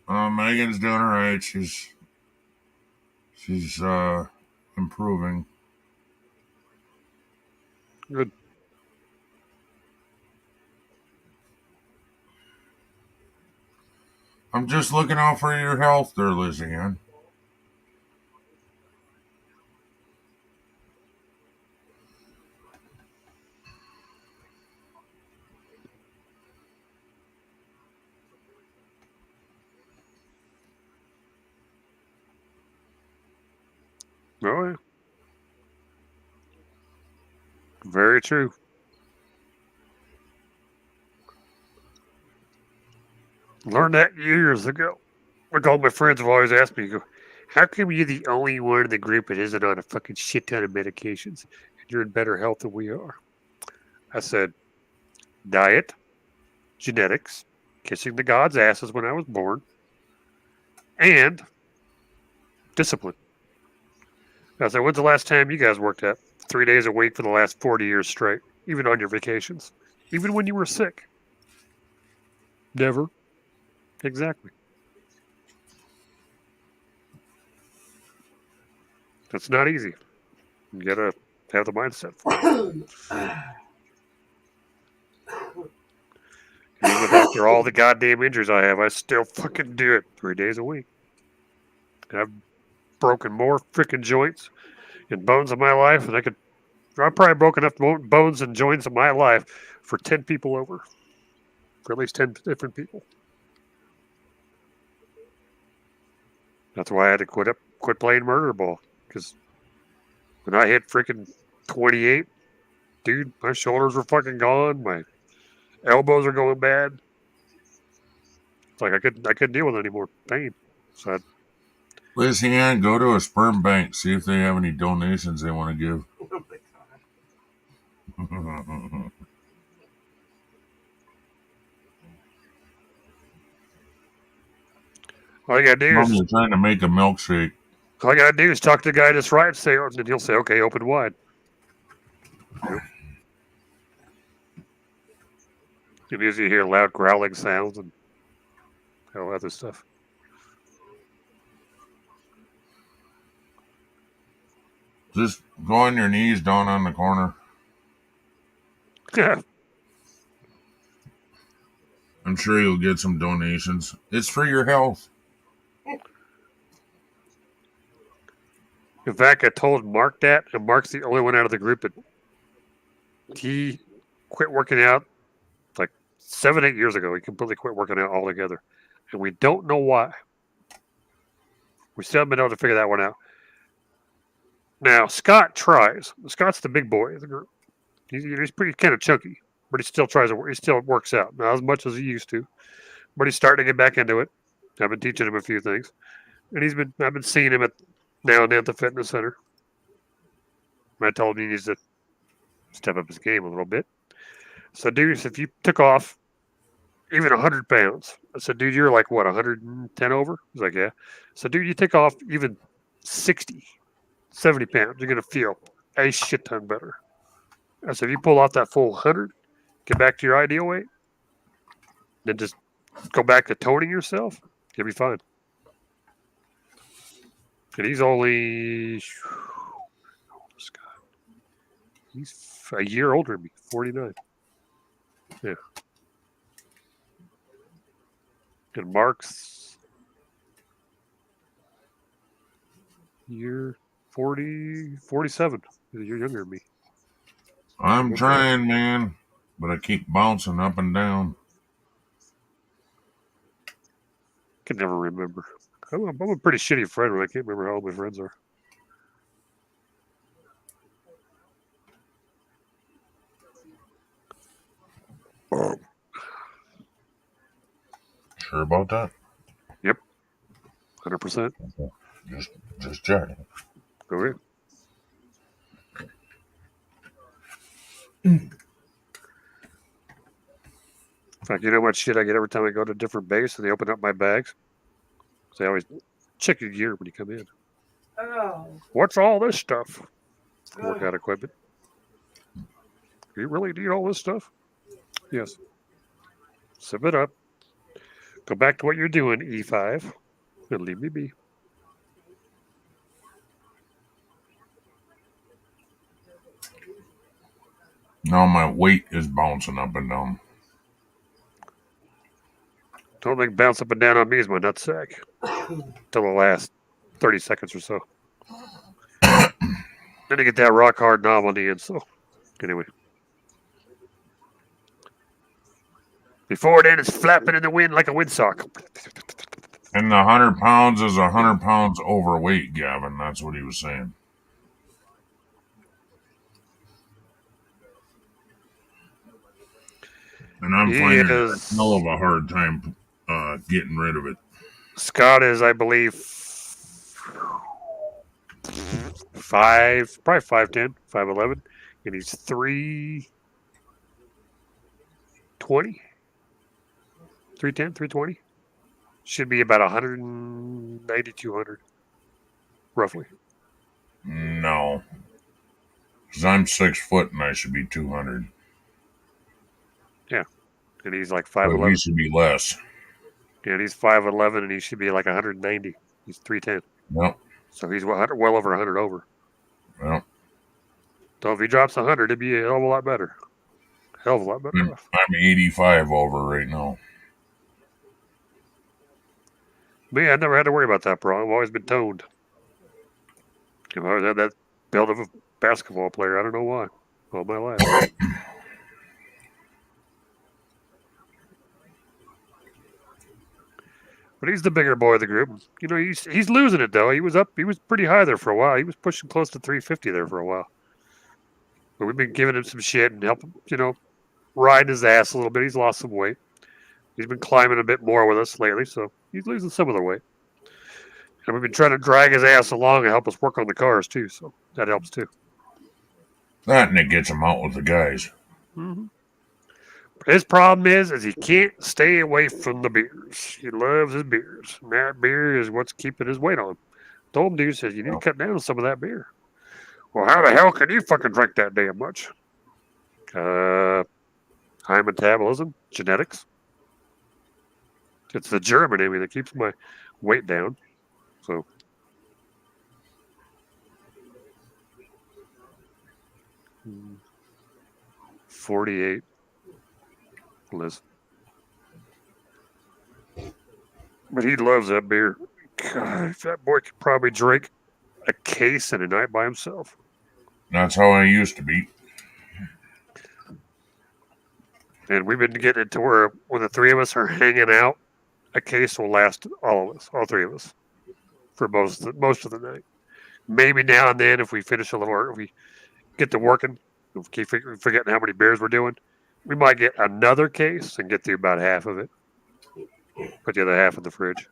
Megan's doing all right. She's improving. Good. I'm just looking out for your health there, Lizzie Ann. Oh yeah. Very true. Learned that years ago. Like all my friends have always asked me, go, how come you're the only one in the group that isn't on a fucking shit ton of medications and you're in better health than we are? I said, diet, genetics, kissing the gods' asses when I was born, and discipline. I said, when's the last time you guys worked out 3 days a week for the last 40 years straight, even on your vacations, even when you were sick? Never. Exactly. That's not easy. You gotta have the mindset for it. Even after all the goddamn injuries I have, I still fucking do it 3 days a week. I've broken more freaking joints and bones in my life than I've probably broken enough bones and joints in my life for 10 people over. For at least 10 different people. That's why I had to quit playing murder ball. Because when I hit freaking 28, dude, my shoulders were fucking gone. My elbows are going bad. It's like I couldn't deal with any more pain. So Listen, go to a sperm bank, see if they have any donations they want to give. Oh my god. all you gotta do Mom, is you're trying to make a milkshake. talk to the guy just right, and he'll say, okay, open wide. Yep. You usually hear loud growling sounds and all other stuff. Just go on your knees down on the corner. I'm sure you'll get some donations. It's for your health. In fact, I told Mark that, and Mark's the only one out of the group that he quit working out like 7-8 years ago. He completely quit working out altogether, and we don't know why. We still haven't been able to figure that one out. Now, Scott tries. Scott's the big boy of the group. He's pretty kind of chunky, but he still tries to work. He still works out. Not as much as he used to, but he's starting to get back into it. I've been teaching him a few things, and I've been seeing him now and then at the fitness center. I told him he needs to step up his game a little bit. So, dude, if you took off even 100 pounds, I said, dude, you're like what, 110 over? He's like, yeah. So, dude, you take off even 60, 70 pounds, you're gonna feel a shit ton better. I said, if you pull off that full 100, get back to your ideal weight, then just go back to toning yourself, you'll be fine. And he's only, he's a year older than me, 49. Yeah. And Mark's year 47. He's a year younger than me. I'm trying, man, but I keep bouncing up and down. Can never remember. I'm a pretty shitty friend when I can't remember how all my friends are. Sure about that? Yep. 100%. Just checking. Go ahead. In fact, you know how much shit I get every time I go to a different base and they open up my bags? They always check your gear when you come in. Oh. What's all this stuff? Workout equipment. You really need all this stuff? Yes. Sip it up. Go back to what you're doing, E5, and leave me be. Now my weight is bouncing up and down. Don't think bounce up and down on me is my nutsack. Till the last 30 seconds or so. Then you get that rock hard knob on the end. So, anyway. Before then, it's flapping in the wind like a windsock. And the 100 pounds is 100 pounds overweight, Gavin. That's what he was saying. And I'm finding a hell of a hard time getting rid of it. Scott is, I believe, 5'10", 5'11", and he's 320, 310, 320. Should be about 190, 200, roughly. No. Because I'm 6 foot and I should be 200. Yeah. And he's like But 5'11". he should be less. And he's 5'11", and he should be like 190. He's 310. Yep. So he's well over 100 over. Well, So if he drops 100, it'd be a hell of a lot better. Hell of a lot better. I'm 85 over right now. Me, I never had to worry about that problem. I've always been toned. I've always had that build of a basketball player. I don't know why. All my life. But he's the bigger boy of the group. You know, he's losing it though. He was pretty high there for a while. He was pushing close to 350 there for a while. But we've been giving him some shit and helping, riding his ass a little bit. He's lost some weight. He's been climbing a bit more with us lately, so he's losing some of the weight. And we've been trying to drag his ass along and help us work on the cars too, so that helps too. That and it gets him out with the guys. Mm-hmm. His problem is he can't stay away from the beers. He loves his beers. And that beer is what's keeping his weight on. Told him, dude, says, you need to cut down on some of that beer. Well, how the hell can you fucking drink that damn much? High metabolism, genetics. It's the German in me that keeps my weight down. So. 48. Liz. But he loves that beer. God, that boy could probably drink a case in a night by himself. That's how I used to be. And we've been getting it to where when the three of us are hanging out, a case will last all of us, all three of us, for most of the night. Maybe now and then, if we finish a little, if we get to working, if we keep forgetting how many beers we're doing, we might get another case and get through about half of it. Put the other half in the fridge.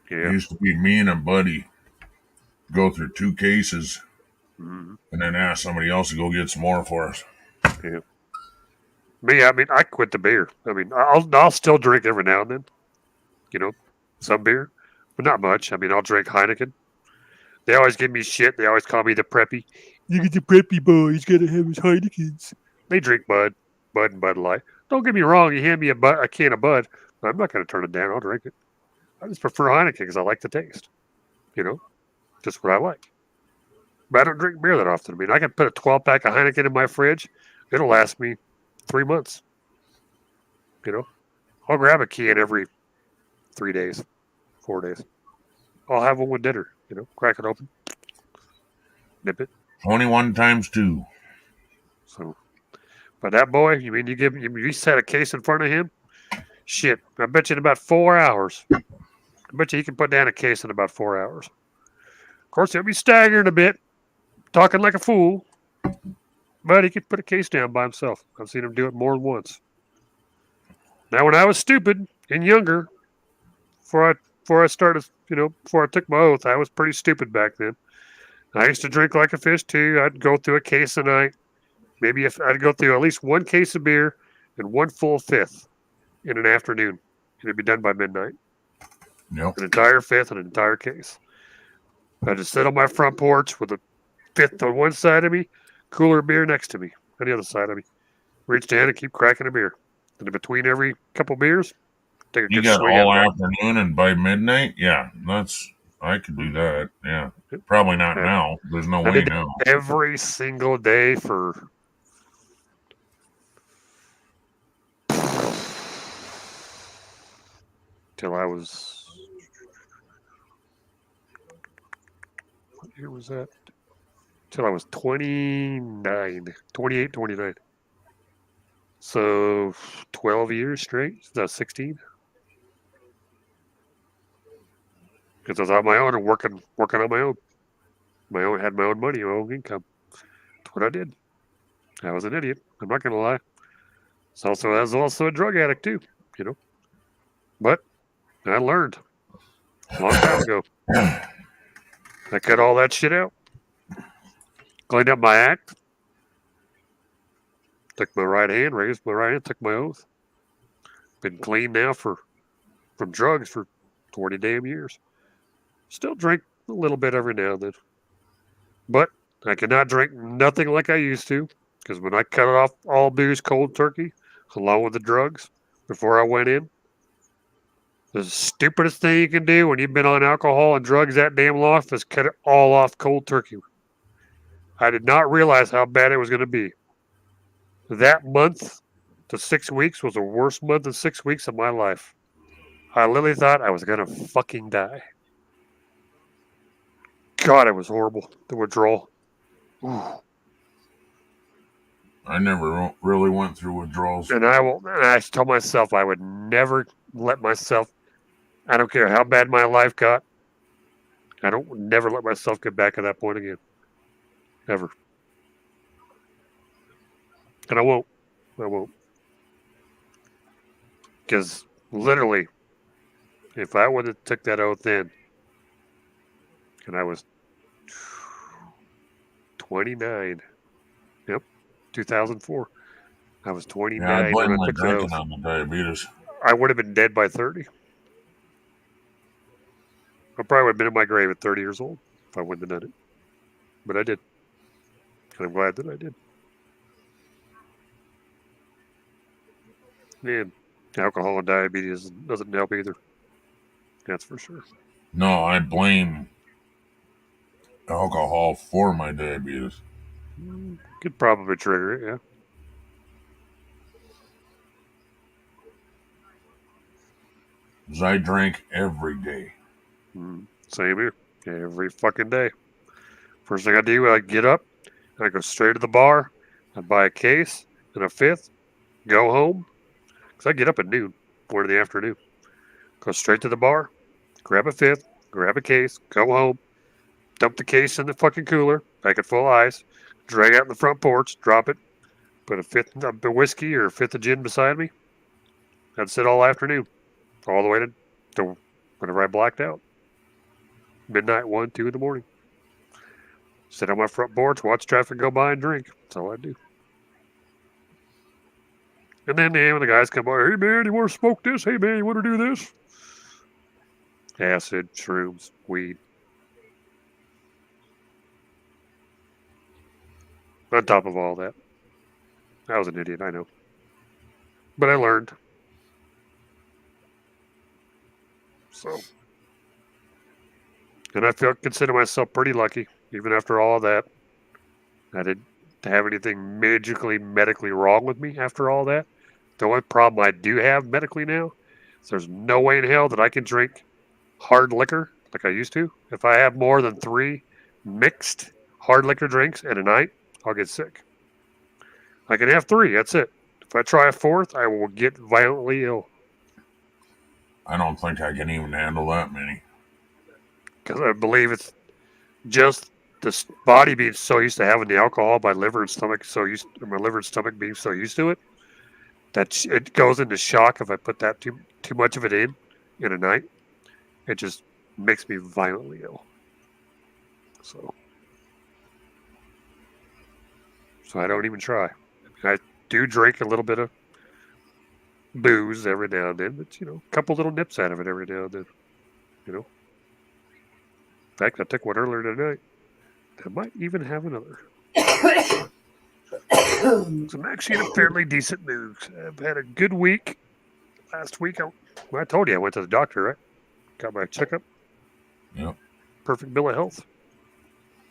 Yeah. It used to be me and a buddy go through 2 cases Mm-hmm. and then ask somebody else to go get some more for us. Yeah. Me, I mean, I quit the beer. I mean, I'll still drink every now and then. Some beer, but not much. I mean, I'll drink Heineken. They always give me shit. They always call me the preppy. Look at the preppy boy. He's got to have his Heinekens. They drink Bud and Bud Light. Don't get me wrong. You hand me a can of Bud, but I'm not going to turn it down. I'll drink it. I just prefer Heineken because I like the taste. Just what I like. But I don't drink beer that often. I mean, I can put a 12-pack of Heineken in my fridge. It'll last me 3 months. I'll grab a can every 3 days, 4 days. I'll have one with dinner. Crack it open, nip it. 21 times 2. So, but that boy, you set a case in front of him. Shit, I bet you in about 4 hours. I bet you he can put down a case in about 4 hours. Of course, he'll be staggering a bit, talking like a fool, but he could put a case down by himself. I've seen him do it more than once. Now, when I was stupid and younger, before I started, before I took my oath, I was pretty stupid back then. I used to drink like a fish too. I'd go through a case a night. Maybe if I'd go through at least 1 case of beer and 1 full fifth in an afternoon. It'd be done by midnight. Yep. An entire fifth and an entire case. I'd just sit on my front porch with a fifth on one side of me, cooler beer next to me on the other side of me. Reach down and keep cracking a beer. And in between every couple beers, take a You good got swing all at it. afternoon and by midnight? Yeah, I could do that. Yeah. Probably not now. There's no I way did now. every single day for till I was, what year was that? Till I was 29, 28, 29. So 12 years straight. No, 16. Because I was on my own and working on my own. Had my own money, my own income. That's what I did. I was an idiot. I'm not gonna lie. I was also a drug addict too, But I learned a long time ago. I cut all that shit out. Cleaned up my act. Took my right hand, raised my right hand, took my oath. Been clean now from drugs for 20 damn years. Still drink a little bit every now and then. But I cannot drink nothing like I used to, because when I cut off all booze cold turkey, along with the drugs, before I went in, The stupidest thing you can do when you've been on alcohol and drugs that damn long is cut it all off cold turkey. I did not realize how bad it was going to be. That month to 6 weeks was the worst month of 6 weeks of my life. I literally thought I was going to fucking die. God, it was horrible. The withdrawal. Ooh. I never really went through withdrawals. And I told myself I would never let myself, I don't care how bad my life got, never let myself get back at that point again. Ever. And I won't. Because literally, if I would have took that oath then, and I was 29, 2004. I was 29 Yeah, I blame when my I took the drinking oath. on the diabetes. I would have been dead by 30. I probably would have been in my grave at 30 years old if I wouldn't have done it. But I did. And I'm glad that I did. And alcohol and diabetes doesn't help either. That's for sure. No, I blame alcohol for my diabetes. Could probably trigger it, yeah. Because I drink every day. Same here. Every fucking day. First thing I do, I get up, I go straight to the bar, I buy a case and a fifth, go home. Because I get up at noon, 1 in the afternoon. Go straight to the bar, grab a fifth, grab a case, go home, dump the case in the fucking cooler, pack it full of ice, drag out in the front porch, drop it, put a fifth of whiskey or a fifth of gin beside me. I'd sit all afternoon, all the way to whenever I blacked out. Midnight, 1, 2 in the morning. Sit on my front porch, watch traffic go by, and drink. That's all I do. And then when the guys come by, hey man, you want to smoke this? Hey man, you want to do this? Acid, shrooms, weed. On top of all that. I was an idiot, I know. But I learned. So. And I consider myself pretty lucky, even after all of that. I didn't have anything medically wrong with me after all that. The only problem I do have medically now is there's no way in hell that I can drink hard liquor like I used to. If I have more than 3 mixed hard liquor drinks in a night, I'll get sick. I can have 3, that's it. If I try a 4th, I will get violently ill. I don't think I can even handle that many. Because I believe it's just this body being so used to having the alcohol, my liver and stomach being so used to it, that it goes into shock if I put that too much of it in a night. It just makes me violently ill. So I don't even try. I do drink a little bit of booze every now and then, but a couple little nips out of it every now and then. In fact, I took one earlier tonight. I might even have another. So I'm actually in a fairly decent mood. I've had a good week. Last week, I told you I went to the doctor, right? Got my checkup. Yep. Perfect bill of health.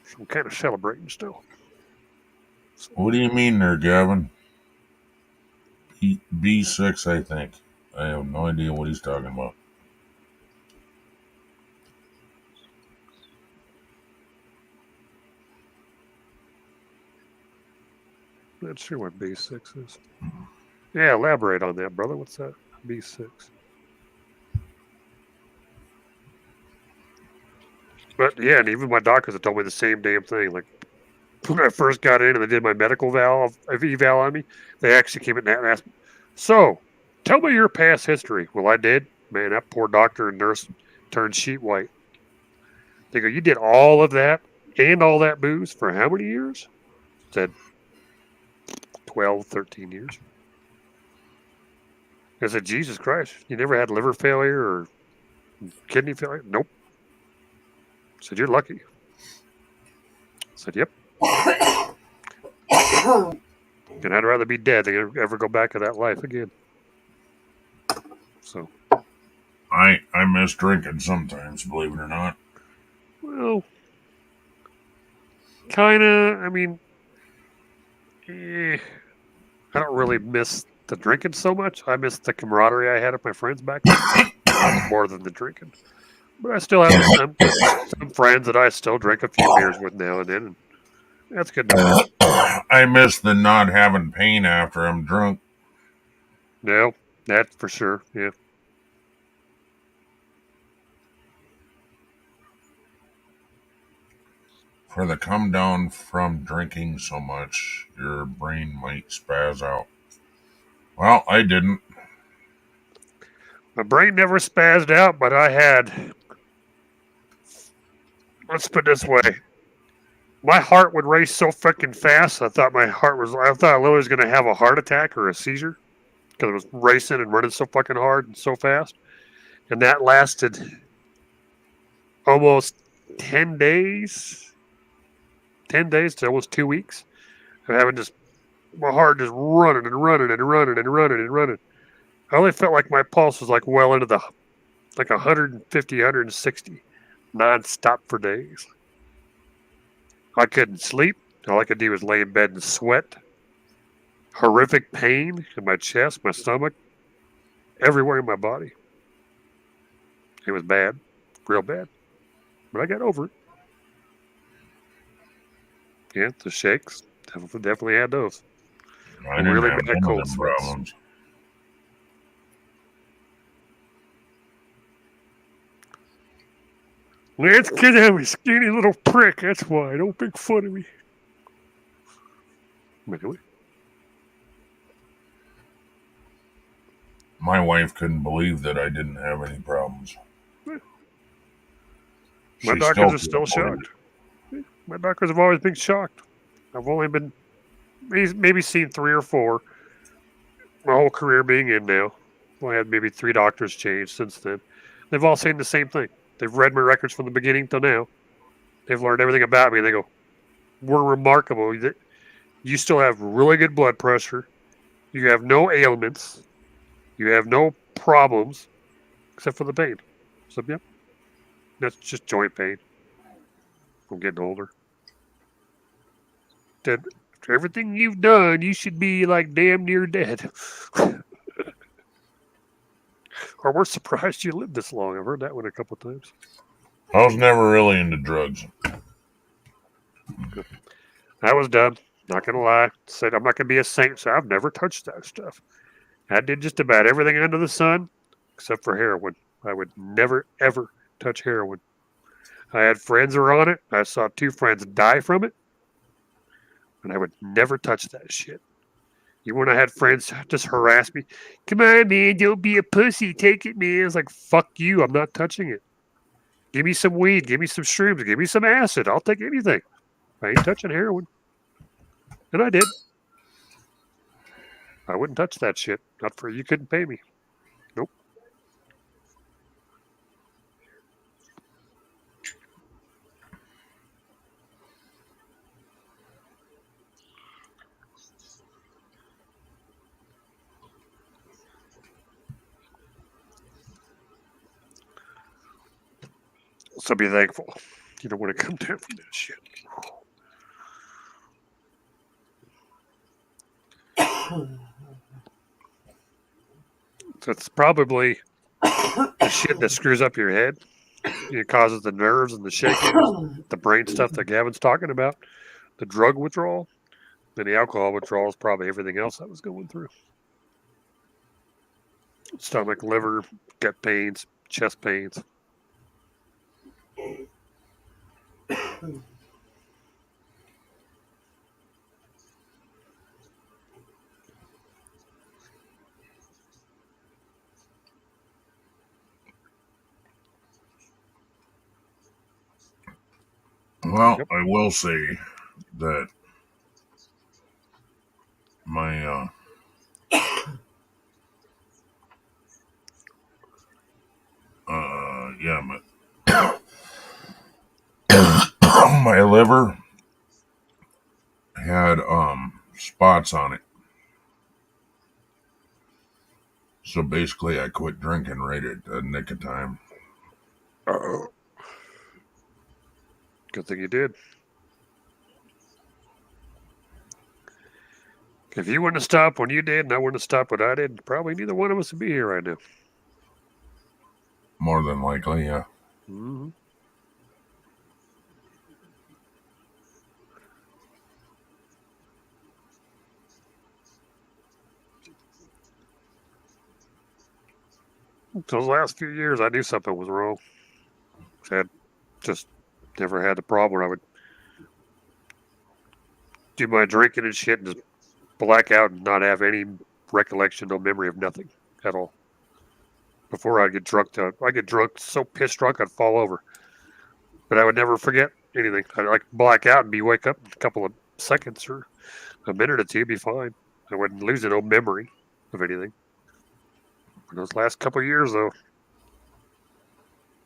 So I'm kind of celebrating still. So, What do you mean there, Gavin? B6, I think. I have no idea what he's talking about. not sure what B6 is. Yeah, elaborate on that, brother. What's that? B6. But yeah, and even my doctors have told me the same damn thing. Like when I first got in and they did my medical eval on me, they actually came in and asked me, so tell me your past history. Well, I did. Man, that poor doctor and nurse turned sheet white. They go, you did all of that and all that booze for how many years? I said 12, 13 years. I said, Jesus Christ, you never had liver failure or kidney failure? Nope. I said, you're lucky. I said, yep. And I'd rather be dead than ever go back to that life again. So I miss drinking sometimes, believe it or not. Well, kind of. I mean, I don't really miss the drinking so much. I miss the camaraderie I had with my friends back then more than the drinking. But I still have some friends that I still drink a few beers with now and then. And that's good enough. I miss the not having pain after I'm drunk. No, that's for sure. Yeah. For the come down from drinking so much, your brain might spaz out. Well, I didn't. My brain never spazzed out, but I had. Let's put it this way. My heart would race so freaking fast. I thought I thought I was going to have a heart attack or a seizure because it was racing and running so fucking hard and so fast. And that lasted almost 10 days. 10 days to almost 2 weeks of having just my heart just running and running and running and running and running. I only felt like my pulse was like well into the like 150, 160 nonstop for days. I couldn't sleep. All I could do was lay in bed and sweat. Horrific pain in my chest, my stomach, everywhere in my body. It was bad, real bad. But I got over it. Yeah, the shakes. Definitely had those. I didn't Really have bad some of cold them sweats. problems. That's because I'm a skinny little prick. That's why. Don't make fun of me. Anyway, My wife couldn't believe that I didn't have any problems. my She doctors are still couldn't believe shocked. My doctors have always been shocked. I've only been maybe seen 3 or 4. My whole career being in now. I had maybe 3 doctors change since then. They've all seen the same thing. They've read my records from the beginning till now. They've learned everything about me. And they go, "We're remarkable. You still have really good blood pressure. You have no ailments. You have no problems except for the pain." So, yeah, that's just joint pain. I'm getting older. After everything you've done, you should be like damn near dead. Or we're surprised you lived this long. I've heard that one a couple times. I was never really into drugs. I was done. Not gonna lie. Said I'm not gonna be a saint, so I've never touched that stuff. I did just about everything under the sun, except for heroin. I would never ever touch heroin. I had friends who were on it. I saw 2 friends die from it, and I would never touch that shit. Even when I had friends just harass me, "Come on, man, don't be a pussy. Take it, man." I was like, "Fuck you. I'm not touching it. Give me some weed. Give me some shrooms. Give me some acid. I'll take anything. I ain't touching heroin." And I did. I wouldn't touch that shit. Not for you couldn't pay me. Nope. So be thankful. You don't want to come down from that shit. So it's probably the shit that screws up your head. It causes the nerves and the shaking, the brain stuff that Gavin's talking about, the drug withdrawal, and the alcohol withdrawal is probably everything else I was going through. Stomach, liver, gut pains, chest pains. Well, Yep. I will say that my my liver had spots on it. So basically, I quit drinking right at the nick of time. Uh-oh. Good thing you did. If you wouldn't have stopped when you did, and I wouldn't have stopped when I did, probably neither one of us would be here right now. More than likely, yeah. Mm-hmm. Those last few years, I knew something was wrong. Had just never had the problem where I would do my drinking and shit and just black out and not have any recollection, no memory of nothing at all. Before I'd get drunk, I'd get drunk, so pissed drunk I'd fall over. But I would never forget anything. I'd like black out and wake up in a couple of seconds or a minute or two, be fine. I wouldn't lose no memory of anything. In those last couple of years, though,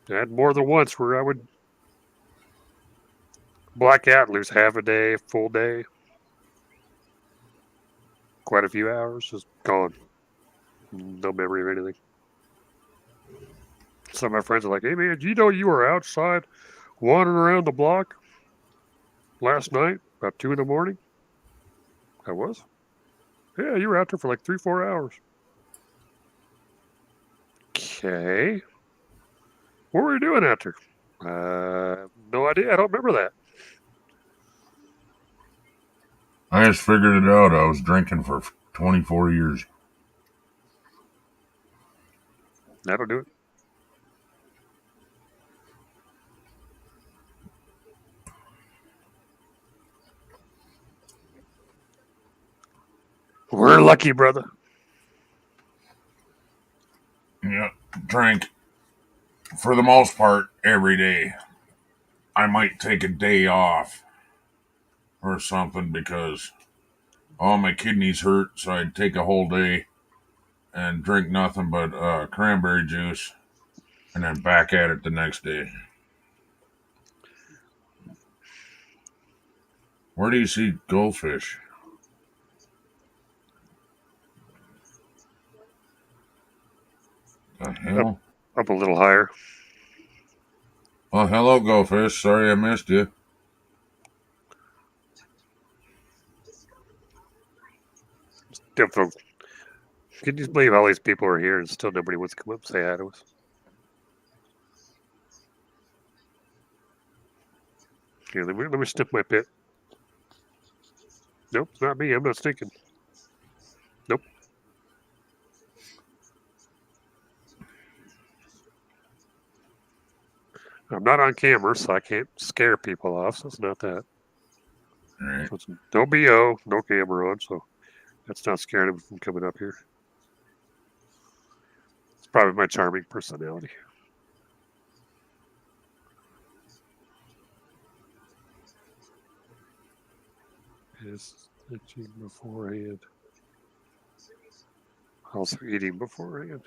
I had more than once where I would black out and lose half a day, full day, quite a few hours, just gone. No memory of anything. Some of my friends are like, "Hey man, do you know you were outside wandering around the block last night about 2 a.m? I was. Yeah, you were out there for like 3-4 hours. Okay. What were you doing out there? No idea. I don't remember that. I just figured it out. I was drinking for 24 years. That'll do it. We're lucky, brother. Yeah, drank for the most part every day. I might take a day off or something because all my kidneys hurt, so I'd take a whole day and drink nothing but cranberry juice and then back at it the next day. Where do you see goldfish? The hell? Up a little higher. Oh, hello, goldfish. Sorry I missed you. It's difficult. Can you believe all these people are here and still nobody wants to come up and say hi to us? Here, let me sniff my pit. Nope, it's not me. I'm not stinking. Nope. I'm not on camera, so I can't scare people off, so it's not that. All right. So it's no BO, no camera on, so that's not scaring them from coming up here. It's probably my charming personality. Is itching beforehand. Also eating beforehand.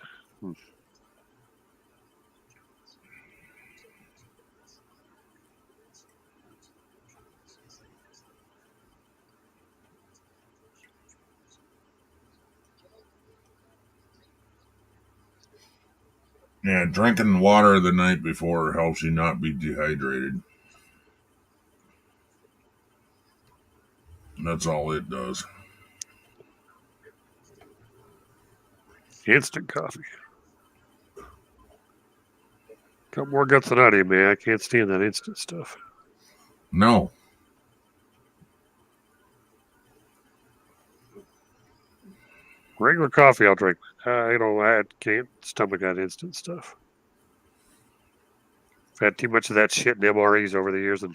Yeah, drinking water the night before helps you not be dehydrated. That's all it does. Instant coffee. Got more guts than I do, man. I can't stand that instant stuff. No. Regular coffee I'll drink. I can't stomach that instant stuff. I've had too much of that shit in MREs over the years, and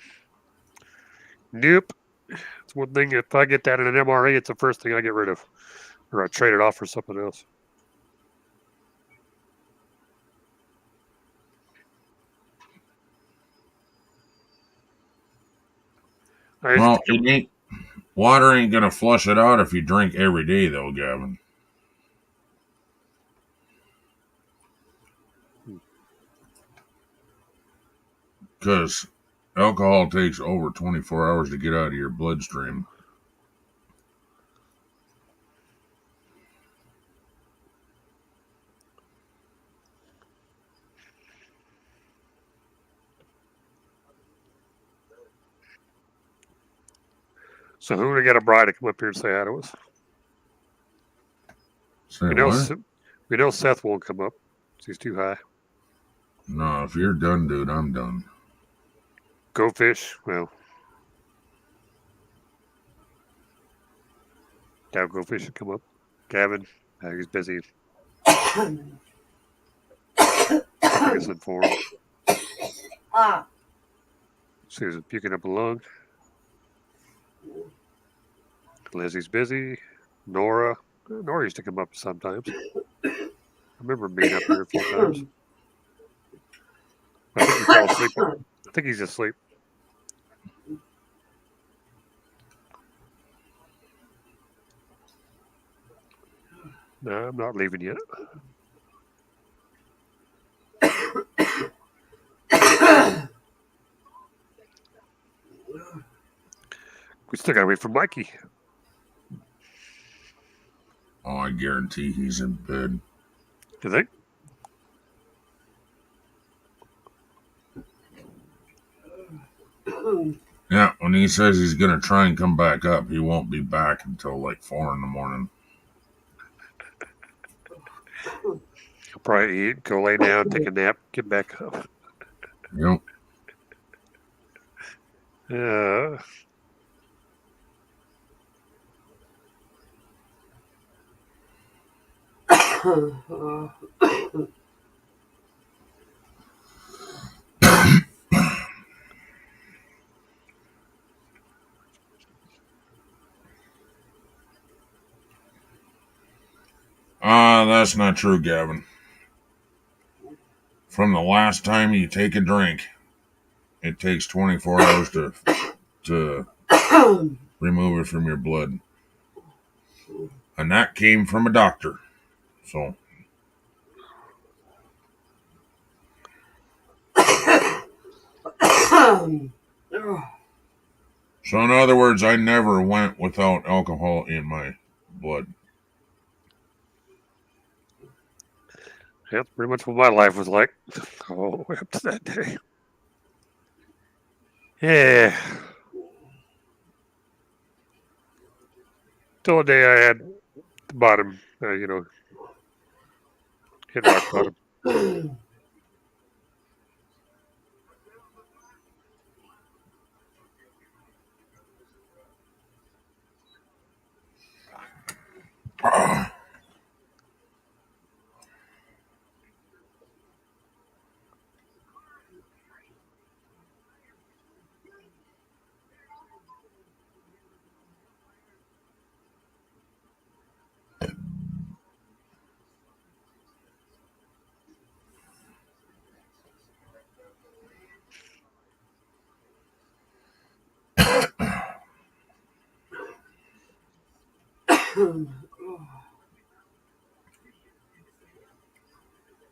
nope. It's one thing. If I get that in an MRE, it's the first thing I get rid of, or I trade it off for something else. Well, water ain't gonna flush it out if you drink every day, though, Gavin. Because alcohol takes over 24 hours to get out of your bloodstream. So who would get a bride to come up here and say hi to us? Say We know, what? we know Seth won't come up. He's too high. No, if you're done, dude, I'm done. Go fish. Well, down go fish and come up. Gavin, he's busy. I said for him. Susan puking up a lung. Lizzie's busy. Nora used to come up sometimes. I remember being up here a few times. I think he fell asleep. I think he's asleep. No, I'm not leaving yet. We still gotta wait for Mikey. Oh, I guarantee he's in bed. You think? Yeah, when he says he's gonna try and come back up, he won't be back until like 4 in the morning. He'll probably eat, go lay down, take a nap, get back up. Yep. Yeah. That's not true, Gavin. From the last time you take a drink, it takes 24 hours to remove it from your blood. And that came from a doctor. So in other words, I never went without alcohol in my blood. Yeah, that's pretty much what my life was like. All the way up to that day. Yeah. Till the day I had the bottom, hit rock bottom.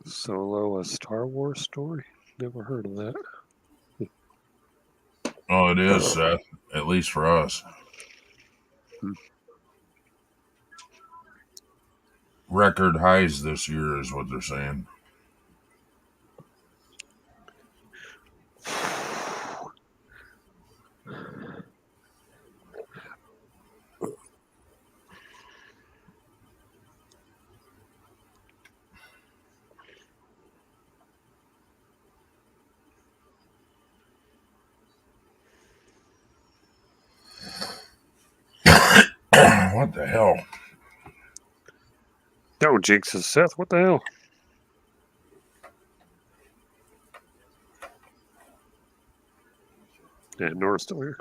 Solo, a Star Wars story? Never heard of that. Oh, it is, Seth. At least for us. Record highs this year is what they're saying. What the hell? Don't jinx us, Seth. What the hell? Yeah, Nora's still here.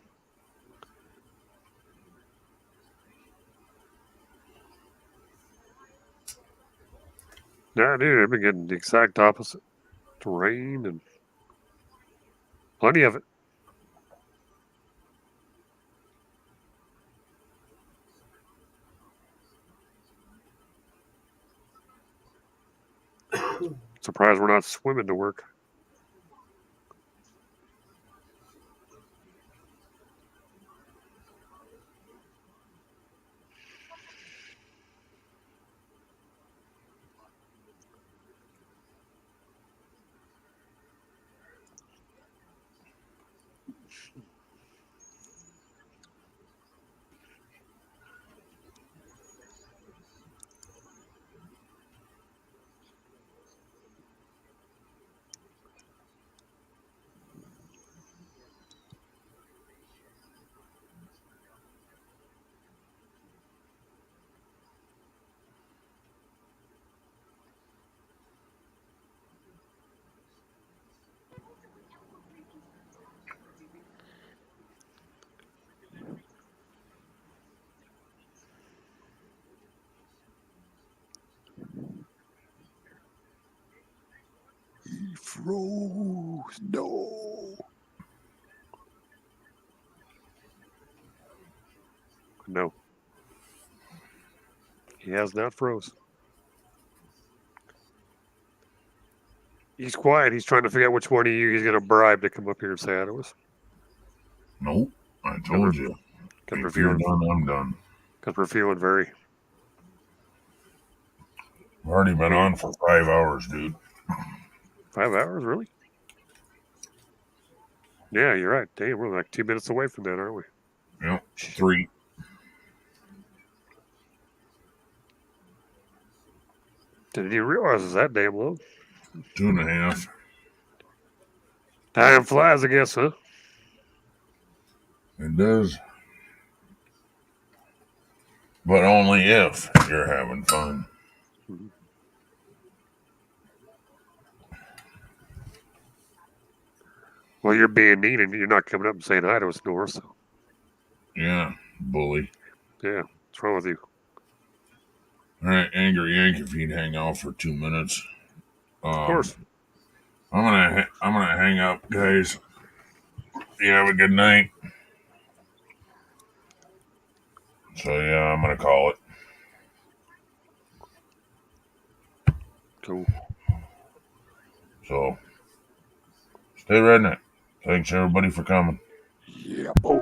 Nah, dude, I've been getting the exact opposite. Rain and plenty of it. Surprised we're not swimming to work. froze. No. No. He has not froze. He's quiet. He's trying to figure out which one of you he's going to bribe to come up here and say hi to us. Nope. I told you. Because we're If you're feeling, done, I'm done. because we're feeling very. I've already been on for 5 hours, dude. 5 hours, really? Yeah, you're right. Damn, we're like 2 minutes away from that, aren't we? Yep. 3. Didn't you realize it's that damn low? 2.5. Time flies, I guess, huh? It does. But only if you're having fun. Well, you're being mean and you're not coming up and saying hi to us, Nora. So, Yeah, bully. yeah, what's wrong with you? All right, Angry Yank, if you'd hang out for 2 minutes. Of course. I'm gonna hang up, guys. You have a good night. So yeah, I'm gonna call it. Cool. So stay redneck. Thanks everybody for coming. Yeah. Oh.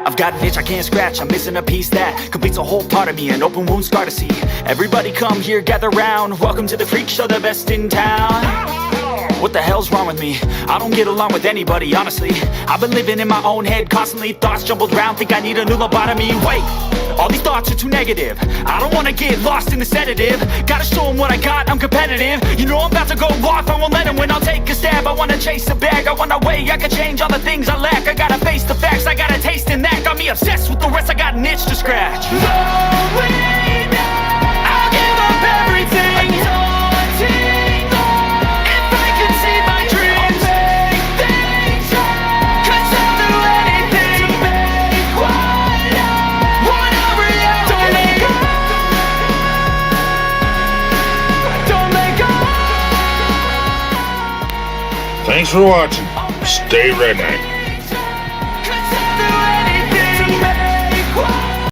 I've got an itch I can't scratch, I'm missing a piece that completes a whole part of me, an open wound scar to see. Everybody come here, gather round, welcome to the freak show, the best in town. What the hell's wrong with me? I don't get along with anybody, honestly. I've been living in my own head constantly, thoughts jumbled round, think I need a new lobotomy. Wait, all these thoughts are too negative. I don't wanna get lost in the sedative. Gotta show them what I got, I'm competitive. You know I'm about to go off, I won't let them win, I'll take a stab. I wanna chase the bag, I wanna weigh, I can change all the things I lack. I gotta face the facts, I got a taste in that. Got me obsessed with the rest, I got an itch to scratch. I'll give up everything. If I could see my dreams, make things right. 'Cause I'll do anything to make what I want a reality. Don't let go. Thanks for watching. Stay redneck.